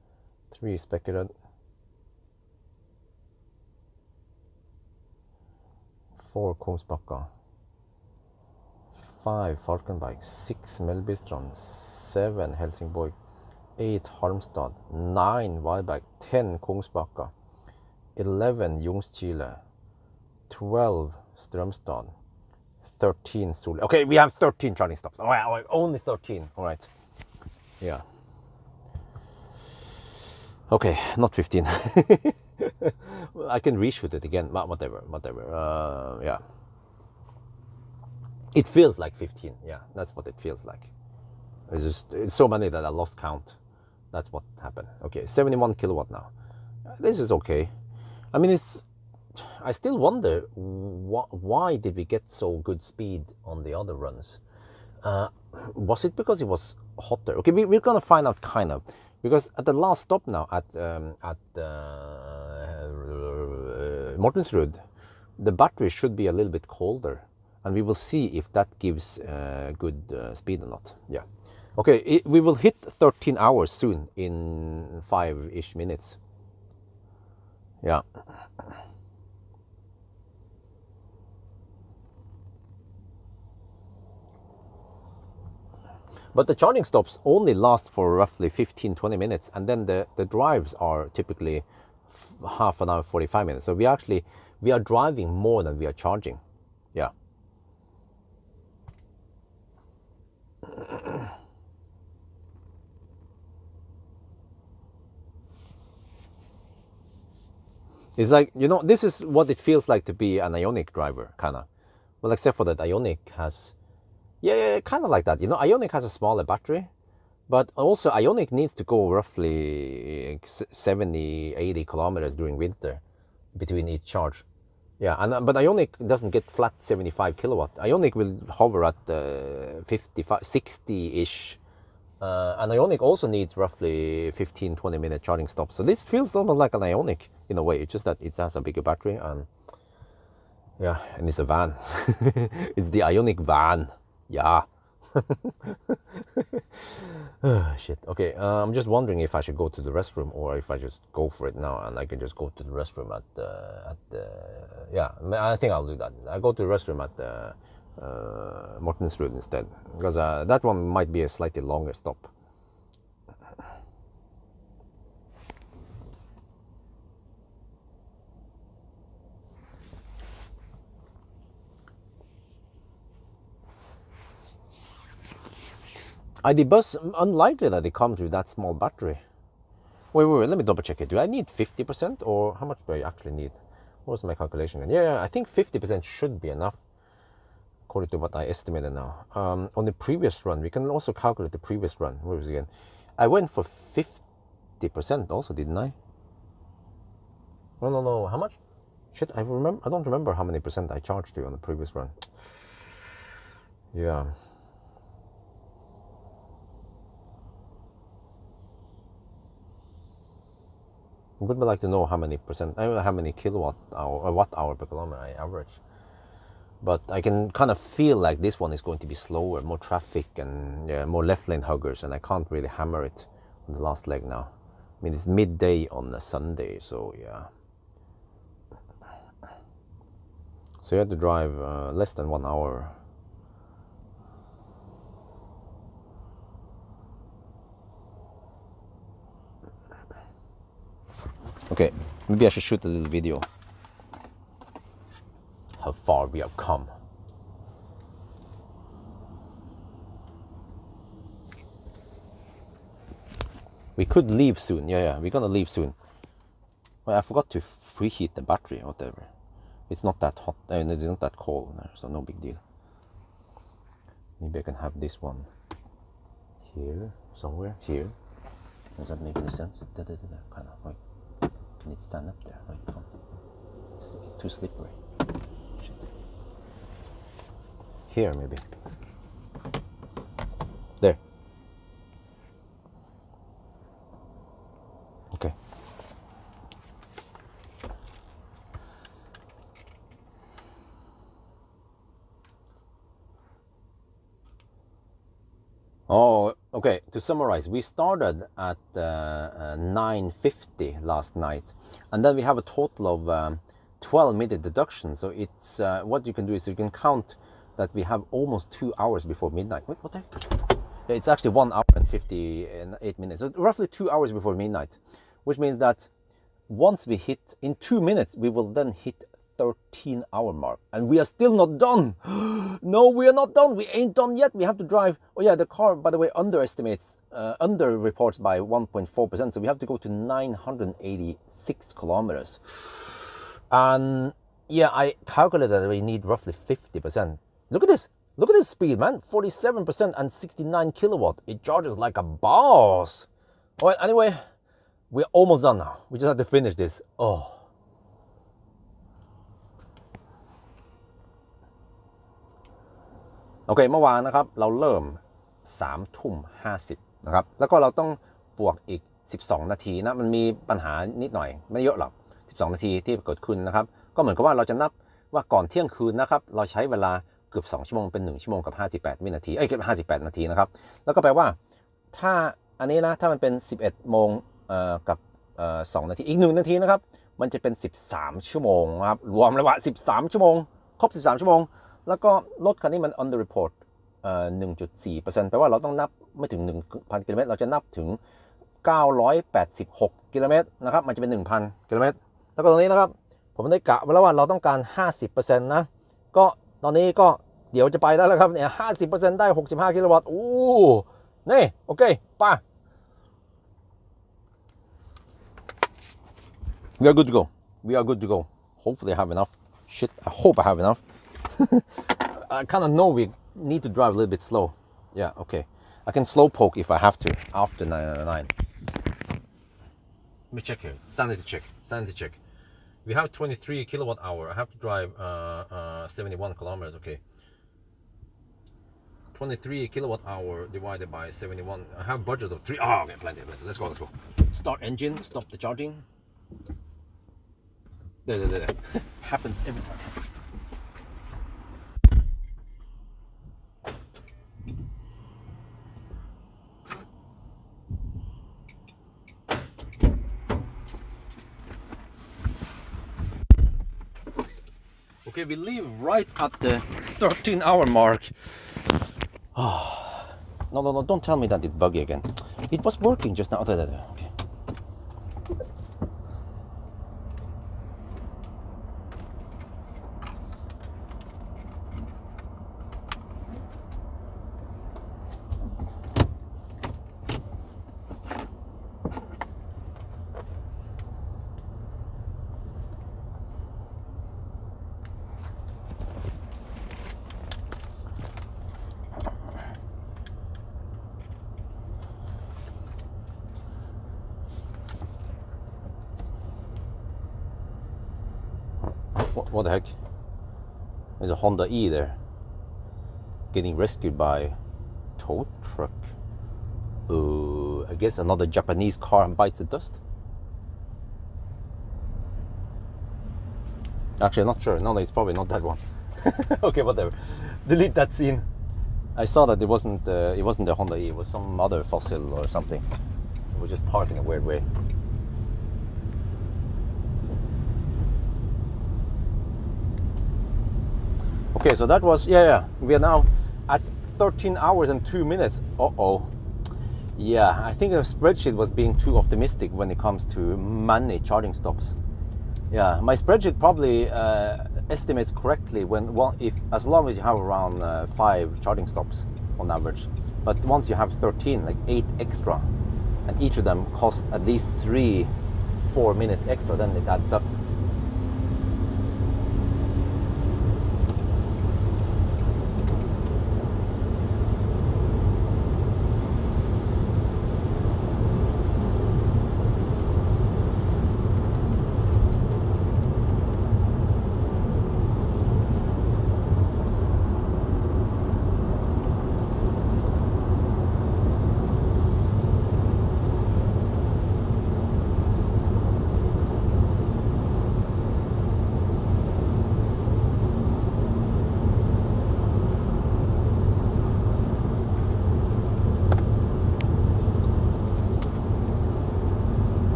3 Spekkerud. 4 Kungsbacka. 5 Falkenberg. 6 Mellbystrand. 7 Helsingborg. 8 Halmstad. 9 Varberg. 10 Kungsbacka. 11 Ljungskile, 12 Strömstad, 13 Sully. Okay, we have 13 charging stops. All right, only 13. All right. Yeah. Okay, not 15. I can reshoot it again. Whatever. Yeah. It feels like 15. Yeah, that's what it feels like. It's so many that I lost count. That's what happened. Okay, 71 kilowatt now. This is okay. I mean, I still wonder why did we get so good speed on the other runs? Was it because it was hotter? Okay, we're gonna find out kind of, because at the last stop now at Mortensrud, the battery should be a little bit colder, and we will see if that gives good speed or not. Yeah. Okay, we will hit 13 hours soon in 5-ish minutes. Yeah. But the charging stops only last for roughly 15-20 minutes, and then the drives are typically half an hour, 45 minutes. So we are driving more than we are charging. Yeah. It's like, this is what it feels like to be an Ioniq driver, kind of. Well, except for that Ioniq has Yeah, kind of like that. You know, Ioniq has a smaller battery, but also Ioniq needs to go roughly 70, 80 kilometers during winter between each charge. Yeah, but Ioniq doesn't get flat 75 kilowatt. Ioniq will hover at 55, 60-ish. And Ioniq also needs roughly 15, 20-minute charging stops. So this feels almost like an Ioniq in a way. It's just that it has a bigger battery and yeah, and it's a van. It's the Ioniq van. Yeah. Shit. Okay, I'm just wondering if I should go to the restroom or if I just go for it now and I can just go to the restroom at yeah, I think I'll do that. I'll go to the restroom at Mortensrud instead, because that one might be a slightly longer stop. The bus, unlikely that it comes with that small battery. Wait, let me double check it. Do I need 50% or how much do I actually need? What was my calculation again? Yeah, I think 50% should be enough, according to what I estimated now. On the previous run, we can also calculate the previous run. Where was it again? I went for 50% also, didn't I? No. How much? Shit, I don't remember how many percent I charged you on the previous run. Yeah. I would like to know how many percent, how many kilowatt hour or watt hour per kilometer I average. But I can kind of feel like this one is going to be slower, more traffic and more left lane huggers, and I can't really hammer it on the last leg now. I mean, it's midday on a Sunday, so yeah. So you have to drive less than 1 hour. Okay, maybe I should shoot a little video. How far we have come. We could leave soon. Yeah, we're gonna leave soon. Well, I forgot to preheat the battery or whatever. It's not that hot, it's not that cold in there, so no big deal. Maybe I can have this one here, somewhere, here. Does that make any sense? Kind of, like, can it stand up there? No, it can't. It's too slippery. Shit. Here, maybe. There. Okay. Oh, okay. To summarize, we started at 9:50 last night, and then we have a total of 12-minute deduction. So it's what you can do is you can count that we have almost 2 hours before midnight. Wait, what the heck? Yeah, it's actually 1 hour and 58 minutes. So roughly 2 hours before midnight, which means that once we hit in 2 minutes, we will then hit 13-hour mark, and we are still not done. No, we are not done. We ain't done yet. We have to drive. Oh yeah, the car, by the way, under reports by 1.4%. So we have to go to 986 kilometers. And yeah, I calculated that we need roughly 50%. Look at this. Look at this speed, man. 47% and 69 kilowatt. It charges like a boss. All right, anyway, we're almost done now. We just have to finish this. Oh.โอเคเมื่อวานนะครับเราเริ่ม 3:50 นะครับแล้วก็เราต้องบวกอีก12นาทีนะมันมีปัญหานิดหน่อยไม่เยอะหรอก12นาทีที่เกิดขึ้นนะครับก็เหมือนกับว่าเราจะนับว่าก่อนเที่ยงคืนนะครับเราใช้เวลาเกือบ2ชั่วโมงเป็น1ชั่วโมงกับ58วินาทีเกือบ58นาทีนะครับแล้วก็แปลว่าถ้าอันนี้นะถ้ามันเป็น11โมงกับ2นาทีอีก1นาทีนะครับมันจะเป็น13ชั่วโมงนะครับรวมเลยว่า13ชั่วโมงครบ13ชั่วโมงแล้วก็รถคันนี้มัน under report 1.4% แปลว่าเราต้องนับไม่ถึง 1,000 กิโลเมตรเราจะนับถึง986กิโลเมตรนะครับมันจะเป็น 1,000 กิโลเมตรแล้วก็ตรงนี้นะครับผมได้กะไว้แล้วว่าเราต้องการ 50% นะก็ตอนนี้ก็เดี๋ยวจะไปได้แล้วครับเนี่ย 50% ได้65กิโลวัตต์นี่โอเคป่ะ We are good to go. We are good to go. Hopefully I have enough. Shit, I hope I have enough. I kind of know need to drive a little bit slow. Yeah, okay. I can slow poke if I have to after 999. Let me check here. Sanity check. Sanity check. We have 23 kilowatt hour. I have to drive 71 kilometers. Okay. 23 kilowatt hour divided by 71. I have budget of 3. Oh, okay, plenty. Let's go. Let's go. Start engine. Stop the charging. There. Happens every time. Okay, we leave right at the 13-hour mark. Oh. No, don't tell me that it's buggy again. It was working just now. Okay. What the heck? There's a Honda E there. Getting rescued by tow truck. I guess another Japanese car bites the dust. Actually, I'm not sure. No, it's probably not that one. Okay, whatever. Delete that scene. I saw that it wasn't the Honda E. It was some other fossil or something. It was just parked in a weird way. Okay, so that was, yeah. We are now at 13 hours and 2 minutes. Yeah, I think the spreadsheet was being too optimistic when it comes to many charging stops. Yeah, my spreadsheet probably estimates correctly if as long as you have around 5 charging stops on average. But once you have 13, like 8 extra, and each of them cost at least 3-4 minutes extra, then it adds up.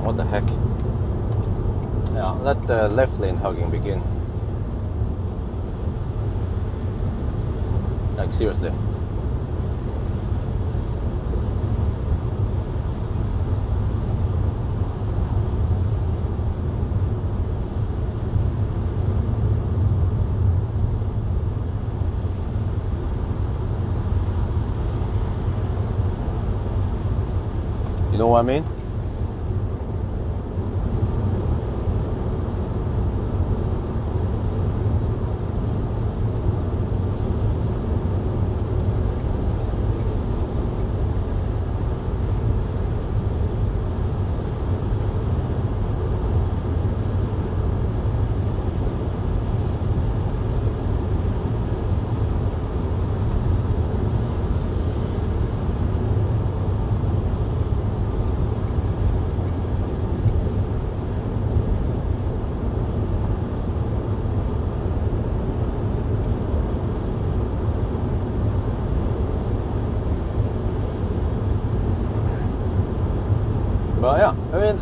What the heck? Yeah, let the left lane hugging begin. Like, seriously. You know what I mean? But yeah, I mean,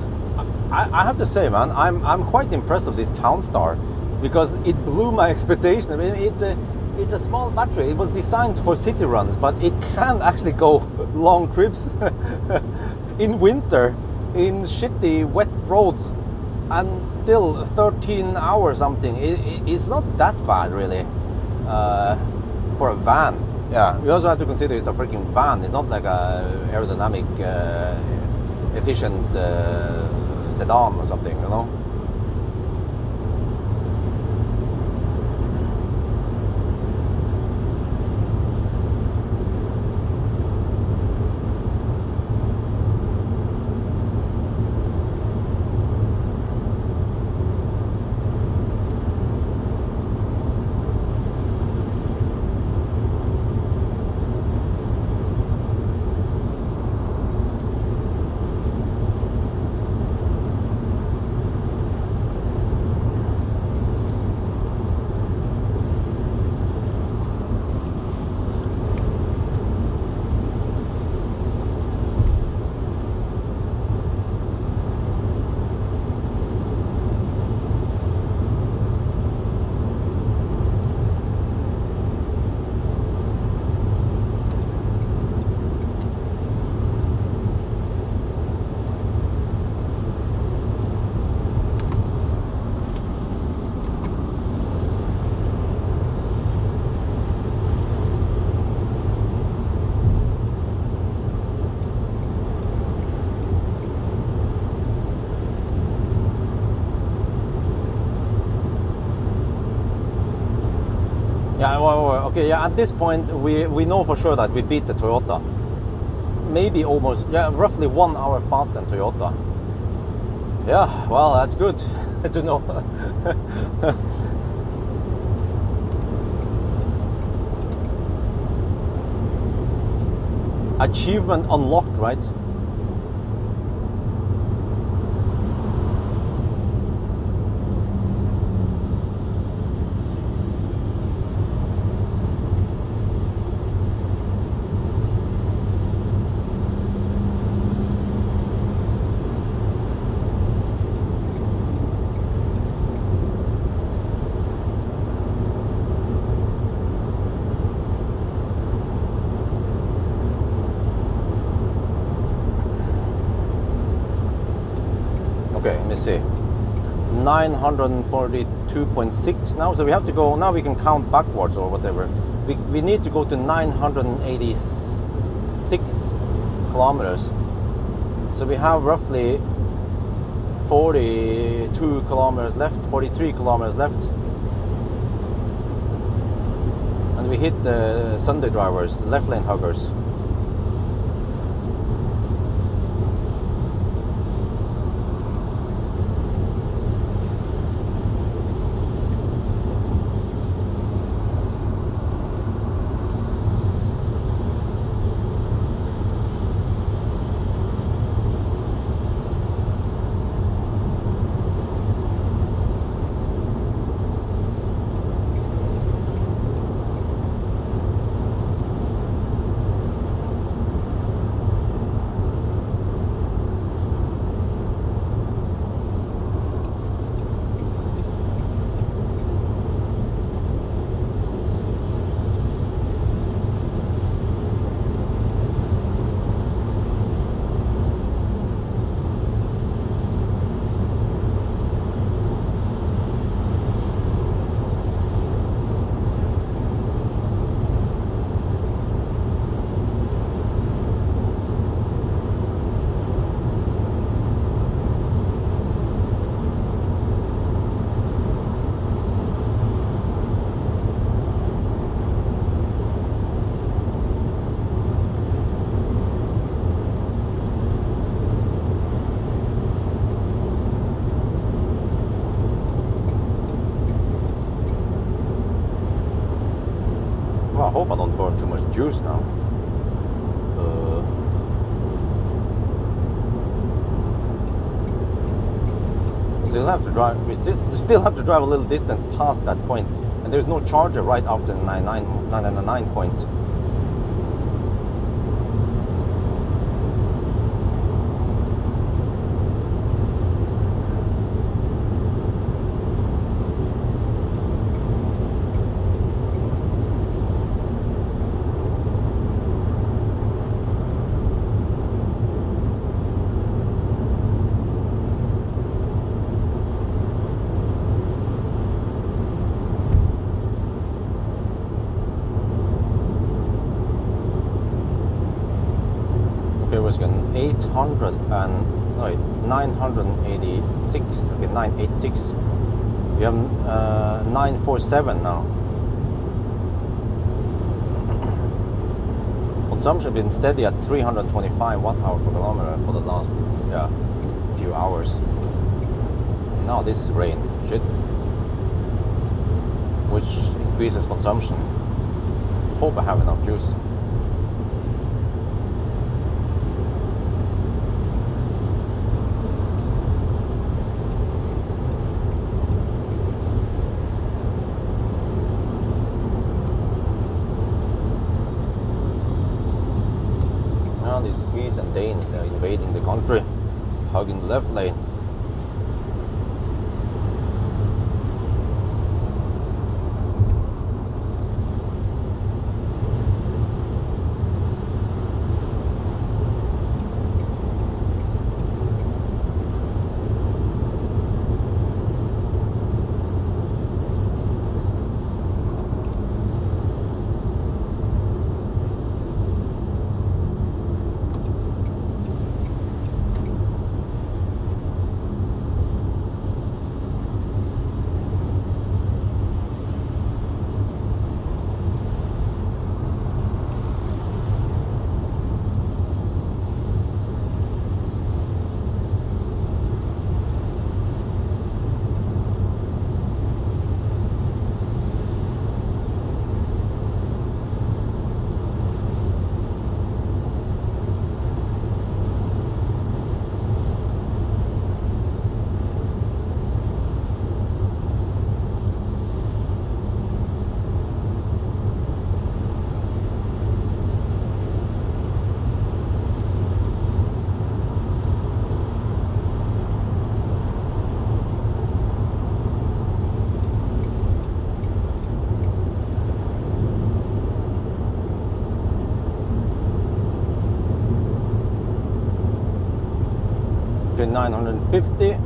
I have to say, man, I'm quite impressed with this Townstar because it blew my expectation. I mean, it's a small battery. It was designed for city runs, but it can actually go long trips in winter, in shitty wet roads, and still 13 hours something. It's not that bad really for a van. Yeah, we also have to consider it's a freaking van. It's not like a aerodynamic efficient sedan or something, you know. Okay, yeah, at this point, we know for sure that we beat the Toyota. Maybe almost, yeah, roughly 1 hour faster than Toyota. Yeah, well, that's good to know. Achievement unlocked, right? Okay, let me see. 942.6 now, so we have to go, now we can count backwards or whatever. We need to go to 986 kilometers. So we have roughly 42 kilometers left, 43 kilometers left. And we hit the Sunday drivers, left lane huggers. I hope I don't burn too much juice now. Still have to drive. We still have to drive a little distance past that point, and there's no charger right after the 999 point. Was 986. Okay, 986. We have 947 now. Consumption been steady at 325 watt-hour per kilometer for the last few hours. Now this rain shit, which increases consumption. Hope I have enough juice. These Swedes and Danes, they're invading the country, hugging the left lane. Okay, 950.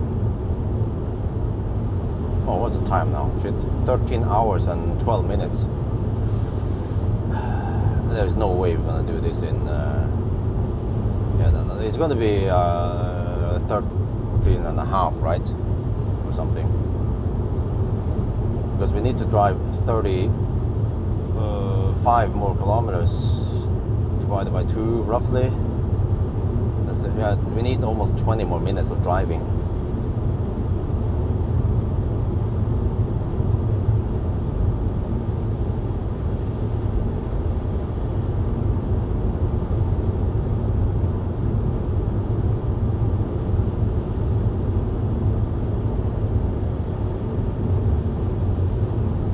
Oh, what's the time now? Shit, 13 hours and 12 minutes. There's no way we're gonna do this in. Yeah, no, it's gonna be 13 and a half, right? Or something. Because we need to drive 35 more kilometers divided by 2, roughly. That's it. Yeah, we need almost 20 more minutes of driving.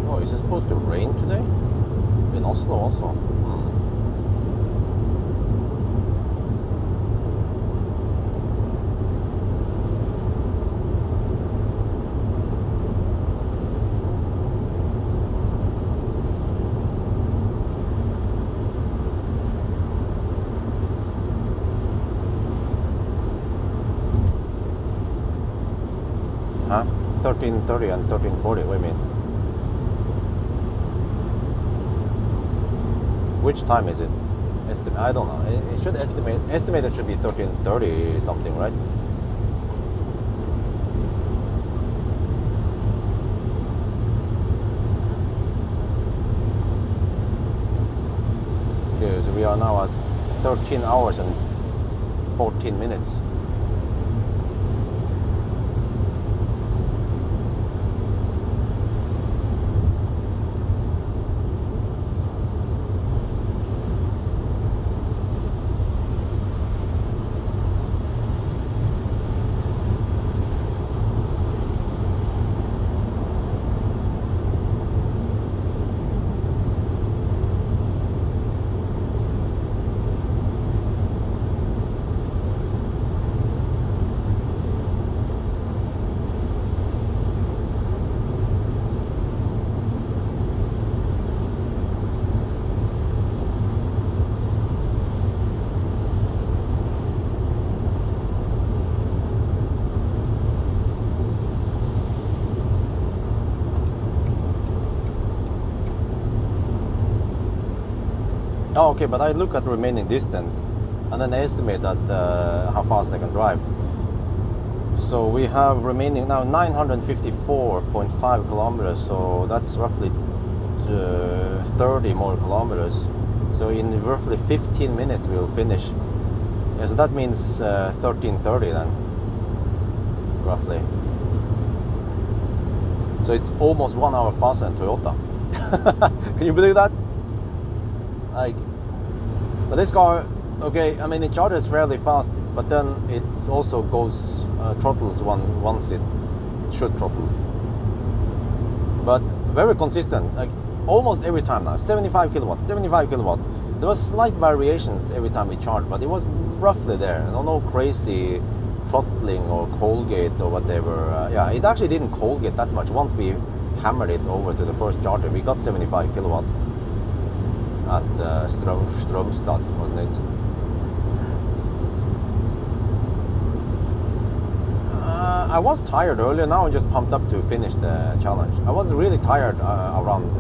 Oh, is it supposed to rain today? In Oslo also? Huh? 13:30 and 13:40, what do you mean? Which time is it? I don't know. It should estimate it should be 13:30 something, right? Okay, so we are now at 13 hours and 14 minutes. Oh, okay, but I look at the remaining distance and then I estimate that how fast I can drive. So we have remaining now 954.5 kilometers, so that's roughly 30 more kilometers. So in roughly 15 minutes we'll finish. Yeah, so that means 13:30 then, roughly. So it's almost 1 hour faster than Toyota. Can you believe that? Like, but this car, okay, I mean it charges fairly fast, but then it also goes throttles once it should throttle. But very consistent, like almost every time now. 75 kilowatt, 75 kilowatt. There was slight variations every time we charged, but it was roughly there. No crazy throttling or Colgate or whatever. Yeah, it actually didn't Colgate that much. Once we hammered it over to the first charger, we got 75 kilowatt. At Strömstad, wasn't it? I was tired earlier, now I'm just pumped up to finish the challenge. I was really tired around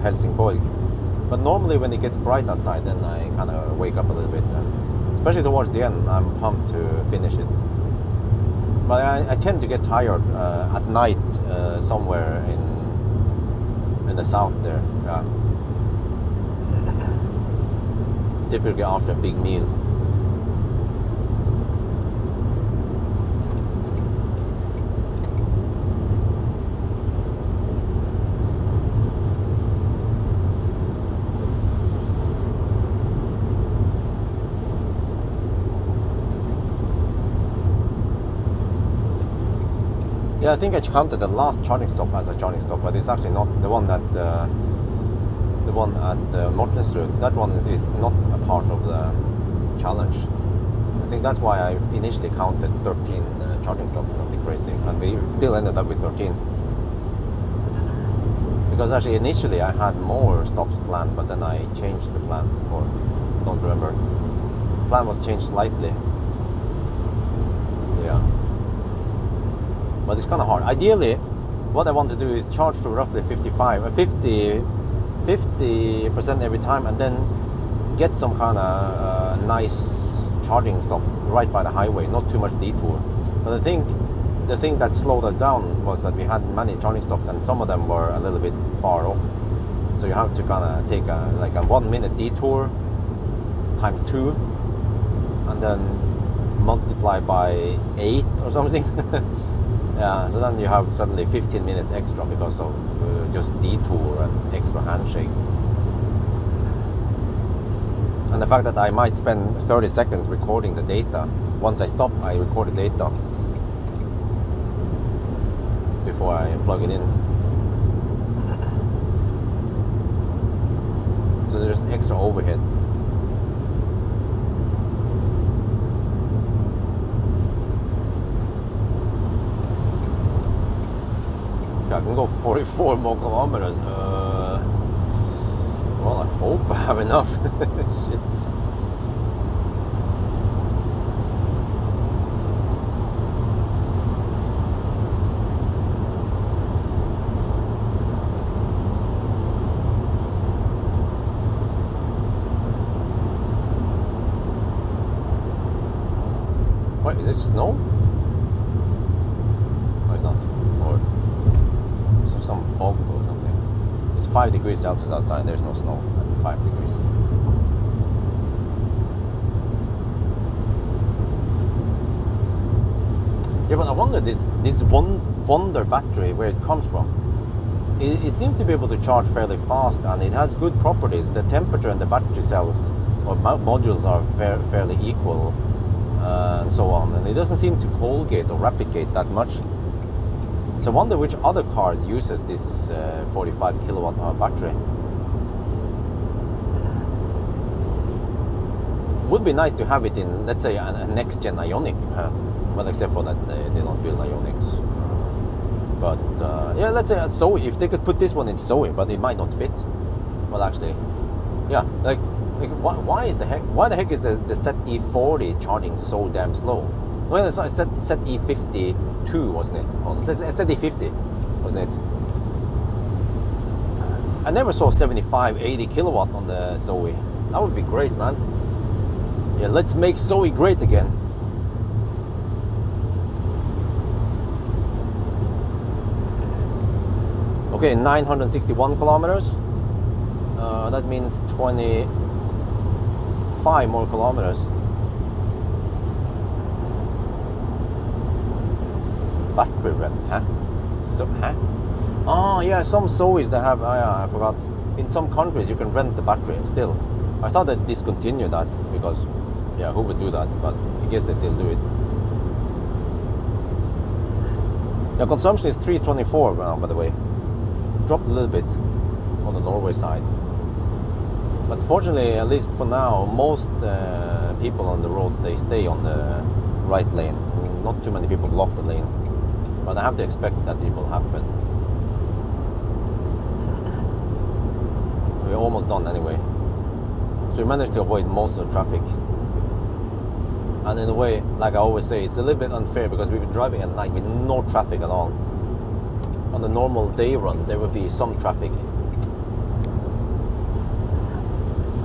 Helsingborg, but normally when it gets bright outside then I kind of wake up a little bit, especially towards the end I'm pumped to finish it. But I tend to get tired at night somewhere in the south there. Yeah. Typically after a big meal. Yeah, I think I counted the last charging stop as a charging stop, but it's actually not the one that the one at Mortensrud. That one is not a part of the challenge. I think that's why I initially counted 13 charging stops, something crazy, and we still ended up with 13. Because actually initially I had more stops planned, but then I changed the plan, or don't remember. The plan was changed slightly. Yeah. but it's kind of hard. Ideally, what I want to do is charge to roughly 50% every time, and then get some kind of nice charging stop right by the highway, not too much detour. But I think the thing that slowed us down was that we had many charging stops, and some of them were a little bit far off. So you have to kind of take a 1 minute detour times 2, and then multiply by 8 or something. Yeah, so then you have suddenly 15 minutes extra because of just detour and extra handshake. And the fact that I might spend 30 seconds recording the data. Once I stop, I record the data before I plug it in. So there's extra overhead. I can go 44 more kilometers. Well, I hope I have enough. Shit. What, is it snow? No, it's not. Or is there some fog or something? It's 5 degrees Celsius outside. There's no snow at 5 degrees. Yeah, but I wonder this wonder battery, where it comes from. It seems to be able to charge fairly fast, and it has good properties. The temperature in the battery cells or modules are fairly equal, and so on. And it doesn't seem to colgate or replicate that much. So I wonder which other cars uses this 45 kilowatt hour battery. Would be nice to have it in, let's say, a next gen Ioniq. Well, except for that they don't build Ioniqs. But yeah, let's say a Zoe. If they could put this one in Zoe, but it might not fit. Well, actually, yeah. Like why the heck is the Set E40 charging so damn slow? Well, it's Set E52, wasn't it? Oh, Set E50, wasn't it? I never saw 75, 80 kilowatt on the Zoe. That would be great, man. Yeah, let's make Zoe great again. Okay, 961 kilometers. That means 25 more kilometers. Battery rent, huh? So, huh? Oh, yeah, some Zoes that have, I forgot. In some countries you can rent the battery still. I thought they discontinued that because, yeah, who would do that? But I guess they still do it. The consumption is 324 now, by the way. Dropped a little bit on the Norway side. But fortunately, at least for now, most people on the roads, they stay on the right lane. Not too many people block the lane. But I have to expect that it will happen. We're almost done anyway. So we managed to avoid most of the traffic. And in a way, like I always say, it's a little bit unfair because we've been driving at night with no traffic at all. On the normal day run, there would be some traffic.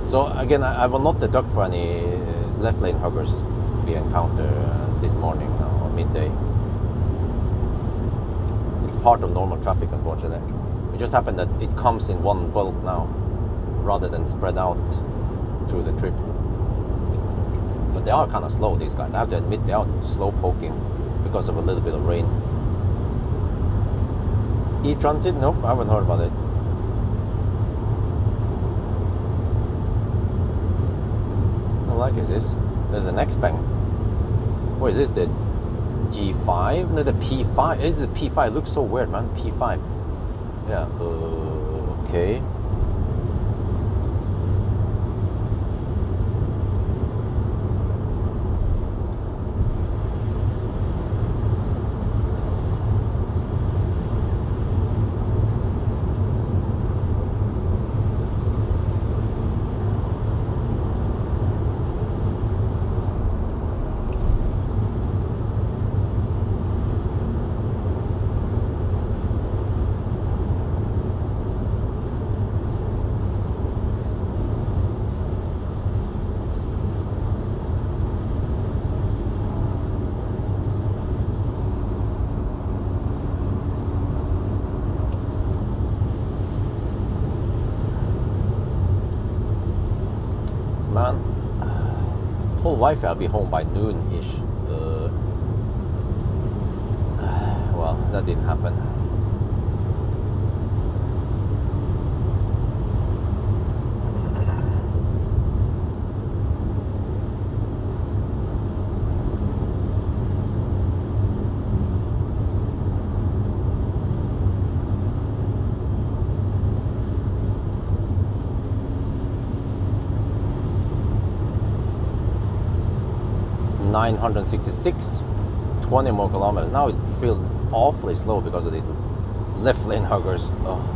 So again, I will not deduct for any left lane huggers we encounter this morning or midday. It's part of normal traffic, unfortunately. It just happened that it comes in one bulk now, rather than spread out through the trip. But they are kind of slow, these guys. I have to admit, they are slow poking because of a little bit of rain. E-Transit? Nope, I haven't heard about it. What is this? There's an X-Bang. What is this? The G5? No, the P5. This is a P5. It looks so weird, man. P5. Yeah. Okay. Wi-Fi, I'll be home by noon-ish. Well, that didn't happen. $966, 20 more kilometers. Now it feels awfully slow because of the left lane huggers. Oh.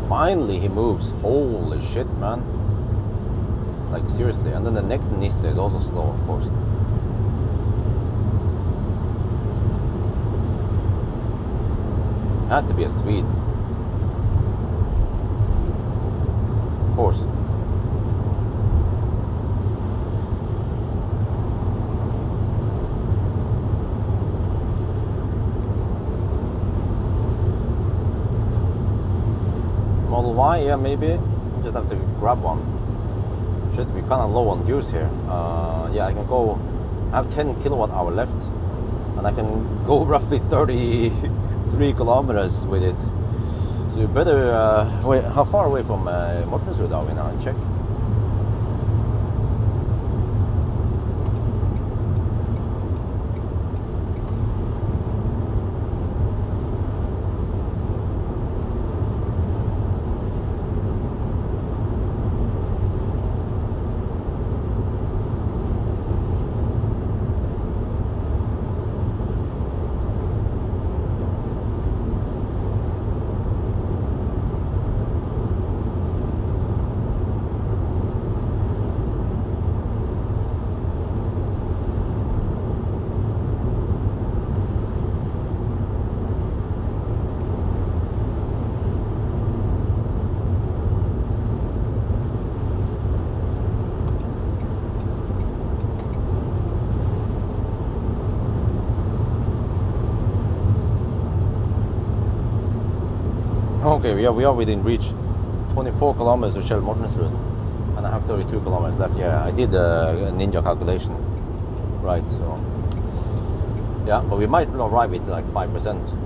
Finally he moves. Holy shit, man. Like seriously. And then the next Nissan is also slow, of course. Has to be a Swede. Of course. Model Y, yeah, maybe. Just have to grab one. Should be kind of low on juice here. Yeah, I can go. I have 10 kilowatt-hour left, and I can go roughly 33 kilometers with it. So you better wait. How far away from Mortensrud are we now? Check. Okay, yeah, we are within reach. 24 kilometers to Shell Mortensrud, and I have 32 kilometers left. Yeah, I did a ninja calculation, right? So, yeah, but we might arrive with like 5%.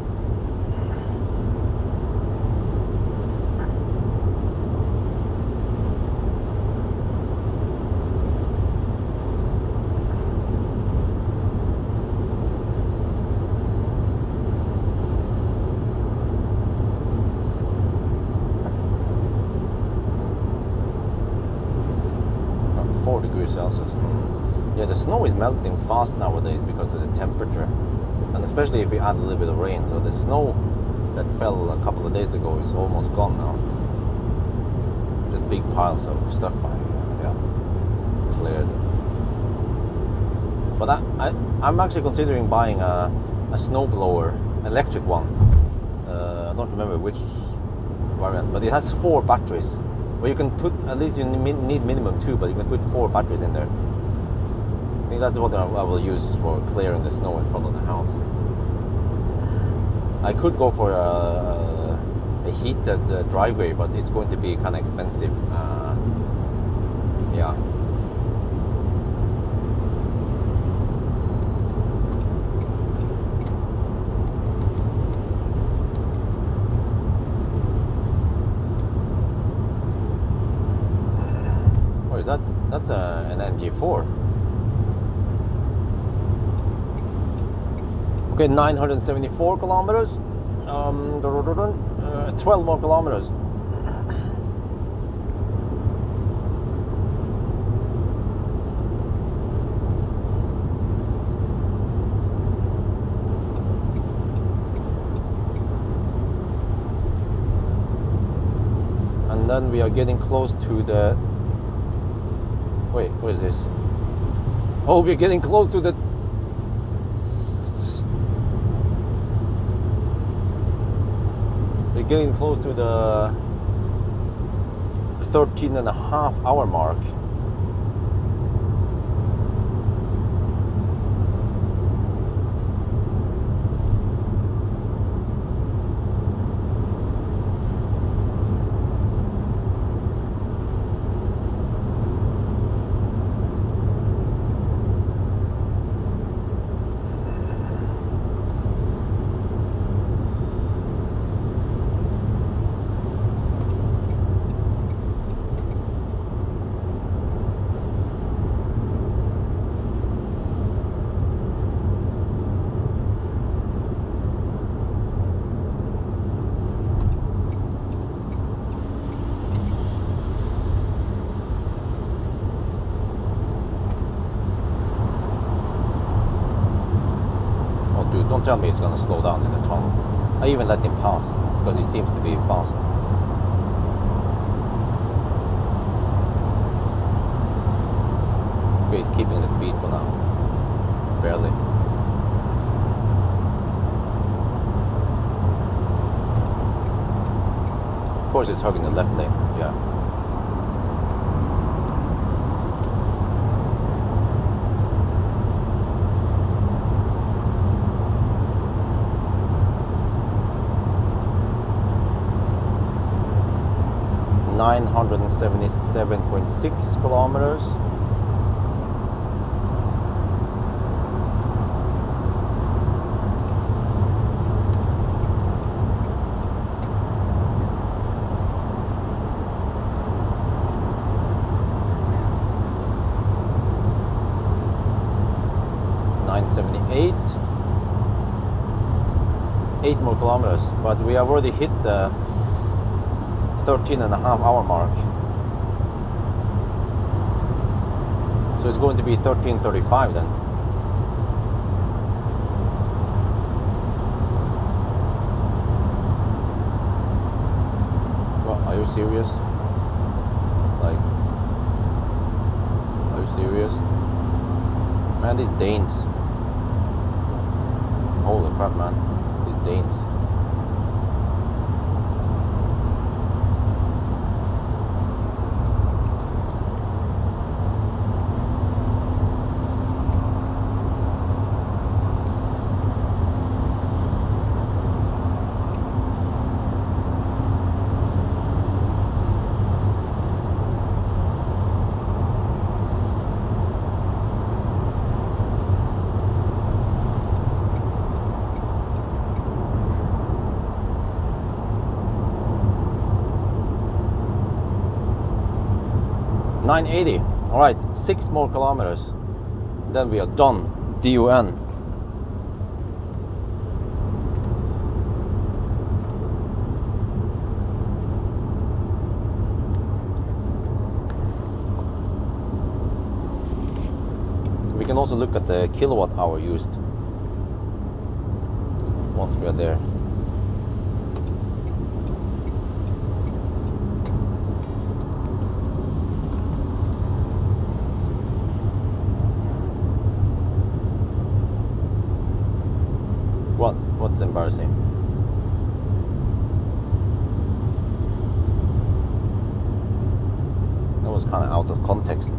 Celsius. Yeah, the snow is melting fast nowadays because of the temperature, and especially if we add a little bit of rain. So the snow that fell a couple of days ago is almost gone now. Just big piles of stuff cleared. But I'm actually considering buying a snowblower, electric one. I don't remember which variant, but it has 4 batteries. Well, you can put, at least you need minimum 2, but you can put 4 batteries in there. I think that's what I will use for clearing the snow in front of the house. I could go for a heated driveway, but it's going to be kind of expensive. Yeah. That's an MG4. Okay, 974 kilometers. 12 more kilometers. And then we are getting close to the... Wait, what is this? Oh, we're getting close to the... We're getting close to the 13.5-hour mark. Don't tell me it's going to slow down in the tunnel. I even let him pass because he seems to be fast. Okay, he's keeping the speed for now. Barely. Of course it's hugging the left lane, yeah. $977.6 kilometers. $978. 8 more kilometers, but we have already hit the 13.5-hour mark. So it's going to be 13:35 then. Well, are you serious? Like, are you serious? Man, these Danes. Holy crap, man. These Danes. $980. All right, 6 more kilometers. Then we are done. DUN. We can also look at the kilowatt hour used once we are there. What's embarrassing? That was kind of out of context.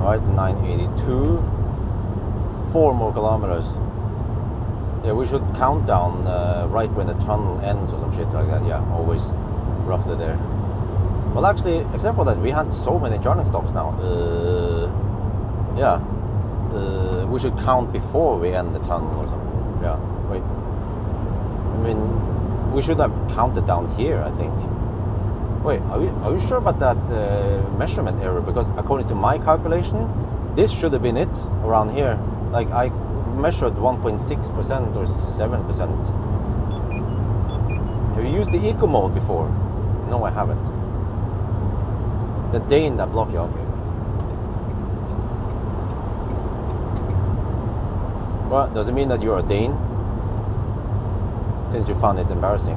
Right, 982. 4 more kilometers. Yeah, we should count down right when the tunnel ends or some shit like that. Yeah, always roughly there. Well, actually, except for that, we had so many charging stops now. Yeah. We should count before we end the tunnel or something. Yeah. Wait. I mean, we should have counted down here, I think. Wait, are you sure about that measurement error? Because according to my calculation, this should have been it around here. Like I measured 1.6% or 7%. Have you used the eco mode before? No, I haven't. The Dane that block you. Okay. Well, does it mean that you're a Dane? Since you found it embarrassing.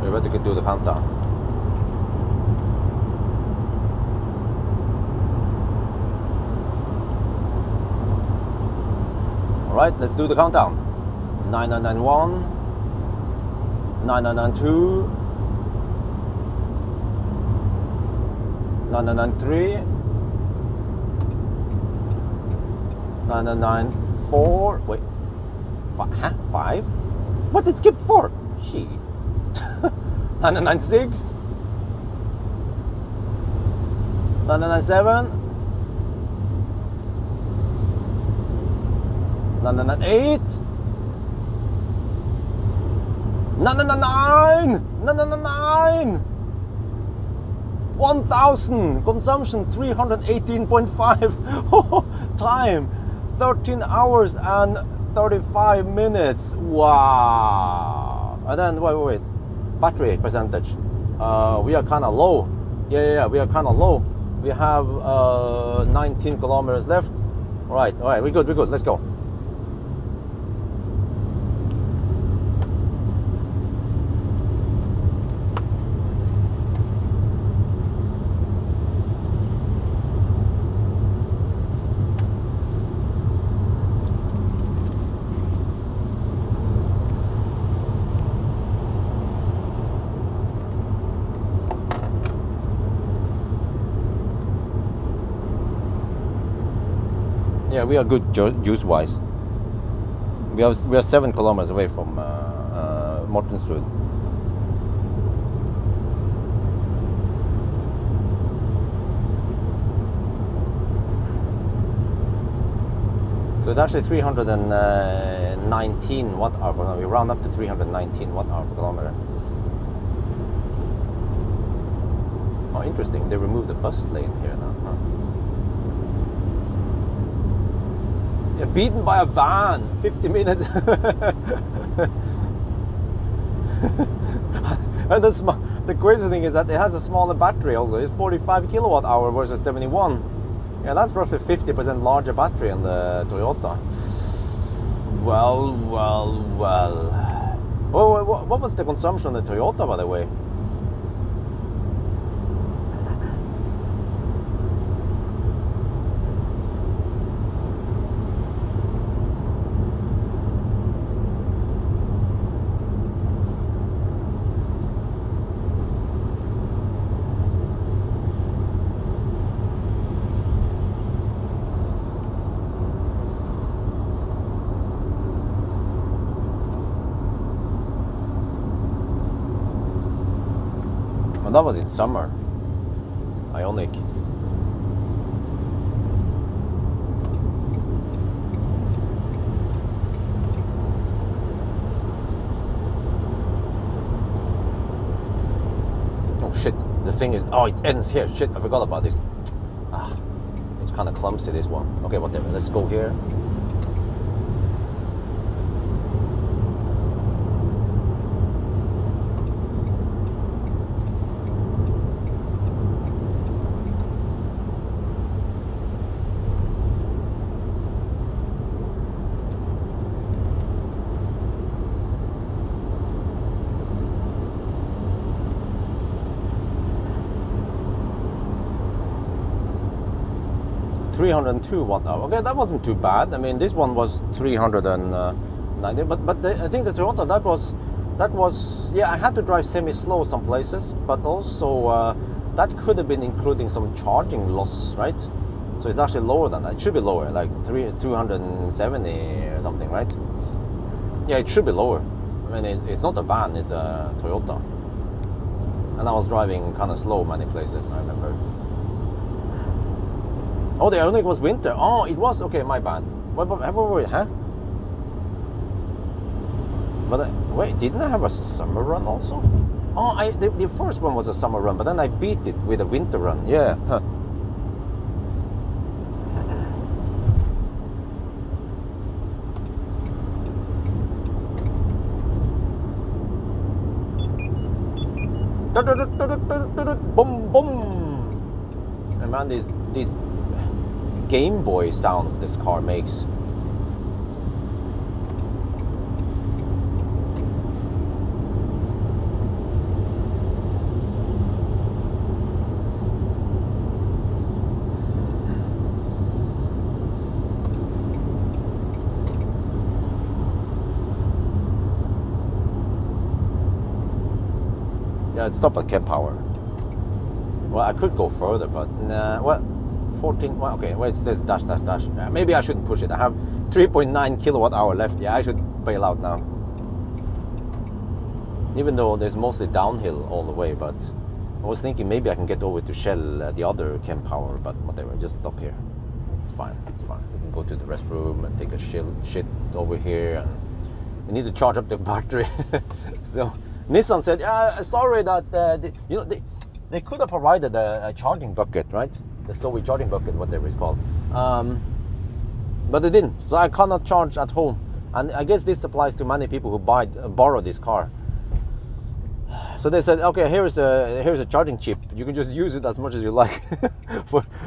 I bet you could do the countdown. Alright, let's do the countdown. 9991, 9992, 9993, 9994. Wait, 5? What did it skip 4? Shit. 996, 997, 998, 999, 999, 1000, consumption 318.5, time 13 hours and 35 minutes. Wow. And then wait. Battery percentage. We are kind of low. Yeah, we are kind of low. We have 19 kilometers left. All right, we're good. Let's go. Yeah, we are good juice-wise. We are 7 kilometers away from Mortensrud. So it's actually 319 watt-hour per kilometer. We round up to 319 watt-hour per kilometer. Oh, interesting. They removed the bus lane here now. Huh? Beaten by a van, 50 minutes. And the crazy thing is that it has a smaller battery also. It's 45 kilowatt hour versus 71. Yeah, that's roughly 50% larger battery in the Toyota. Well. What was the consumption of the Toyota, by the way? That was in summer. Ionic. Oh shit, the thing is, oh, it ends here. Shit, I forgot about this. It's kind of clumsy, this one. Okay, whatever, let's go here. 302 watt hour. Okay, that wasn't too bad. I mean, this one was 390, but I think the Toyota, that was yeah, I had to drive semi-slow some places, but also that could have been including some charging loss, right? So it's actually lower than that. It should be lower, like 270 or something, right? Yeah, it should be lower. I mean, it's not a van, it's a Toyota. And I was driving kind of slow many places, I remember. Oh, the only was winter. Oh, it was, okay, my bad. Wait, huh? But wait, didn't I have a summer run also? Oh, the first one was a summer run, but then I beat it with a winter run. Yeah. Huh. Boom, boom. And man, these Game Boy sounds this car makes. Yeah, it stopped at kWh. Well, I could go further, but nah. Well, 14. Well, okay. Wait, it says dash. Maybe I shouldn't push it. I have 3.9 kWh left. Yeah, I should bail out now. Even though there's mostly downhill all the way, but I was thinking maybe I can get over to Shell, the other kWh, but whatever. Just stop here. It's fine. It's fine. We can go to the restroom and take a shit over here, and we need to charge up the battery. So. Nissan said, sorry that, they could have provided a charging bucket, right? The Zoe charging bucket, whatever it's called. But they didn't, so I cannot charge at home. And I guess this applies to many people who borrow this car. So they said, okay, here's a charging chip. You can just use it as much as you like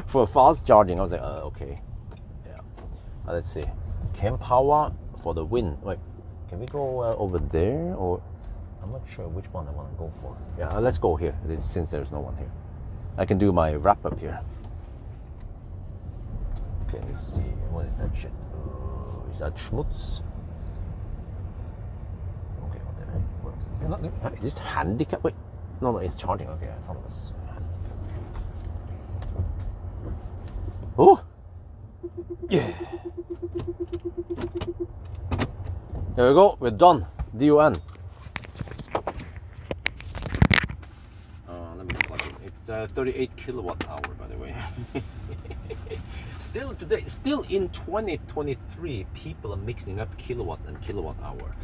for fast charging. I was like, okay. Yeah. Let's see. kWh for the win. Wait, can we go over there or... I'm not sure which one I want to go for. Yeah, let's go here, since there's no one here. I can do my wrap up here. Okay, let's see. What is that shit? Is that schmutz? Okay, whatever. Is this handicap? Wait. No, it's charging. Okay, I thought it was. Oh! Yeah! There we go. We're done. DON. It's 38 kilowatt hour, by the way. Still in 2023, people are mixing up kilowatt and kilowatt hour.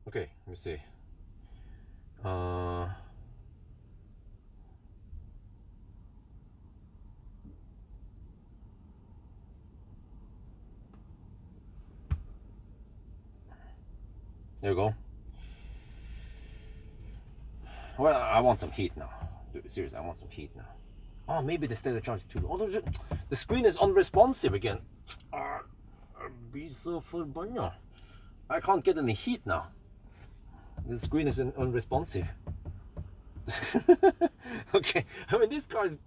Okay, let me see. There you go. Well, I want some heat now. Seriously, I want some heat now. Oh, maybe the state of charge is too low. Oh, the screen is unresponsive again. Be so forbanna. I can't get any heat now. The screen is unresponsive. Okay, I mean, this car is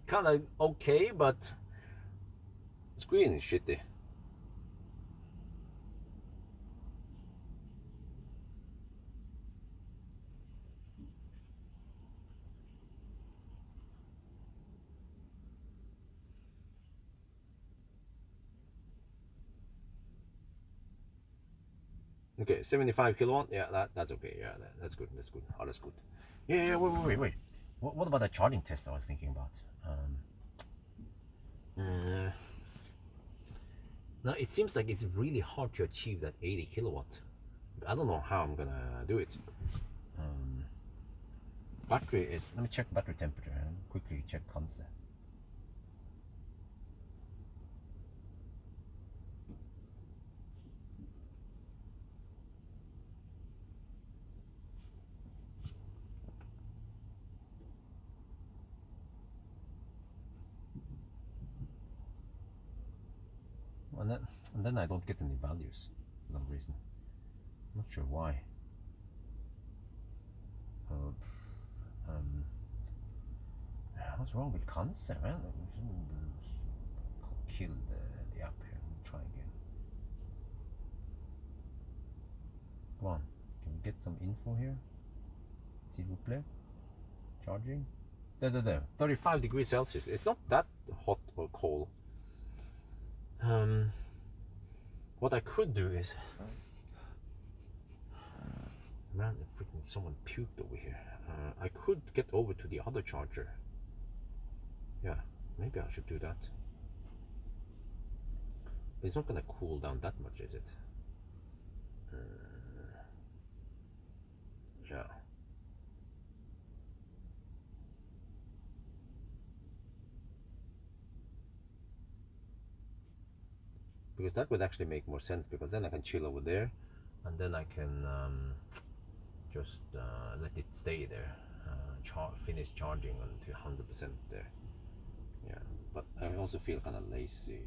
kind of okay, but the screen is shitty. Okay, 75 kilowatt. Yeah, that's okay. Yeah, that's good. That's good. Oh, that's good. Yeah. Wait. What about the charging test I was thinking about? Now it seems like it's really hard to achieve that 80 kilowatt. I don't know how I'm gonna do it. Battery is. Let me check battery temperature and quickly check constant. And then I don't get any values for some reason. I'm not sure why. What's wrong with concept, man? Kill the app here. Try again. Come on. Can we get some info here? S'il vous plaît. Charging. There. 35 degrees Celsius. It's not that hot or cold. What I could do is, man, freaking someone puked over here. I could get over to the other charger. Yeah, maybe I should do that. It's not gonna cool down that much, is it? Yeah. Because that would actually make more sense, because then I can chill over there and then I can just let it stay there, finish charging until 100% there. Yeah, but I also feel kind of lazy.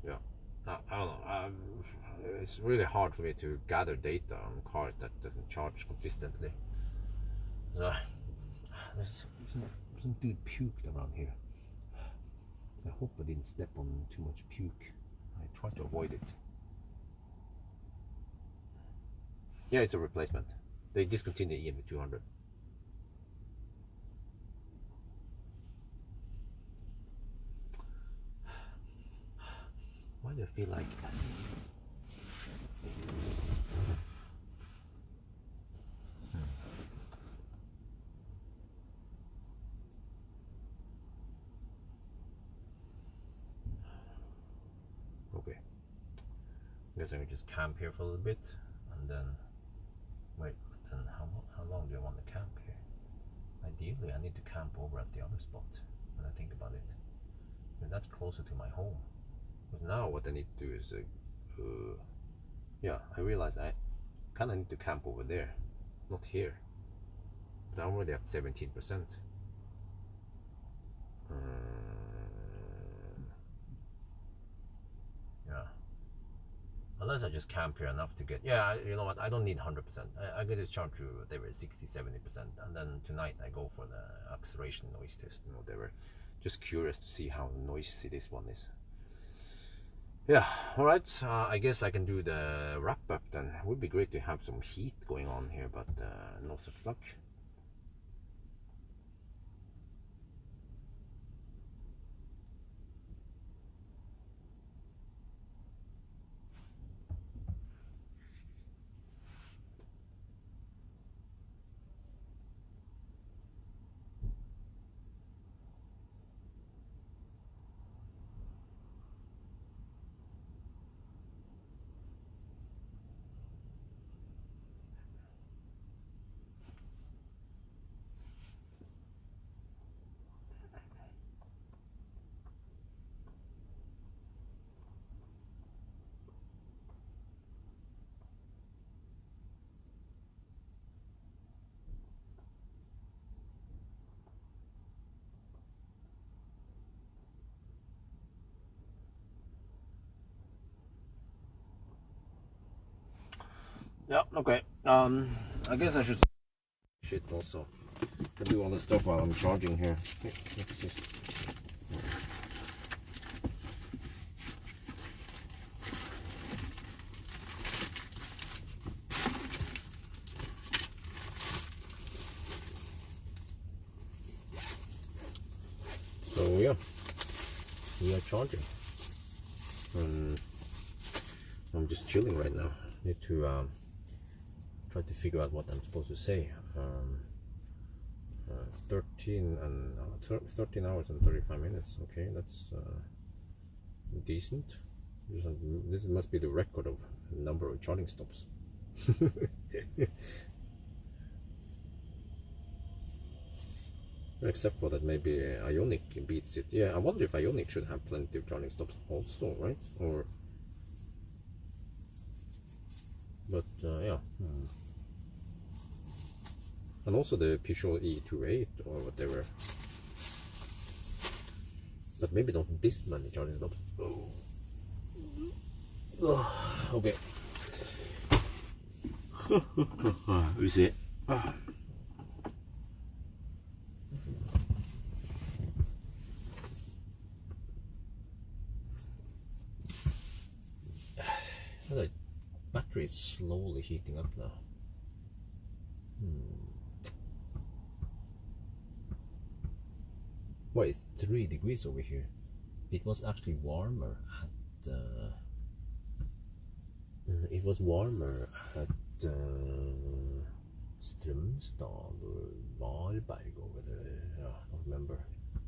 Yeah, I don't know. It's really hard for me to gather data on cars that doesn't charge consistently. So, there's some dude puked around here. I hope I didn't step on too much puke. I tried to avoid it. Yeah, it's a replacement. They discontinued the EMV 200. Why do I feel like okay. I guess I can just camp here for a little bit and then wait, then how long do I want to camp here? Ideally I need to camp over at the other spot when I think about it. Because that's closer to my home. Because now what I need to do is yeah, I realize I kinda need to camp over there, not here. But I'm already at 17%. Yeah. Unless I just camp here enough to get, yeah, you know what, I don't need 100%. I get this charge to whatever, 60-70%, and then tonight I go for the acceleration noise test and whatever. Just curious to see how noisy this one is. Yeah, alright, I guess I can do the wrap up then. It would be great to have some heat going on here, but no such luck. Yeah, okay. I guess I should shit also. I do all the stuff while I'm charging here. Let's just... So yeah, we are charging. I'm just chilling right now. Need to try to figure out what I'm supposed to say. 13 hours and 35 minutes. Okay, that's decent. This must be the record of the number of charging stops. Except for that, maybe Ioniq beats it. Yeah, I wonder if Ioniq should have plenty of charging stops also, right? Or, but yeah. And also the Peugeot E28 or whatever. But maybe not this many charging stops. Oh. Okay. We see. The battery is slowly heating up now. Well, it's 3 degrees over here. It was actually warmer at it was warmer at Strömstad or Varberg over there. I don't remember.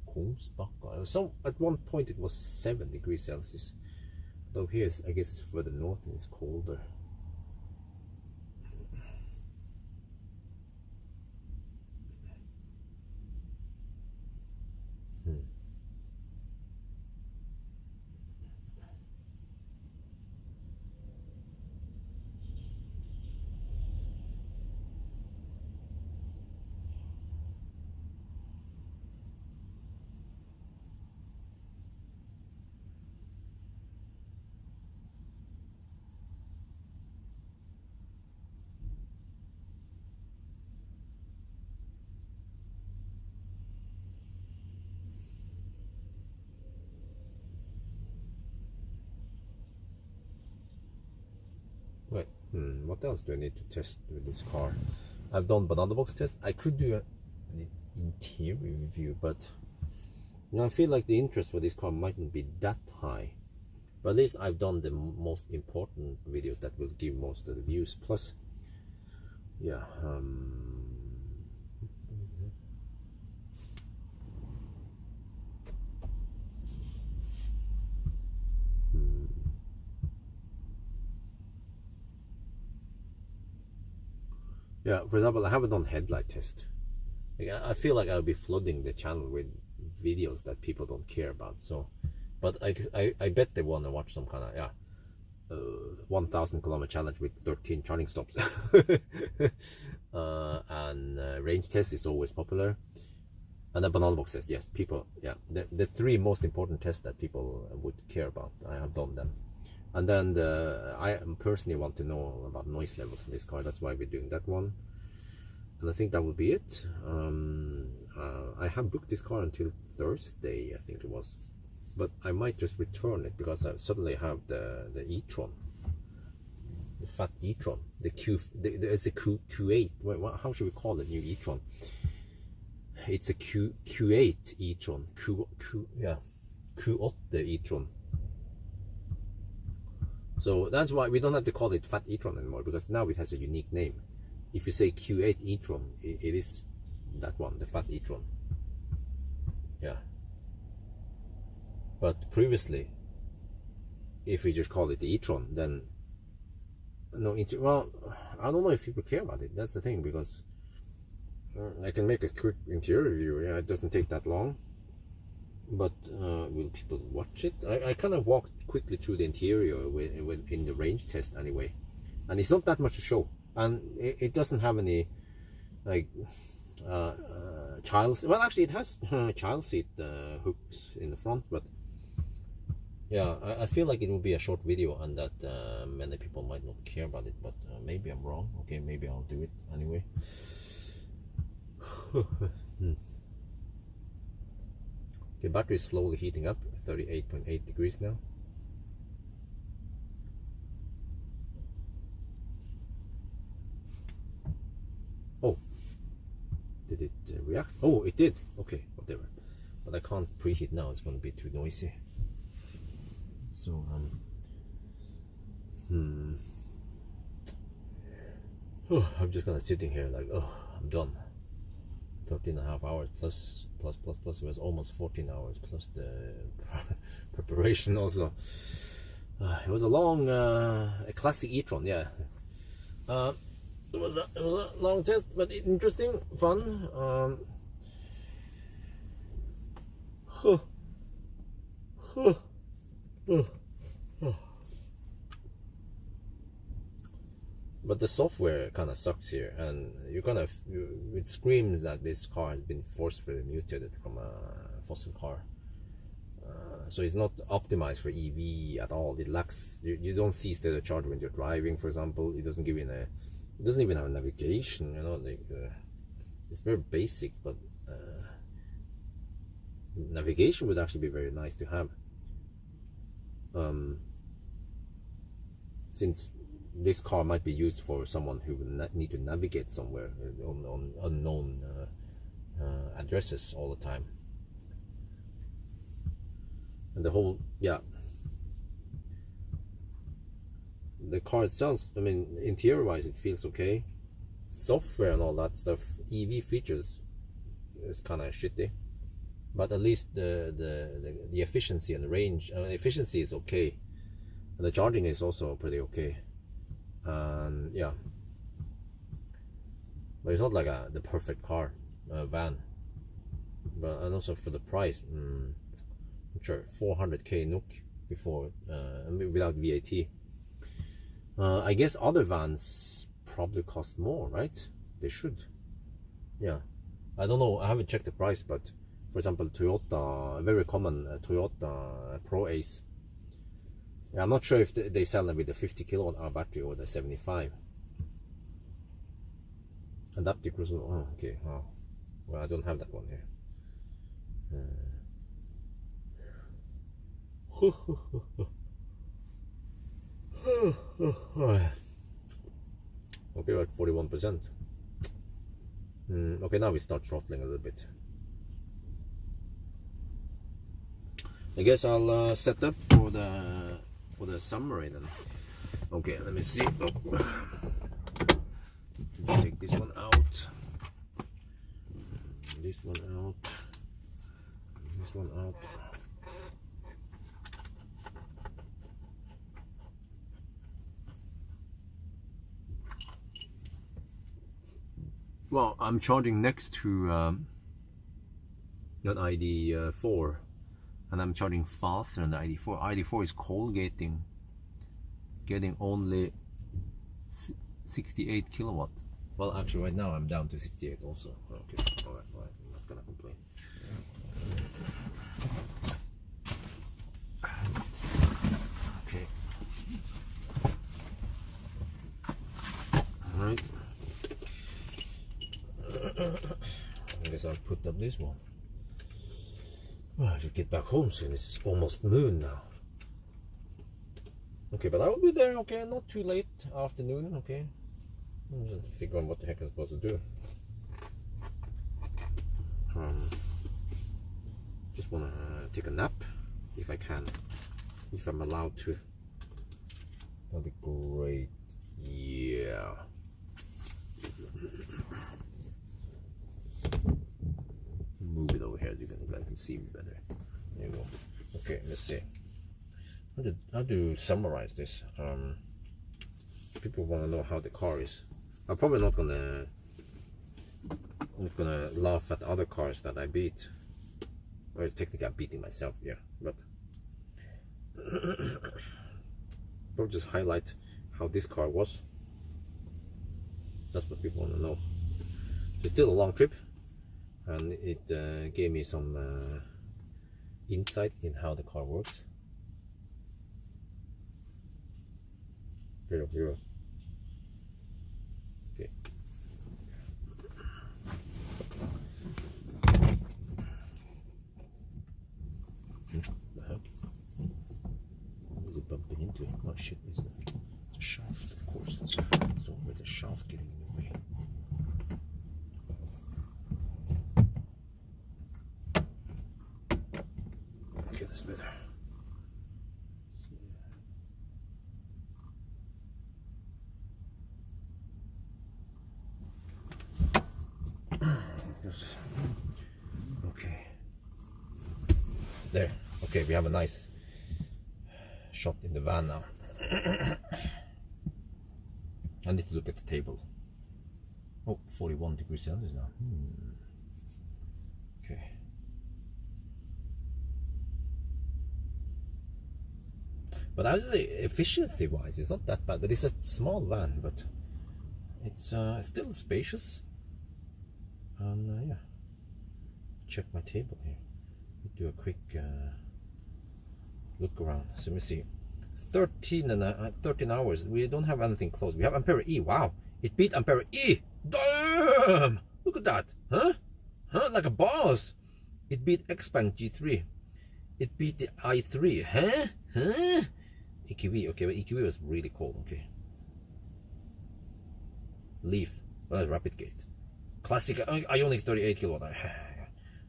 Kungsbacka. So at one point it was 7 degrees Celsius. Though here, I guess it's further north and it's colder. Right. What else do I need to test with this car? I've done banana box test. I could do an interior review, but I feel like the interest for this car mightn't be that high. But at least I've done the most important videos that will give most of the views. Plus, yeah. Yeah, for example, I haven't done headlight test. I feel like I'll be flooding the channel with videos that people don't care about. So, but I bet they want to watch some kind of 1,000 kilometer challenge with 13 charging stops. And range test is always popular. And the banana box test, yes, people, yeah, the 3 most important tests that people would care about. I have done them. And then I personally want to know about noise levels in this car. That's why we're doing that one. And I think that will be it. I have booked this car until Thursday, I think it was. But I might just return it because I suddenly have the e-tron. The fat e-tron. It's a Q8. Wait, how should we call the new e-tron? It's a Q8 e-tron. Q8 e-tron. So that's why we don't have to call it Fat e-tron anymore, because now it has a unique name. If you say Q8 e-tron, it is that one, the Fat e-tron. Yeah. But previously, if we just call it the e-tron, then well, I don't know if people care about it. That's the thing, because I can make a quick interior review. Yeah, it doesn't take that long. But will people watch it? I kind of walked quickly through the interior in the range test anyway, and it's not that much to show, and it doesn't have any like child. Well, actually, it has child seat hooks in the front, but yeah, I feel like it will be a short video, and that many people might not care about it. But maybe I'm wrong. Okay, maybe I'll do it anyway. The battery is slowly heating up, 38.8 degrees now. Oh, did it react? Oh, it did. Okay, whatever. But I can't preheat now, it's going to be too noisy. So, I'm just kind of sitting here like, oh, I'm done. 13.5 hours plus it was almost 14 hours plus the preparation also. It was a long a classic e-tron, yeah. It was a long test, but interesting, fun. But the software kind of sucks here, and it screams that this car has been forcefully mutated from a fossil car. So it's not optimized for EV at all. It lacks. You don't see state of charge when you're driving, for example. It doesn't give you it doesn't even have navigation. You know, it's very basic, but navigation would actually be very nice to have. Since this car might be used for someone who would need to navigate somewhere on unknown addresses all the time. And the whole, yeah, the car itself, I mean, interior wise it feels okay. Software and all that stuff, EV features is kind of shitty, but at least the efficiency and the range, efficiency is okay, and the charging is also pretty okay. Yeah, but it's not like the perfect car, van. But and also for the price, sure, 400k NOK before without VAT. I guess other vans probably cost more, right? They should. Yeah, I don't know. I haven't checked the price, but for example, Toyota, a very common Toyota Pro Ace. Yeah, I'm not sure if they sell them with the 50 kWh battery or the 75. Adaptive cruise. Oh, okay. Oh, well, I don't have that one here. Okay, we're at 41%. Okay, now we start throttling a little bit. I guess I'll set up for the summary then. Okay, let me see. Take this one out. This one out. This one out. Well, I'm charging next to that ID4, and I'm charging faster than the ID4. ID4 is cold getting only 68 kilowatt. Well, actually, right now I'm down to 68 also. Okay, all right, I'm not gonna complain. Okay. All right. I guess I'll put up this one. Well, I should get back home soon. It's almost noon now. Okay, but I will be there. Okay, not too late afternoon. Okay, I'm just figuring what the heck I'm supposed to do. Just wanna take a nap if I can, if I'm allowed to. That'd be great. Yeah. Move it over here so you guys can see me better. There you go. Okay, let's see. How to summarize this? People want to know how the car is. I'm probably not gonna laugh at other cars that I beat. Well, it's technically I'm beating myself, yeah. But probably just highlight how this car was. That's what people want to know. It's still a long trip, and it gave me some insight in how the car works. Here. Okay. The heck? What is it bumping into? Oh shit, it's a shaft, of course. There's always a shaft getting in the way. Okay, that's better. there. Okay, we have a nice shot in the van now. I need to look at the table. Oh, 41 degrees Celsius now. Okay. But I would say efficiency-wise, it's not that bad. But it's a small van, but it's still spacious. And yeah, check my table here. Do a quick look around. So let me see. 13 hours. We don't have anything close. We have Ampere E. Wow, it beat Ampere E. Damn! Look at that. Huh? Like a boss. It beat Xpeng G3. It beat the i3. Huh? EQV. Okay, but EQV was really cold. Okay. Leaf. Well, Rapid Gate. Classic Ioniq 38 kilowatt.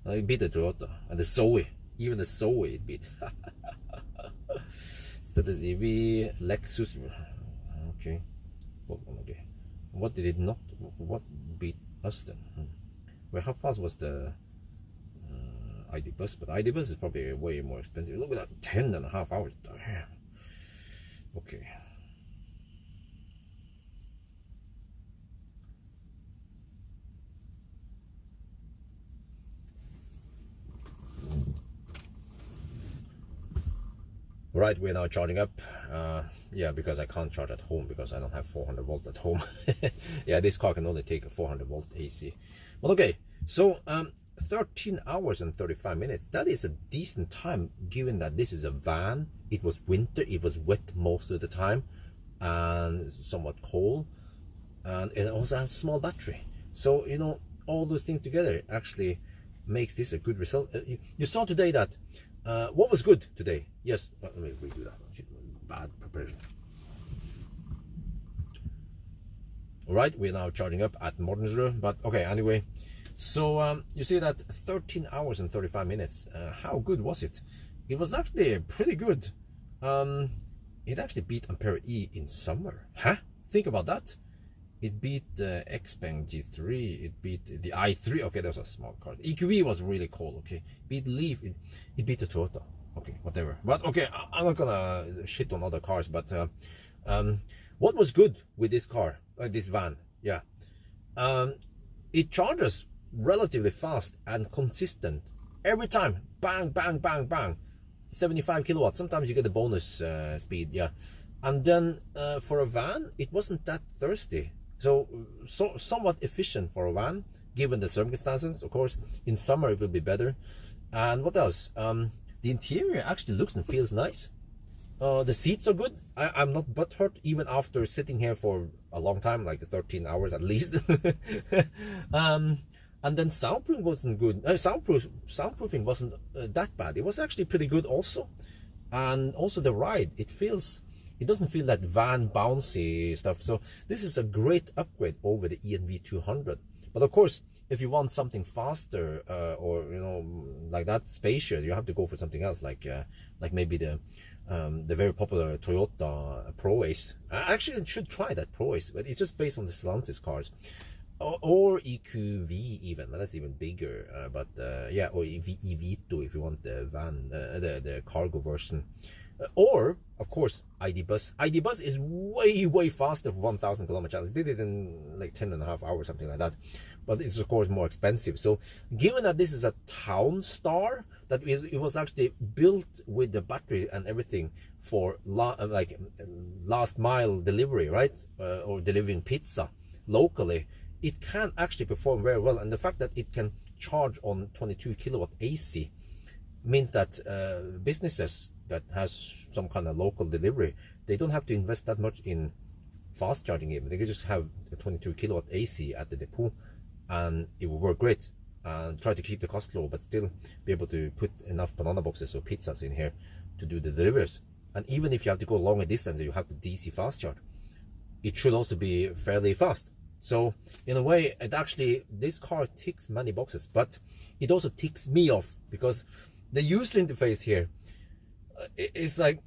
It beat the Toyota and the Zoe. Even the Zoe it beat. Status EV, Lexus. Okay. Hold on, okay. What did it not? What beat us then? Well, how fast was the ID bus? But ID bus is probably way more expensive. Look at that, 10.5 hours. Damn. Okay. Right, we're now charging up. Yeah, because I can't charge at home because I don't have 400 volt at home. Yeah, this car can only take a 400 volt AC. Well, okay, so 13 hours and 35 minutes. That is a decent time given that this is a van. It was winter, it was wet most of the time and somewhat cold, and it also has a small battery. So, you know, all those things together actually makes this a good result. You saw today that what was good today? Yes, let me redo that. Bad preparation. All right, we're now charging up at Mortensrud, but okay, anyway. So you see that 13 hours and 35 minutes. How good was it? It was actually pretty good. It actually beat Ampere E in summer. Huh? Think about that. It beat the Xpeng G3. It beat the i3. Okay, those are small cars. EQV was really cool. Okay, beat Leaf. It beat the Toyota. Okay, whatever. But okay, I'm not gonna shit on other cars. But what was good with this car, this van? Yeah, it charges relatively fast and consistent every time. Bang, bang, bang, bang. 75 kilowatts. Sometimes you get the bonus speed. Yeah, and then for a van, it wasn't that thirsty. So somewhat efficient for a van, given the circumstances. Of course, in summer it will be better. And what else? The interior actually looks and feels nice. The seats are good. I'm not butthurt even after sitting here for a long time, like 13 hours at least. And then soundproofing wasn't good. Soundproofing wasn't that bad. It was actually pretty good also. And also the ride, it doesn't feel that van bouncy stuff. So this is a great upgrade over the ENV 200. But of course, if you want something faster or you know, like that spacious, you have to go for something else, like maybe the very popular Toyota ProAce. I actually should try that ProAce, but it's just based on the Stellantis cars. Or EQV even, that's even bigger. But yeah, or Evito if you want the van, the cargo version. Or of course ID Bus. ID Bus is way faster for 1,000 kilometers. Did it in like 10.5 hours, something like that. But it's of course more expensive. So given that this is a Townstar, it was actually built with the battery and everything for last mile delivery, right? Or delivering pizza locally, it can actually perform very well. And the fact that it can charge on 22 kilowatt AC means that businesses that has some kind of local delivery, they don't have to invest that much in fast charging even. They can just have a 22 kilowatt AC at the depot and it will work great, and try to keep the cost low but still be able to put enough banana boxes or pizzas in here to do the deliveries. And even if you have to go longer distance, you have the DC fast charge, it should also be fairly fast. So in a way, this car ticks many boxes, but it also ticks me off because the user interface here, it's like,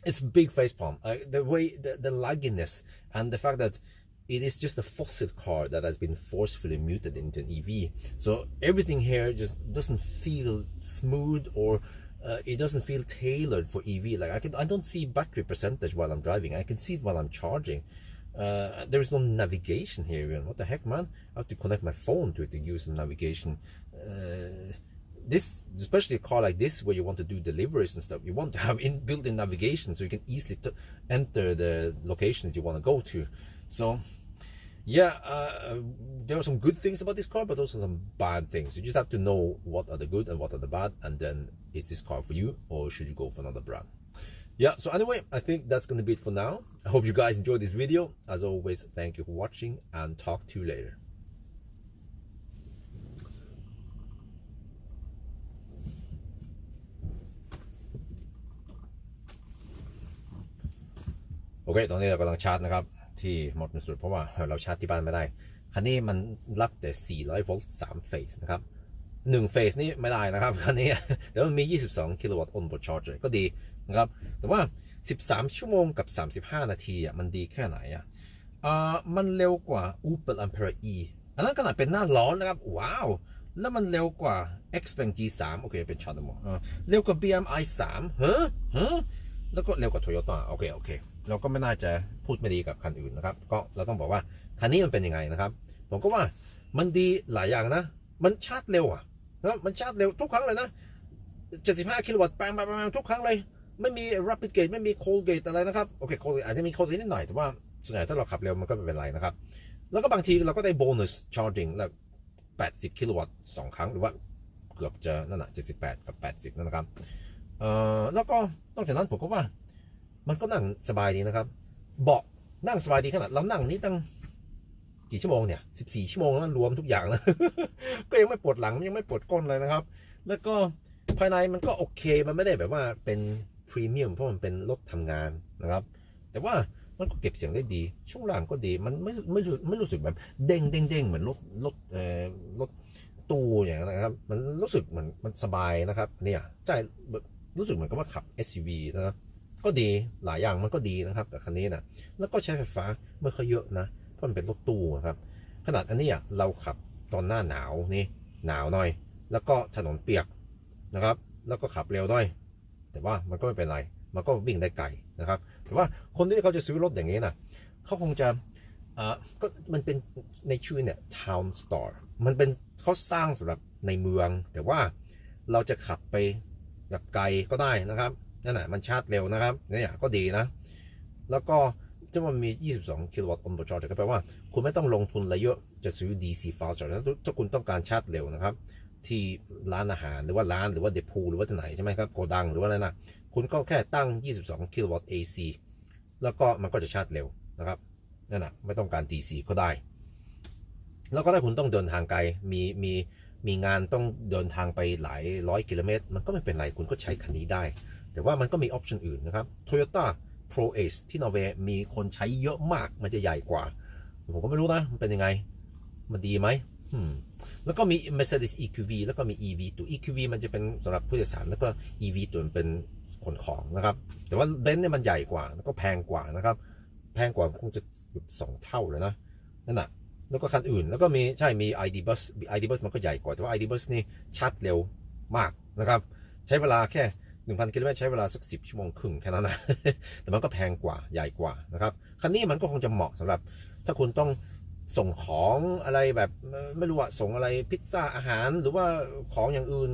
it's big facepalm. The way, the lagginess, and the fact that it is just a fossil car that has been forcefully muted into an EV. So everything here just doesn't feel smooth, or it doesn't feel tailored for EV. Like I don't see battery percentage while I'm driving. I can see it while I'm charging. There is no navigation here. What the heck, man? I have to connect my phone to it to use some navigation. This, especially a car like this where you want to do deliveries and stuff, you want to have built-in navigation so you can easily enter the locations you want to go to. So yeah, there are some good things about this car, but also some bad things. You just have to know what are the good and what are the bad, and then is this car for you, or should you go for another brand? Yeah, so anyway, I think that's gonna be it for now. I hope you guys enjoyed this video. As always, thank you for watching, and talk to you later. Okay, ตอนนี้เรากำลังชาร์จนะครับที่หมดเป็นสุดเพราะว่าเราชาร์จที่บ้านไม่ได้คันนี้มันรับแต่400โวลต์3เฟสนะครับ1เฟสนี่ไม่ได้นะครับคันนี้แต่มันมี22กิโลวัตต์ onboard charger ก็ดีนะครับแต่ว่า13ชั่วโมงกับ35นาทีอ่ะมันดีแค่ไหนอ่ะมันเร็วกว่า Opel Ampera E อันนั้นขนาดเป็นหน้าร้อนนะครับว้าวแล้วมันเร็วกว่า Xpeng G3 โอเคเป็นช็อตหมดเร็วกว่า BMI 3แล้วก็เร็วกว่า Toyota โอเคเราก็ไม่น่าจะพูดไม่ดีกับคันอื่นนะครับก็เราต้องบอกว่าคันนี้มันเป็นยังไงนะครับผมก็ว่ามันดีหลายอย่างนะมันชาร์จเร็วนะมันชาร์จเร็วทุกครั้งเลยนะ75กิโลวัตต์แปงทุกครั้งเลยไม่มี rapid gate ไม่มี cold gate อะไรนะครับโอเค cold gate อาจจะมี cold gate นิดหน่อยแต่ว่าส่วนใหญ่ถ้าเราขับเร็วมันก็ไม่เป็นไรนะครับแล้วก็บางทีเราก็ได้ bonus charging แล้ว80กิโลวัตต์2ครั้งหรือว่าเกือบจะนั่นน่ะ78กับ80นั่นนะครับแล้วก็นอกจากนั้นผมก็ว่ามันก็นั่งสบายดีนะครับเบาะนั่งสบายดีขนาดเรานั่งนี่ตั้งกี่ชั่วโมงเนี่ย14ชั่วโมงแล้วรวมทุกอย่างนะก็ยังไม่ปวดหลังยังไม่ปวดก้นเลยนะครับแล้วก็ภายในมันก็โอเคมันไม่ได้แบบว่าเป็นพรีเมียมเพราะมันเป็นรถทำงานนะครับแต่ว่ามันก็เก็บเสียงได้ดีช่วงล่างก็ดีมันไม่รู้สึกแบบเด้งเหมือนรถตู้อย่างนั้นนะครับมันรู้สึกเหมือนมันสบายนะครับเนี่ยใช่รู้สึกเหมือนกับว่าขับ SUV นะครับก็ดีหลายอย่างมันก็ดีนะครับกับคันนี้นะแล้วก็ใช้ไฟฟ้าไม่ค่อยเยอะนะเพราะมันเป็นรถตู้นะครับขนาดอันนี้เราขับตอนหน้าหนาวนี่หนาวหน่อยแล้วก็ถนนเปียกนะครับแล้วก็ขับเร็วด้วยแต่ว่ามันก็ไม่เป็นไรมันก็วิ่งได้ไกลนะครับแต่ว่าคนที่เขาจะซื้อรถอย่างนี้นะเขาคงจะก็มันเป็นในชื่อเนี่ย Townstar มันเป็นเขาสร้างสำหรับในเมืองแต่ว่าเราจะขับไปแบบไกลก็ได้นะครับนั่นแหละมันชาร์จเร็วนะครับเนี่ยก็ดีนะแล้วก็ถ้ามันมี22กิโลวัตต์ onboard charger ก็แปลว่าคุณไม่ต้องลงทุนอะไรเยอะจะซื้อ DC fast charger ถ้าคุณต้องการชาร์จเร็วนะครับที่ร้านอาหารหรือว่าร้านหรือว่าเดพูหรือว่าที่ไหนใช่ไหมครับโกดังหรือว่าอะไรนะคุณก็แค่ตั้ง22กิโลวัตต์ AC แล้วก็มันก็จะชาร์จเร็วนะครับนั่นแหละไม่ต้องการ DC ก็ได้แล้วก็ถ้าคุณต้องเดินทางไกลมีงานต้องเดินทางไปหลายร้อยกิโลเมตรมันก็ไม่เป็นไรคุณก็ใช้คันนี้ได้แต่ว่ามันก็มีออปชันอื่นนะครับ Toyota Pro Ace ที่นอร์เวย์มีคนใช้เยอะมากมันจะใหญ่กว่าผมก็ไม่รู้นะมันเป็นยังไงมันดีไหมแล้วก็มี Mercedes EQV แล้วก็มี EV ตัว EQV มันจะเป็นสำหรับผู้โดยสารแล้วก็ EV ตัวมันเป็นขนของนะครับแต่ว่าเบนซ์เนี่ยมันใหญ่กว่าแล้วก็แพงกว่านะครับแพงกว่าคงจะ2เท่าเลยนะนั่นแหละแล้วก็คันอื่นแล้วก็มีID Bus มันก็ใหญ่กว่าแต่ว่า ID Bus นี่ชาร์จเร็วมากนะครับใช้เวลาแค่ 1,000 กิโลเมตรใช้เวลาสัก10 ชั่วโมงครึ่งแค่นั้นนะ แต่มันก็แพงกว่าใหญ่กว่านะครับคันนี้มันก็คงจะเหมาะสำหรับถ้าคุณต้องส่งของอะไรแบบไม่รู้ว่าส่งอะไรพิซซ่าอาหารหรือว่าของอย่างอื่น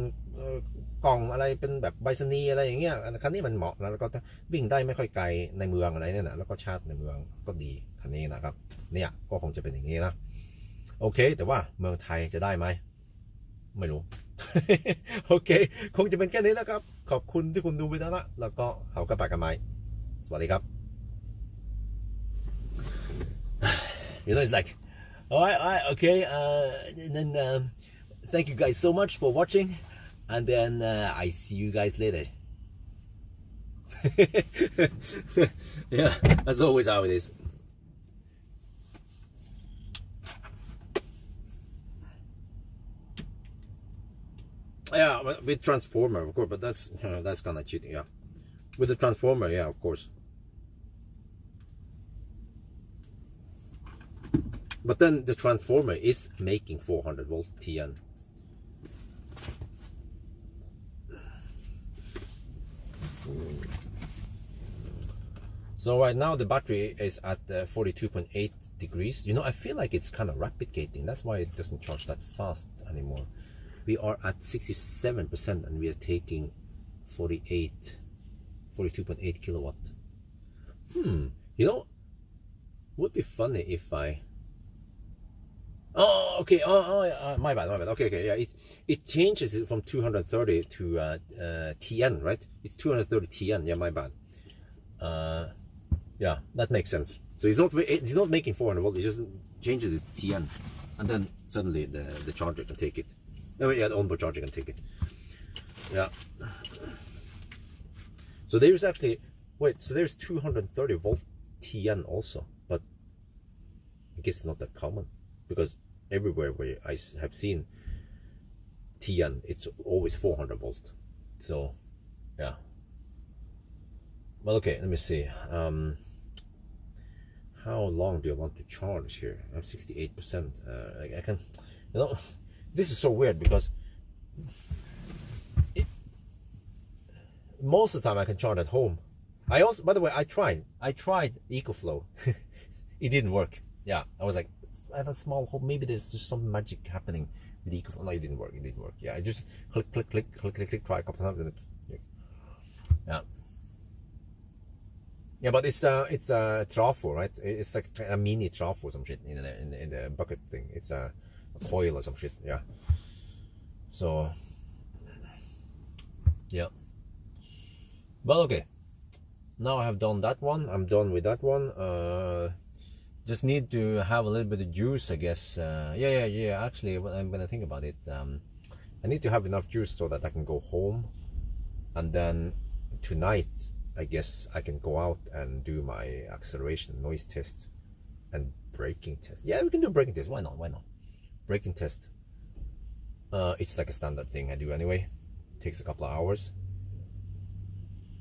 กล่องอะไรเป็นแบบไปรษณีย์อะไรอย่างเงี้ยคันนี้มันเหมาะแล้วก็วิ่งได้ไม่ค่อยไกลในเมืองอะไรเนี่ยนะแล้วก็ชาร์จในเมืองก็ดีคันนี้นะครับเนี่ยก็คงจะเป็นอย่างนี้นะโอเคแต่ว่าเมืองไทยจะได้ไหมไม่รู้ โอเคคงจะเป็นแค่นี้นะครับขอบคุณที่คุณดูไปแล้วแล้วก็เขาก็ไปกันใหม่สวัสดีครับ you know it's like all right okay and then thank you guys so much for watching and then I see you guys later yeah that's always how it is yeah with transformer of course but that's kind of cheating yeah with the transformer yeah of course But then the transformer is making 400 volt TN. So right now the battery is at 42.8 degrees. You know, I feel like it's kind of rapid gating. That's why it doesn't charge that fast anymore. We are at 67% and we are taking 42.8 kilowatt. You know, would be funny if I... Oh, okay. My bad. Okay. Yeah, it changes it from 230 to TN, right? It's 230 TN. Yeah, my bad. Yeah, that makes sense. So it's not making 400 volt. It just changes it to TN, and then suddenly the charger can take it. Oh yeah, the onboard charger can take it. Yeah. So there's actually there's 230 volt TN also, but I guess it's not that common because everywhere where I have seen TN, it's always 400 volt. So yeah. Well, okay, let me see. How long do I want to charge here? I'm 68%. I can, you know, this is so weird because most of the time I can charge at home. I also, by the way, I tried EcoFlow. It didn't work. Yeah, I was like, I have a small hope. Maybe there's just some magic happening with EcoFlow. No, it didn't work. Yeah, I just click, try a couple of times. And yeah. Yeah, but it's a trafo, right? It's like a mini trafo or some shit in the bucket thing. It's a coil or some shit. Yeah. So yeah. Well, okay. Now I have done that one. I'm done with that one. Just need to have a little bit of juice, I guess. Yeah. Actually, when I think about it, I need to have enough juice so that I can go home, and then tonight, I guess I can go out and do my acceleration noise test and braking test. Yeah, we can do braking test. Why not? Braking test. It's like a standard thing I do anyway. Takes a couple of hours.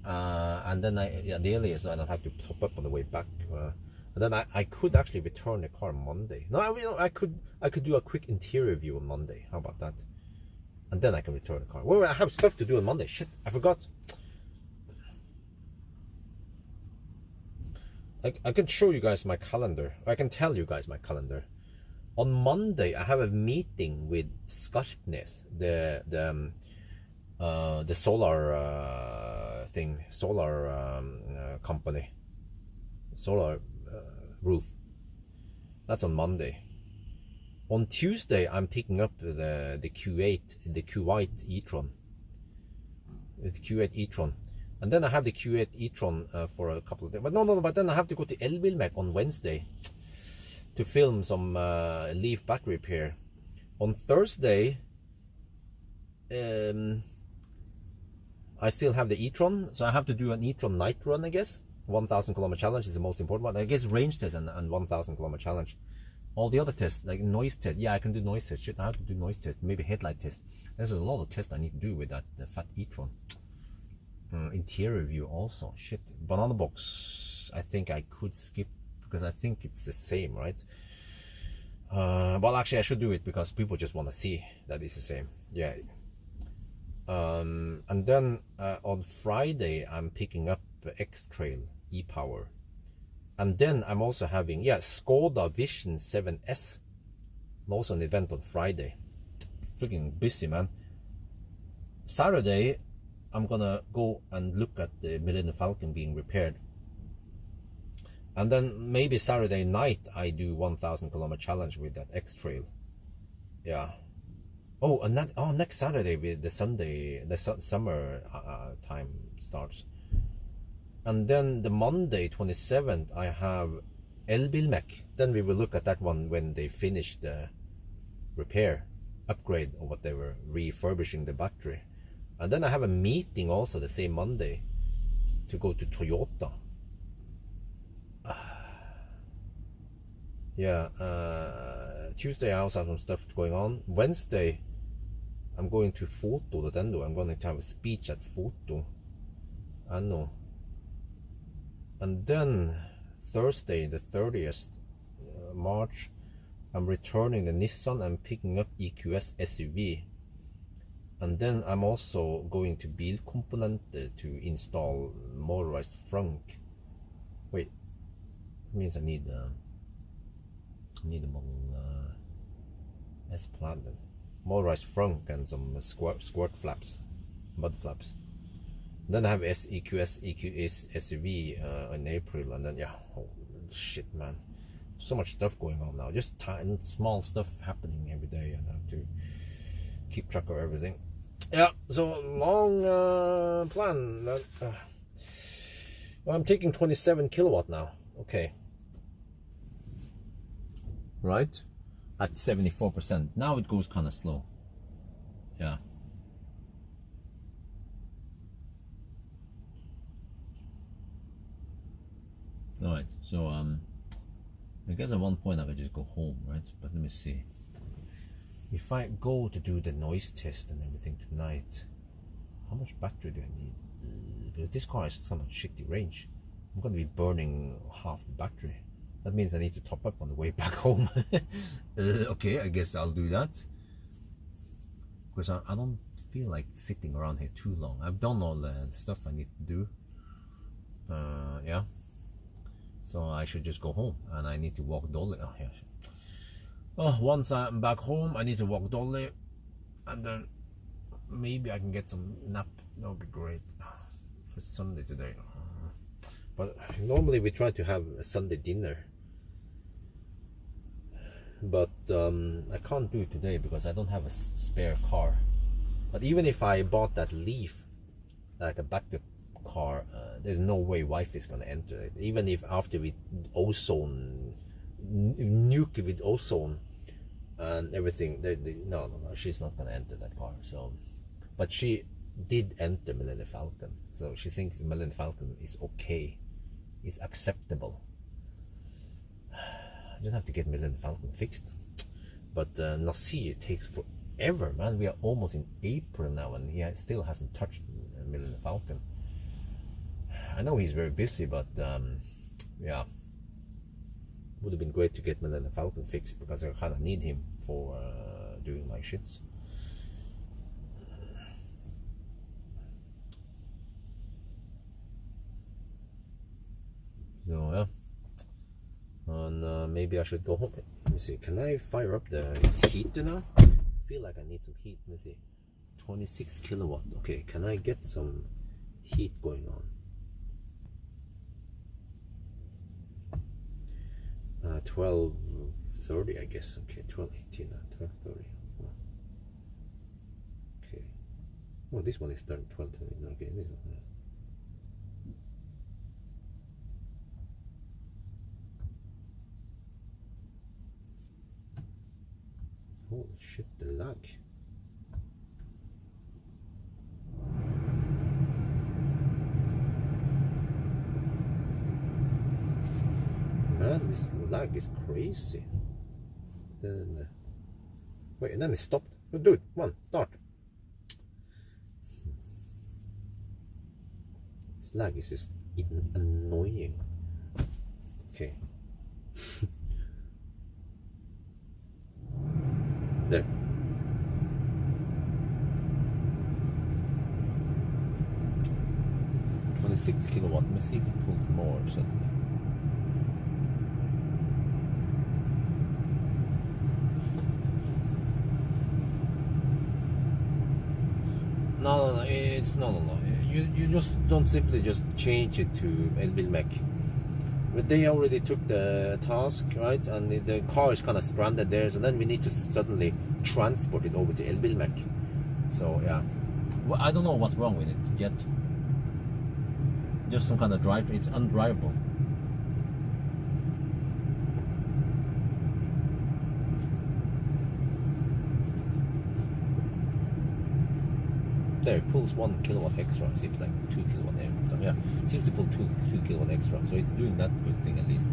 And then ideally, so I don't have to top up on the way back. And then I could actually return the car Monday. No, I could do a quick interior view on Monday. How about that? And then I can return the car. Well, I have stuff to do on Monday. Shit, I forgot. I can show you guys my calendar. I can tell you guys my calendar. On Monday, I have a meeting with Skarpnes, the solar thing, company, solar roof. That's on Monday. On Tuesday, I'm picking up the Q8 e-tron. It's Q8 e-tron. And then I have the Q8 e-tron for a couple of days. But no, but then I have to go to Elbilmek on Wednesday to film some Leaf battery repair. On Thursday, I still have the e-tron, so I have to do an e-tron night run, I guess. 1,000 kilometer challenge is the most important one. I guess range test and 1,000 kilometer challenge. All the other tests, like noise test, yeah, I can do noise test. Shit, I have to do noise test, maybe headlight test. There's a lot of tests I need to do with that fat e-tron. Interior view also. Shit, banana box, I think I could skip because I think it's the same, right? Well, actually I should do it because people just want to see that it's the same. Yeah. And then on Friday I'm picking up X-Trail e-Power, and then I'm also having Skoda Vision 7S, also an event on Friday. Freaking busy, man. Saturday I'm gonna go and look at the Millennium Falcon being repaired, and then maybe Saturday night I do 1,000 kilometer challenge with that X-Trail. Yeah. Oh, and that, next Saturday with the Sunday, the summer time starts. And then the Monday 27th I have Elbilmek. Then we will look at that one when they finish the repair upgrade or what they were refurbishing the battery. And then I have a meeting also the same Monday to go to Toyota. Tuesday I also have some stuff going on. Wednesday I'm going to Foto, the Dendo. I'm going to have a speech at Foto. I know. And then Thursday the 30th March I'm returning the Nissan and picking up EQS SUV. And then I'm also going to Bilkomponenter to install motorized frunk. Wait, that means I need a S-plan then. Motorized frunk and some squirt flaps, mud flaps. Then I have EQS SUV in April, and then yeah, oh shit, man, so much stuff going on now. Just tiny, small stuff happening every day, and I have to keep track of everything. Yeah, so long plan. Well, I'm taking 27 kilowatt now. Okay, right, at 74%. Now it goes kind of slow. Yeah. Alright, so I guess at one point I could just go home, right? But let me see. If I go to do the noise test and everything tonight, how much battery do I need? Because this car has some shitty range. I'm going to be burning half the battery. That means I need to top up on the way back home. Okay, I guess I'll do that. Because I don't feel like sitting around here too long. I've done all the stuff I need to do. Yeah. So I should just go home, and I need to walk Dolly. Oh, yeah. Oh, once I'm back home, I need to walk Dolly, and then maybe I can get some nap. That would be great. It's Sunday today, but normally we try to have a Sunday dinner. But I can't do it today because I don't have a spare car. But even if I bought that Leaf, like a backup car, there's no way wife is gonna enter it. Even if after we ozone, nuke it with ozone and everything, no, she's not gonna enter that car. So, but she did enter Millennium Falcon, so she thinks the Millennium Falcon is okay, it's acceptable. I just have to get Millennium Falcon fixed. But Nasir takes forever, man. We are almost in April now, and he still hasn't touched Millennium Falcon. I know he's very busy, but yeah, would have been great to get Millennium Falcon fixed because I kind of need him for doing my shits. So yeah, and maybe I should go home. Let me see, can I fire up the heater now? I feel like I need some heat. Let me see, 26 kilowatt. Okay, can I get some heat going on? 12:30, I guess. Okay, 12:18, 12:30. Okay. Oh, this one is done 12:30. Okay, this one. Holy shit, the lag. Man, this lag is crazy. Then, wait, and then it stopped. Oh, dude, come on, start. This lag is just annoying. Okay. There. "26 kilowatt. Let me see if it pulls more suddenly. No, it's no. You just don't simply just change it to Elbilmek. But they already took the task, right? And the car is kind of stranded there, so then we need to suddenly transport it over to Elbilmek. So yeah, well, I don't know what's wrong with it yet. Just some kind of drive. It's undrivable. There, it pulls 1 kilowatt extra. Seems like 2 kilowatt there. So yeah, it seems to pull 2 kilowatt extra. So it's doing that good thing at least.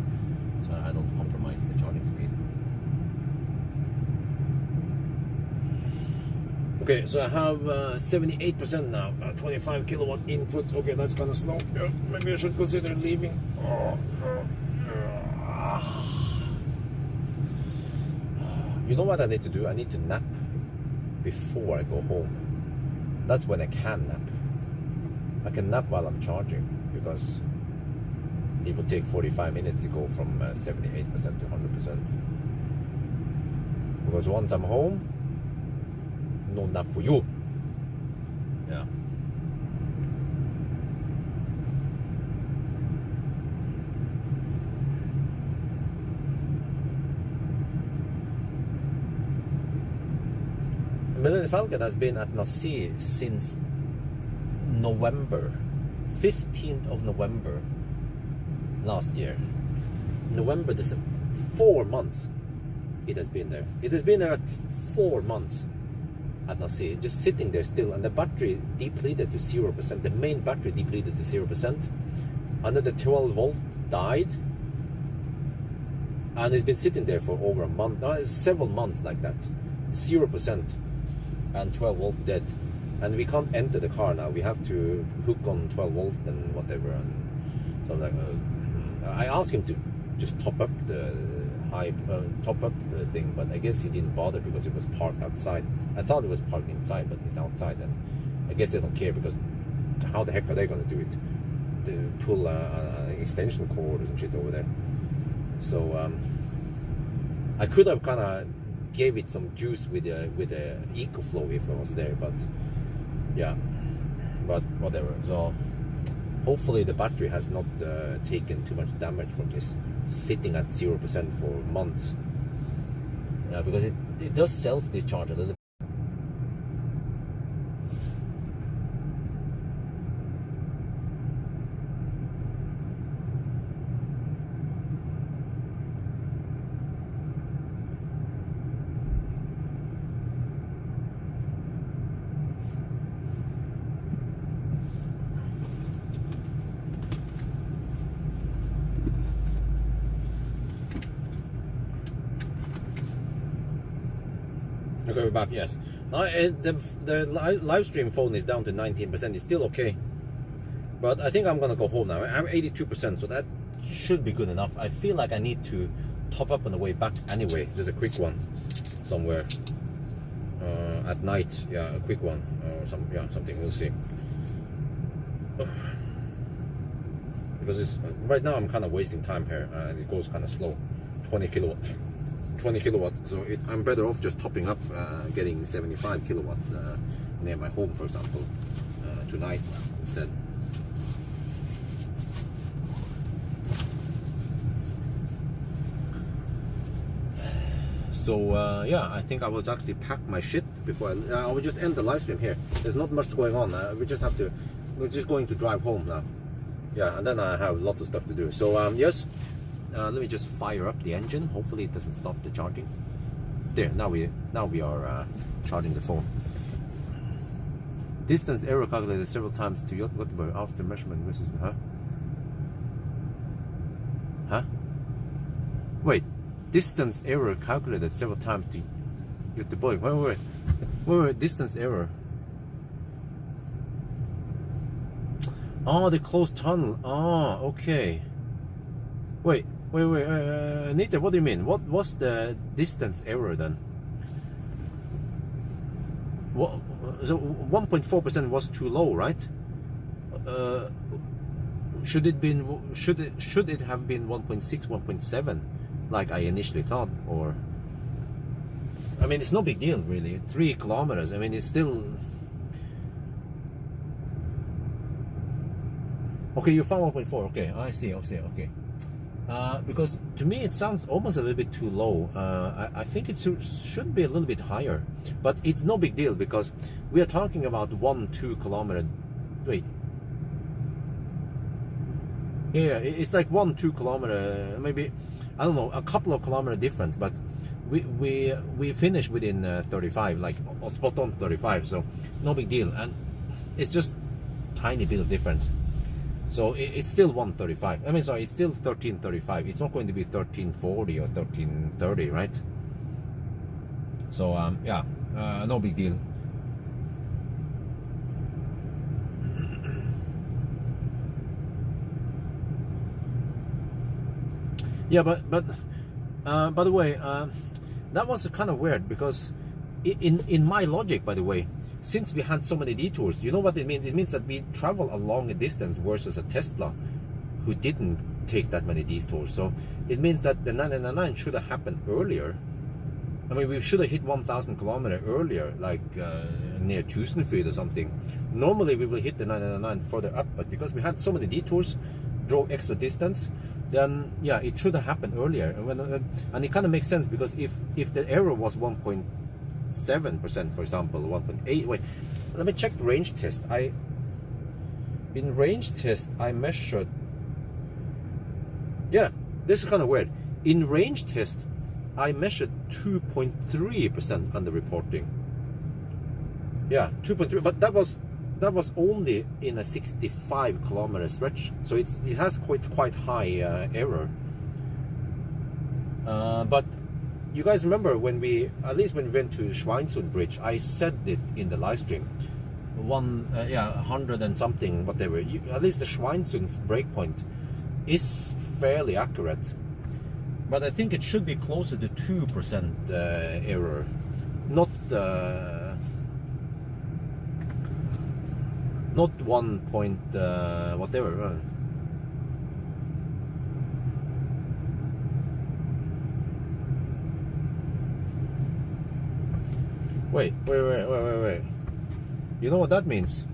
So I don't compromise the charging speed. Okay, so I have 78% now. 25 kilowatt input. Okay, that's kind of slow. Yeah, maybe I should consider leaving. you know what I need to do? I need to nap before I go home. That's when I can nap. I can nap while I'm charging, because it will take 45 minutes to go from 78% to 100%. Because once I'm home, no nap for you. Yeah. Millennium Falcon has been at Nancy since November, 15th of November last year. November, December, 4 months it has been there. It has been there at 4 months at Nancy, just sitting there still, and the battery depleted to 0%. The main battery depleted to 0%. Another 12 volt died, and it's been sitting there for over a month. No, it's several months like that. 0% and 12 volt dead. And we can't enter the car now. We have to hook on 12 volt and whatever. And so like, I asked him to just top up the thing, but I guess he didn't bother because it was parked outside. I thought it was parked inside, but it's outside, and I guess they don't care, because how the heck are they going to do it? To pull an extension cord or some shit over there. So I could have kind of gave it some juice with the EcoFlow if I was there, but yeah, but whatever. So hopefully the battery has not taken too much damage from this sitting at 0% for months. Yeah, because it does self-discharge a little bit. Okay, we're back. Yes. Now the live stream phone is down to 19%. It's still okay, but I think I'm gonna go home now. I'm 82%, so that should be good enough. I feel like I need to top up on the way back anyway. Just a quick one somewhere at night. Yeah, a quick one or something. We'll see. Because right now I'm kind of wasting time here, and it goes kind of slow. 20 kilowatt, so I'm better off just topping up, getting 75 kilowatt near my home, for example, tonight instead. So yeah, I think I will actually pack my shit before I will just end the live stream here. There's not much going on. We're just going to drive home now. Yeah, and then I have lots of stuff to do. So yes. Let me just fire up the engine. Hopefully it doesn't stop the charging. There, now we are charging the phone. Distance error calculated several times to Göteborg after measurement. Huh? Wait, distance error calculated several times to Göteborg. Wait, distance error. Oh, the closed tunnel. Oh, okay. Wait, Nita, what do you mean? What was the distance error then? What, so 1.4% was too low, right? Should it have been 1.6, 1.7, like I initially thought? Or, I mean, it's no big deal really. 3 kilometers. I mean, it's still. Okay, you found 1.4. Okay, I see. Okay. Because to me it sounds almost a little bit too low. I think it should be a little bit higher, but it's no big deal because we are talking about 1-2 kilometer. Wait, yeah, it's like 1-2 kilometer, maybe, I don't know, a couple of kilometer difference, but we finished within 35, like spot on 35, so no big deal, and it's just tiny bit of difference. So it's still 135. I mean, sorry, it's still 1335. It's not going to be 1340 or 1330, right? So yeah, no big deal. Yeah, but by the way, that was kind of weird, because in my logic, by the way, since we had so many detours, you know what it means? It means that we travel a longer distance versus a Tesla who didn't take that many detours. So it means that the 999 should have happened earlier. I mean, we should have hit 1,000 kilometers earlier, like near Tusenfryd or something. Normally we will hit the 999 further up, but because we had so many detours, drove extra distance, then yeah, it should have happened earlier. And it kind of makes sense, because if the error was 1.7%, for example, 1.8, wait, let me check the range test. In range test I measured, yeah, this is kind of weird. In range test I measured 2.3% under reporting. Yeah, 2.3, but that was only in a 65 kilometer stretch, so it has quite high error. But you guys remember when at least when we went to Schweinsund Bridge, I said it in the live stream, 100 and something, whatever. At least the Schweinsund's breakpoint is fairly accurate, but I think it should be closer to 2% error, not 1 point whatever. Wait. You know what that means?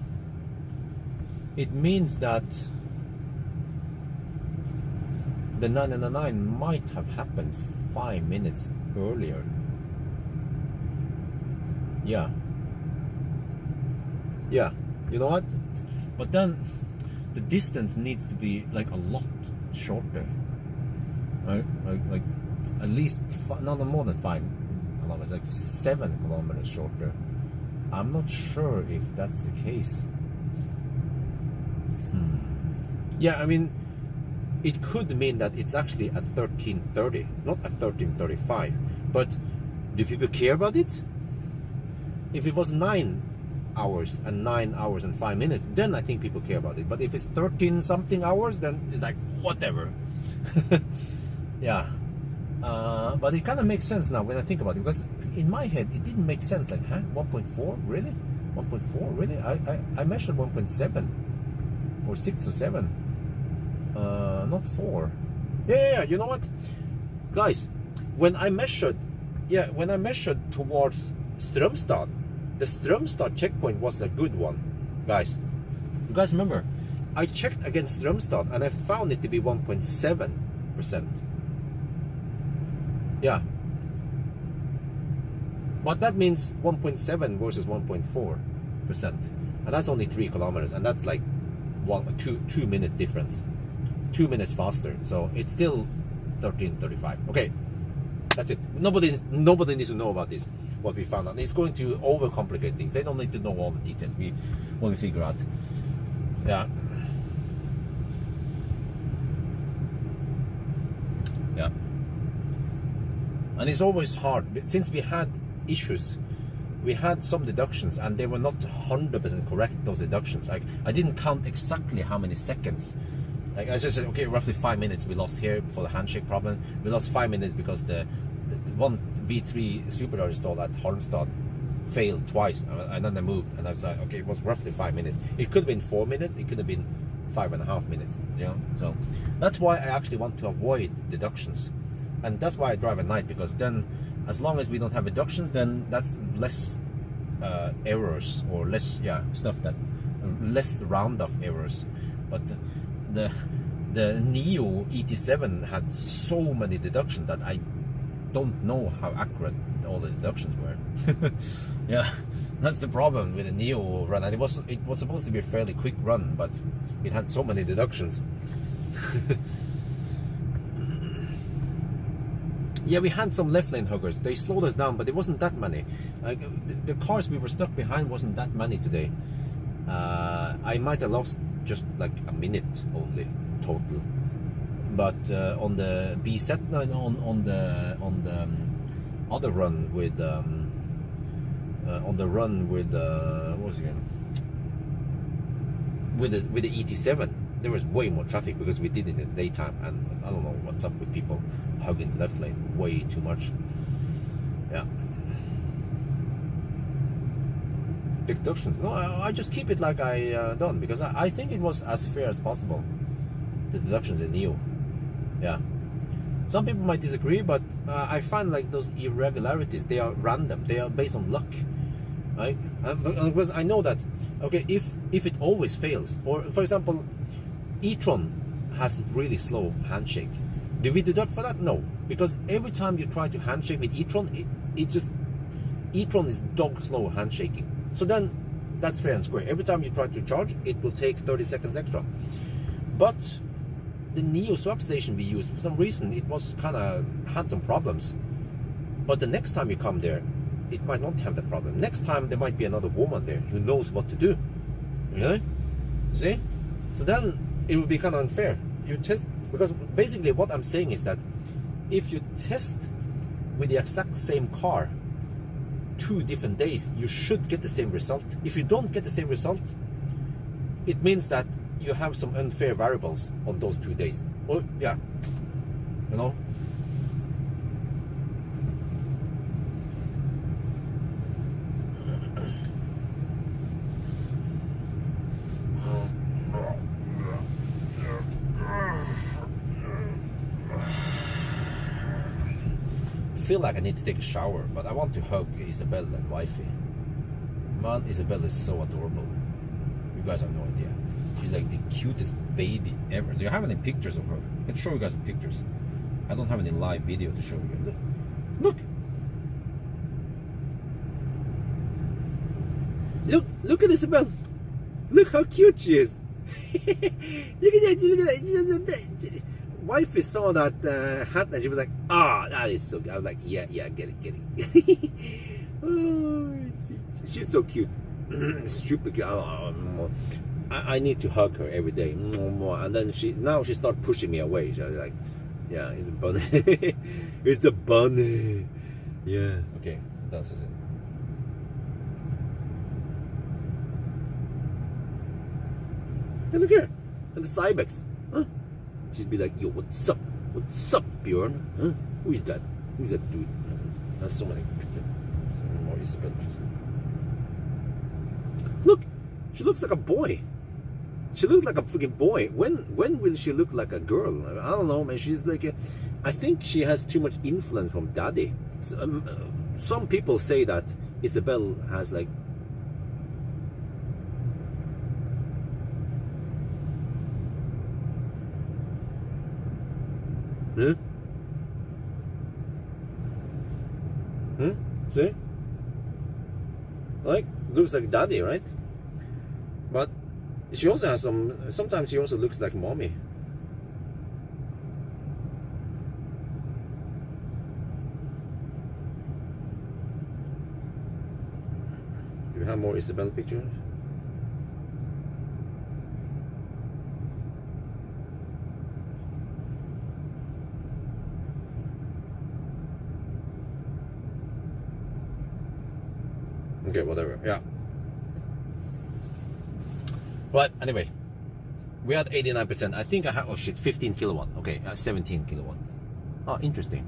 It means that the 999 might have happened 5 minutes earlier. Yeah. You know what? But then the distance needs to be like a lot shorter. Right? Like at least not more than 5 kilometers, like 7 kilometers shorter. I'm not sure if that's the case. Yeah, I mean, it could mean that it's actually at 13:30, not at 13:35. But do people care about it? If it was 9 hours and 9 hours and 5 minutes, then I think people care about it. But if it's 13 something hours, then it's like whatever. Yeah. But it kind of makes sense now when I think about it, because in my head it didn't make sense. Like, 1.4 really? 1.4 really? I measured 1.7 or 6 or 7, not 4. Yeah. You know what, guys? When I measured towards Strömstad, the Strömstad checkpoint was a good one, guys. You guys remember? I checked against Strömstad and I found it to be 1.7%. Yeah. But that means 1.7 versus 1.4%. And that's only 3 kilometers. And that's like 2 minute difference. 2 minutes faster. So it's still 13:35. Okay. That's it. Nobody needs to know about this, what we found out. It's going to overcomplicate things. They don't need to know all the details. When we figure out. Yeah. Yeah. And it's always hard, since we had issues. We had some deductions and they were not 100% correct, those deductions. Like, I didn't count exactly how many seconds. Like, I just said, okay, roughly 5 minutes we lost here for the handshake problem. We lost 5 minutes because the one V3 supercharger installed at Halmstad failed twice, and then I moved, and I was like, okay, it was roughly 5 minutes. It could have been 4 minutes, it could have been 5.5 minutes, you know. So that's why I actually want to avoid deductions, and that's why I drive at night, because then, as long as we don't have deductions, then that's less errors, or less stuff that less roundoff errors. But the Neo ET7 had so many deductions that I don't know how accurate all the deductions were. Yeah, that's the problem with the Neo run. And it was supposed to be a fairly quick run, but it had so many deductions. Yeah, we had some left lane huggers. They slowed us down, but it wasn't that many. The cars we were stuck behind wasn't that many today. I might have lost just like a minute only total. But on the B set, on the other run with what was it again? With the ET7, there was way more traffic because we did it in the daytime, and I don't know what's up with people hugging the left lane way too much. deductions. No, I just keep it like I done, because I think it was as fair as possible, the deductions in Neo. Yeah, some people might disagree, but I find like those irregularities, they are random, they are based on luck, right? Because I know that, okay, if it always fails, or for example e-tron has really slow handshake, do we deduct for that? No, because every time you try to handshake with e-tron, e-tron is dog slow handshaking. So then that's fair and square. Every time you try to charge, it will take 30 seconds extra. But the Neo swap station we used, for some reason, it was kind of had some problems. But the next time you come there, it might not have the problem. Next time there might be another woman there who knows what to do. You know? See? So then it would be kind of unfair. You test, because basically what I'm saying is that if you test with the exact same car 2 different days, you should get the same result. If you don't get the same result, it means that you have some unfair variables on those 2 days. Or yeah, you know. I feel like I need to take a shower, but I want to hug Isabel and wifey. Man, Isabel is so adorable. You guys have no idea. She's like the cutest baby ever. Do you have any pictures of her? I can show you guys the pictures. I don't have any live video to show you guys. Look! Look at Isabel! Look how cute she is! Look at that! Look at that! Wifey saw that hat and she was like, "Ah, that is so good." I was like, yeah, get it. Oh, she's so cute. Stupid cute. I need to hug her every day. And then she started pushing me away. She was like, yeah, it's a bunny. It's a bunny. Yeah. Okay, that's it. Hey, look here. And the Cybex. Huh? She'd be like, "Yo, what's up? What's up, Bjorn? Huh? Who's that? Who's that dude?" That's so many pictures. So many more Isabel pictures. Look, she looks like a boy. She looks like a freaking boy. When will she look like a girl? I don't know, man. She's like I think she has too much influence from daddy. So, some people say that Isabel has like. See? Like, looks like daddy, right? But she also has sometimes she also looks like mommy. Do you have more Isabel pictures? Okay, whatever. Yeah. Right. Anyway, we're at 89%. I think I have. Oh shit! 15 kilowatt. Okay, 17 kilowatt. Oh, interesting.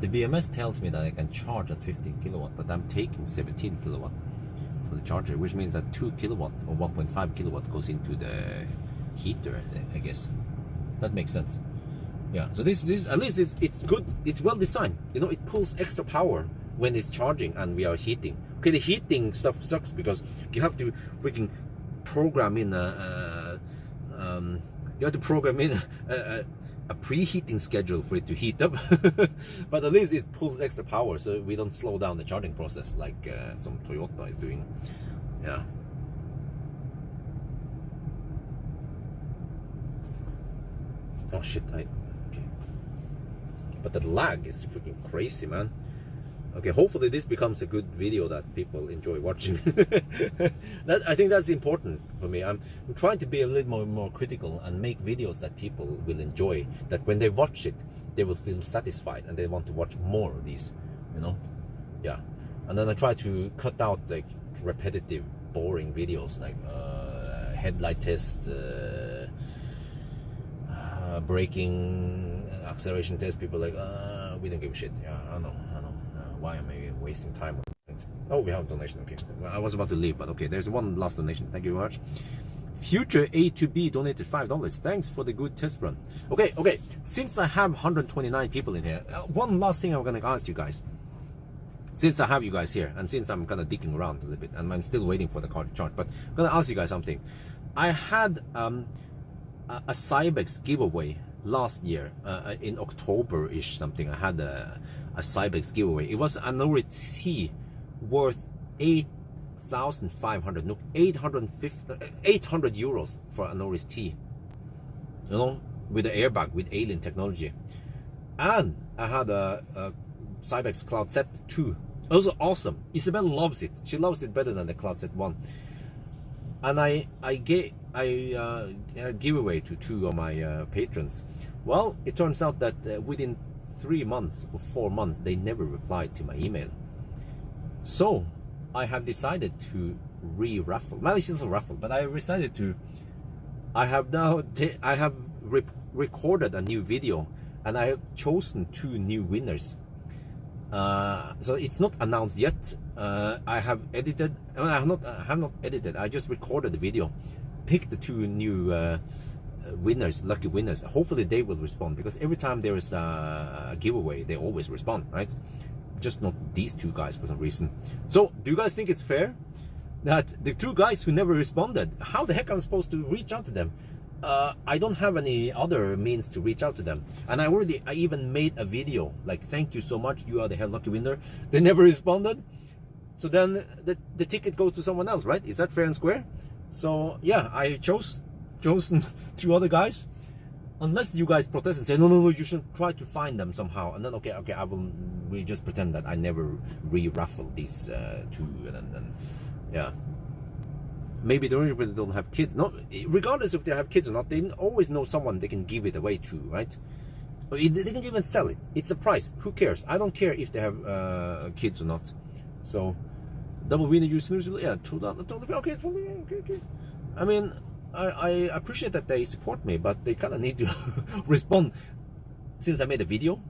The BMS tells me that I can charge at 15 kilowatt, but I'm taking 17 kilowatt for the charger, which means that 2 kilowatt or 1.5 kilowatt goes into the heater. I guess that makes sense. Yeah, so this at least it's good. It's well designed. You know, it pulls extra power when it's charging and we are heating. Okay, the heating stuff sucks because you have to freaking program in a preheating schedule for it to heat up. But at least it pulls extra power, so we don't slow down the charging process like some Toyota is doing. Yeah. Oh shit! Okay. But the lag is freaking crazy, man. Okay, hopefully this becomes a good video that people enjoy watching. I think that's important for me. I'm trying to be a little more critical and make videos that people will enjoy. That when they watch it, they will feel satisfied and they want to watch more of these. You know, yeah. And then I try to cut out like repetitive, boring videos like headlight test. Braking, acceleration test. People like, we don't give a shit. Yeah, I know. Why am I wasting time on it? Oh, we have a donation. Okay, well, I was about to leave, but okay, there's one last donation. Thank you very much. Future A to B donated $5. Thanks for the good test run. Okay, since I have 129 people in here, one last thing I'm gonna ask you guys. Since I have you guys here, and since I'm kind of digging around a little bit, and I'm still waiting for the car to charge, but I'm gonna ask you guys something. I had a Cybex giveaway last year in October-ish something. I had a Cybex giveaway. It was an Anori T worth 8,500 NOK, 800 euros for an Anori T. You know, with the airbag, with alien technology. And I had a Cybex Cloud Set 2. Also awesome. Isabel loves it. She loves it better than the Cloud Set 1. And I gave a giveaway to 2 of my patrons. Well, it turns out that within 3 months or 4 months, they never replied to my email. So I have decided to re-raffle. Well, it's not a raffle, but I decided to. I have now recorded a new video, and I have chosen 2 new winners. So it's not announced yet. I have edited. Well, I have not edited. I just recorded the video, picked the 2 new winners, lucky winners. Hopefully they will respond, because every time there is a giveaway, they always respond, right? Just not these 2 guys for some reason. So do you guys think it's fair that the 2 guys who never responded, how the heck am I supposed to reach out to them? I don't have any other means to reach out to them, and I even made a video like, thank you so much, you are the hell lucky winner. They never responded, so then the ticket goes to someone else, right? Is that fair and square? So yeah, I chosen 2 other guys, unless you guys protest and say no, you should try to find them somehow, and then okay, we just pretend that I never re-raffle these 2, and then yeah. Maybe they really don't have kids. No, regardless if they have kids or not, they always know someone they can give it away to, right? They can even sell it. It's a price. Who cares? I don't care if they have kids or not. So, double winner, you snooze. Yeah, totally okay. I mean, I appreciate that they support me, but they kind of need to respond since I made a video.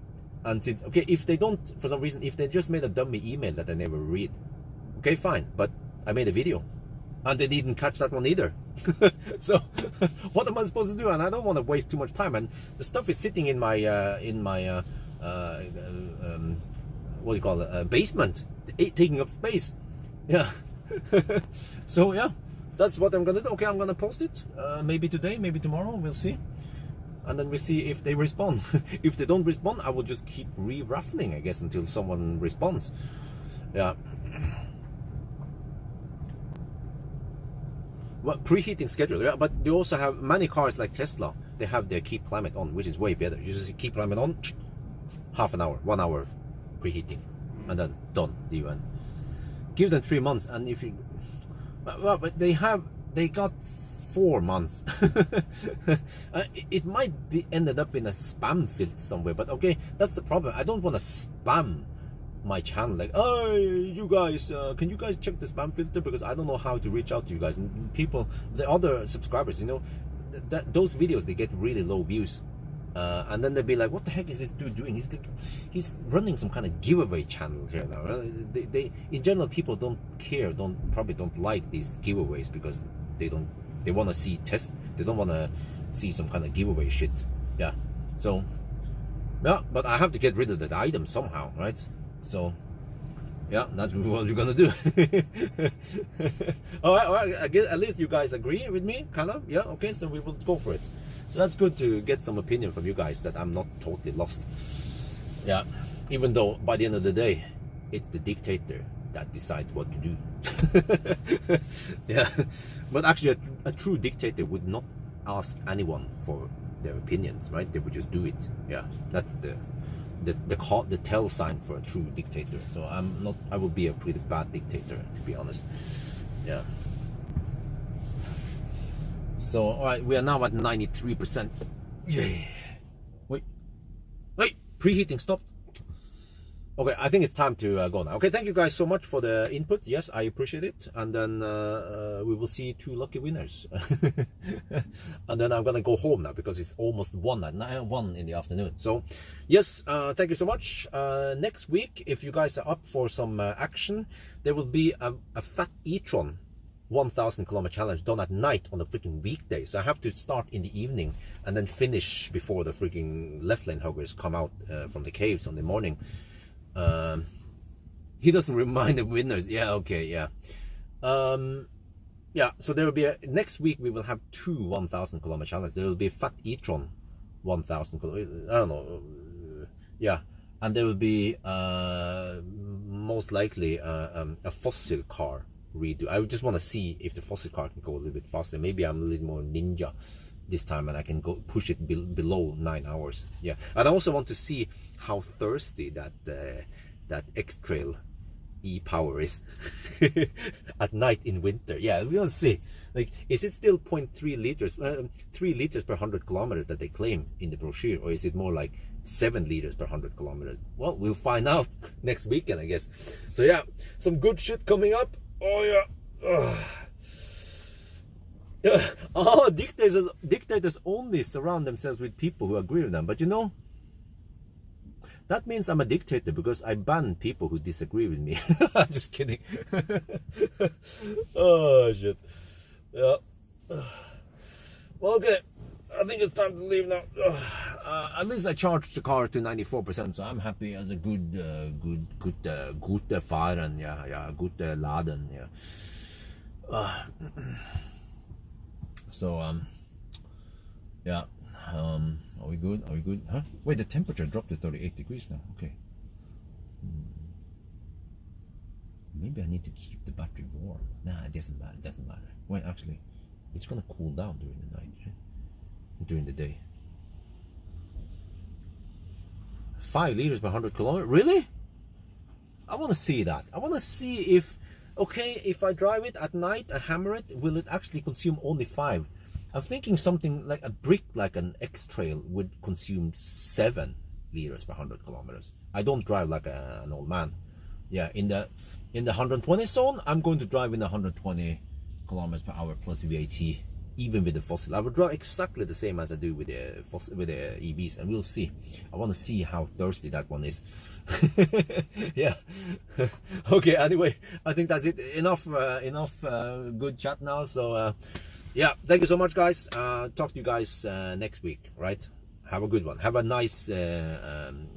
And since, okay, if they don't, for some reason, if they just made a dummy email that I never read, okay, fine. But I made a video. And they didn't catch that one either. So what am I supposed to do? And I don't want to waste too much time. And the stuff is sitting in my what do you call it? Basement, taking up space. Yeah. So yeah, that's what I'm gonna do. Okay, I'm gonna post it. Maybe today, maybe tomorrow. We'll see. And then we see if they respond. If they don't respond, I will just keep re-raffling, I guess, until someone responds. Yeah. Well, preheating schedule, yeah, but they also have many cars like Tesla. They have their keep climate on, which is way better. You just keep climate on, half an hour, 1 hour preheating, and then done. The UN. Give them 3 months, and if you, well, but they got 4 months. It might be ended up in a spam filter somewhere, but okay, that's the problem. I don't want to spam my channel like, oh, you guys, can you guys check the spam filter, because I don't know how to reach out to you guys. And people, the other subscribers, you know, those videos, they get really low views, and then they'll be like, what the heck is this dude doing? He's running some kind of giveaway channel here now. They in general, people don't care, probably don't like these giveaways, because they want to see test, they don't want to see some kind of giveaway shit. Yeah, so yeah, but I have to get rid of that item somehow, right? So yeah, that's what you're gonna do. all right, I guess at least you guys agree with me, kind of. Yeah, okay, so we will go for it. So that's good to get some opinion from you guys, that I'm not totally lost. Yeah, even though by the end of the day, it's the dictator that decides what to do. Yeah, but actually a true dictator would not ask anyone for their opinions, right? They would just do it. Yeah, that's the tell sign for a true dictator. So I will be a pretty bad dictator, to be honest. Yeah. So all right, we are now at 93%. Yeah. Wait, preheating stopped. Okay, I think it's time to go now. Okay, thank you guys so much for the input. Yes, I appreciate it. And then we will see 2 lucky winners. And then I'm gonna go home now because it's almost 1 in the afternoon. So yes, thank you so much. Next week, if you guys are up for some action, there will be a fat e-tron 1,000 kilometer challenge done at night on a freaking weekday. So I have to start in the evening and then finish before the freaking left lane huggers come out from the caves on the morning. He doesn't remind the winners. Yeah, okay, yeah. Yeah, so there will be next week we will have 2 1,000 kilometer challenges. There will be a fat e-tron 1,000 kilometer, I don't know, yeah, and there will be most likely a fossil car redo. I just want to see if the fossil car can go a little bit faster. Maybe I'm a little more ninja this time and I can go push it below 9 hours. Yeah, and I also want to see how thirsty that X-Trail e-power is at night in winter. Yeah, we'll see. Like, is it still 0.3 liters, 3 liters per 100 kilometers that they claim in the brochure, or is it more like 7 liters per 100 kilometers? Well, we'll find out next weekend, I guess. So yeah, some good shit coming up. Oh yeah. Oh, dictators only surround themselves with people who agree with them. But you know, that means I'm a dictator because I ban people who disagree with me. I'm just kidding. Oh shit. Yeah. Well, okay. I think it's time to leave now. At least I charged the car to 94%, so I'm happy as a good fahren, yeah, good laden, yeah. So yeah, are we good? Are we good? Huh? Wait, the temperature dropped to 38 degrees now. Okay. Maybe I need to keep the battery warm. Nah, it doesn't matter. It doesn't matter. Wait, actually, it's gonna cool down during the night, right? During the day. 5 liters per 100 kilometers? Really? I want to see that. I want to see if, okay, if I drive it at night, I hammer it, will it actually consume only 5? I'm thinking something like a brick, like an X-Trail, would consume 7 liters per 100 kilometers. I don't drive like an old man. Yeah, in the 120 zone, I'm going to drive in the 120 kilometers per hour plus VAT. Even with the fossil, I would drive exactly the same as I do with the EVs, and we'll see. I want to see how thirsty that one is. Yeah. Okay. Anyway, I think that's it. Enough good chat now. So yeah, thank you so much, guys. Talk to you guys next week. Right? Have a good one. Have a nice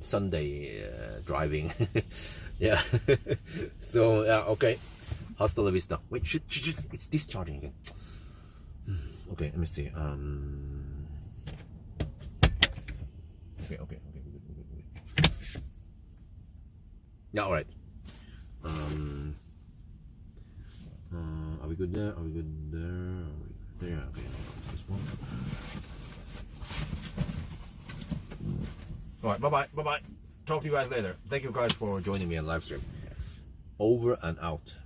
Sunday driving. Yeah. So yeah. Okay. Hasta la vista. Wait, shit, it's discharging again. Okay, let me see. Okay. Good. Yeah, all right. Are we good there? Are we good there? Are we good there? Yeah, okay. This one. All right. Bye bye. Talk to you guys later. Thank you guys for joining me on live stream. Over and out.